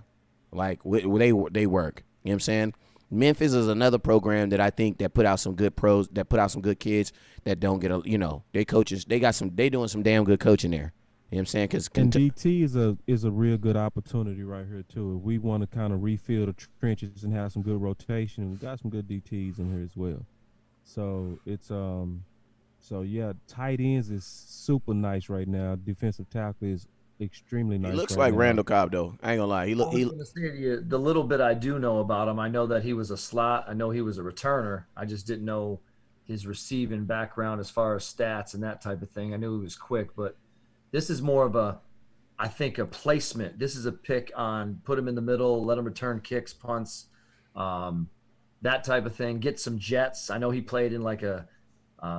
Like, they work. You know what I'm saying? Memphis is another program that I think that put out some good pros, that put out some good kids that don't get they coaches. They doing some damn good coaching there. You know what I'm saying? Because DT is a real good opportunity right here too. If we want to kind of refill the trenches and have some good rotation, we got some good DTs in here as well. So it's yeah, tight ends is super nice right now. Defensive tackle is extremely nice. He looks right like now. Randall Cobb though. I ain't gonna lie. I was going to say to you, the little bit I do know about him, I know that he was a slot. I know he was a returner. I just didn't know his receiving background as far as stats and that type of thing. I knew he was quick, but this is more of I think a placement. This is a pick on put him in the middle, let him return kicks, punts, that type of thing. Get some jets. I know he played in like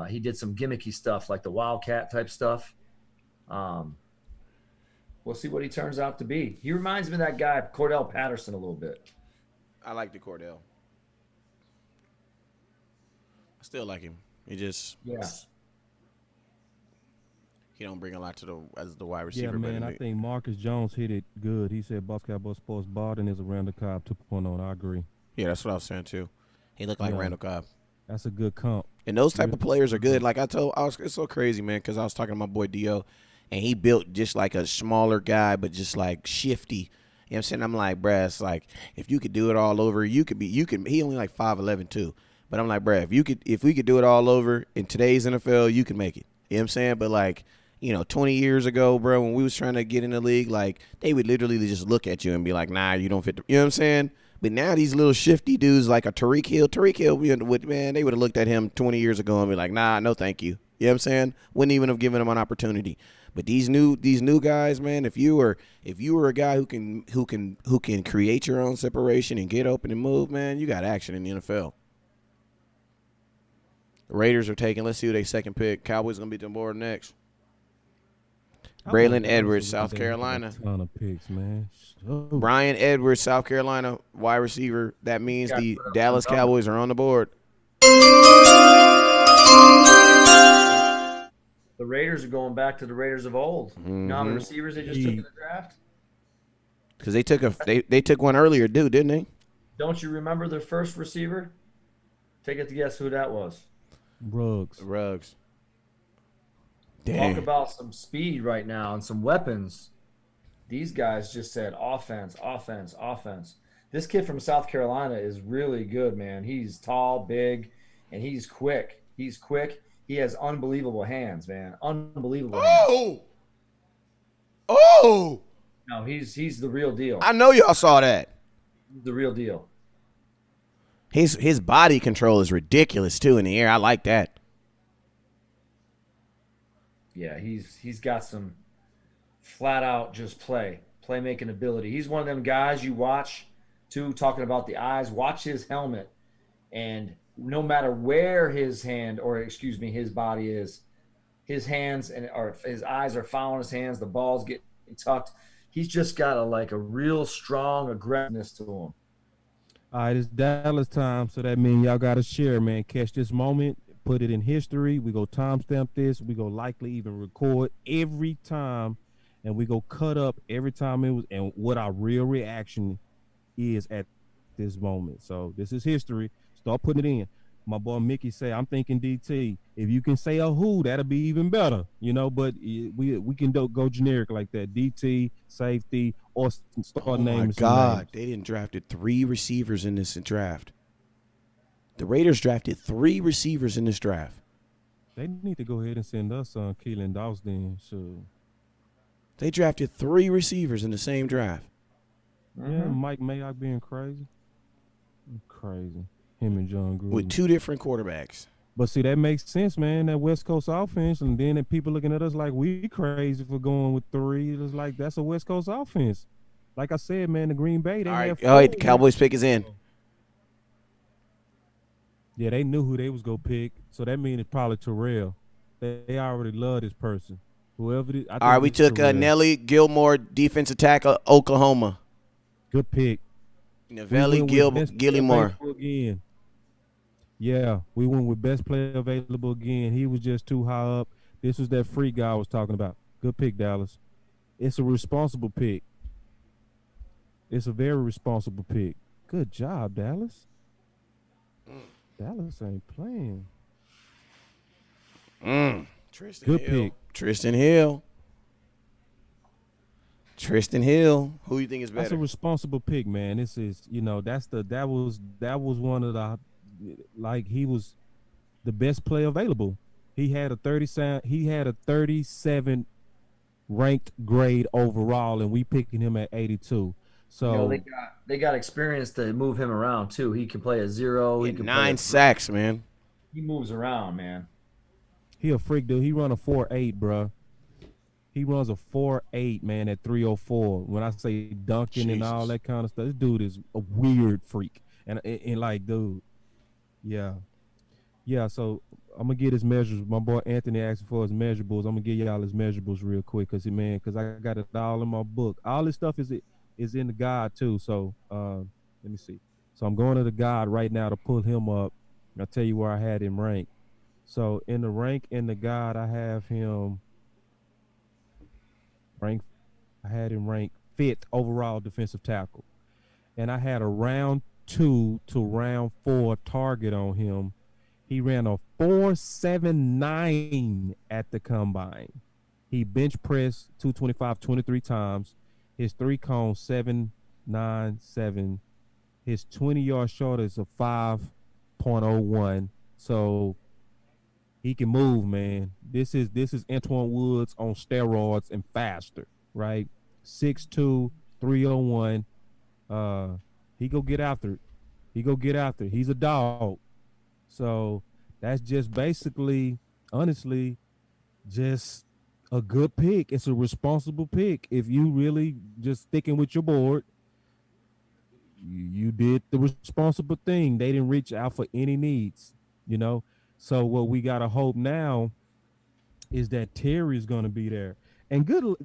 he did some gimmicky stuff like the Wildcat type stuff. We'll see what he turns out to be. He reminds me of that guy, Cordell Patterson, a little bit. I like the Cordell. I still like him. He just he don't bring a lot to as the wide receiver. Yeah, man, I think Marcus Jones hit it good. He said Boss Cowboy Sports Barden is a Randall Cobb 2.0. I agree. Yeah, that's what I was saying too. He looked like Randall Cobb. That's a good comp. And those type of players are good. Like it's so crazy, man, because I was talking to my boy Dio, and he built just like a smaller guy, but just like shifty. You know what I'm saying? I'm like, bruh, it's like if you could do it all over, he only like 5'11" too. But I'm like, bruh, if we could do it all over in today's NFL, you can make it. You know what I'm saying? But like, 20 years ago, bro, when we was trying to get in the league, like they would literally just look at you and be like, nah, you don't fit you know what I'm saying? But now these little shifty dudes like a Tariq Hill, man, they would have looked at him 20 years ago and be like, nah, no thank you. You know what I'm saying? Wouldn't even have given him an opportunity. But these new guys, man, if you were a guy who can create your own separation and get open and move, man, you got action in the NFL. The Raiders are taking. Let's see who they second pick. Cowboys gonna beat them board next. Braylon Edwards, South Carolina. A ton of picks, man. Brian Edwards, South Carolina, wide receiver. That means the Dallas Cowboys are on the board. The Raiders are going back to the Raiders of old. Mm-hmm. You know how many receivers they just took in the draft? Because they took one earlier, didn't they? Don't you remember their first receiver? Take a guess who that was. Ruggs. Talk about some speed right now and some weapons. These guys just said offense, offense, offense. This kid from South Carolina is really good, man. He's tall, big, and he's quick. He's quick. He has unbelievable hands, man. Unbelievable hands. Oh! No, he's the real deal. I know y'all saw that. He's the real deal. His body control is ridiculous too in the air. I like that. Yeah, he's got some flat out just playmaking ability. He's one of them guys you watch too, talking about the eyes. Watch his helmet, and no matter where his body is, his hands or his eyes are following his hands. The ball's getting tucked. He's just got a real strong aggressiveness to him. All right, it's Dallas time, so that means y'all got to share, man. Catch this moment, put it in history. We go timestamp this. We go likely even record every time, and we go cut up every time it was, and what our real reaction is at this moment. So this is history. Start putting it in. My boy Mickey say, I'm thinking DT. If you can say a who, that'll be even better, but we can go generic like that. DT, safety, or start naming some names. Oh, my God. They didn't drafted 3 receivers in this draft. The Raiders drafted 3 receivers in this draft. They need to go ahead and send us Keelan Dawson. So they drafted 3 receivers in the same draft. Yeah, Mike Mayock being crazy. Crazy. Him and John Gruden. With 2 different quarterbacks. But see, that makes sense, man. That West Coast offense, and then people looking at us like we crazy for going with 3. It's like that's a West Coast offense. Like I said, man, the Green Bay, they have 4. All right, the Cowboys pick is in. Yeah, they knew who they was going to pick, so that means it's probably Terrell. They already love this person. Whoever it is. All right, we took Nelly Gilmore, defensive tackle, Oklahoma. Good pick. Novelli Gilmore. Again. Yeah, we went with best player available again. He was just too high up. This was that free guy I was talking about. Good pick, Dallas. It's a responsible pick. It's a very responsible pick. Good job, Dallas. Dallas ain't playing. Tristan Good Hill. pick. Tristan Hill. Who you think is better? That's a responsible pick, man. This is, that was one of the, he was the best player available. He had a 37 ranked grade overall, and we picking him at 82. So they got experience to move him around too. He can play a 0. He can 9 sacks, man. He moves around, man. He a freak, dude. He run a 4.8, bro. He runs a 4.8, man, at 304. When I say dunking and all that kind of stuff, this dude is a weird freak. And like, dude, yeah. So I'm gonna get his measures. My boy Anthony asked for his measurables. I'm gonna give y'all his measurables real quick, cause I got it all in my book. All this stuff is in the guide too. So let me see. So I'm going to the guide right now to pull him up. I'll tell you where I had him ranked. So in the rank in the guide, I have him ranked. I had him ranked 5th overall defensive tackle, and I had a round 2 to round 4 target on him. He ran a 4.79 at the combine. He bench pressed 225 23 times. His 3-cone 7.97. His 20-yard short is a 5.01. So he can move, man. This is Antoine Woods on steroids and faster, right? 6'2", 301. He go get after it. He's a dog. So that's just basically, honestly, just a good pick. It's a responsible pick. If you really just sticking with your board, you did the responsible thing. They didn't reach out for any needs, So what we gotta hope now is that Terry's gonna be there. And good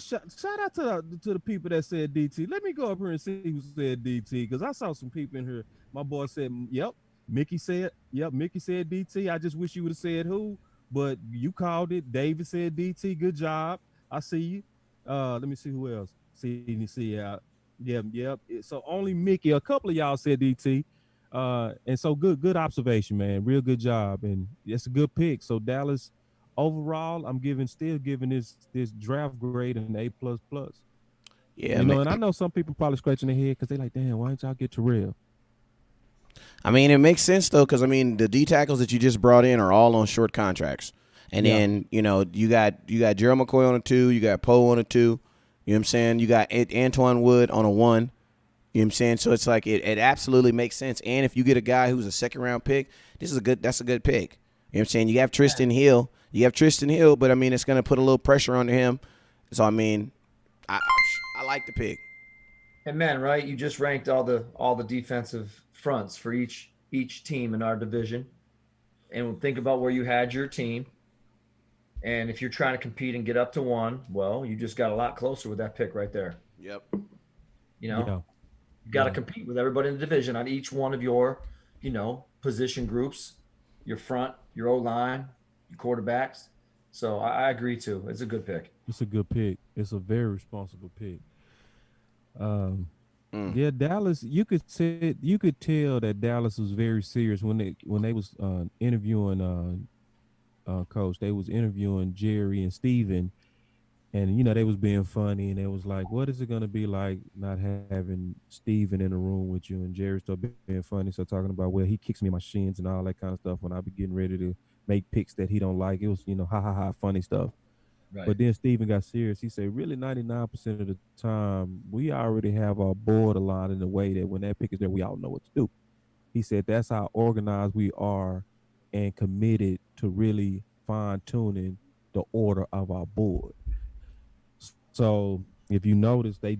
shout out to the people that said DT. Let me go up here and see who said DT, because I saw some people in here. My boy said, yep. Mickey said DT. I just wish you would have said who, but you called it. David said DT. Good job. I see you. Let me see who else. Yep. So only Mickey. A couple of y'all said DT. And so good observation, man. Real good job. And it's a good pick. So Dallas, overall, I'm still giving this draft grade an A plus plus. Yeah, You man. know, and I know some people probably scratching their head because they like, damn, why didn't y'all get Terrell? I mean, it makes sense though, because I mean, the D tackles that you just brought in are all on short contracts, and then you got Gerald McCoy on a 2, you got Poe on a 2, you know what I'm saying? You got Antoine Wood on a 1. You know what I'm saying? So it's like it absolutely makes sense. And if you get a guy who's a second round pick, that's a good pick. You know what I'm saying? You have Tristan Hill. But I mean it's gonna put a little pressure onto him. So I mean, I like the pick. And man, right? You just ranked all the defensive fronts for each team in our division. And think about where you had your team. And if you're trying to compete and get up to 1, well, you just got a lot closer with that pick right there. Yep. You know? You got to compete with everybody in the division on each one of your, position groups, your front, your O-line, your quarterbacks. So I agree too. It's a good pick. It's a good pick. It's a very responsible pick. Yeah, Dallas. You could tell that Dallas was very serious when they was interviewing Coach. They was interviewing Jerry and Steven, and they was being funny, and it was like, what is it gonna be like not having Steven in the room with you? And Jerry started being funny, so talking about, well, he kicks me in my shins and all that kind of stuff when I be getting ready to make picks that he don't like. It was ha ha ha funny stuff. Right. But then Steven got serious. He said, really 99% of the time, we already have our board aligned in a way that when that pick is there, we all know what to do. He said that's how organized we are and committed to really fine-tuning the order of our board. So if you notice, they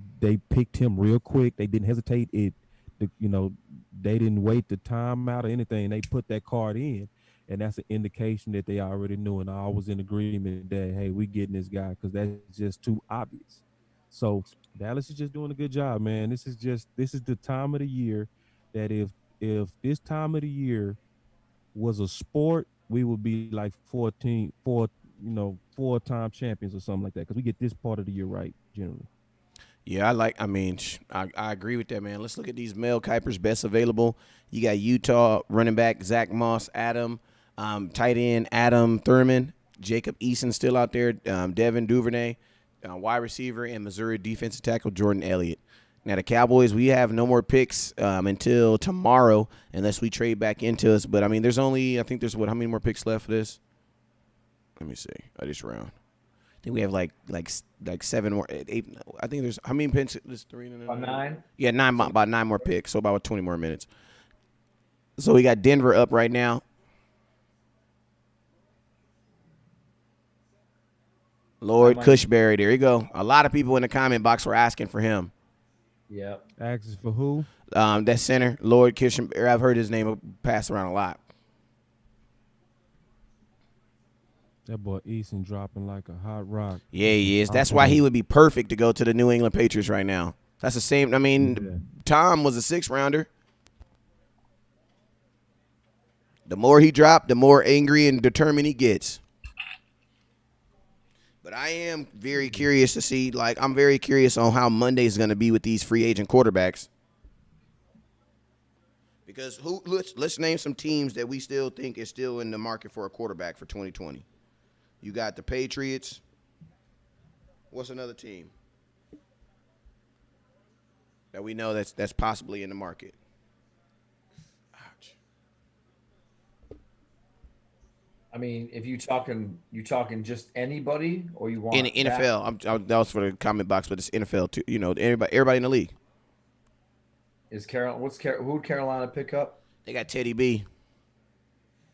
picked him real quick. They didn't hesitate. They didn't wait the time out or anything. They put that card in. And that's an indication that they already knew, and I was in agreement that, hey, we getting this guy because that's just too obvious. So Dallas is just doing a good job, man. This is the time of the year that if this time of the year was a sport, we would be like 4-time champions or something like that because we get this part of the year right generally. Yeah, I agree with that, man. Let's look at these Mel Kiper's best available. You got Utah running back Zach Moss, tight end Adam Thurman, Jacob Eason still out there, Devin Duvernay, wide receiver, and Missouri defensive tackle Jordan Elliott. Now, the Cowboys, we have no more picks until tomorrow unless we trade back into us. But, I mean, there's how many more picks left for this? Let me see. I just round. I think we have like 7 more, 8. I think there's how many picks? There's 3. About 9. Yeah, about 9 more picks. So about 20 more minutes. So we got Denver up right now. Lord Cushberry, there you go. A lot of people in the comment box were asking for him. Yeah. Asking for who? That center, Lord Cushberry. I've heard his name passed around a lot. That boy Eason dropping like a hot rock. Yeah, he is. That's why he would be perfect to go to the New England Patriots right now. That's the same. I mean, Tom was a 6th rounder. The more he dropped, the more angry and determined he gets. But I am very curious to see, I'm very curious on how Monday is going to be with these free agent quarterbacks. Because let's name some teams that we still think is still in the market for a quarterback for 2020. You got the Patriots. What's another team that we know that's possibly in the market? Ouch. I mean, if you talking just anybody, or you want in the NFL? That was for the comment box, but it's NFL too. Everybody in the league. Is who would Carolina pick up? They got Teddy B.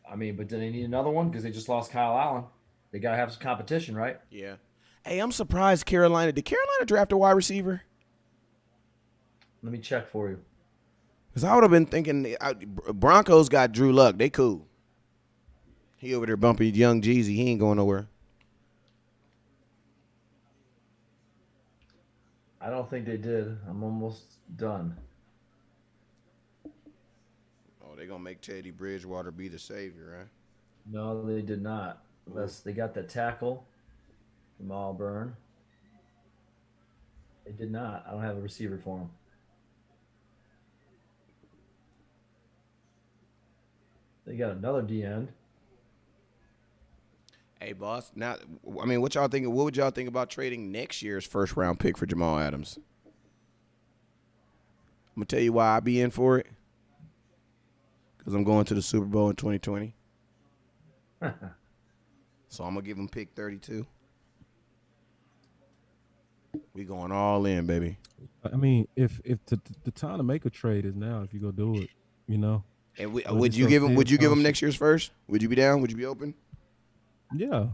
I mean, but do they need another one because they just lost Kyle Allen? They gotta have some competition, right? Yeah. Hey, I'm surprised did Carolina draft a wide receiver? Let me check for you. Because I would have been thinking Broncos got Drew Luck. They cool. He over there bumping young Jeezy. He ain't going nowhere. I don't think they did. I'm almost done. Oh, they going to make Teddy Bridgewater be the savior, right? No, they did not. Unless they got the tackle from Auburn. They did not. I don't have a receiver for him. They got another D end. Hey, boss. Now, I mean, what y'all think? What would y'all think about trading next year's first round pick for Jamal Adams? I'm gonna tell you why I be in for it. Because I'm going to the Super Bowl in 2020. So I'm gonna give him pick 32. We going all in, baby. I mean, if the time to make a trade is now, if you go do it, you know. And But would it's you gonna give him? still Would you give him cost next year's first? Would you be down? Would you be open? Yeah,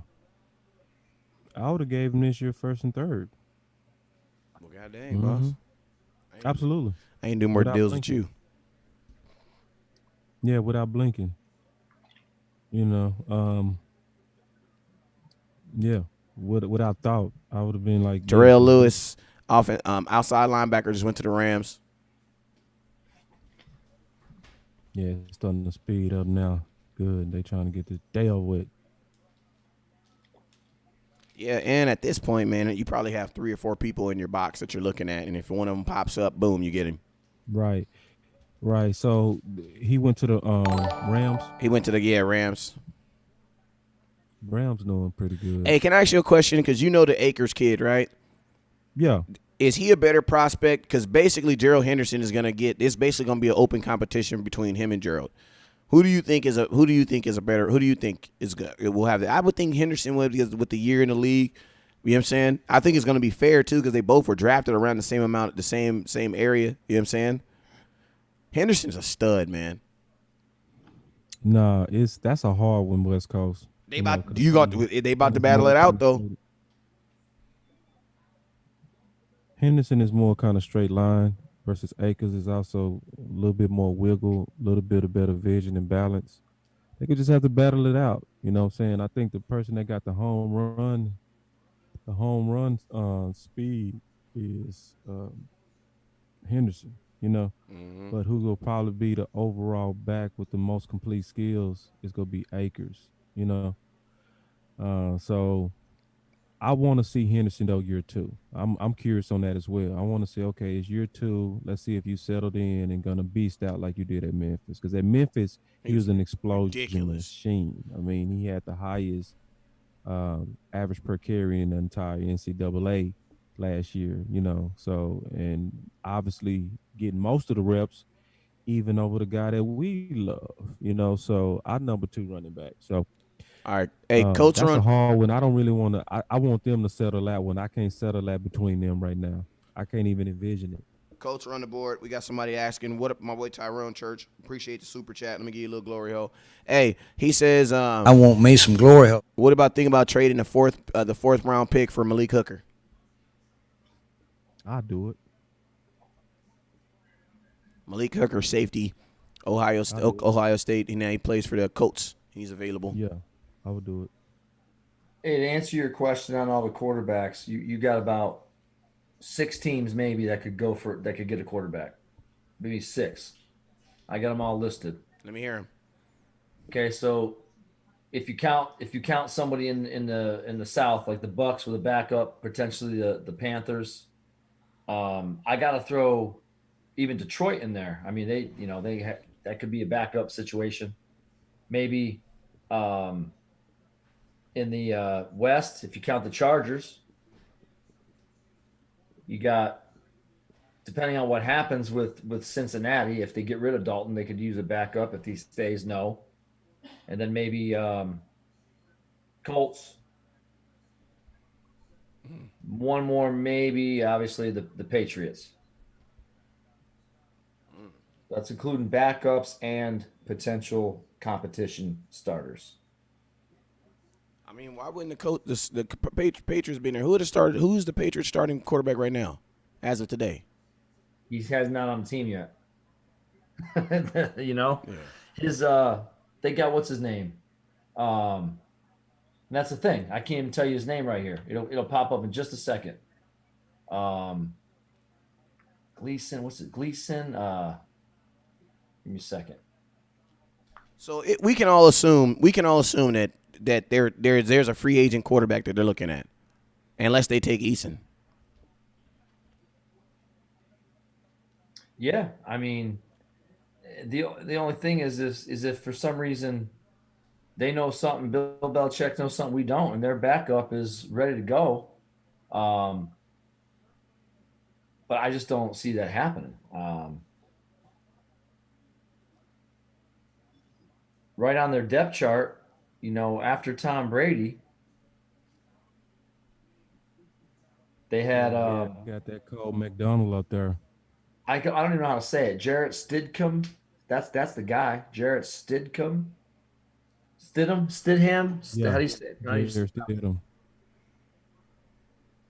I would have gave him this year first and third. Well, goddamn, boss. Absolutely. I ain't do more Without deals with blinking. you. Yeah, without blinking. You know, yeah, without thought, I would have been like yeah, Terrell let's do it. Lewis, outside linebacker, just went to the Rams. Yeah, it's starting to speed up now. Good. They trying to get this day over with. Yeah, and at this point, man, you probably have 3 or 4 people in your box that you're looking at, and if one of them pops up, boom, you get him. Right. Right. So he went to the Rams. He went to the Rams. Rams doing pretty good. Hey, can I ask you a question? Because you know the Akers kid, right? Yeah. Is he a better prospect? Because basically Gerald Henderson is gonna get. It's basically gonna be an open competition between him and Gerald. Who do you think is a better? Who do you think is good? Will have that? I would think Henderson would, because with the year in the league. You know what I'm saying? I think it's going to be fair too, because they both were drafted around the same amount, the same area. You know what I'm saying? Henderson's a stud, man. Nah, that's a hard one, West Coast. They about to battle it out though. Henderson is more kind of straight line versus Akers is also a little bit more wiggle, a little bit of better vision and balance. They could just have to battle it out. You know what I'm saying? I think the person that got the home run speed is Henderson, you know. Mm-hmm. But who will probably be the overall back with the most complete skills is going to be Akers, you know. So I want to see Henderson though year 2. I'm curious on that as well. I want to say, okay, it's year 2. Let's see if you settled in and gonna beast out like you did at Memphis. Because at Memphis, he was an explosion machine. I mean, he had the highest average per carry in the entire NCAA last year. You know, so and obviously getting most of the reps, even over the guy that we love. You know, so our number 2 running back. So. All right. Hey, Coach that's Run. a hard one. I don't really want to. I want them to settle that one. I can't settle that between them right now. I can't even envision it. Coach Run the board. We got somebody asking, what up, my boy Tyrone Church? Appreciate the super chat. Let me give you a little glory hole. Hey, he says, I want me some glory hole. What about thinking about trading the fourth round pick for Malik Hooker? I'll do it. Malik Hooker, safety, Ohio State. And now he plays for the Colts. He's available. Yeah, I would do it. Hey, to answer your question on all the quarterbacks, you got about 6 teams maybe that could get a quarterback, maybe 6. I got them all listed. Let me hear them. Okay, so if you count somebody in the South, like the Bucks with a backup, potentially the Panthers, I got to throw even Detroit in there. I mean, that could be a backup situation. Maybe in the West, if you count the Chargers, you got, depending on what happens with Cincinnati, if they get rid of Dalton, they could use a backup. If he stays, no. And then maybe Colts. One more, maybe, obviously, the Patriots. That's including backups and potential competition starters. I mean, why wouldn't the Patriots be in there? Who's the Patriots starting quarterback right now, as of today? He has not on the team yet. You know, his they got, what's his name? And that's the thing. I can't even tell you his name right here. It'll pop up in just a second. Gleason, what's it? Gleason. Give me a second. So we can all assume that there's a free agent quarterback that they're looking at, unless they take Eason. Yeah, I mean, the only thing is if for some reason they know something. Bill Belichick knows something we don't, and their backup is ready to go. But I just don't see that happening. Right on their depth chart, after Tom Brady, they had got that Cole McDonald up there. I don't even know how to say it. Jarrett Stidham. That's the guy. Jarrett Stidham. Stidham. Yeah, How do you say it? Jarrett Stidham.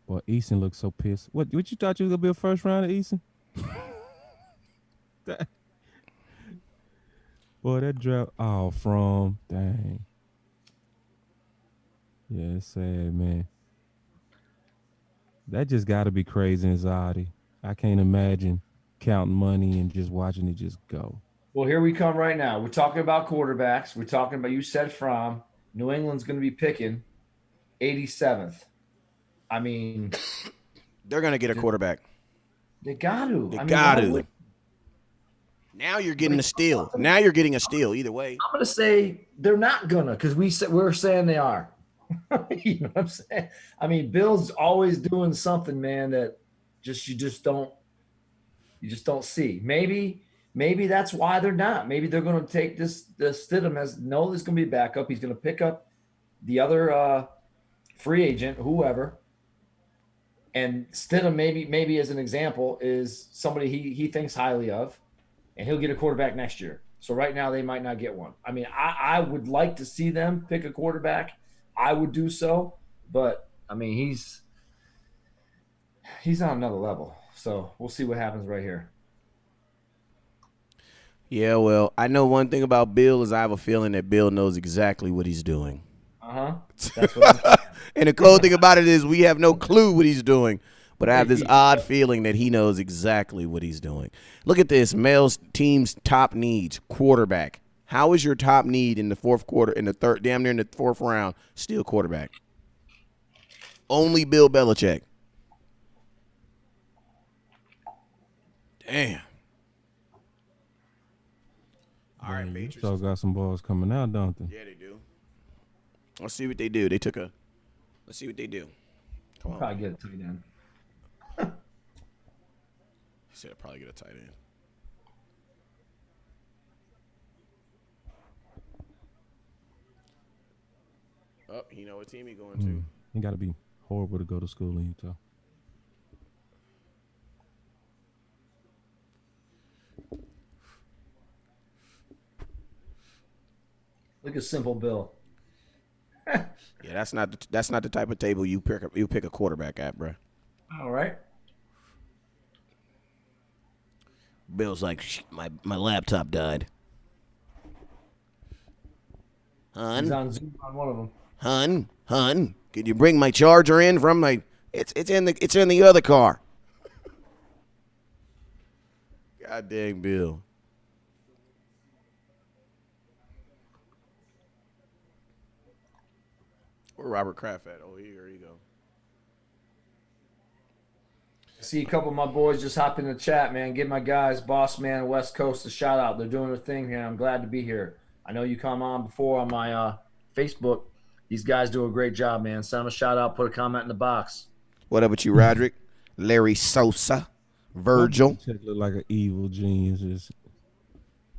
Boy, Eason looks so pissed. What you thought you was gonna be a first rounder, Eason? Boy, that draft. Oh, from dang. Yeah, it's sad, man. That just got to be crazy anxiety. I can't imagine counting money and just watching it just go. Well, here we come right now. We're talking about quarterbacks. We're talking about, you said from New England's going to be picking 87th. I mean, they're going to get a quarterback. They got to. Got to. Now you're getting a steal. Now you're getting a steal either way. I'm going to say they're not going to, because we're saying they are. You know what I'm saying? I mean, Bill's always doing something, man, that you just don't see. Maybe that's why they're not. Maybe they're going to take this Stidham as no, this is going to be a backup. He's going to pick up the other free agent, whoever. And Stidham, maybe as an example, is somebody he thinks highly of, and he'll get a quarterback next year. So right now they might not get one. I mean, I would like to see them pick a quarterback. I would do so, but I mean, he's on another level. So we'll see what happens right here. Yeah, well, I know one thing about Bill is I have a feeling that Bill knows exactly what he's doing. That's what I'm And the cool thing about it is we have no clue what he's doing, but I have this odd feeling that he knows exactly what he's doing. Look at this. Mel's team's top needs, quarterback. How is your top need in the fourth quarter, in the third, damn near in the fourth round, still quarterback? Only Bill Belichick. Damn. All right, Patriots. So got some balls coming out, don't they? Yeah, they do. Let's see what they do. Let's see what they do. Come on. Probably get a tight end. He said I'll probably get a tight end. Oh, you know what team he going to. It got to be horrible to go to school in Utah. Look at Simple Bill. Yeah, that's not the type of table you pick a quarterback at, bro. All right. Bill's like, my laptop died. Hun? He's on Zoom on one of them. Hun, can you bring my charger in from my? It's in the other car. God dang, Bill. Where Robert Kraft at? Oh, here you go. See a couple of my boys just hop in the chat, man. Give my guys, Boss Man, West Coast, a shout out. They're doing their thing here. I'm glad to be here. I know you come on before on my Facebook. These guys do a great job, man. Send them a shout out. Put a comment in the box. What up with you, Roderick? Larry Sosa, Virgil. Check look like an evil genius, just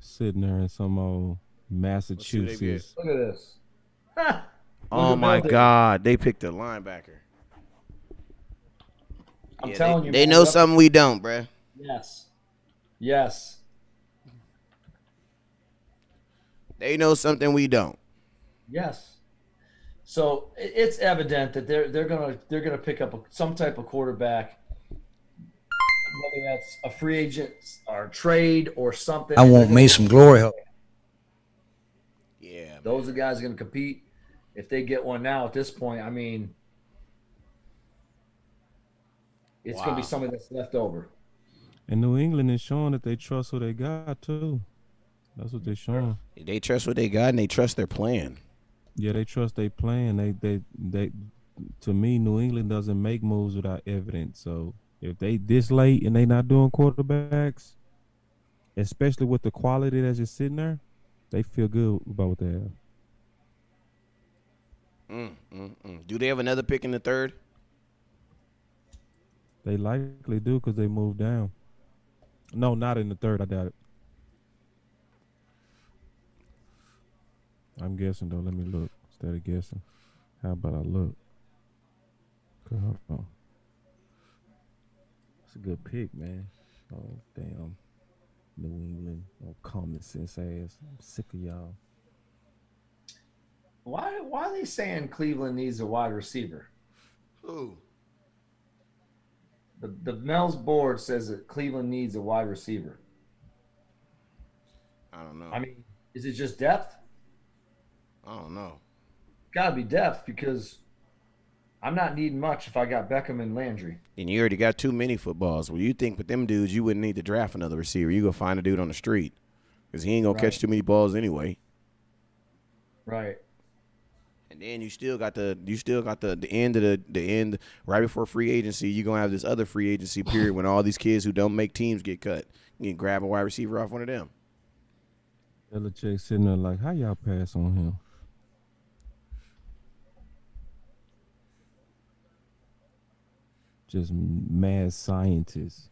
sitting there in some old Massachusetts. Look at this. Oh my God, they picked a linebacker. I'm telling you, they know something we don't, bruh. Yes. They know something we don't. Yes. So it's evident that they're gonna pick up some type of quarterback, whether that's a free agent or trade or something. I want me some glory hole. Yeah. Those are the guys are gonna compete. If they get one now at this point, I mean, it's gonna be somebody that's left over. And New England is showing that they trust what they got too. That's what they're showing. They trust what they got and they trust their plan. Yeah, they trust their plan. They to me, New England doesn't make moves without evidence. So if they this late and they not doing quarterbacks, especially with the quality that's just sitting there, they feel good about what they have. Do they have another pick in the third? They likely do because they moved down. No, not in the third. I doubt it. I'm guessing though. Let me look instead of guessing. How about I look? Okay, hold on. It's a good pick, man. Oh damn, New England, oh common sense ass. I'm sick of y'all. Why are they saying Cleveland needs a wide receiver? Who? The Mel's board says that Cleveland needs a wide receiver. I don't know. I mean, is it just depth? I don't know. Gotta be depth because I'm not needing much if I got Beckham and Landry. And you already got too many footballs. Well, you think with them dudes, you wouldn't need to draft another receiver. You go find a dude on the street because he ain't gonna catch too many balls anyway. Right. And then you still got the end right before free agency. You're gonna have this other free agency period when all these kids who don't make teams get cut. You can grab a wide receiver off one of them. Belichick sitting there like, how y'all pass on him? Just mad scientists.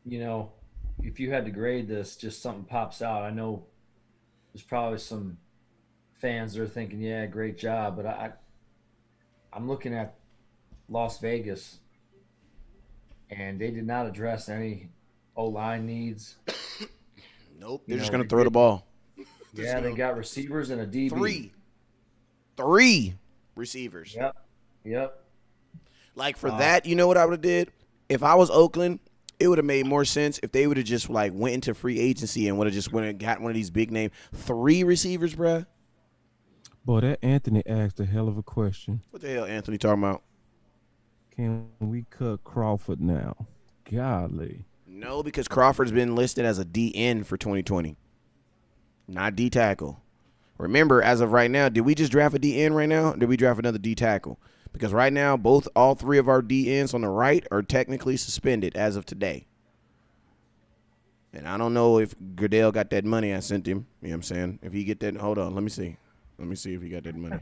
You know, if you had to grade this, just something pops out. I know there's probably some fans that are thinking, yeah, great job. But I'm looking at Las Vegas, and they did not address any O-line needs. Nope. They're just going to throw the ball. Yeah, they got receivers and a DB. Three receivers. Yep. Like for that, you know what I would have did? If I was Oakland, it would have made more sense if they would have just like went into free agency and would have just went and got one of these big name 3 receivers, bruh. Boy, that Anthony asked a hell of a question. What the hell Anthony talking about? Can we cut Crawford now? Golly. No, because Crawford's been listed as a DN for 2020. Not D tackle. Remember, as of right now, did we just draft a DN right now? Or did we draft another D tackle? Because right now, all 3 of our DNs on the right are technically suspended as of today. And I don't know if Goodell got that money I sent him. You know what I'm saying? If he get that, hold on, let me see. Let me see if he got that money.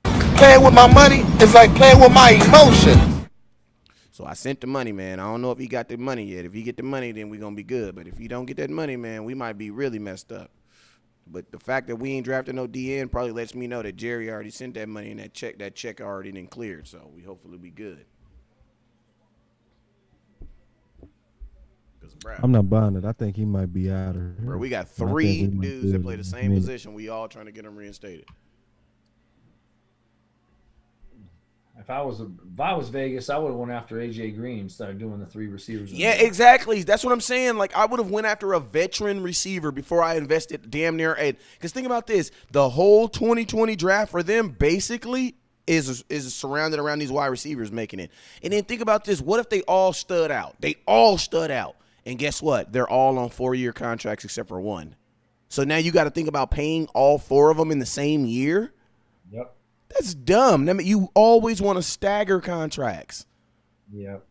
Playing with my money is like playing with my emotions. So I sent the money, man. I don't know if he got the money yet. If he get the money, then we're going to be good. But if he don't get that money, man, we might be really messed up. But the fact that we ain't drafted no DN probably lets me know that Jerry already sent that money and that check already been cleared. So we hopefully be good. I'm not buying it. I think he might be out of here. Bro, we got 3 dudes that play the same position. We all trying to get them reinstated. If I was Vegas, I would have went after AJ Green instead of doing the 3 receivers. Yeah, exactly. That's what I'm saying. Like, I would have went after a veteran receiver before I invested damn near a. Because think about this: the whole 2020 draft for them basically is surrounded around these wide receivers making it. And then think about this: what if they all stud out? They all stud out, and guess what? They're all on 4-year contracts except for one. So now you got to think about paying all 4 of them in the same year. Yep. That's dumb. I mean, you always want to stagger contracts. Yep.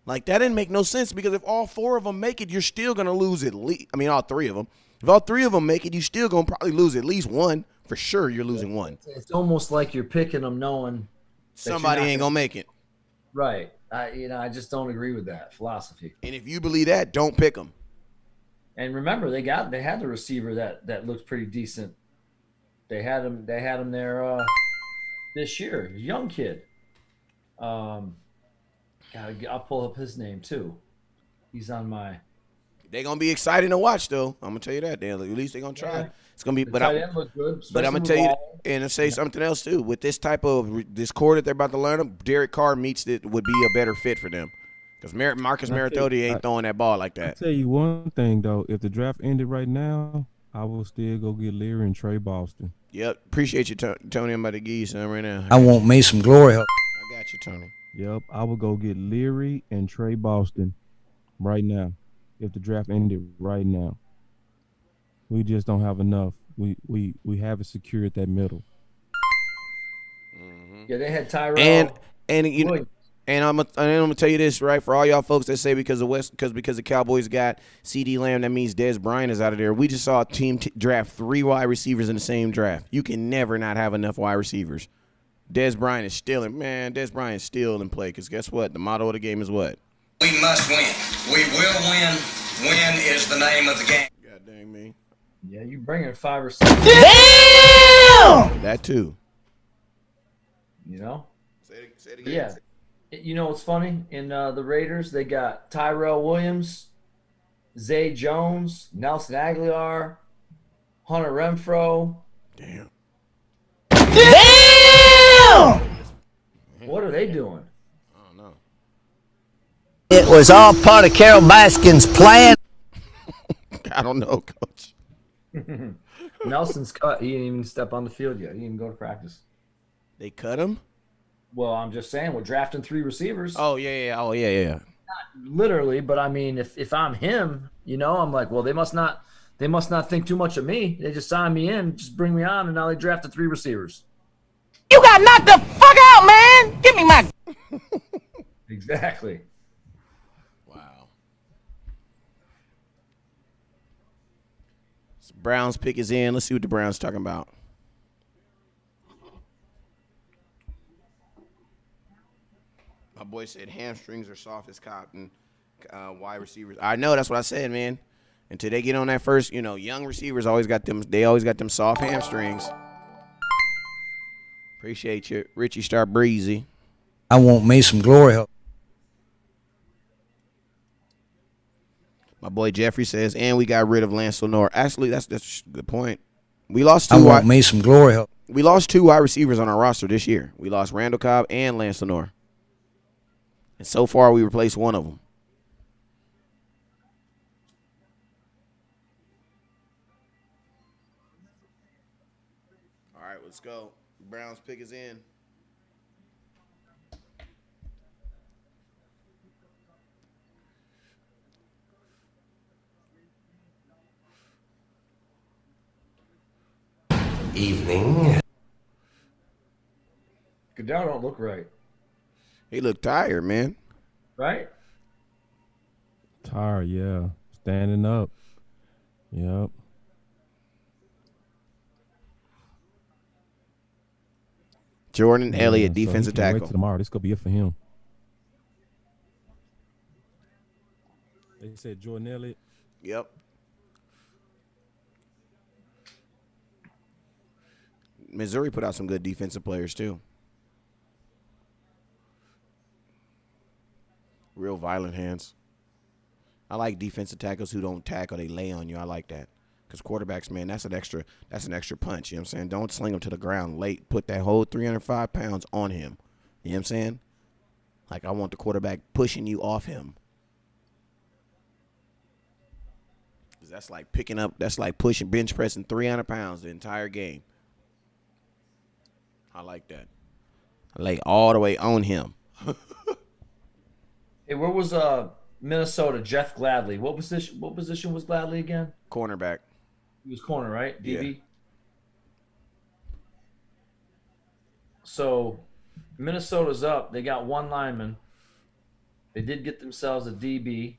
Like, that didn't make no sense because if all 4 of them make it, you're still going to lose at least – I mean, all 3 of them. If all 3 of them make it, you're still going to probably lose at least one. For sure, you're losing one. It's almost like you're picking them knowing somebody ain't going to make it. Right. I just don't agree with that philosophy. And if you believe that, don't pick them. And remember, they had the receiver that looked pretty decent. They had him there this year. Young kid. I'll pull up his name too. He's on my. They're gonna be exciting to watch, though. I'm gonna tell you that. At least they're gonna try. Yeah. It's gonna be. The But tight end looked good, I'm gonna tell you, and I'll say something else too. With this type of this core that they're about to learn them, Derek Carr would be a better fit for them. Because Marcus Mariota ain't throwing that ball like that. I'll tell you one thing though: if the draft ended right now, I will still go get Leary and Trey Boston. Yep. Appreciate you, Tony. I'm about to give you some right now. I want me some glory. I got you, Tony. Yep. I will go get Leary and Trey Boston right now if the draft ended right now. We just don't have enough. We haven't secured that middle. Yeah, they had Tyrell. And you know, And I'm gonna tell you this, right? For all y'all folks that say because the Cowboys got CD Lamb, that means Dez Bryant is out of there. We just saw a team draft 3 wide receivers in the same draft. You can never not have enough wide receivers. Dez Bryant is still in play. Because guess what? The motto of the game is what? We must win. We will win. Win is the name of the game. God dang me. Yeah, you bring in 5 or 6. Damn! That too. You know? Say it again. Yeah. You know what's funny? In the Raiders, they got Tyrell Williams, Zay Jones, Nelson Aguilar, Hunter Renfro. Damn. What are they doing? I don't know. It was all part of Carol Baskin's plan. I don't know, Coach. Nelson's cut. He didn't even step on the field yet. He didn't even go to practice. They cut him? Well, I'm just saying, we're drafting 3 receivers. Oh, yeah. Oh, yeah. Not literally, but I mean, if I'm him, you know, I'm like, well, they must not think too much of me. They just signed me in, just bring me on, and now they drafted 3 receivers. You got knocked the fuck out, man. Give me my. Exactly. Wow. So Browns pick is in. Let's see what the Browns talking about. My boy said hamstrings are soft as cotton. Wide receivers. I know, that's what I said, man. Until they get on that first, young receivers always got them. They always got them soft hamstrings. Appreciate you, Richie Star Breezy. I want me some glory hole. My boy Jeffrey says, and we got rid of Lance Lenore. Actually, that's a good point. We lost 2 I want me some glory hole. We lost 2 wide receivers on our roster this year. We lost Randall Cobb and Lance Lenore. And so far, we replaced one of them. All right, let's go. Browns pick is in. Evening. Goodell don't look right. He looked tired, man. Right? Tired, yeah. Standing up. Yep. Jordan Elliott, So defensive he can't wait tackle. till tomorrow. This could be it for him. They said Jordan Elliott. Yep. Missouri put out some good defensive players, too. Real violent hands. I like defensive tackles who don't tackle, they lay on you. I like that. Because quarterbacks, man, that's an extra punch. You know what I'm saying? Don't sling him to the ground late. Put that whole 305 pounds on him. You know what I'm saying? Like, I want the quarterback pushing you off him. That's like pushing, bench pressing 300 pounds the entire game. I like that. I lay all the way on him. Hey, where was Minnesota? Jeff Gladley. What position was Gladley again? Cornerback. He was corner, right? DB. Yeah. So Minnesota's up. They got 1 lineman. They did get themselves a DB.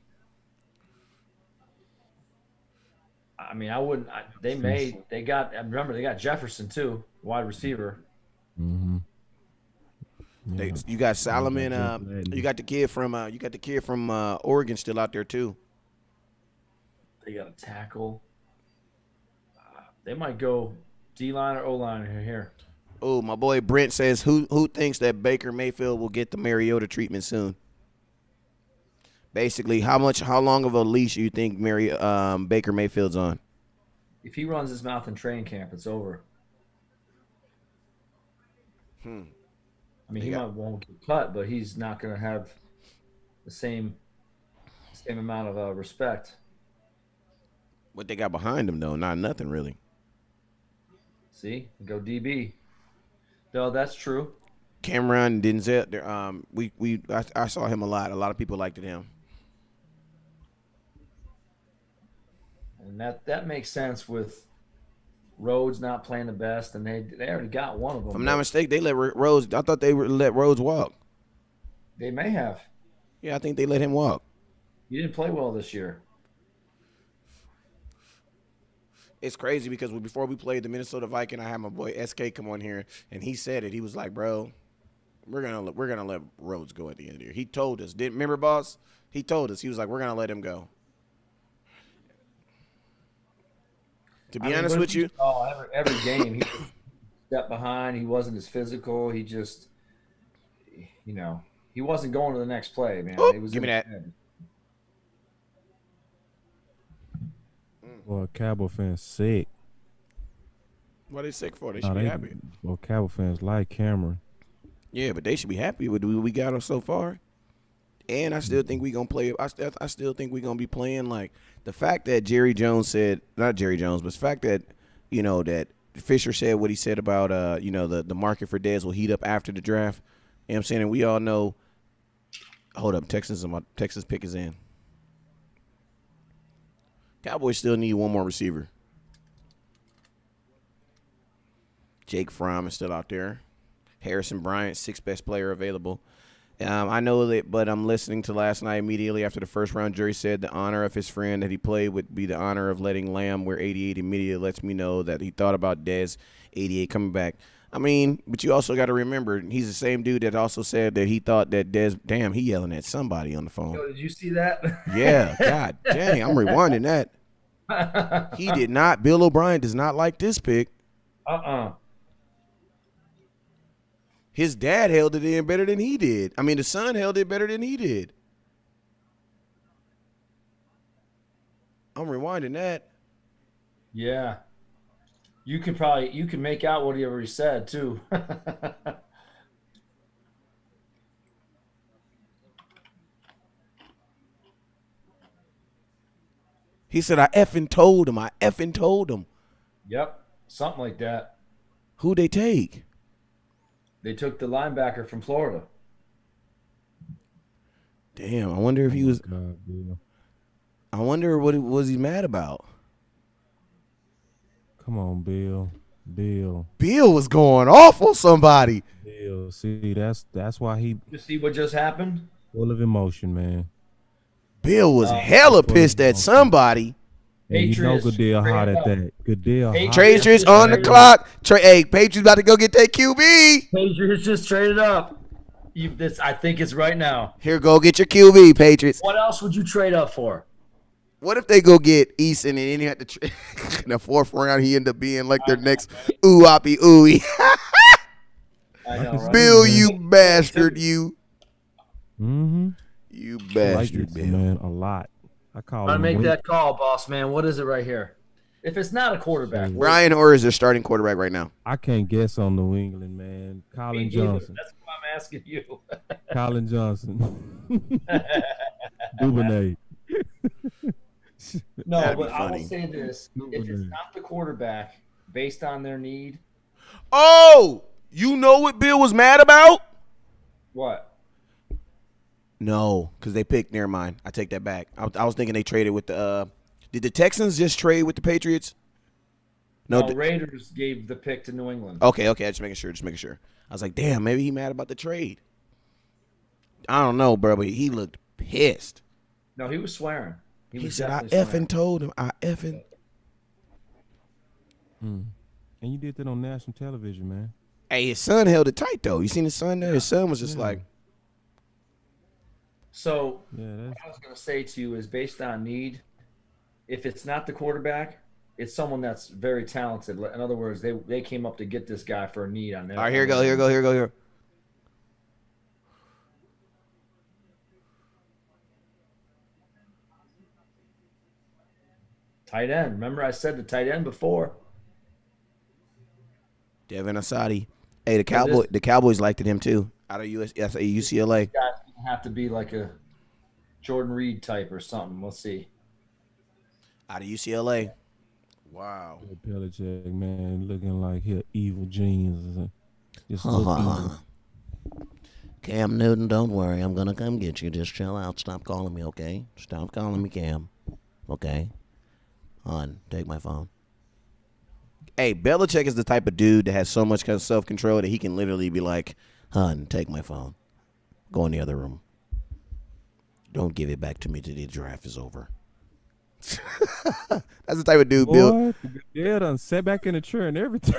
I mean, I wouldn't. They got Jefferson too, wide receiver. Mm-hmm. Yeah. You got Solomon. You got the kid from Oregon still out there too. They got a tackle. They might go D-line or O-line here. Oh, my boy Brent says, who thinks that Baker Mayfield will get the Mariota treatment soon? Basically, how long of a leash do you think Baker Mayfield's on? If he runs his mouth in training camp, it's over. I mean, he won't get cut, but he's not going to have the same amount of respect. What they got behind him, though, not nothing really. See, go DB. No, that's true. Cameron Denzel, I saw him a lot. A lot of people liked him. And that makes sense with Rhodes not playing the best, and they already got one of them. If I'm not mistaken, they let Rhodes. I thought they let Rhodes walk. They may have. Yeah, I think they let him walk. He didn't play well this year. It's crazy because before we played the Minnesota Viking, I had my boy SK come on here, and he said it. He was like, "Bro, we're gonna let Rhodes go at the end of the year." He told us. Didn't remember, boss? He told us. He was like, "We're gonna let him go." To be honest with you, every game he stepped behind. He wasn't as physical. He just, he wasn't going to the next play, man. Oh, It was give me that. Well, Cowboy fans sick. What are they sick for? They should be happy. Well, Cowboy fans like Cameron. Yeah, but they should be happy with what we got so far. And I still think we gonna play. I still think we gonna be playing like the fact that Jerry Jones said, not Jerry Jones, but the fact that that Fisher said what he said about the market for Dez will heat up after the draft. You know what I'm saying? And we all know. Hold up, Texas pick is in. Cowboys still need one more receiver. Jake Fromm is still out there. Harrison Bryant, 6th best player available. I know that, but I'm listening to last night immediately after the first round. Jerry said the honor of his friend that he played would be the honor of letting Lamb wear 88 immediately. Lets me know that he thought about Dez 88 coming back. I mean, but you also got to remember, he's the same dude that also said that he thought that Dez, damn, he yelling at somebody on the phone. Yo, did you see that? Yeah, God dang, I'm rewinding that. He did not. Bill O'Brien does not like this pick. His dad held it in better than he did. I mean, the son held it better than he did. I'm rewinding that. Yeah. You can make out what he already said too. He said, I effing told him. Yep. Something like that. Who'd they take? They took the linebacker from Florida. Damn, I wonder if he was. God, I wonder what was he mad about. Come on, Bill. Bill was going off on somebody. Bill, see, that's why he. You see what just happened? Full of emotion, man. Bill was hella pissed at somebody. And you know Goodell hot at that. Goodell hot. Patriots on the clock. Hey, Patriots about to go get that QB. Patriots just traded up. I think it's right now. Here, go get your QB, Patriots. What else would you trade up for? What if they go get Eason and then you have to in the 4th round he end up being like their next ooh-oppy ooey. I know, right? Bill, you bastard, you. Mm-hmm. You bastard, like Bill. Man, a lot. I call I him. make that call, boss man. What is it right here? If it's not a quarterback, Brian Hoyer is their starting quarterback right now. I can't guess on New England, man. Colin Johnson. That's why I'm asking you. Colin Johnson. Duvernay. No, That'd but be I funny. will say this: if it's not the quarterback, based on their need. Oh, you know what Bill was mad about? What? No, because they picked. Never mind. I take that back. I was thinking they traded with the. Did the Texans just trade with the Patriots? No, Raiders gave the pick to New England. Okay. Just making sure. I was like, damn, maybe he mad about the trade. I don't know, bro, but he looked pissed. No, he was swearing. He said, I effing told him. I effing. And you did that on national television, man. Hey, his son held it tight, though. You seen his son there? His son was just like. So what I was going to say to you is based on need, if it's not the quarterback, it's someone that's very talented. In other words, they came up to get this guy for a need on that. All right, here go. Tight end. Remember I said the tight end before. Devin Asadi. Hey, the Cowboys liked him too. Out of UCLA. This guy's gonna have to be like a Jordan Reed type or something. We'll see. Out of UCLA. Wow. Belichick, man, looking like he evil genius. Just look evil. Cam Newton, don't worry. I'm going to come get you. Just chill out. Stop calling me, okay? Stop calling me, Cam. Okay? Hon, take my phone. Hey, Belichick is the type of dude that has so much self-control that he can literally be like, Hon, take my phone. Go in the other room. Don't give it back to me till the draft is over. That's the type of dude, Bill. Yeah, done sat back in the chair and everything.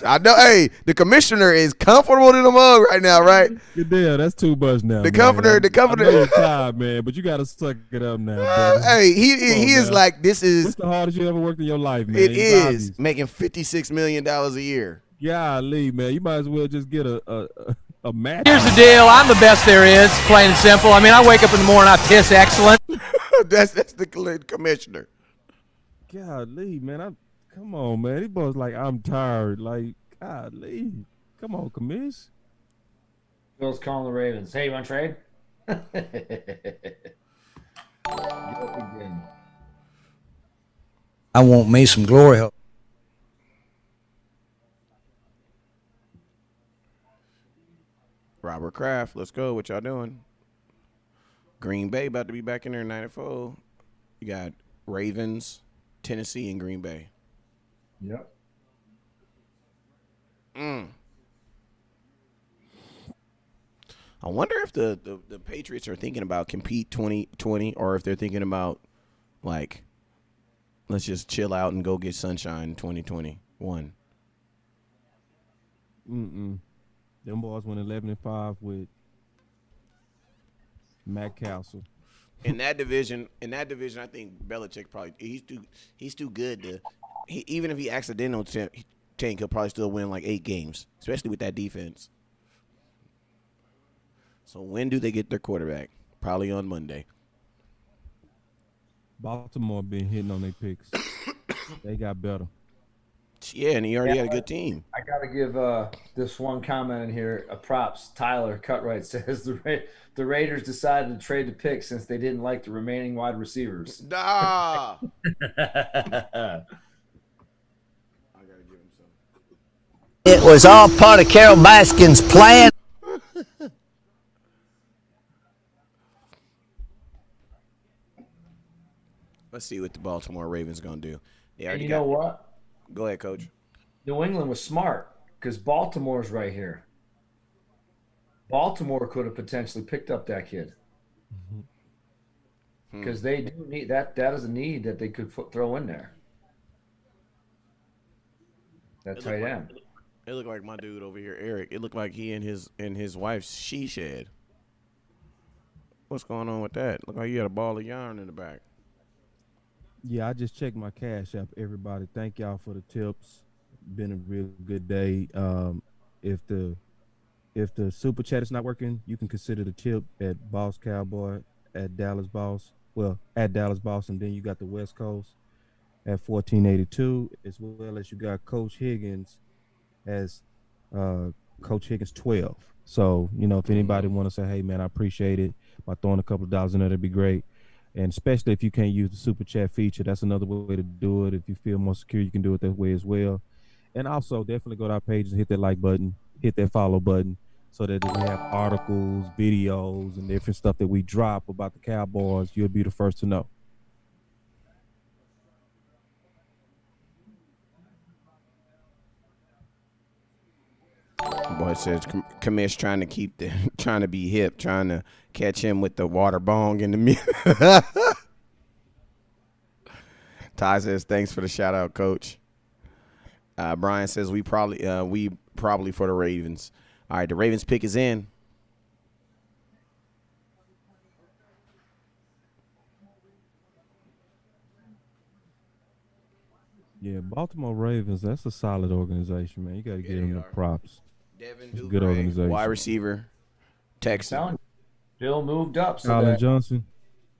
I know. Hey, the commissioner is comfortable in the mug right now, right? Yeah, that's too much now. The governor. I know you're tired, man, but you got to suck it up now, brother. Hey, he is now. like, this is. What's the hardest you ever worked in your life, man? It is making $56 million a year. Golly, man, you might as well just get a match. Here's the deal. I'm the best there is, plain and simple. I mean, I wake up in the morning, I piss excellent. that's the commissioner. Golly, man, come on, man. He boys like, I'm tired. Like, golly, come on, commiss. Bill's calling the Ravens. Hey, you want to trade? I want me some glory hole. Robert Kraft, let's go. What y'all doing? Green Bay about to be back in there in 94. You got Ravens, Tennessee, and Green Bay. Yep. I wonder if the Patriots are thinking about compete 2020 or if they're thinking about, like, let's just chill out and go get sunshine 2021. Them boys went 11-5 with Matt Castle. In that division, I think Belichick probably he's too good to. Even if he accidental tank, he'll probably still win like 8 games, especially with that defense. So when do they get their quarterback? Probably on Monday. Baltimore been hitting on their picks. They got better. Yeah, and he already had a good team. I got to give this one comment in here a props. Tyler Cutright says the Raiders decided to trade the pick since they didn't like the remaining wide receivers. Nah. It was all part of Carol Baskin's plan. Let's see what the Baltimore Ravens going to do. And you know what? Go ahead, Coach. New England was smart because Baltimore's right here. Baltimore could have potentially picked up that kid because they do need that. That is a need that they could throw in there. That tight end. It looked like my dude over here, Eric. It looked like he and his wife's she shed. What's going on with that? Look like you had a ball of yarn in the back. Yeah, I just checked my Cash App, everybody. Thank y'all for the tips. Been a real good day. If the super chat is not working, you can consider the tip at Boss Cowboy at Dallas Boss. Well, at Dallas Boss, and then you got the West Coast at 1482, as well as you got Coach Higgins as Coach Higgins 12. So, if anybody want to say, hey man, I appreciate it by throwing a couple of dollars in there, that'd be great. And especially if you can't use the super chat feature, that's another way to do it. If you feel more secure, you can do it that way as well. And also definitely go to our page and hit that like button, hit that follow button, so that if we have articles, videos, and different stuff that we drop about the Cowboys, you'll be the first to know. Boy says Kamish trying to be hip, trying to catch him with the water bong in the middle. Ty says thanks for the shout out, Coach. Brian says we probably for the Ravens. All right, the Ravens pick is in. Yeah, Baltimore Ravens, that's a solid organization, man. You got to give them the props. Devin It's a good organization. wide receiver, Texan. Bill moved up so Colin that Johnson.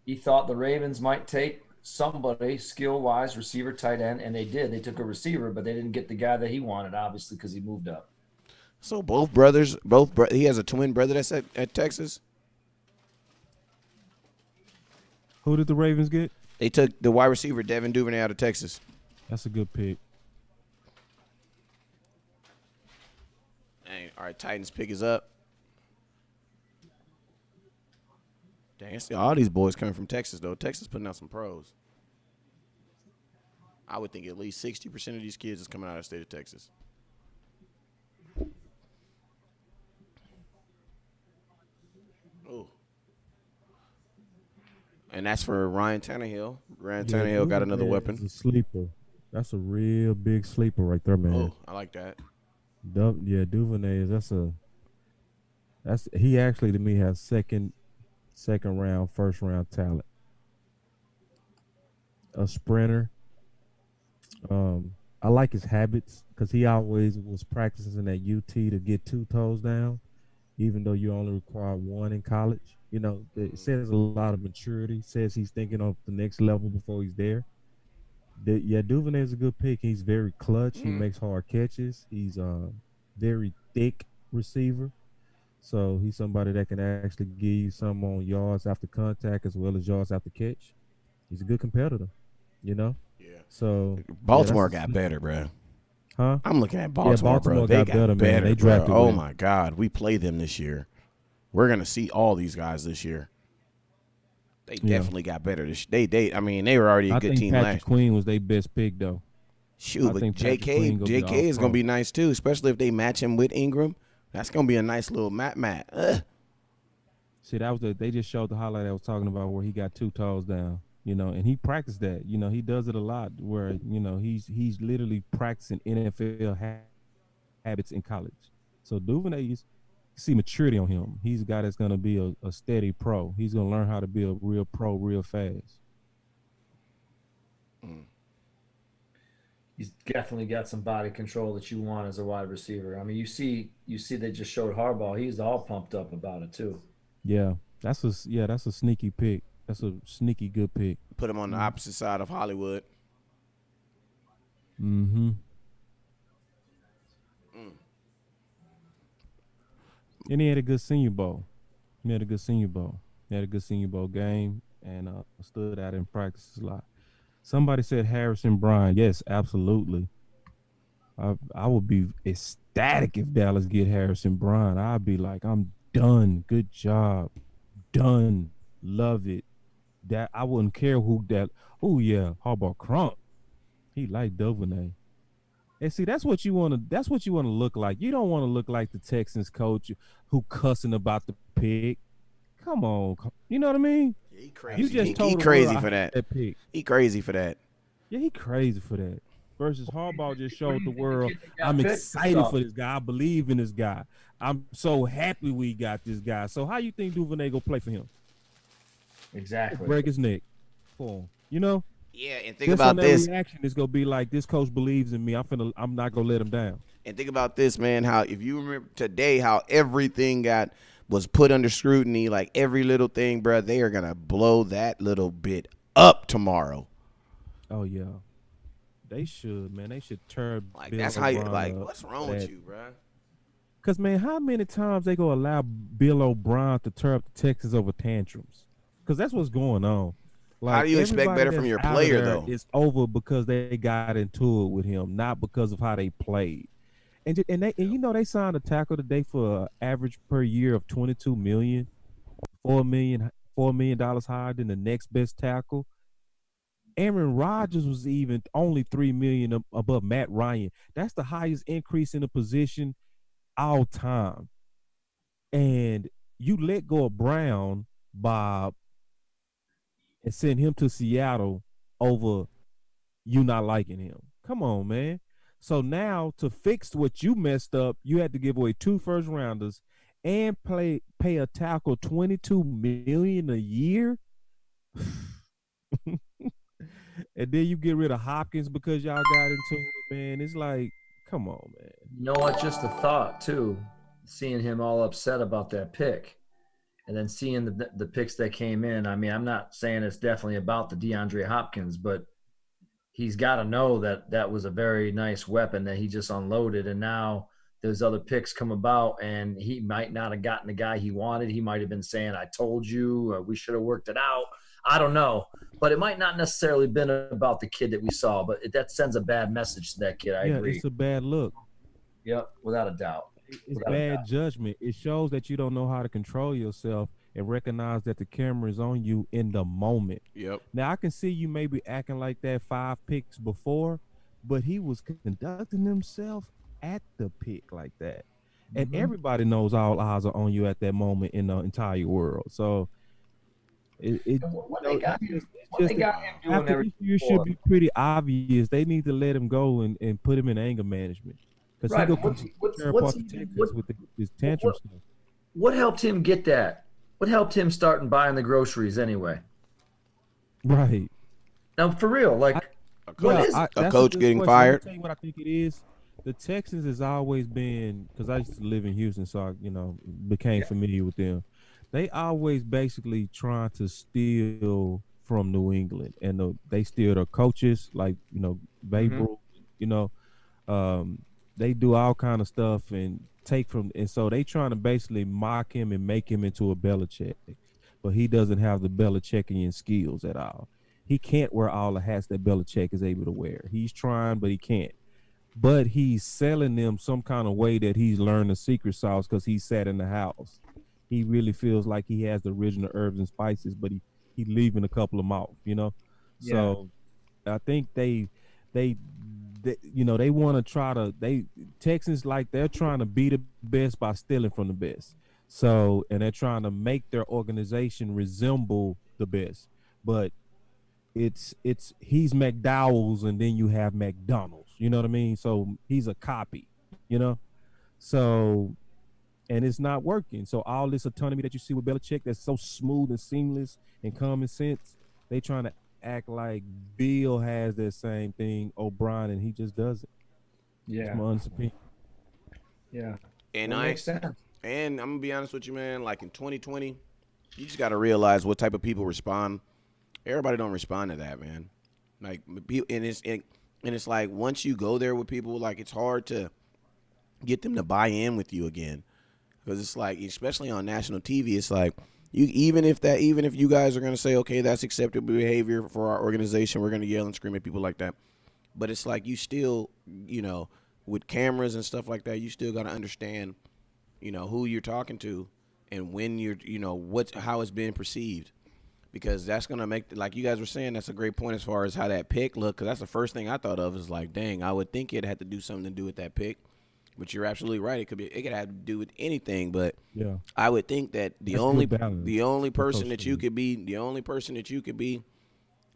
he thought the Ravens might take somebody skill-wise, receiver, tight end, and they did. They took a receiver, but they didn't get the guy that he wanted, obviously, because he moved up. So he has a twin brother that's at Texas. Who did the Ravens get? They took the wide receiver Devin Duvernay out of Texas. That's a good pick. Dang, all right, Titans pick is up. Dang, see all these boys coming from Texas, though. Texas putting out some pros. I would think at least 60% of these kids is coming out of the state of Texas. And that's for Ryan Tannehill. Ryan Yeah, Tannehill got another Duvernay weapon. is a sleeper. That's a real big sleeper right there, man. Oh, I like that. Duvernay is he actually to me has second round, first round talent. A sprinter. I like his habits because he always was practicing at UT to get 2 toes down, even though you only require 1 in college. You know, it says a lot of maturity. Says he's thinking of the next level before he's there. Duvernay is a good pick. He's very clutch. He makes hard catches. He's a very thick receiver. So he's somebody that can actually give you some on yards after contact as well as yards after catch. He's a good competitor, you know? Yeah. So Baltimore got better, bro. Huh? I'm looking at Baltimore, bro. They got better, man. They drafted bro. Oh well. my God, we play them this year. We're gonna see all these guys this year. They definitely got better. I mean, they were already a good team last year. Patrick Queen was their best pick, though. Shoot, but JK is gonna be nice too, especially if they match him with Ingram. That's gonna be a nice little mat. See, they just showed the highlight I was talking about where he got 2 toes down, you know, and he practiced that. You know, he does it a lot where, you know, he's literally practicing NFL habits in college. So Duvernay, you see maturity on him. He's a guy that's gonna be a steady pro. He's gonna learn how to be a real pro real fast. He's definitely got some body control that you want as a wide receiver. I mean, you see they just showed Harbaugh. He's all pumped up about it too. Yeah, that's a sneaky pick. That's a sneaky good pick. Put him on the opposite side of Hollywood. Mm-hmm. And he had a good Senior Bowl. He had a good Senior Bowl game and stood out in practice a lot. Somebody said Harrison Bryant. Yes, absolutely. I would be ecstatic if Dallas get Harrison Bryant. I'd be like, I'm done. Good job. Done. Love it. That I wouldn't care who that. Oh yeah, Harbaugh Crump. He like Duvernay. And see, that's what you want to look like. You don't want to look like the Texans coach who cussing about the pick. Come on, you know what I mean? Yeah, he crazy. You just he crazy for that. Pick. He crazy for that. Yeah, he crazy for that. Versus Harbaugh just showed the world, I'm excited for this guy. I believe in this guy. I'm so happy we got this guy. So how you think Duvernay go play for him? Exactly. Break his neck for him. You know? Yeah, and think about this. Reaction is gonna be like, this coach believes in me. I'm not gonna let him down. And think about this, man. How if you remember today, how everything was put under scrutiny, like every little thing, bro. They are gonna blow that little bit up tomorrow. Oh yeah, they should, man. They should turn. Like Bill that's how you O'Brien like. What's wrong with you, bro? Cause man, how many times they gonna allow Bill O'Brien to tear up the Texans over tantrums? Cause that's what's going on. Like, how do you expect better from your player, though? It's over because they got into it with him, not because of how they played. And you know they signed a tackle today for an average per year of $22 million, $4 million higher than the next best tackle. Aaron Rodgers was even only $3 million above Matt Ryan. That's the highest increase in the position all time. And you let go of Brown, Bob, and send him to Seattle over you not liking him. Come on, man. So now to fix what you messed up, you had to give away 2 first rounders and pay a tackle $22 million a year. And then you get rid of Hopkins because y'all got into it, man. It's like, come on, man. You know what? Just a thought too, seeing him all upset about that pick. And then seeing the picks that came in, I mean, I'm not saying it's definitely about the DeAndre Hopkins, but he's got to know that that was a very nice weapon that he just unloaded. And now there's other picks come about, and he might not have gotten the guy he wanted. He might have been saying, I told you, we should have worked it out. I don't know. But it might not necessarily been about the kid that we saw, but that sends a bad message to that kid. I agree. It's a bad look. Yep, without a doubt. It's bad judgment. It shows that you don't know how to control yourself and recognize that the camera is on you in the moment. Yep. Now, I can see you maybe acting like that 5 picks before, but he was conducting himself at the pick like that. And everybody knows all eyes are on you at that moment in the entire world. So What they got him doing after every this year should be pretty obvious. They need to let him go and put him in anger management because right. he go tear apart the Texans with his tantrum stuff. What helped him get that? What helped him start and buying the groceries anyway? Right. Now, for real, like, what is a coach getting fired? Let me tell you what I think it is. The Texans has always been, because I used to live in Houston, so I, became familiar with them. They always basically trying to steal from New England, and they steal their coaches, like Babe Ruth. They do all kind of stuff and take from, and so they trying to basically mock him and make him into a Belichick, but he doesn't have the Belichickian skills at all. He can't wear all the hats that Belichick is able to wear. He's trying, but he can't. But he's selling them some kind of way that he's learned the secret sauce because he sat in the house. He really feels like he has the original herbs and spices, but he leaving a couple of them off, Yeah. So I think they want to try to Texans, like, they're trying to be the best by stealing from the best. So, and they're trying to make their organization resemble the best, but he's McDowell's and then you have McDonald's, you know what I mean? So he's a copy, so, and it's not working. So all this autonomy that you see with Belichick that's so smooth and seamless and common sense, they trying to act like Bill has that same thing, O'Brien, and he just doesn't. Yeah. It's my honest opinion. Yeah. And makes sense. And I'm gonna be honest with you, man. Like in 2020, you just got to realize what type of people respond. Everybody don't respond to that, man. Like, and it's like once you go there with people, like, it's hard to get them to buy in with you again, because it's like, especially on national TV, it's like even if you guys are gonna say, okay, that's acceptable behavior for our organization, we're gonna yell and scream at people like that, but it's like you still, with cameras and stuff like that, you still gotta understand, who you're talking to and when you're, how it's being perceived. Because that's going to make, like you guys were saying, that's a great point as far as how that pick looked. Because that's the first thing I thought of is like, dang, I would think it had to do something to do with that pick. But you're absolutely right. It could have to do with anything. But yeah, I would think that the only person that you could be,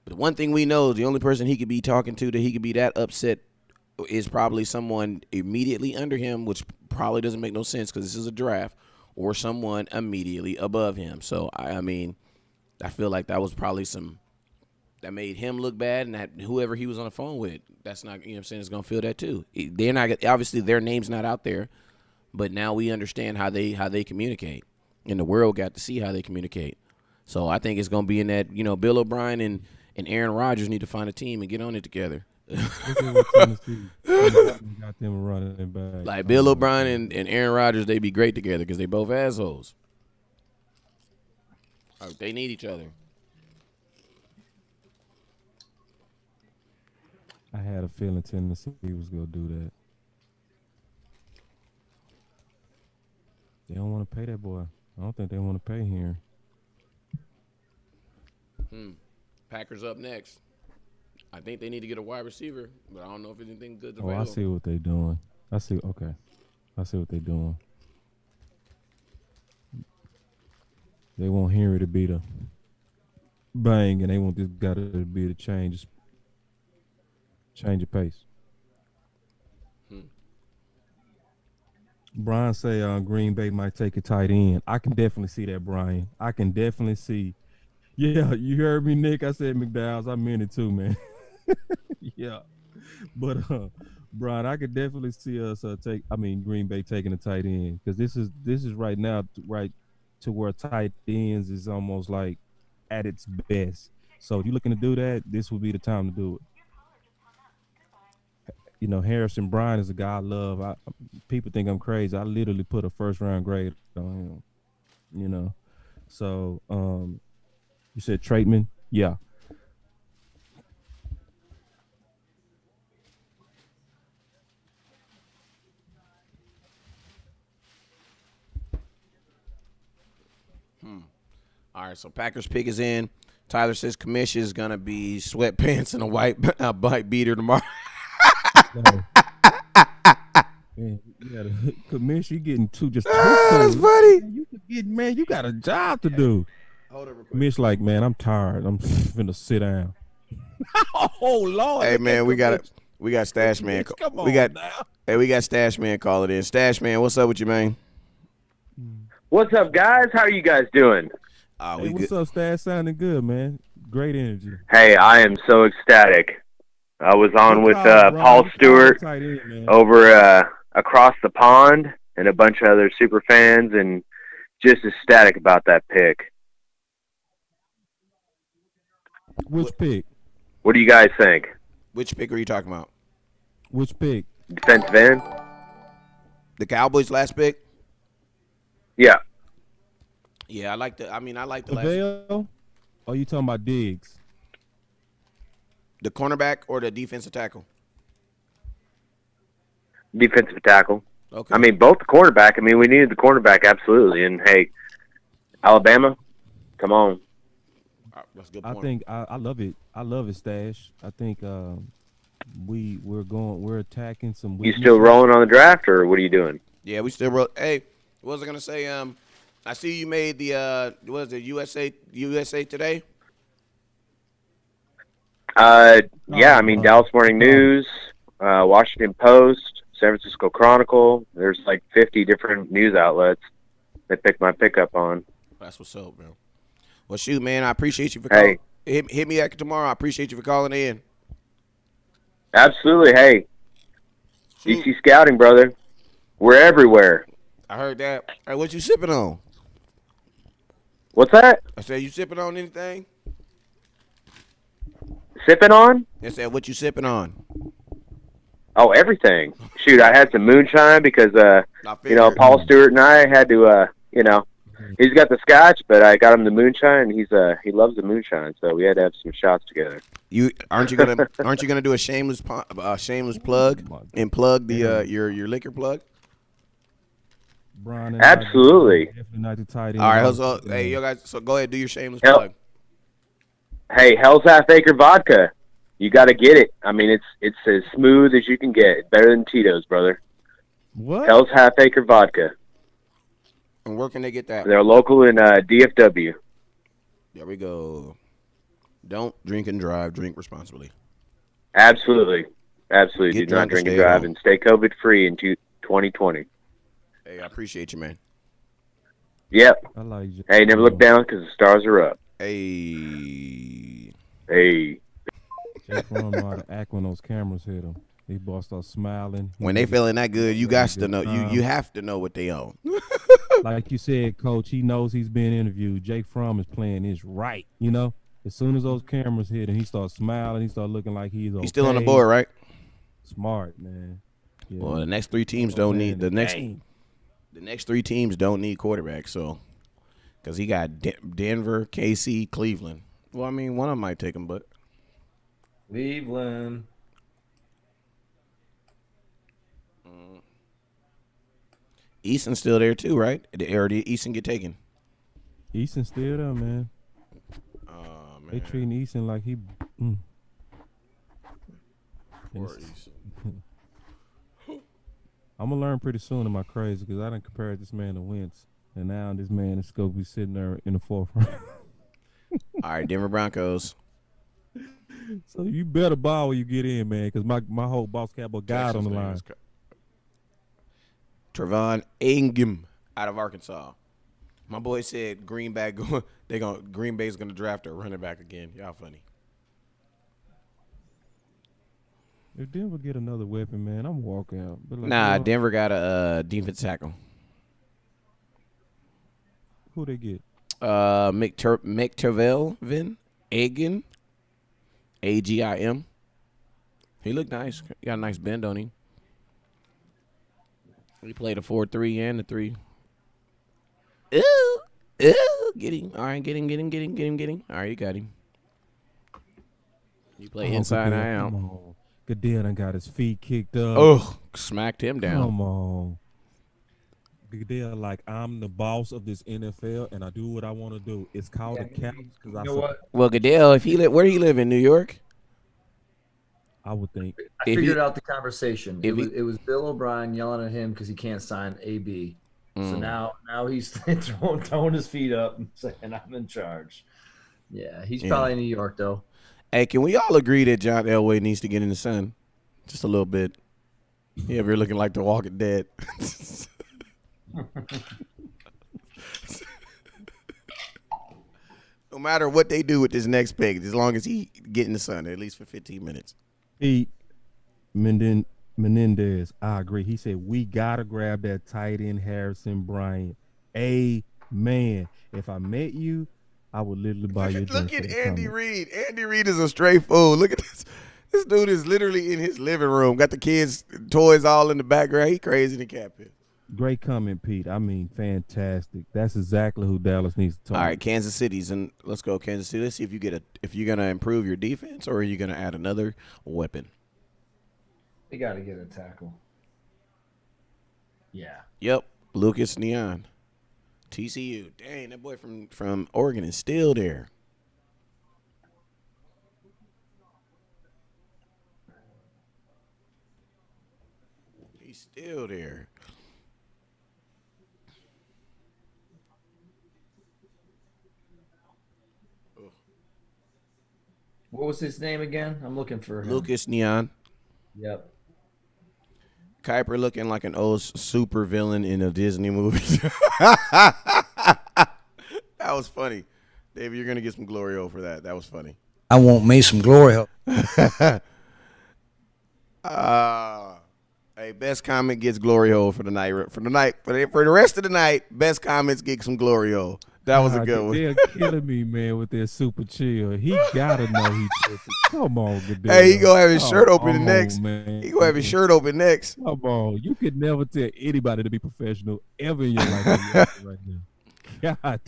but the one thing we know, the only person he could be talking to that he could be that upset is probably someone immediately under him, which probably doesn't make no sense because this is a draft, or someone immediately above him. So, I mean, I feel like that was probably that made him look bad, and that whoever he was on the phone with, that's not, what I'm saying, is going to feel that too. They're not, obviously their name's not out there, but now we understand how they communicate, and the world got to see how they communicate. So I think it's going to be in that, Bill O'Brien and Aaron Rodgers need to find a team and get on it together. Got them running back. Like Bill O'Brien and Aaron Rodgers, they be great together because they both assholes. They need each other. I had a feeling Tennessee was going to do that. They don't want to pay that boy. I don't think they want to pay here. Packers up next. I think they need to get a wide receiver, but I don't know if anything good's available. I see what they're doing. I see what they're doing. They want Henry to be the bang, and they want this guy to be the change of pace. Brian say Green Bay might take a tight end. I can definitely see that, Brian. I can definitely see. Yeah, you heard me, Nick. I said McDowell's. I meant it too, man. Yeah, but Brian, I could definitely see us Green Bay taking a tight end, because this is right now right to where tight ends is almost like at its best. So if you're looking to do that, this would be the time to do it. Harrison Bryant is a guy I love. People think I'm crazy. I literally put a first-round grade on him. So you said Traitman? Yeah. All right, so Packers pick is in. Tyler says Kamish is going to be sweatpants and a white beater tomorrow. Kamish, you getting too That's funny. You got a job to do. Hold up real quick. Mitch, like, man, I'm tired. I'm finna sit down. Oh Lord! Hey man, we got Stash Man. Come on we got now. we got Stash Man calling in. Stash Man, what's up with you, man? What's up, guys? How are you guys doing? Hey, what's up, Stash? Sounding good, man. Great energy. Hey, I am so ecstatic. I was on Good with call, bro. Paul Good call, Stewart tight end, man. over across the pond and a bunch of other super fans, and just ecstatic about that pick. Which pick? What do you guys think? Which pick are you talking about? Which pick? Defensive end? The Cowboys' last pick? Yeah. Yeah, I like the last. Lavelle? Or you talking about Diggs? The cornerback or the defensive tackle? Defensive tackle. Okay. I mean, both the cornerback. I mean, we needed the cornerback, absolutely. And, hey, Alabama, come on. That's a good I point. think I love it. I love it, Stash. I think we're attacking some You weaknesses. still rolling on the draft, or what are you doing? Yeah, we still roll. Hey, what was I gonna say? I see you made the what is it, USA Today? Yeah, I mean, Dallas Morning News, Washington Post, San Francisco Chronicle. There's like 50 different news outlets that pick my pickup on. That's what's up, bro. Well, shoot, man, I appreciate you for calling. Hit me back tomorrow. I appreciate you for calling in. Absolutely. Hey, DC Scouting, brother. We're everywhere. I heard that. Hey, what you sipping on? What's that? I said, you sipping on anything? Sipping on? I said, what you sipping on? Oh, everything. Shoot, I had some moonshine because, Paul Stewart and I had to, he's got the scotch, but I got him the moonshine, and he loves the moonshine, so we had to have some shots together. Aren't you gonna do a shameless plug and plug the your liquor plug? Brian and Absolutely. Definitely not the tight end. All right, so hey, you guys, so go ahead, do your shameless plug. Hey, Hell's Half Acre Vodka. You got to get it. I mean, it's as smooth as you can get. Better than Tito's, brother. What? Hell's Half Acre Vodka. And where can they get that? They're local in DFW. There we go. Don't drink and drive. Drink responsibly. Absolutely. Absolutely. Get Do not drunk and drink and stay drive home. and stay COVID-free in 2020. Hey, I appreciate you, man. Yep. I like you. Hey, never look down because the stars are up. Hey. Hey. Jake Fromm know how to act when those cameras hit him. They boss start smiling. When they feeling that good, you got to know. You have to know what they own. Like you said, Coach, he knows he's being interviewed. Jake Fromm is playing his right. You know, as soon as those cameras hit him, he starts smiling. He starts looking like he's okay. He's still on the board, right? Smart, man. Yeah. Well, the next three teams don't need the next. The next three teams don't need quarterbacks, so because he got Denver, KC, Cleveland. Well, I mean, one of them might take him, but Cleveland. Easton's still there too, right? Or did Easton get taken? Easton's still there, man. Oh man, they treating Easton like he. Poor Easton. I'm gonna learn pretty soon in my crazy because I done compared this man to Wentz, and now this man is gonna be sitting there in the fourth round. All right, Denver Broncos. So you better ball when you get in, man, because my whole boss Cowboy guy on the line. Trevon Ingham out of Arkansas. My boy said Green Bay's gonna draft a running back again. Y'all funny. If Denver get another weapon, man, I'm walking out. But like, Nah, Denver got a defense tackle. Who they get? McTervelvin Agin. Agim. He looked nice. He got a nice bend on him. He played a 4-3 and a 3. Ooh, get him. All right, get him. All right, you got him. You play inside and out. Come on. Goodell done got his feet kicked up. Oh, smacked him down. Come on. Goodell, like, I'm the boss of this NFL, and I do what I want to do. It's called a cap. You know what? Well, Goodell, where do he live in New York? I would think. I figured out the conversation. It was Bill O'Brien yelling at him because he can't sign AB. So now he's throwing his feet up and saying, I'm in charge. Yeah, he's probably in New York, though. Hey, can we all agree that John Elway needs to get in the sun? Just a little bit. Yeah, we're looking like The Walking Dead. No matter what they do with this next pick, as long as he get in the sun, at least for 15 minutes. Pete Menendez, I agree. He said, we got to grab that tight end Harrison Bryant. Amen. If I met you, I would literally buy you a drink. Look at Andy Reid. Andy Reid is a straight fool. Look at this. This dude is literally in his living room. Got the kids' toys all in the background. He crazy in the cat pit. Great comment, Pete. I mean, fantastic. That's exactly who Dallas needs to talk. All right, Kansas City's and let's go Kansas City. Let's see if you're gonna improve your defense or are you gonna add another weapon. They got to get a tackle. Yeah. Yep, Lucas Neon, TCU. Dang, that boy from Oregon is still there. He's still there. What was his name again? I'm looking for him. Lucas Neon. Yep. Kuiper looking like an old super villain in a Disney movie. That was funny. David, you're going to get some glory hole for that. That was funny. I want me some glory hole. Hey, best comment gets glory hole for the night. For the rest of the night, best comments get some glory hole. That was a good one. They're killing me, man, with their super chill. He gotta know he's tripping. Come on, Goodell. Hey, he gonna have his shirt open next. Man. He gonna have his shirt open next. Come on, you could never tell anybody to be professional ever in your life right now. God.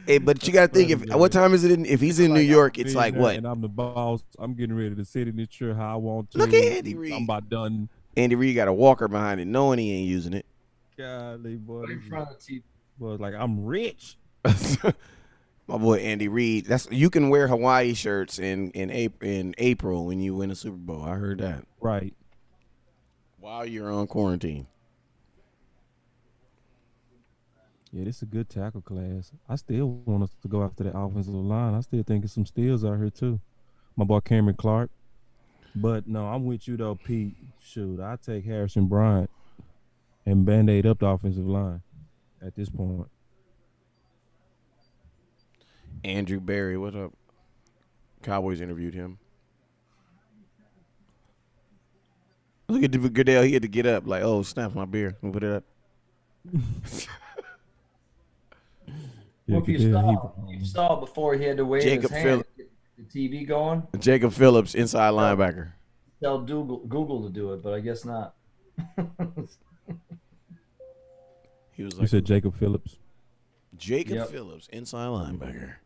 Hey, but you gotta think what time is it? If he's in New York, it's like what? And I'm the boss. I'm getting ready to sit in this chair how I want to. Look at Andy Reid. I'm about done. Andy Reid got a walker behind it, knowing he ain't using it. Golly, boy. In front of the TV. Was like I'm rich. My boy Andy Reid. You can wear Hawaii shirts in April when you win a Super Bowl. I heard that. Right. While you're on quarantine. Yeah, this is a good tackle class. I still want us to go after that offensive line. I still think there's some steals out here too. My boy Cameron Clark. But no, I'm with you though, Pete. Shoot, I take Harrison Bryant and band-aid up the offensive line. At this point. Andrew Berry, what up? Cowboys interviewed him. Look at Goodell. He had to get up like, oh, snap, my beer. Let me put it up. Well, if you saw before he had to wave his hand, the TV going. Jacob Phillips, inside linebacker. Tell Google to do it, but I guess not. He was like, you said Jacob Phillips. Jacob Phillips, inside linebacker.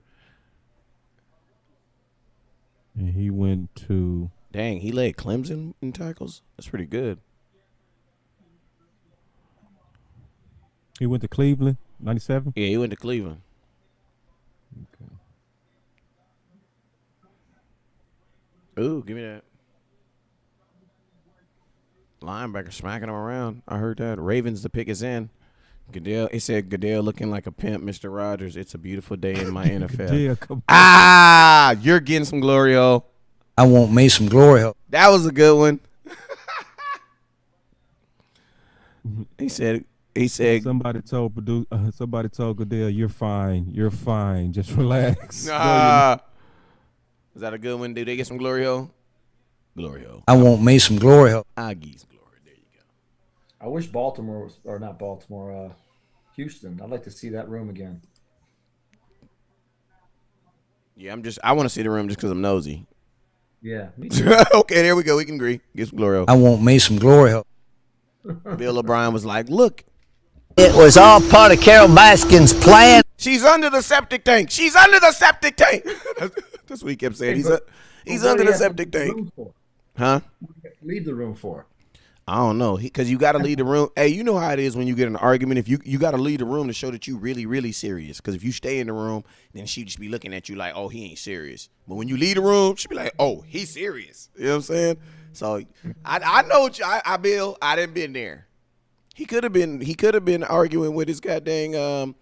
And he went to. Dang, he led Clemson in tackles. That's pretty good. He went to Cleveland, 97? Yeah, he went to Cleveland. Okay. Ooh, give me that. Linebacker smacking him around. I heard that. Ravens, the pick is in. Goodell, it said Goodell looking like a pimp, Mr. Rogers. It's a beautiful day in my NFL. You're getting some glory hole. I want me some glory hole. That was a good one. He said somebody told Goodell, you're fine. You're fine. Just relax. Is that a good one? Did they get some glory hole? Glory hole. I want me some glory hole. I give you some glory. There you go. I wish Houston. I'd like to see that room again. Yeah, I want to see the room just because I'm nosy. Yeah, me too. Okay, there we go. We can agree. Get some glory hole. I want me some glory hole. Bill O'Brien was like, look. It was all part of Carol Baskin's plan. She's under the septic tank. She's under the septic tank. That's what he kept saying. He's under the septic tank. Huh? What do you have to leave the room for? I don't know. Because you got to leave the room. Hey, you know how it is when you get in an argument. If you got to leave the room to show that you really, really serious. Because if you stay in the room, then she just be looking at you like, oh, he ain't serious. But when you leave the room, she be like, oh, he's serious. You know what I'm saying? So I know what Bill, I done been there. He could have been arguing with his goddamn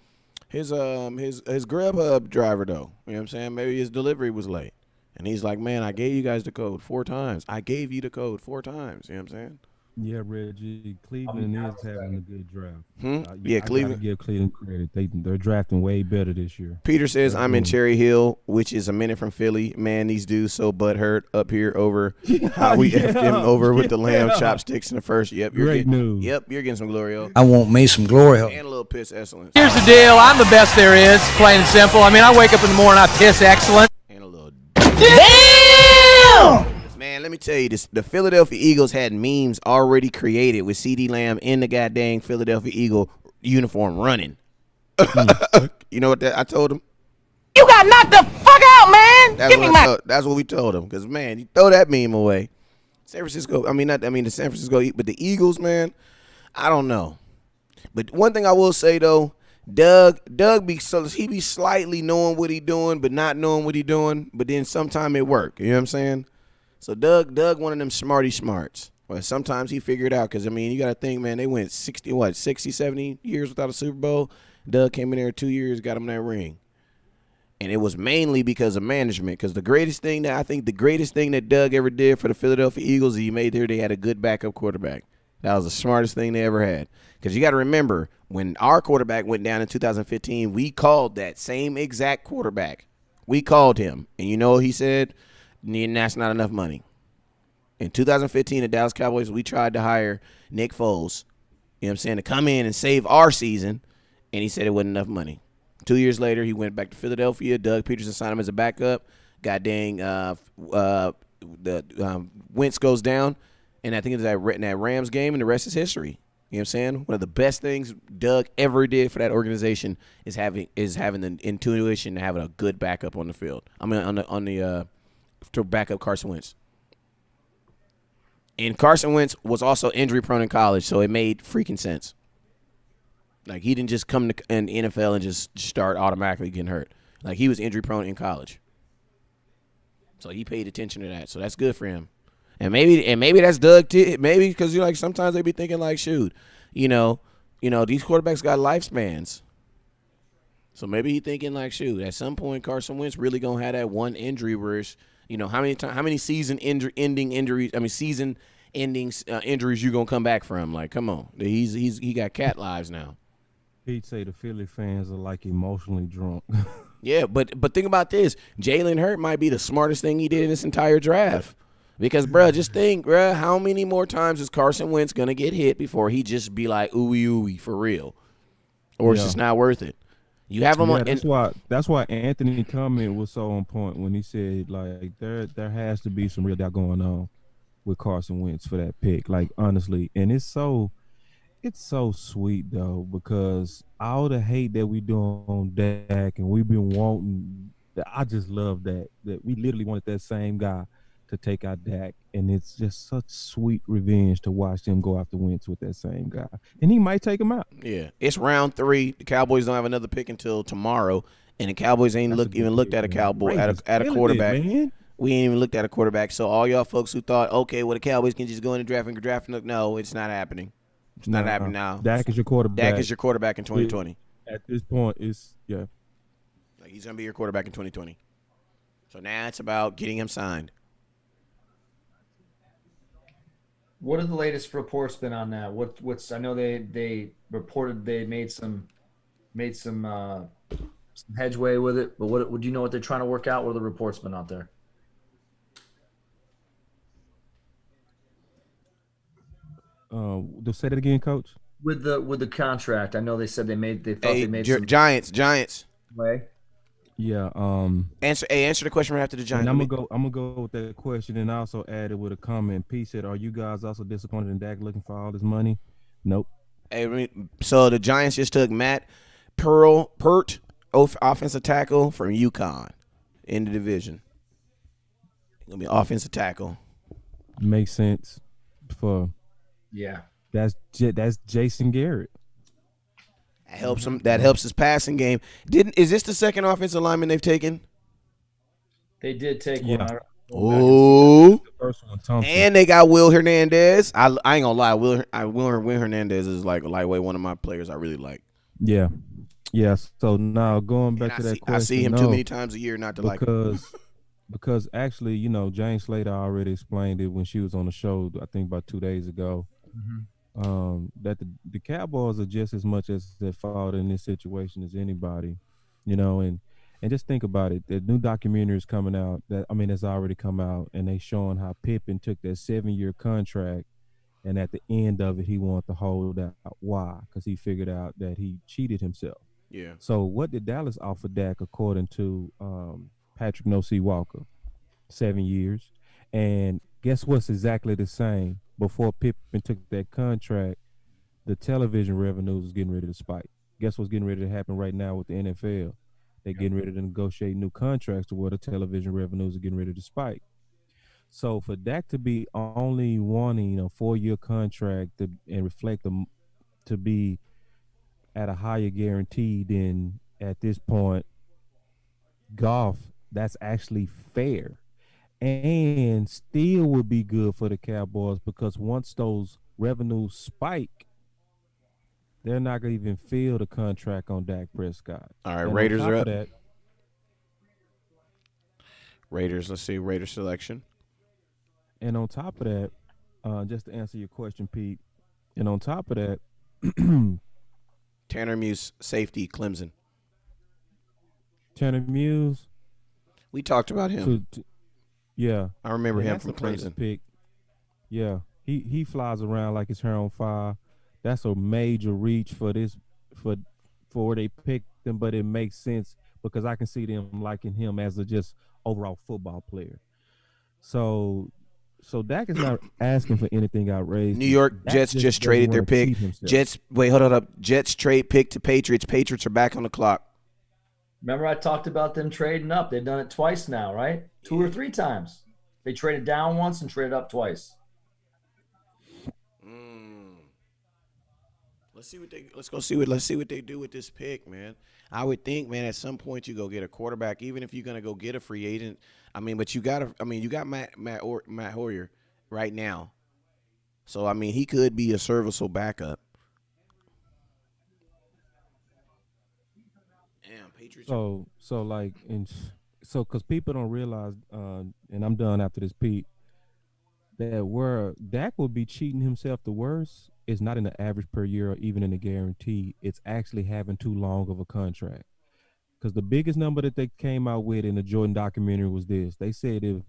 his Grubhub driver though. You know what I'm saying? Maybe his delivery was late. And he's like, man, I gave you guys the code 4 times. I gave you the code 4 times. You know what I'm saying? Yeah, Reggie, Cleveland is having a good draft. Yeah, Cleveland. I gotta give Cleveland credit. They're drafting way better this year. Peter says, I'm in Cherry Hill, which is a minute from Philly. Man, these dudes so butthurt up here over how we effed him over with the lamb chopsticks in the first. Yep, Great news. Yep, you're getting some glory. I want me some glory hole. And a little piss excellence. Here's the deal. I'm the best there is, plain and simple. I mean, I wake up in the morning, I piss excellent. And a little. Damn! Man, let me tell you this. The Philadelphia Eagles had memes already created with CD Lamb in the goddamn Philadelphia Eagle uniform running. You know what I told him? You got knocked the fuck out, man. That's what we told him. Because, man, you throw that meme away. San Francisco, the San Francisco, but the Eagles, man, I don't know. But one thing I will say, though, Doug be slightly knowing what he doing, but not knowing what he doing. But then sometime it work. You know what I'm saying? So Doug, one of them smarty smarts. Well, sometimes he figured out because, I mean, you got to think, man, they went 60, 70 years without a Super Bowl. Doug came in there 2 years, got him that ring. And it was mainly because of management. Because the greatest thing that Doug ever did for the Philadelphia Eagles, he made there they had a good backup quarterback. That was the smartest thing they ever had. Because you got to remember, when our quarterback went down in 2015, we called that same exact quarterback. We called him. And you know what he said? That's not enough money. In 2015, the Dallas Cowboys, we tried to hire Nick Foles, you know what I'm saying, to come in and save our season, and he said it wasn't enough money. 2 years later, he went back to Philadelphia. Doug Peterson signed him as a backup. God dang, Wentz goes down, and I think it was that Rams game, and the rest is history. You know what I'm saying? One of the best things Doug ever did for that organization is having the intuition to having a good backup on the field. I mean, to back up Carson Wentz. And Carson Wentz was also injury prone in college, so it made freaking sense. Like, he didn't just come to in the NFL and just start automatically getting hurt. Like, he was injury prone in college. So he paid attention to that. So that's good for him. And maybe that's Doug too. Maybe because sometimes they be thinking like, shoot, these quarterbacks got lifespans. So maybe he thinking like, shoot, at some point Carson Wentz really gonna have that one injury where it's, how many season-ending injuries? I mean, season-ending injuries you gonna come back from? Like, come on, he got cat lives now. He'd say the Philly fans are like emotionally drunk. Yeah, but think about this: Jalen Hurts might be the smartest thing he did in this entire draft. Because, just think, how many more times is Carson Wentz gonna get hit before he just be like ooey for real, or it's just not worth it? You have him on. That's why Anthony's comment was so on point when he said, like, there has to be some real doubt going on with Carson Wentz for that pick. Like, honestly, and it's so sweet though, because all the hate that we do on Dak, and we've been wanting. I just love that we literally wanted that same guy to take out Dak, and it's just such sweet revenge to watch them go after Wentz with that same guy, and he might take him out. Yeah, it's round 3. The Cowboys don't have another pick until tomorrow, and the Cowboys ain't looked at a Cowboy at a quarterback. We ain't even looked at a quarterback. So all y'all folks who thought, okay, well, the Cowboys can just go in and draft, no, it's not happening. It's not happening now. Dak is your quarterback. Dak is your quarterback in 2020. At this point, it's like, he's gonna be your quarterback in 2020. So now it's about getting him signed. What are the latest reports been on that? What's I know they reported they made some hedgeway with it, but what do you know what they're trying to work out? What are the reports been out there? Say that again, Coach. With the contract, I know they said they thought they made some Giants. Way. Yeah. Answer the question right after the Giants. And I'm gonna go with that question, and also add it with a comment. P said, "Are you guys also disappointed in Dak looking for all this money?" Nope. Hey, so the Giants just took Matt Pert, offensive tackle from UConn, in the division. Gonna be offensive tackle. Makes sense. That's Jason Garrett. That helps him. That helps his passing game. Is this the second offensive lineman they've taken? They did take one. Oh, first one, Thompson. And they got Will Hernandez. I ain't gonna lie, Will Hernandez is like lightweight, one of my players I really like. Yeah. So now going back to that question, I see him too many times a year not to like him. Because actually, Jane Slater already explained it when she was on the show, I think about 2 days ago. That the Cowboys are just as much as at fault in this situation as anybody, and just think about it. The new documentary is coming out. It's already come out, and they showing how Pippen took that 7-year contract, and at the end of it, he wanted to hold out. Why? Because he figured out that he cheated himself. Yeah. So what did Dallas offer Dak according to Patrick No C Walker? 7 years, and guess what's exactly the same? Before Pippen took that contract, the television revenues was getting ready to spike. Guess what's getting ready to happen right now with the NFL? They're getting ready to negotiate new contracts to where the television revenues are getting ready to spike. So for Dak to be only wanting a 4-year contract and reflect to be at a higher guarantee than at this point, golf, that's actually fair. And still would be good for the Cowboys because once those revenues spike, they're not going to even feel the contract on Dak Prescott. All right, and Raiders are up. Raiders, let's see, Raiders selection. And on top of that, just to answer your question, Pete, and on top of that, Tanner Muse, safety, Clemson. Tanner Muse. We talked about him. Yeah, I remember him that's from Clemson. Pick. Yeah, he flies around like his hair on fire. That's a major reach for where they picked him, but it makes sense because I can see them liking him as a just overall football player. So Dak is not asking for anything outrageous. New York Jets just traded their pick. Hold up. Jets trade pick to Patriots. Patriots are back on the clock. Remember I talked about them trading up. They've done it twice now, right? 2 or 3 times. They traded down once and traded up twice. Let's see what they do with this pick, man. I would think, man, at some point you go get a quarterback, even if you're gonna go get a free agent. But you got Matt Hoyer right now, so he could be a serviceable backup. Damn, Patriots. So because people don't realize, and I'm done after this, Pete, that where Dak would be cheating himself the worst is not in the average per year or even in the guarantee. It's actually having too long of a contract. Because the biggest number that they came out with in the Jordan documentary was this. They said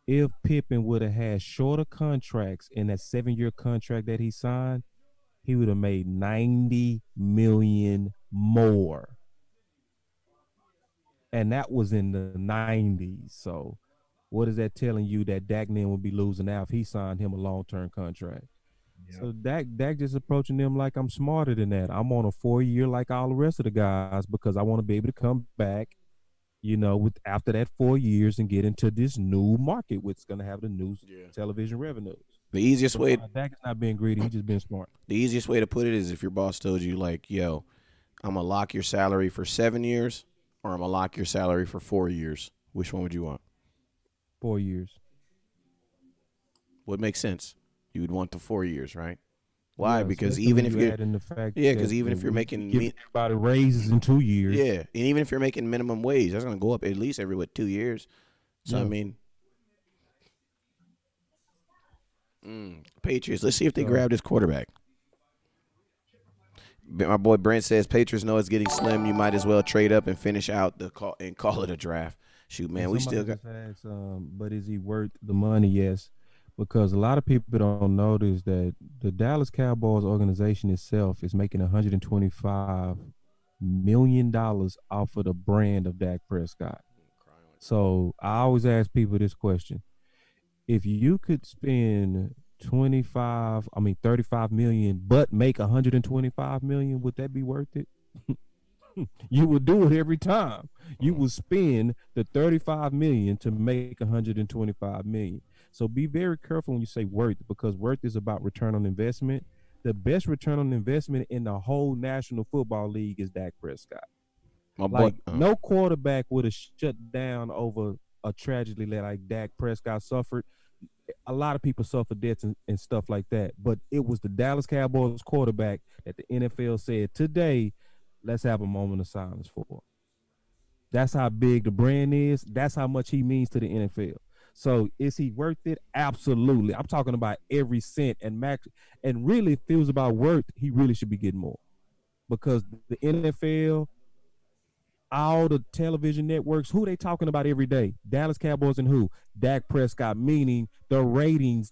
if Pippen would have had shorter contracts in that 7-year contract that he signed, he would have made $90 million more. And that was in the 90s. So what is that telling you that Dak then would be losing out if he signed him a long-term contract? Yep. So Dak just approaching them like I'm smarter than that. I'm on a 4-year like all the rest of the guys because I want to be able to come back, after that 4 years and get into this new market, which is going to have the new television revenues. The easiest way. Dak is not being greedy. He's just being smart. The easiest way to put it is if your boss told you, like, yo, I'm going to lock your salary for 7 years or I'm going to lock your salary for 4 years. Which one would you want? 4 years. What makes sense? You would want the 4 years, right? Why? Yeah, because even if you're in the fact because even if you're making everybody raises in 2 years, and even if you're making minimum wage, that's going to go up at least every 2 years. So Patriots. Let's see if they grab this quarterback. My boy Brent says Patriots know it's getting slim. You might as well trade up and finish out the call and call it a draft. Shoot, man, we still got. Asked, but is he worth the money? Yes. Because a lot of people don't notice that the Dallas Cowboys organization itself is making $125 million off of the brand of Dak Prescott. So I always ask people this question. If you could spend 35 million, but make 125 million, would that be worth it? You would do it every time. You would spend the 35 million to make 125 million. So be very careful when you say worth, because worth is about return on investment. The best return on investment in the whole National Football League is Dak Prescott. No quarterback would have shut down over a tragedy like Dak Prescott suffered. a lot of people suffer debts and stuff like that. But it was the Dallas Cowboys quarterback that the NFL said, today, let's have a moment of silence for. That's how big the brand is. That's how much he means to the NFL. So is he worth it? Absolutely. I'm talking about every cent and max. And really, if it was about worth, he really should be getting more. Because the NFL, all the television networks, who they talking about every day? Dallas Cowboys and who? Dak Prescott, meaning the ratings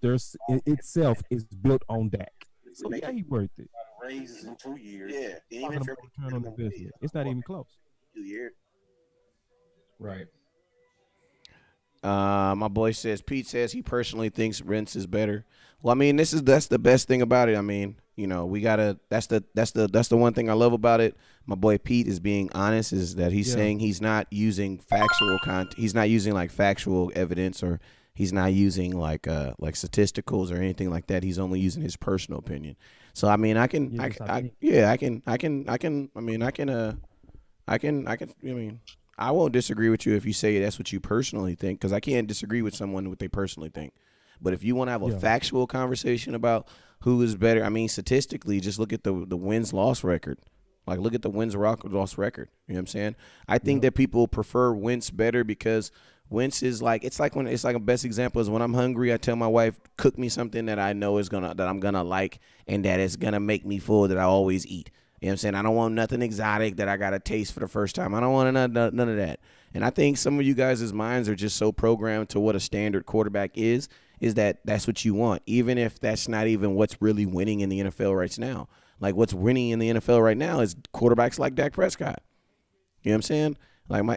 itself is built on Dak. So yeah, he worth it. Raises in 2 years. Yeah, Even if return on investment, it's not even close. 2 years. Right. My boy says Pete says he personally thinks Wentz is better. Well, I mean, that's the best thing about it. I mean, we gotta. That's the one thing I love about it. My boy Pete is being honest. Is that he's saying he's not using factual He's not using like factual evidence, or he's not using like statisticals or anything like that. He's only using his personal opinion. So I mean, I won't disagree with you if you say that's what you personally think, because I can't disagree with someone what they personally think. But if you want to have a factual conversation about who is better, I mean, statistically, just look at the wins-loss record. Like, look at the wins-loss record. You know what I'm saying? I think that people prefer Wentz better because Wentz is like, it's like a best example is when I'm hungry, I tell my wife, cook me something that I know that I'm gonna like and that is gonna make me full, that I always eat. You know what I'm saying? I don't want nothing exotic that I got to taste for the first time. I don't want none of that. And I think some of you guys' minds are just so programmed to what a standard quarterback is that that's what you want, even if that's not even what's really winning in the NFL right now. Like, what's winning in the NFL right now is quarterbacks like Dak Prescott. You know what I'm saying?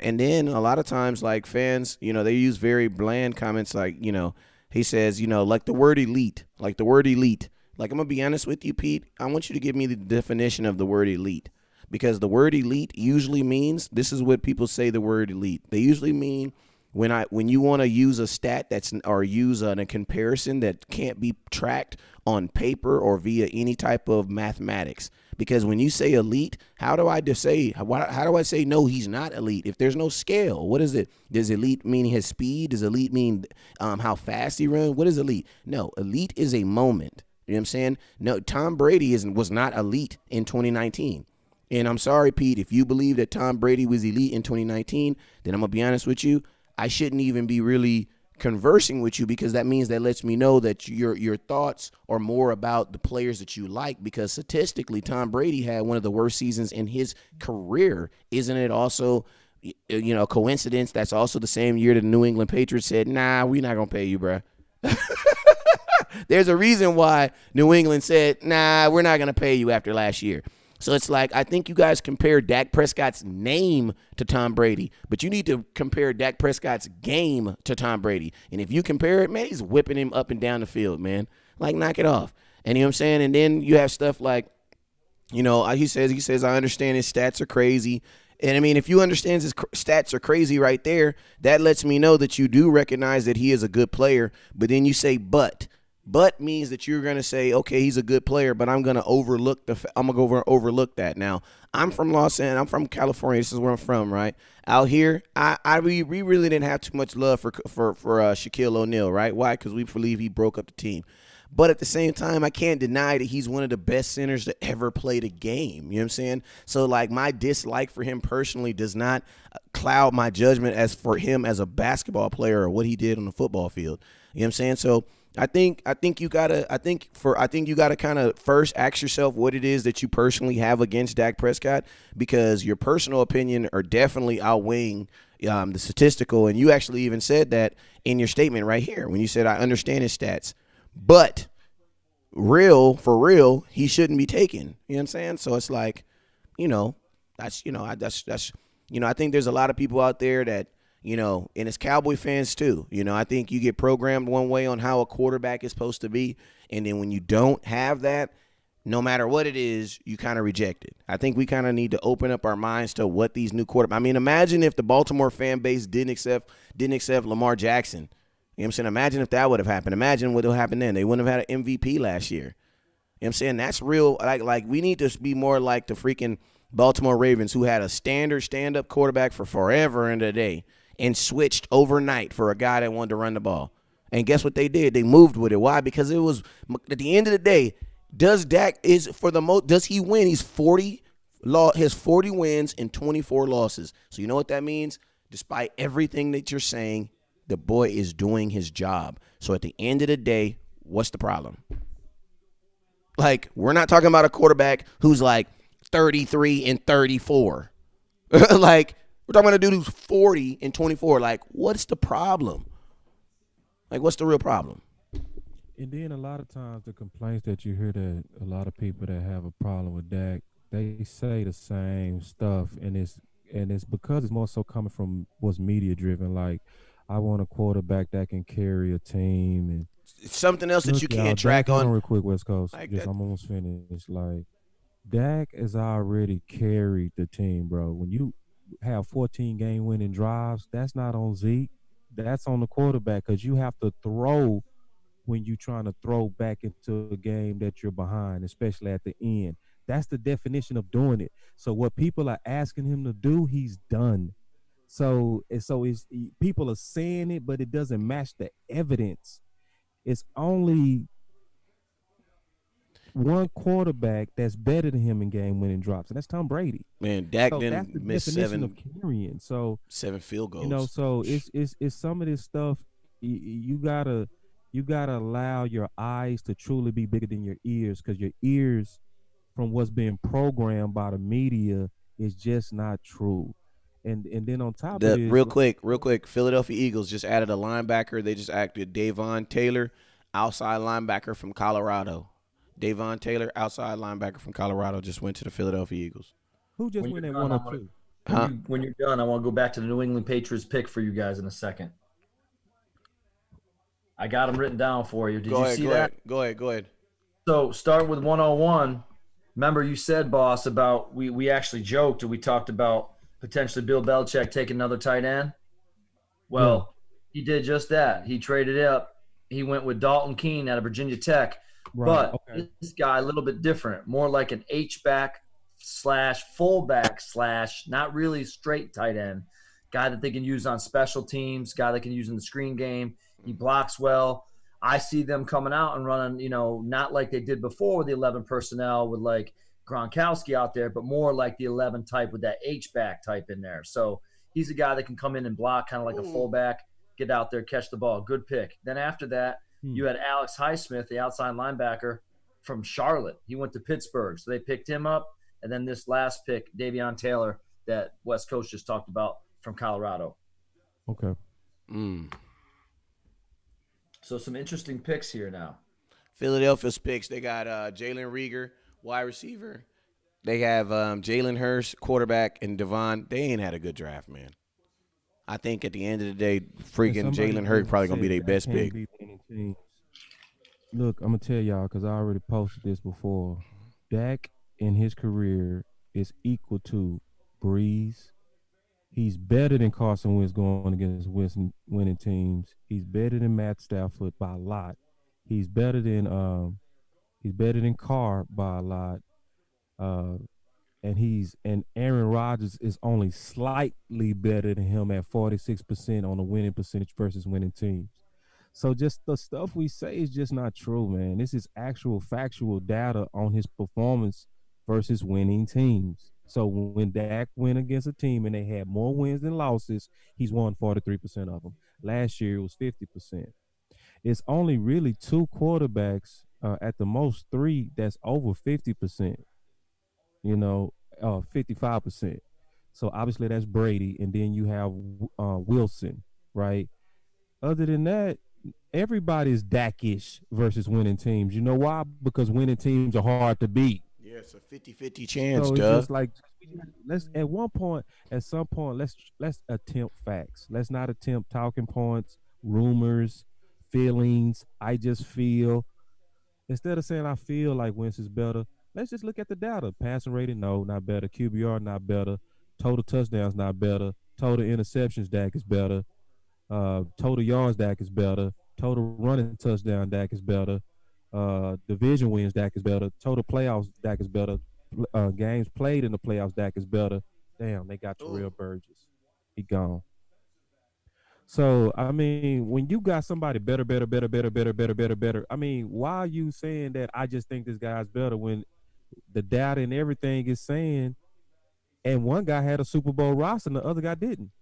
And then a lot of times, like, fans, they use very bland comments like, he says, like the word elite. Like, I'm going to be honest with you, Pete. I want you to give me the definition of the word elite, because the word elite usually means, this is what people say the word elite. They usually mean when you want to use a stat or use a comparison that can't be tracked on paper or via any type of mathematics. Because when you say elite, how do I say no, he's not elite if there's no scale? What is it? Does elite mean his speed? Does elite mean how fast he runs? What is elite? No, elite is a moment. You know what I'm saying? No, Tom Brady was not elite in 2019. And I'm sorry, Pete, if you believe that Tom Brady was elite in 2019, then I'm going to be honest with you. I shouldn't even be really conversing with you, because that means that lets me know that your thoughts are more about the players that you like, because statistically, Tom Brady had one of the worst seasons in his career. Isn't it also, a coincidence that's also the same year the New England Patriots said, nah, we're not going to pay you, bruh. There's a reason why New England said, nah, we're not going to pay you after last year. So it's like, I think you guys compare Dak Prescott's name to Tom Brady, but you need to compare Dak Prescott's game to Tom Brady. And if you compare it, man, he's whipping him up and down the field, man. Like, knock it off. And you know what I'm saying? And then you have stuff like, he says, I understand his stats are crazy. And I mean, if you understand his stats are crazy right there, that lets me know that you do recognize that he is a good player. But then you say, but means that you're going to say, okay, he's a good player, but I'm going to overlook that. Now, I'm from Los Angeles. I'm from California. This is where I'm from, right? Out here, we really didn't have too much love for Shaquille O'Neal, right? Why? Because we believe he broke up the team. But at the same time, I can't deny that he's one of the best centers to ever play the game. You know what I'm saying? So, like, my dislike for him personally does not cloud my judgment as for him as a basketball player or what he did on the football field. You know what I'm saying? So I think you gotta kind of first ask yourself what it is that you personally have against Dak Prescott, because your personal opinion are definitely outweighing the statistical. And you actually even said that in your statement right here when you said, I understand his stats, but for real, he shouldn't be taken. You know what I'm saying? So it's like, I think there's a lot of people out there that, and it's Cowboy fans too. I think you get programmed one way on how a quarterback is supposed to be. And then when you don't have that, no matter what it is, you kind of reject it. I think we kind of need to open up our minds to what these new quarterbacks. I mean, imagine if the Baltimore fan base didn't accept Lamar Jackson. You know what I'm saying? Imagine if that would have happened. Imagine what would have happened then. They wouldn't have had an MVP last year. You know what I'm saying? That's real. Like we need to be more like the freaking Baltimore Ravens, who had a standard stand-up quarterback for forever and a day and switched overnight for a guy that wanted to run the ball. And guess what they did? They moved with it. Why? Because it was at the end of the day, does he win? He's 40 his 40 wins and 24 losses. So you know what that means? Despite everything that you're saying, the boy is doing his job. So at the end of the day, what's the problem? Like, we're not talking about a quarterback who's like 33 and 34. Like, we're talking about a dude who's 40 and 24. Like, what's the problem? Like, what's the real problem? And then a lot of times the complaints that you hear that a lot of people that have a problem with Dak, they say the same stuff, and it's because it's more so coming from what's media driven. Like, I want a quarterback that can carry a team, and it's something else that you can't track Dak, on. Real quick, West Coast. Like I'm almost finished. Like, Dak has already carried the team, bro. When you have 14 game winning drives, that's not on Zeke. That's on the quarterback, because you have to throw when you're trying to throw back into a game that you're behind, especially at the end. That's the definition of doing it. So what people are asking him to do, he's done. So people are saying it, but it doesn't match the evidence. It's only one quarterback that's better than him in game-winning drops, and that's Tom Brady. Man, Dak didn't miss definition of carrying. So 7 field goals. You know, so it's some of this stuff. You gotta allow your eyes to truly be bigger than your ears, because your ears, from what's being programmed by the media, is just not true. And then on top of it, real quick, Philadelphia Eagles just added a linebacker. They just added Davon Taylor, outside linebacker from Colorado. Davon Taylor, outside linebacker from Colorado, just went to the Philadelphia Eagles. Who just went at 102? When you're done, I want to go back to the New England Patriots pick for you guys in a second. I got them written down for you. Did you see that? Go ahead. So start with 101. Remember, you said, boss, about we actually joked and we talked about potentially Bill Belichick taking another tight end. Well, He did just that. He traded up. He went with Dalton Keene out of Virginia Tech. Right, but this guy a little bit different, more like an H-back / fullback / not really straight tight end, guy that they can use on special teams, guy they can use in the screen game. He blocks well. I see them coming out and running, not like they did before with the 11 personnel with like Gronkowski out there, but more like the 11 type with that H-back type in there. So he's a guy that can come in and block kind of like a fullback, get out there, catch the ball. Good pick. Then after that, you had Alex Highsmith, the outside linebacker from Charlotte. He went to Pittsburgh, so they picked him up. And then this last pick, Davion Taylor, that West Coast just talked about from Colorado. Okay. So some interesting picks here now. Philadelphia's picks, they got Jalen Reagor, wide receiver. They have Jalen Hurst, quarterback, and Devon. They ain't had a good draft, man. I think at the end of the day, freaking Jalen Hurts probably going to be their best pick. Look, I'm going to tell y'all, because I already posted this before. Dak in his career is equal to Breeze. He's better than Carson Wentz going against winning teams. He's better than Matt Stafford by a lot. He's better than Carr by a lot. And Aaron Rodgers is only slightly better than him at 46% on the winning percentage versus winning teams. So just the stuff we say is just not true, man. This is actual factual data on his performance versus winning teams. So when Dak went against a team and they had more wins than losses, he's won 43% of them. Last year it was 50%. It's only really two quarterbacks, at the most three, that's over 50%. 55%. So obviously that's Brady, and then you have Wilson, right? Other than that, everybody's Dak-ish versus winning teams. You know why? Because winning teams are hard to beat. Yeah, it's a 50-50 chance, so it's duh. just like, at some point, let's attempt facts. Let's not attempt talking points, rumors, feelings. I just feel. Instead of saying I feel like Wentz is better, let's just look at the data. Passing rating, no, not better. QBR, not better. Total touchdowns, not better. Total interceptions, Dak is better. Total yards, Dak is better. Total running touchdown, Dak is better. Division wins, Dak is better. Total playoffs, Dak is better. Games played in the playoffs, Dak is better. Damn, they got Terrell Burgess. He gone. So I mean, when you got somebody better, I mean, why are you saying that I just think this guy's better when the data and everything is saying, and one guy had a Super Bowl roster and the other guy didn't?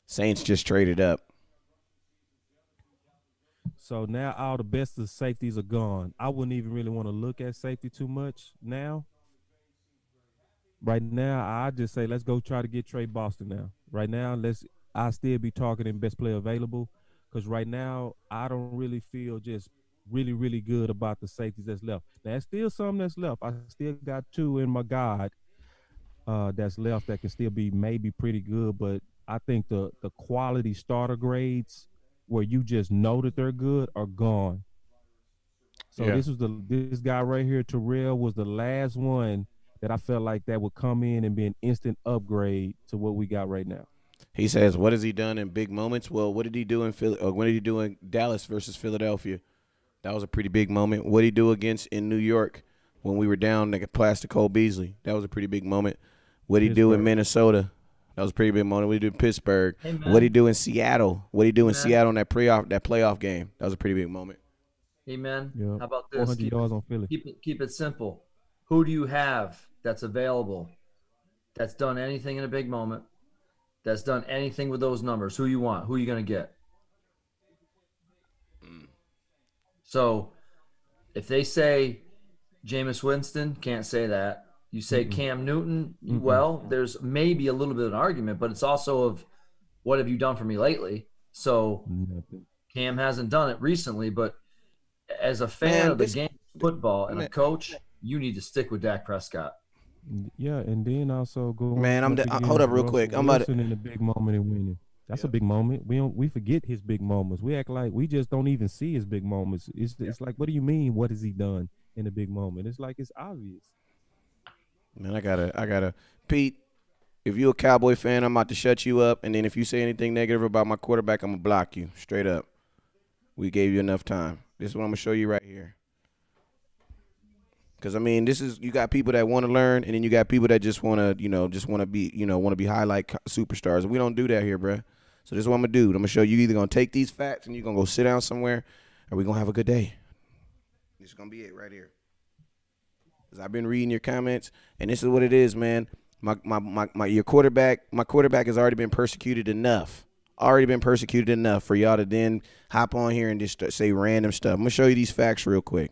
Saints just traded up. So now all the best of the safeties are gone. I wouldn't even really want to look at safety too much now. Right now, I just say let's go try to get Trey Boston now. Right now, I still be targeting best player available because right now I don't really feel just really good about the safeties that's left. Now, there's still some that's left. I still got two in my guard that's left that can still be maybe pretty good, but I think the quality starter grades where you just know that they're good are gone. So Yeah. this guy right here, Terrell, was the last one that I felt like that would come in and be an instant upgrade to what we got right now. He says, what has he done in big moments? Well, what did he do in what did he do in Dallas versus Philadelphia? That was a pretty big moment. What did he do in New York when we were down to plastic Cole Beasley? That was a pretty big moment. What did he do in Minnesota? That was a pretty big moment. What did he do in Pittsburgh? What did he do in Seattle? What did he do in Seattle in that playoff game? That was a pretty big moment. Hey, man, Yeah. how about this? 400 yards on Philly. Keep it simple. Who do you have that's available, that's done anything in a big moment, that's done anything with those numbers? Who you want? Who are you going to get? So if they say Jameis Winston, can't say that. You say Cam Newton, well, there's maybe a little bit of an argument, but it's also of what have you done for me lately? So Cam hasn't done it recently, but as a fan of the game of football and a coach, you need to stick with Dak Prescott. Yeah, and then also go. Man, hold up real quick. I'm about to in a big moment and winning. That's a big moment. We forget his big moments. We act like we just don't even see his big moments. It's like, what do you mean? What has he done in a big moment? It's like it's obvious. Man, I gotta. Pete, if you're a Cowboy fan, I'm about to shut you up. And then if you say anything negative about my quarterback, I'm gonna block you straight up. We gave you enough time. This is what I'm gonna show you right here. Because I mean, you got people that want to learn, and then you got people that just want to, be highlight superstars. And we don't do that here, bruh. So this is what I'm gonna do. I'm gonna show you either gonna take these facts and you're gonna go sit down somewhere, or we're gonna have a good day. This is gonna be it right here. Because I've been reading your comments, and this is what it is, man. My quarterback has already been persecuted enough. For y'all to then hop on here and just say random stuff. I'm gonna show you these facts real quick.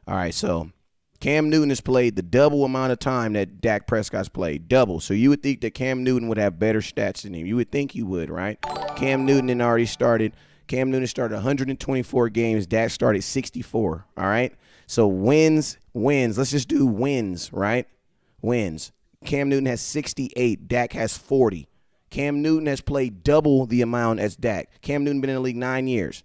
All right, so Cam Newton has played the double amount of time that Dak Prescott's played, double. So you would think that Cam Newton would have better stats than him. You would think you would, right? Cam Newton started 124 games. Dak started 64, all right? So wins. Let's just do wins, right? Wins. Cam Newton has 68. Dak has 40. Cam Newton has played double the amount as Dak. Cam Newton been in the league 9 years.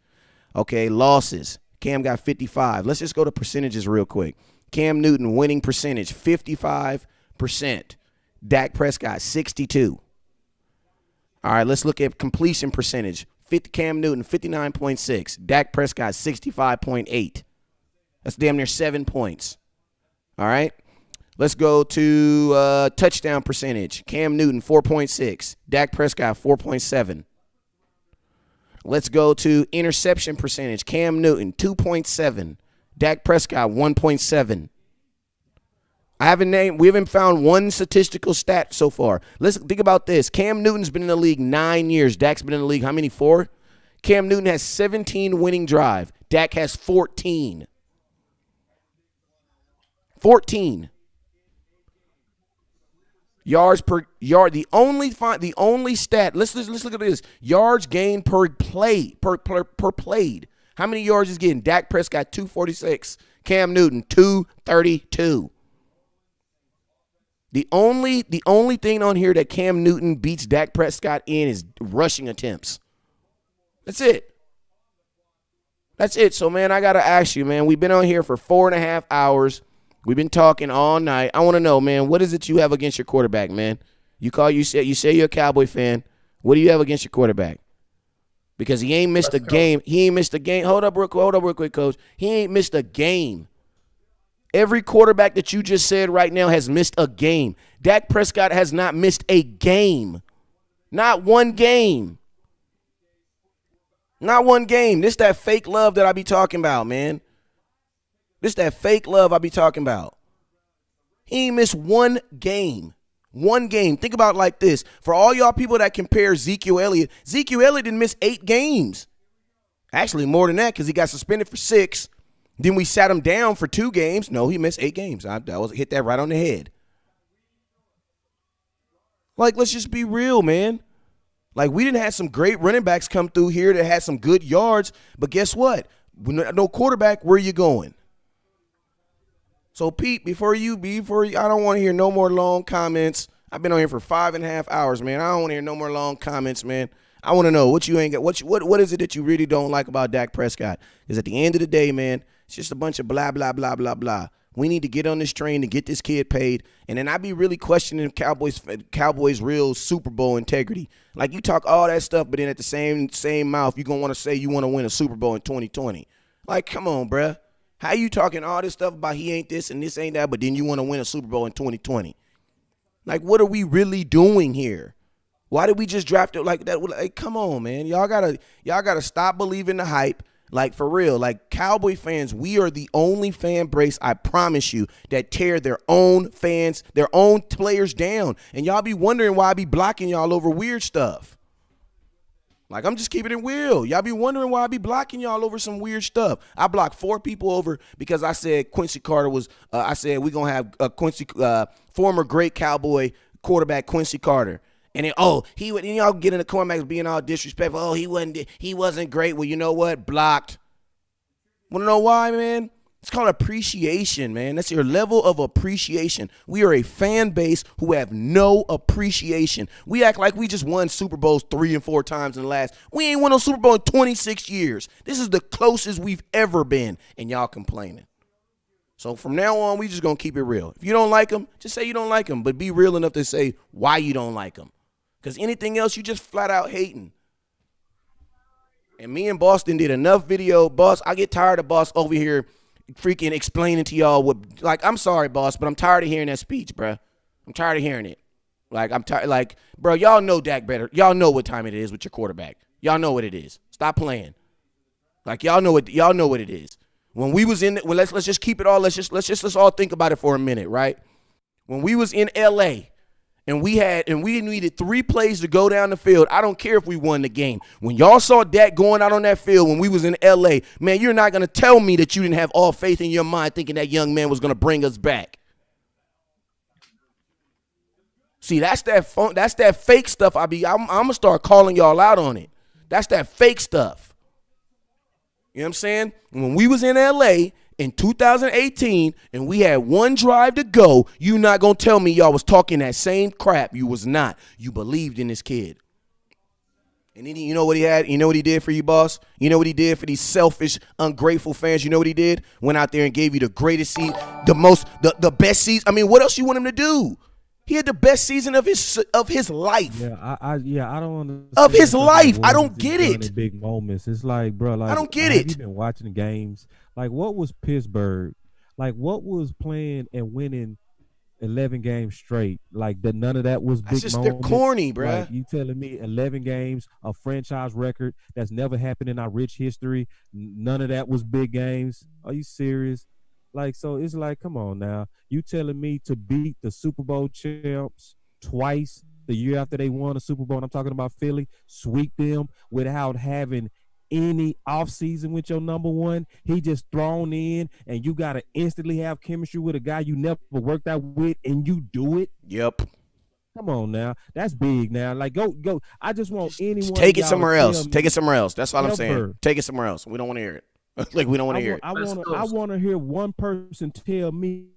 Okay, losses. Cam got 55. Let's just go to percentages real quick. Cam Newton winning percentage, 55%. Dak Prescott, 62. All right, let's look at completion percentage. Cam Newton, 59.6. Dak Prescott, 65.8. That's damn near 7 points. All right. Let's go to touchdown percentage. Cam Newton, 4.6. Dak Prescott, 4.7. Let's go to interception percentage. Cam Newton, 2.7. Dak Prescott, 1.7. We haven't found one statistical stat so far. Let's think about this. Cam Newton's been in the league 9 years. Dak's been in the league how many? 4? Cam Newton has 17 winning drive. Dak has 14. 14. Yards per yard. The only stat. Let's look at this. Yards gained per play per played. How many yards is getting? Dak Prescott 246. Cam Newton 232. The only thing on here that Cam Newton beats Dak Prescott in is rushing attempts. That's it. So man, I gotta ask you, man. We've been on here for 4.5 hours. We've been talking all night. I want to know, man, what is it you have against your quarterback, man? You say you're a Cowboy fan. What do you have against your quarterback? Because he ain't missed a game. He ain't missed a game. Hold up real quick, Coach. He ain't missed a game. Every quarterback that you just said right now has missed a game. Dak Prescott has not missed a game. Not one game. Not one game. This that fake love that I be talking about, man. This that fake love I be talking about. He ain't missed one game. One game. Think about it like this. For all y'all people that compare Ezekiel Elliott didn't miss 8 games. Actually, more than that because he got suspended for 6. Then we sat him down for 2 games. No, he missed 8 games. I hit that right on the head. Like, let's just be real, man. Like, we didn't have some great running backs come through here that had some good yards, but guess what? No quarterback, where you going? So, Pete, before you, I don't want to hear no more long comments. I've been on here for 5.5 hours, man. I don't want to hear no more long comments, man. I want to know what you ain't got. What is it that you really don't like about Dak Prescott? Because at the end of the day, man, it's just a bunch of blah, blah, blah, blah, blah. We need to get on this train to get this kid paid. And then I be really questioning Cowboys' real Super Bowl integrity. Like, you talk all that stuff, but then at the same mouth, you're going to want to say you want to win a Super Bowl in 2020. Like, come on, bruh. How you talking all this stuff about he ain't this and this ain't that, but then you want to win a Super Bowl in 2020? Like, what are we really doing here? Why did we just draft it like that? Like, come on, man. Y'all gotta stop believing the hype. Like, for real, like, Cowboy fans, we are the only fan base, I promise you, that tear their own fans, their own players down. And y'all be wondering why I be blocking y'all over weird stuff. Like, I'm just keeping it real. Y'all be wondering why I be blocking y'all over some weird stuff. I blocked 4 people over because I said Quincy Carter was, I said we're going to have former great Cowboy quarterback Quincy Carter. And then, y'all get in the cornerbacks being all disrespectful. Oh, he wasn't great. Well, you know what? Blocked. Want to know why, man? It's called appreciation, man. That's your level of appreciation. We are a fan base who have no appreciation. We act like we just won Super Bowls 3 and 4 times in the last. We ain't won a Super Bowl in 26 years. This is the closest we've ever been, and y'all complaining. So from now on, we just going to keep it real. If you don't like them, just say you don't like them, but be real enough to say why you don't like them. Because anything else, you just flat out hating. And me and Boston did enough video. Boss, I get tired of Boss over here freaking explaining to y'all what, like, I'm sorry, Boss, but I'm tired of hearing that speech, bruh. I'm tired of hearing it. Like, I'm tired, like, bro, y'all know Dak better. Y'all know what time it is with your quarterback. Y'all know what it is. Stop playing. Like, y'all know what it is. When we was in, well, let's just keep it all, let's all think about it for a minute, right? When we was in LA, and we needed 3 plays to go down the field. I don't care if we won the game. When y'all saw Dak going out on that field when we was in L.A., man, you're not going to tell me that you didn't have all faith in your mind thinking that young man was going to bring us back. See, that's that fake stuff. I'm going to start calling y'all out on it. That's that fake stuff. You know what I'm saying? When we was in L.A., in 2018, and we had 1 drive to go, you not going to tell me y'all was talking that same crap. You was not. You believed in this kid. And then you know what he had? You know what he did for you, Boss? You know what he did for these selfish, ungrateful fans? You know what he did? Went out there and gave you the greatest season, the best season. I mean, what else you want him to do? He had the best season of his life. I don't understand. Of his life. I don't get it. Big moments. It's like, bro, like, I don't get it. Have you been watching the games? Like, what was Pittsburgh? Like, what was playing and winning 11 games straight? Like, none of that was big moments. They're corny, bro. Like, you telling me 11 games, a franchise record that's never happened in our rich history. None of that was big games. Are you serious? Like, so it's like, come on now. You telling me to beat the Super Bowl champs twice the year after they won a Super Bowl, and I'm talking about Philly, sweep them without having any offseason with your number one. He just thrown in, and you got to instantly have chemistry with a guy you never worked out with, and you do it? Yep. Come on now. That's big now. Like, go. I just want anyone. Just take it somewhere else. Take it somewhere else. That's all I'm saying. Take it somewhere else. We don't want to hear it. Like, we don't want to hear it. I want to hear one person tell me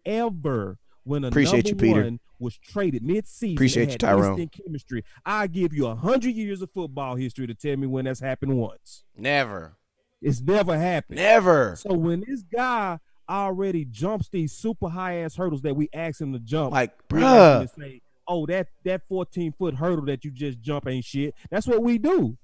ever when a Appreciate number you, Peter. one was traded mid-season. Appreciate you, Tyrone. Instant chemistry. I give you 100 years of football history to tell me when that's happened once. Never. It's never happened. Never. So when this guy already jumps these super high-ass hurdles that we ask him to jump, like, bruh, say, oh, that 14-foot hurdle that you just jump ain't shit. That's what we do.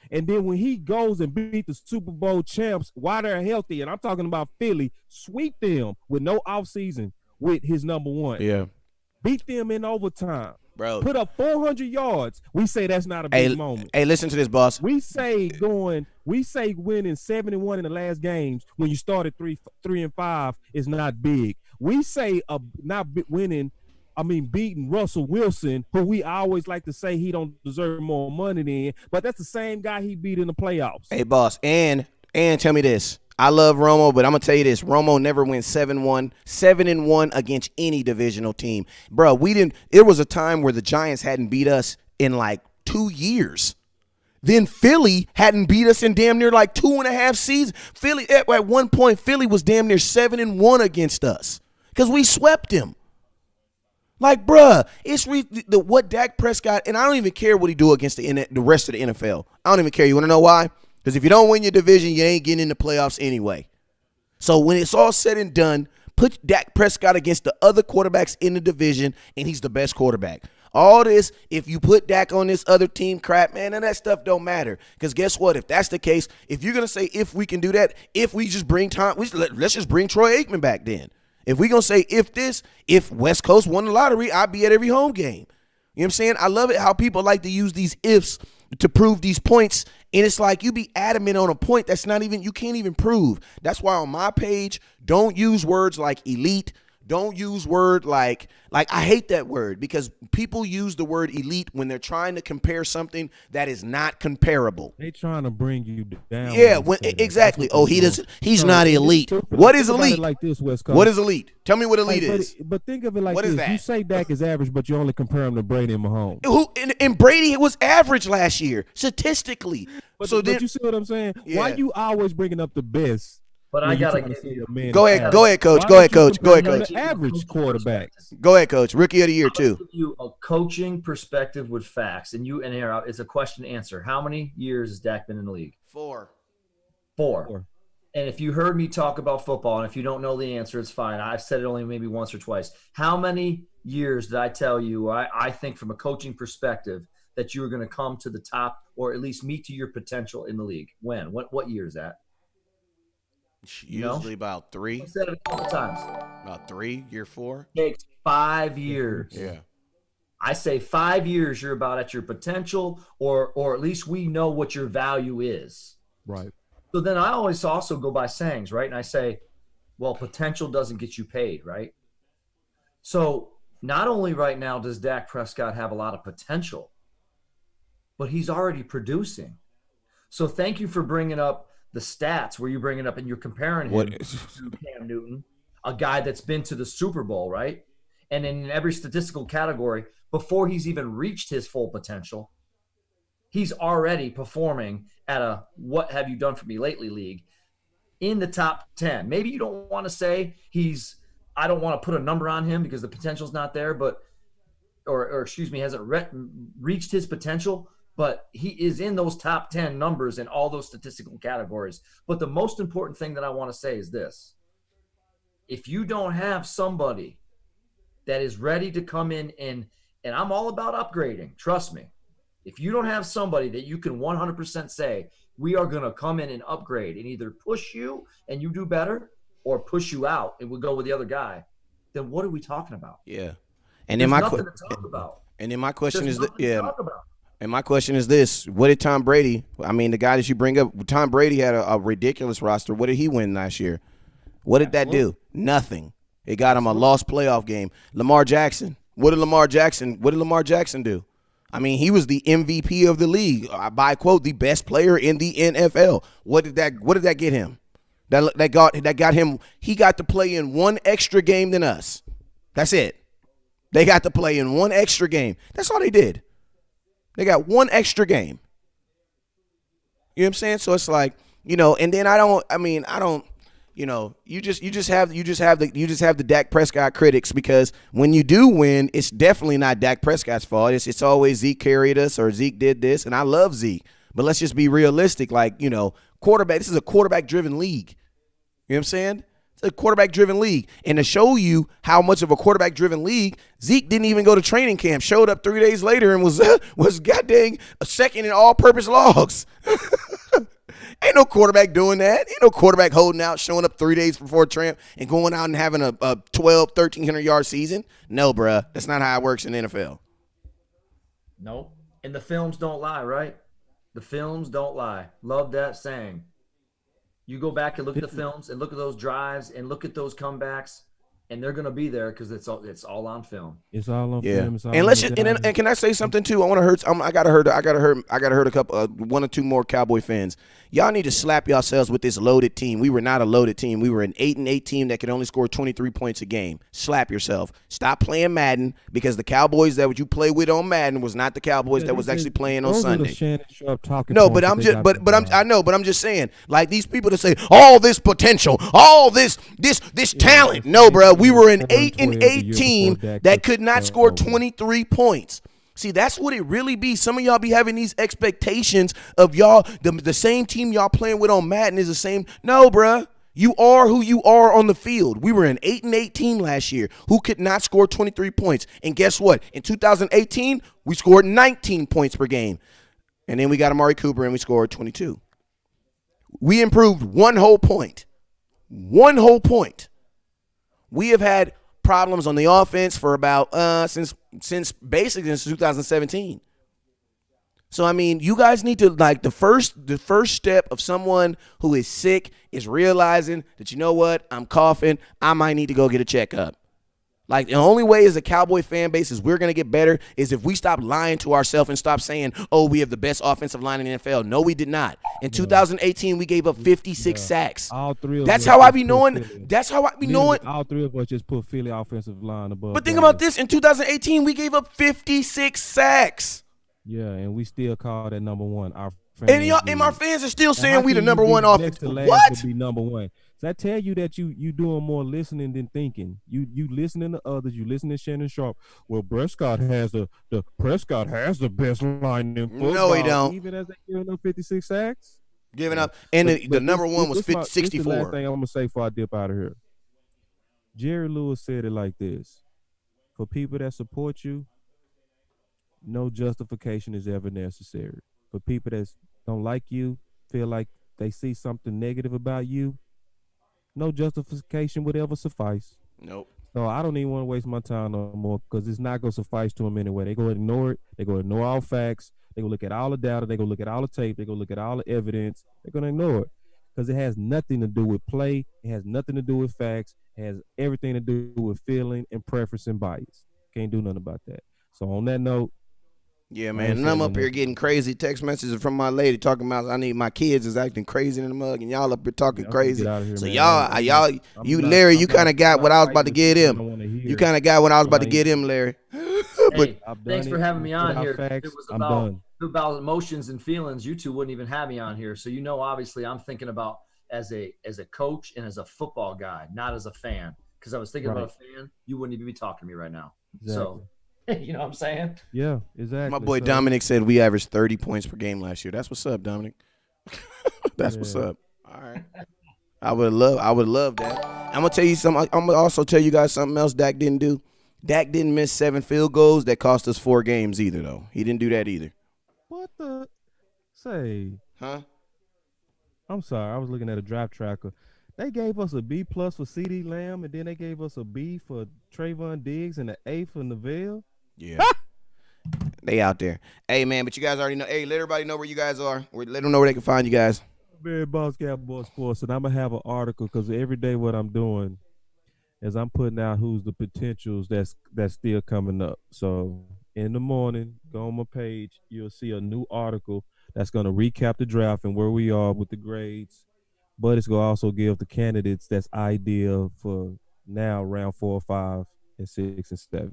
And then when he goes and beat the Super Bowl champs while they're healthy, and I'm talking about Philly, sweep them with no offseason with his number one. Yeah. Beat them in overtime. Bro. Put up 400 yards. We say that's not a big moment. Hey, listen to this, boss. We say winning 7-1 in the last games when you started 3-5 is not big. We say beating Russell Wilson, who we always like to say he don't deserve more money than, but that's the same guy he beat in the playoffs. Hey, boss, and tell me this. I love Romo, but I'm going to tell you this. Romo never went 7-1 against any divisional team. Bro, there was a time where the Giants hadn't beat us in like 2 years. Then Philly hadn't beat us in damn near like 2.5 seasons. Philly, at one point, Philly was damn near 7-1 against us because we swept him. Like, bruh, it's what Dak Prescott, and I don't even care what he do against the rest of the NFL. I don't even care. You want to know why? Because if you don't win your division, you ain't getting in the playoffs anyway. So when it's all said and done, put Dak Prescott against the other quarterbacks in the division, and he's the best quarterback. All this, if you put Dak on this other team crap, man, and that stuff don't matter. Because guess what? If that's the case, if you're going to say if we can do that, if we just bring let's just bring Troy Aikman back then. If we're going to say if West Coast won the lottery, I'd be at every home game. You know what I'm saying? I love it how people like to use these ifs to prove these points, and it's like you be adamant on a point that's not even, you can't even prove. That's why on my page, don't use words like elite. Don't use word like I hate that word because people use the word elite when they're trying to compare something that is not comparable. They trying to bring you down. Yeah, exactly. Oh, he's not elite. What is elite? Like this, West Coast. What is elite? Tell me what elite is. But think of it like what this. Is that? You say Dak is average, but you only compare him to Brady and Mahomes. And Brady was average last year, statistically. But you see what I'm saying? Yeah. Why you always bringing up the best? But I gotta give you. You Go ahead, coach. Go ahead, coach. Average quarterbacks. Go ahead, coach. Rookie of the year too. Give you a coaching perspective with facts, and here it's a question to answer. How many years has Dak been in the league? 4. And if you heard me talk about football, and if you don't know the answer, it's fine. I've said it only maybe once or twice. How many years did I tell you? I think from a coaching perspective that you were going to come to the top, or at least meet to your potential in the league. When? What year is that? Usually about 3. I said it a couple times. About 3, year 4. It takes 5 years. Yeah. I say 5 years you're about at your potential, or at least we know what your value is. Right. So then I always also go by sayings, right? And I say, well, potential doesn't get you paid, right? So not only right now does Dak Prescott have a lot of potential, but he's already producing. So thank you for bringing up the stats where you bring it up and you're comparing him to Cam Newton, a guy that's been to the Super Bowl, right? And in every statistical category, before he's even reached his full potential, he's already performing at a what have you done for me lately league in the top 10. Maybe you don't want to say I don't want to put a number on him because the potential's not there, but hasn't reached his potential. But he is in those top 10 numbers in all those statistical categories. But the most important thing that I want to say is this. If you don't have somebody that is ready to come in and I'm all about upgrading, trust me. If you don't have somebody that you can 100% say, we are going to come in and upgrade and either push you and you do better or push you out and we'll go with the other guy, then what are we talking about? Yeah. And There's then nothing to talk about. And then my question There's is nothing to talk about. And my question is this: what did Tom Brady? I mean, the guy that you bring up, Tom Brady had a ridiculous roster. What did he win last year? What did that do? Nothing. It got him a lost playoff game. Lamar Jackson. What did Lamar Jackson do? I mean, he was the MVP of the league, by quote, the best player in the NFL. What did that get him? That got him. He got to play in one extra game than us. That's it. They got to play in one extra game. That's all they did. They got one extra game. You know what I'm saying? So it's like, and then you just have the Dak Prescott critics because when you do win, it's definitely not Dak Prescott's fault. It's always Zeke carried us or Zeke did this, and I love Zeke. But let's just be realistic, quarterback, this is a quarterback driven league. You know what I'm saying? It's a quarterback-driven league. And to show you how much of a quarterback-driven league, Zeke didn't even go to training camp, showed up 3 days later and was goddamn a second in all-purpose logs. Ain't no quarterback doing that. Ain't no quarterback holding out, showing up 3 days before training and going out and having a 1,200, 1,300-yard season. No, bruh. That's not how it works in the NFL. Nope. And the films don't lie, right? The films don't lie. Love that saying. You go back and look at the films and look at those drives and look at those comebacks, and they're gonna be there because it's all on film. It's all on Yeah, film. It's all and on let's the just, diamond. and can I say something too? I want to hurt. I gotta hurt a couple, one or two more Cowboy fans. Y'all need to slap yourselves with this loaded team. We were not a loaded team. We were an 8-8 team that could only score 23 points a game. Slap yourself. Stop playing Madden, because the Cowboys that you play with on Madden was not the Cowboys that was actually playing on Those are the Sunday. Shannon Sharp talking No, points but that I'm they just, got but I know, but I'm just saying, like these people that say all this potential, all this talent. No, bro, we were an 8-8 team that could not score 23 points. See, that's what it really be. Some of y'all be having these expectations of y'all, the same team y'all playing with on Madden is the same. No, bruh. You are who you are on the field. We were an 8-8 team last year who could not score 23 points. And guess what? In 2018, we scored 19 points per game. And then we got Amari Cooper and we scored 22. We improved 1 whole point. 1 whole point. We have had problems on the offense for about since basically since 2017. So I mean, you guys need to, like, the first step of someone who is sick is realizing that, you know what, I'm coughing, I might need to go get a checkup. Like, the only way as a Cowboy fan base is we're going to get better is if we stop lying to ourselves and stop saying, oh, we have the best offensive line in the NFL. No, we did not. In 2018, we gave up 56 sacks. All three of That's us how I just be put knowing. Philly. That's how I be knowing. All three of us just put Philly offensive line above. But think Dallas. about this. In 2018, we gave up 56 sacks. Yeah, and we still call that number one. Our fans And y'all, and my fans are still saying we the number one next offense. to last What? would be number one. So I tell you that you doing more listening than thinking. You listening to others. You listen to Shannon Sharp. Well, Prescott has the best line in football. No, he don't. Even as they giving up 56 sacks. Giving up, and the number one was 64. This is the last thing I'm gonna say before I dip out of here. Jerry Lewis said it like this: for people that support you, no justification is ever necessary. For people that don't like you, feel like they see something negative about you, no justification would ever suffice. Nope. So I don't even want to waste my time no more, because it's not going to suffice to them anyway. They go ignore it. They go ignore all facts. They go look at all the data. They go look at all the tape. They go look at all the evidence. They're going to ignore it because it has nothing to do with play. It has nothing to do with facts. It has everything to do with feeling and preference and bias. Can't do nothing about that. So on that note, yeah, man, and I'm up here getting crazy text messages from my lady talking about I need my kids is acting crazy in the mug, and y'all up here talking crazy. Here, so man. Larry, you kind of got what I was about to get him. You kind of got what I was about to get him, Larry. Hey, thanks for having me on here. Facts, If it was about emotions and feelings, you two wouldn't even have me on here. So obviously, I'm thinking about as a coach and as a football guy, not as a fan. Because I was thinking about a fan, you wouldn't even be talking to me right now. Exactly. So. You know what I'm saying? Yeah, exactly. My boy Dominic said we averaged 30 points per game last year. That's what's up, Dominic. That's what's up. All right. I would love that. I'm gonna tell you something. I'm gonna also tell you guys something else Dak didn't do. Dak didn't miss 7 field goals that cost us 4 games either, though. He didn't do that either. What the? Say. Huh? I'm sorry. I was looking at a draft tracker. They gave us a B+ for CeeDee Lamb, and then they gave us a B for Trayvon Diggs and an A for Neville. Yeah. They out there. Hey, man, but you guys already know. Hey, let everybody know where you guys are. Let them know where they can find you guys. Very Boss Cowboy Sports, and I'm going to have an article because every day what I'm doing is I'm putting out who's the potentials that's still coming up. So in the morning, go on my page, you'll see a new article that's going to recap the draft and where we are with the grades. But it's going to also give the candidates that's ideal for now round 4, 5, and 6, and 7.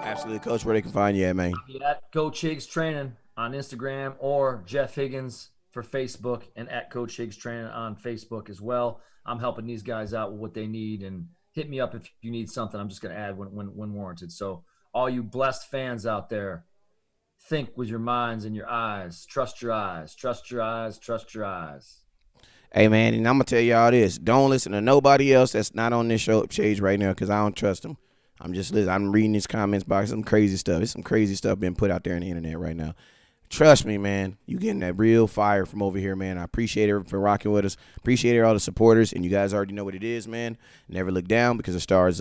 Absolutely, Coach. Where they can find you at, man? At Coach Higgs Training on Instagram, or Jeff Higgins for Facebook, and at Coach Higgs Training on Facebook as well. I'm helping these guys out with what they need, and hit me up if you need something. I'm just going to add when warranted. So all you blessed fans out there, think with your minds and your eyes. Trust your eyes. Trust your eyes. Trust your eyes. Hey, man, and I'm going to tell y'all this. Don't listen to nobody else that's not on this show page right now, because I don't trust them. I'm just listening. I'm reading these comments box. Some crazy stuff. There's some crazy stuff being put out there on the internet right now. Trust me, man. You getting that real fire from over here, man. I appreciate it for rocking with us. Appreciate all the supporters. And you guys already know what it is, man. Never look down, because the stars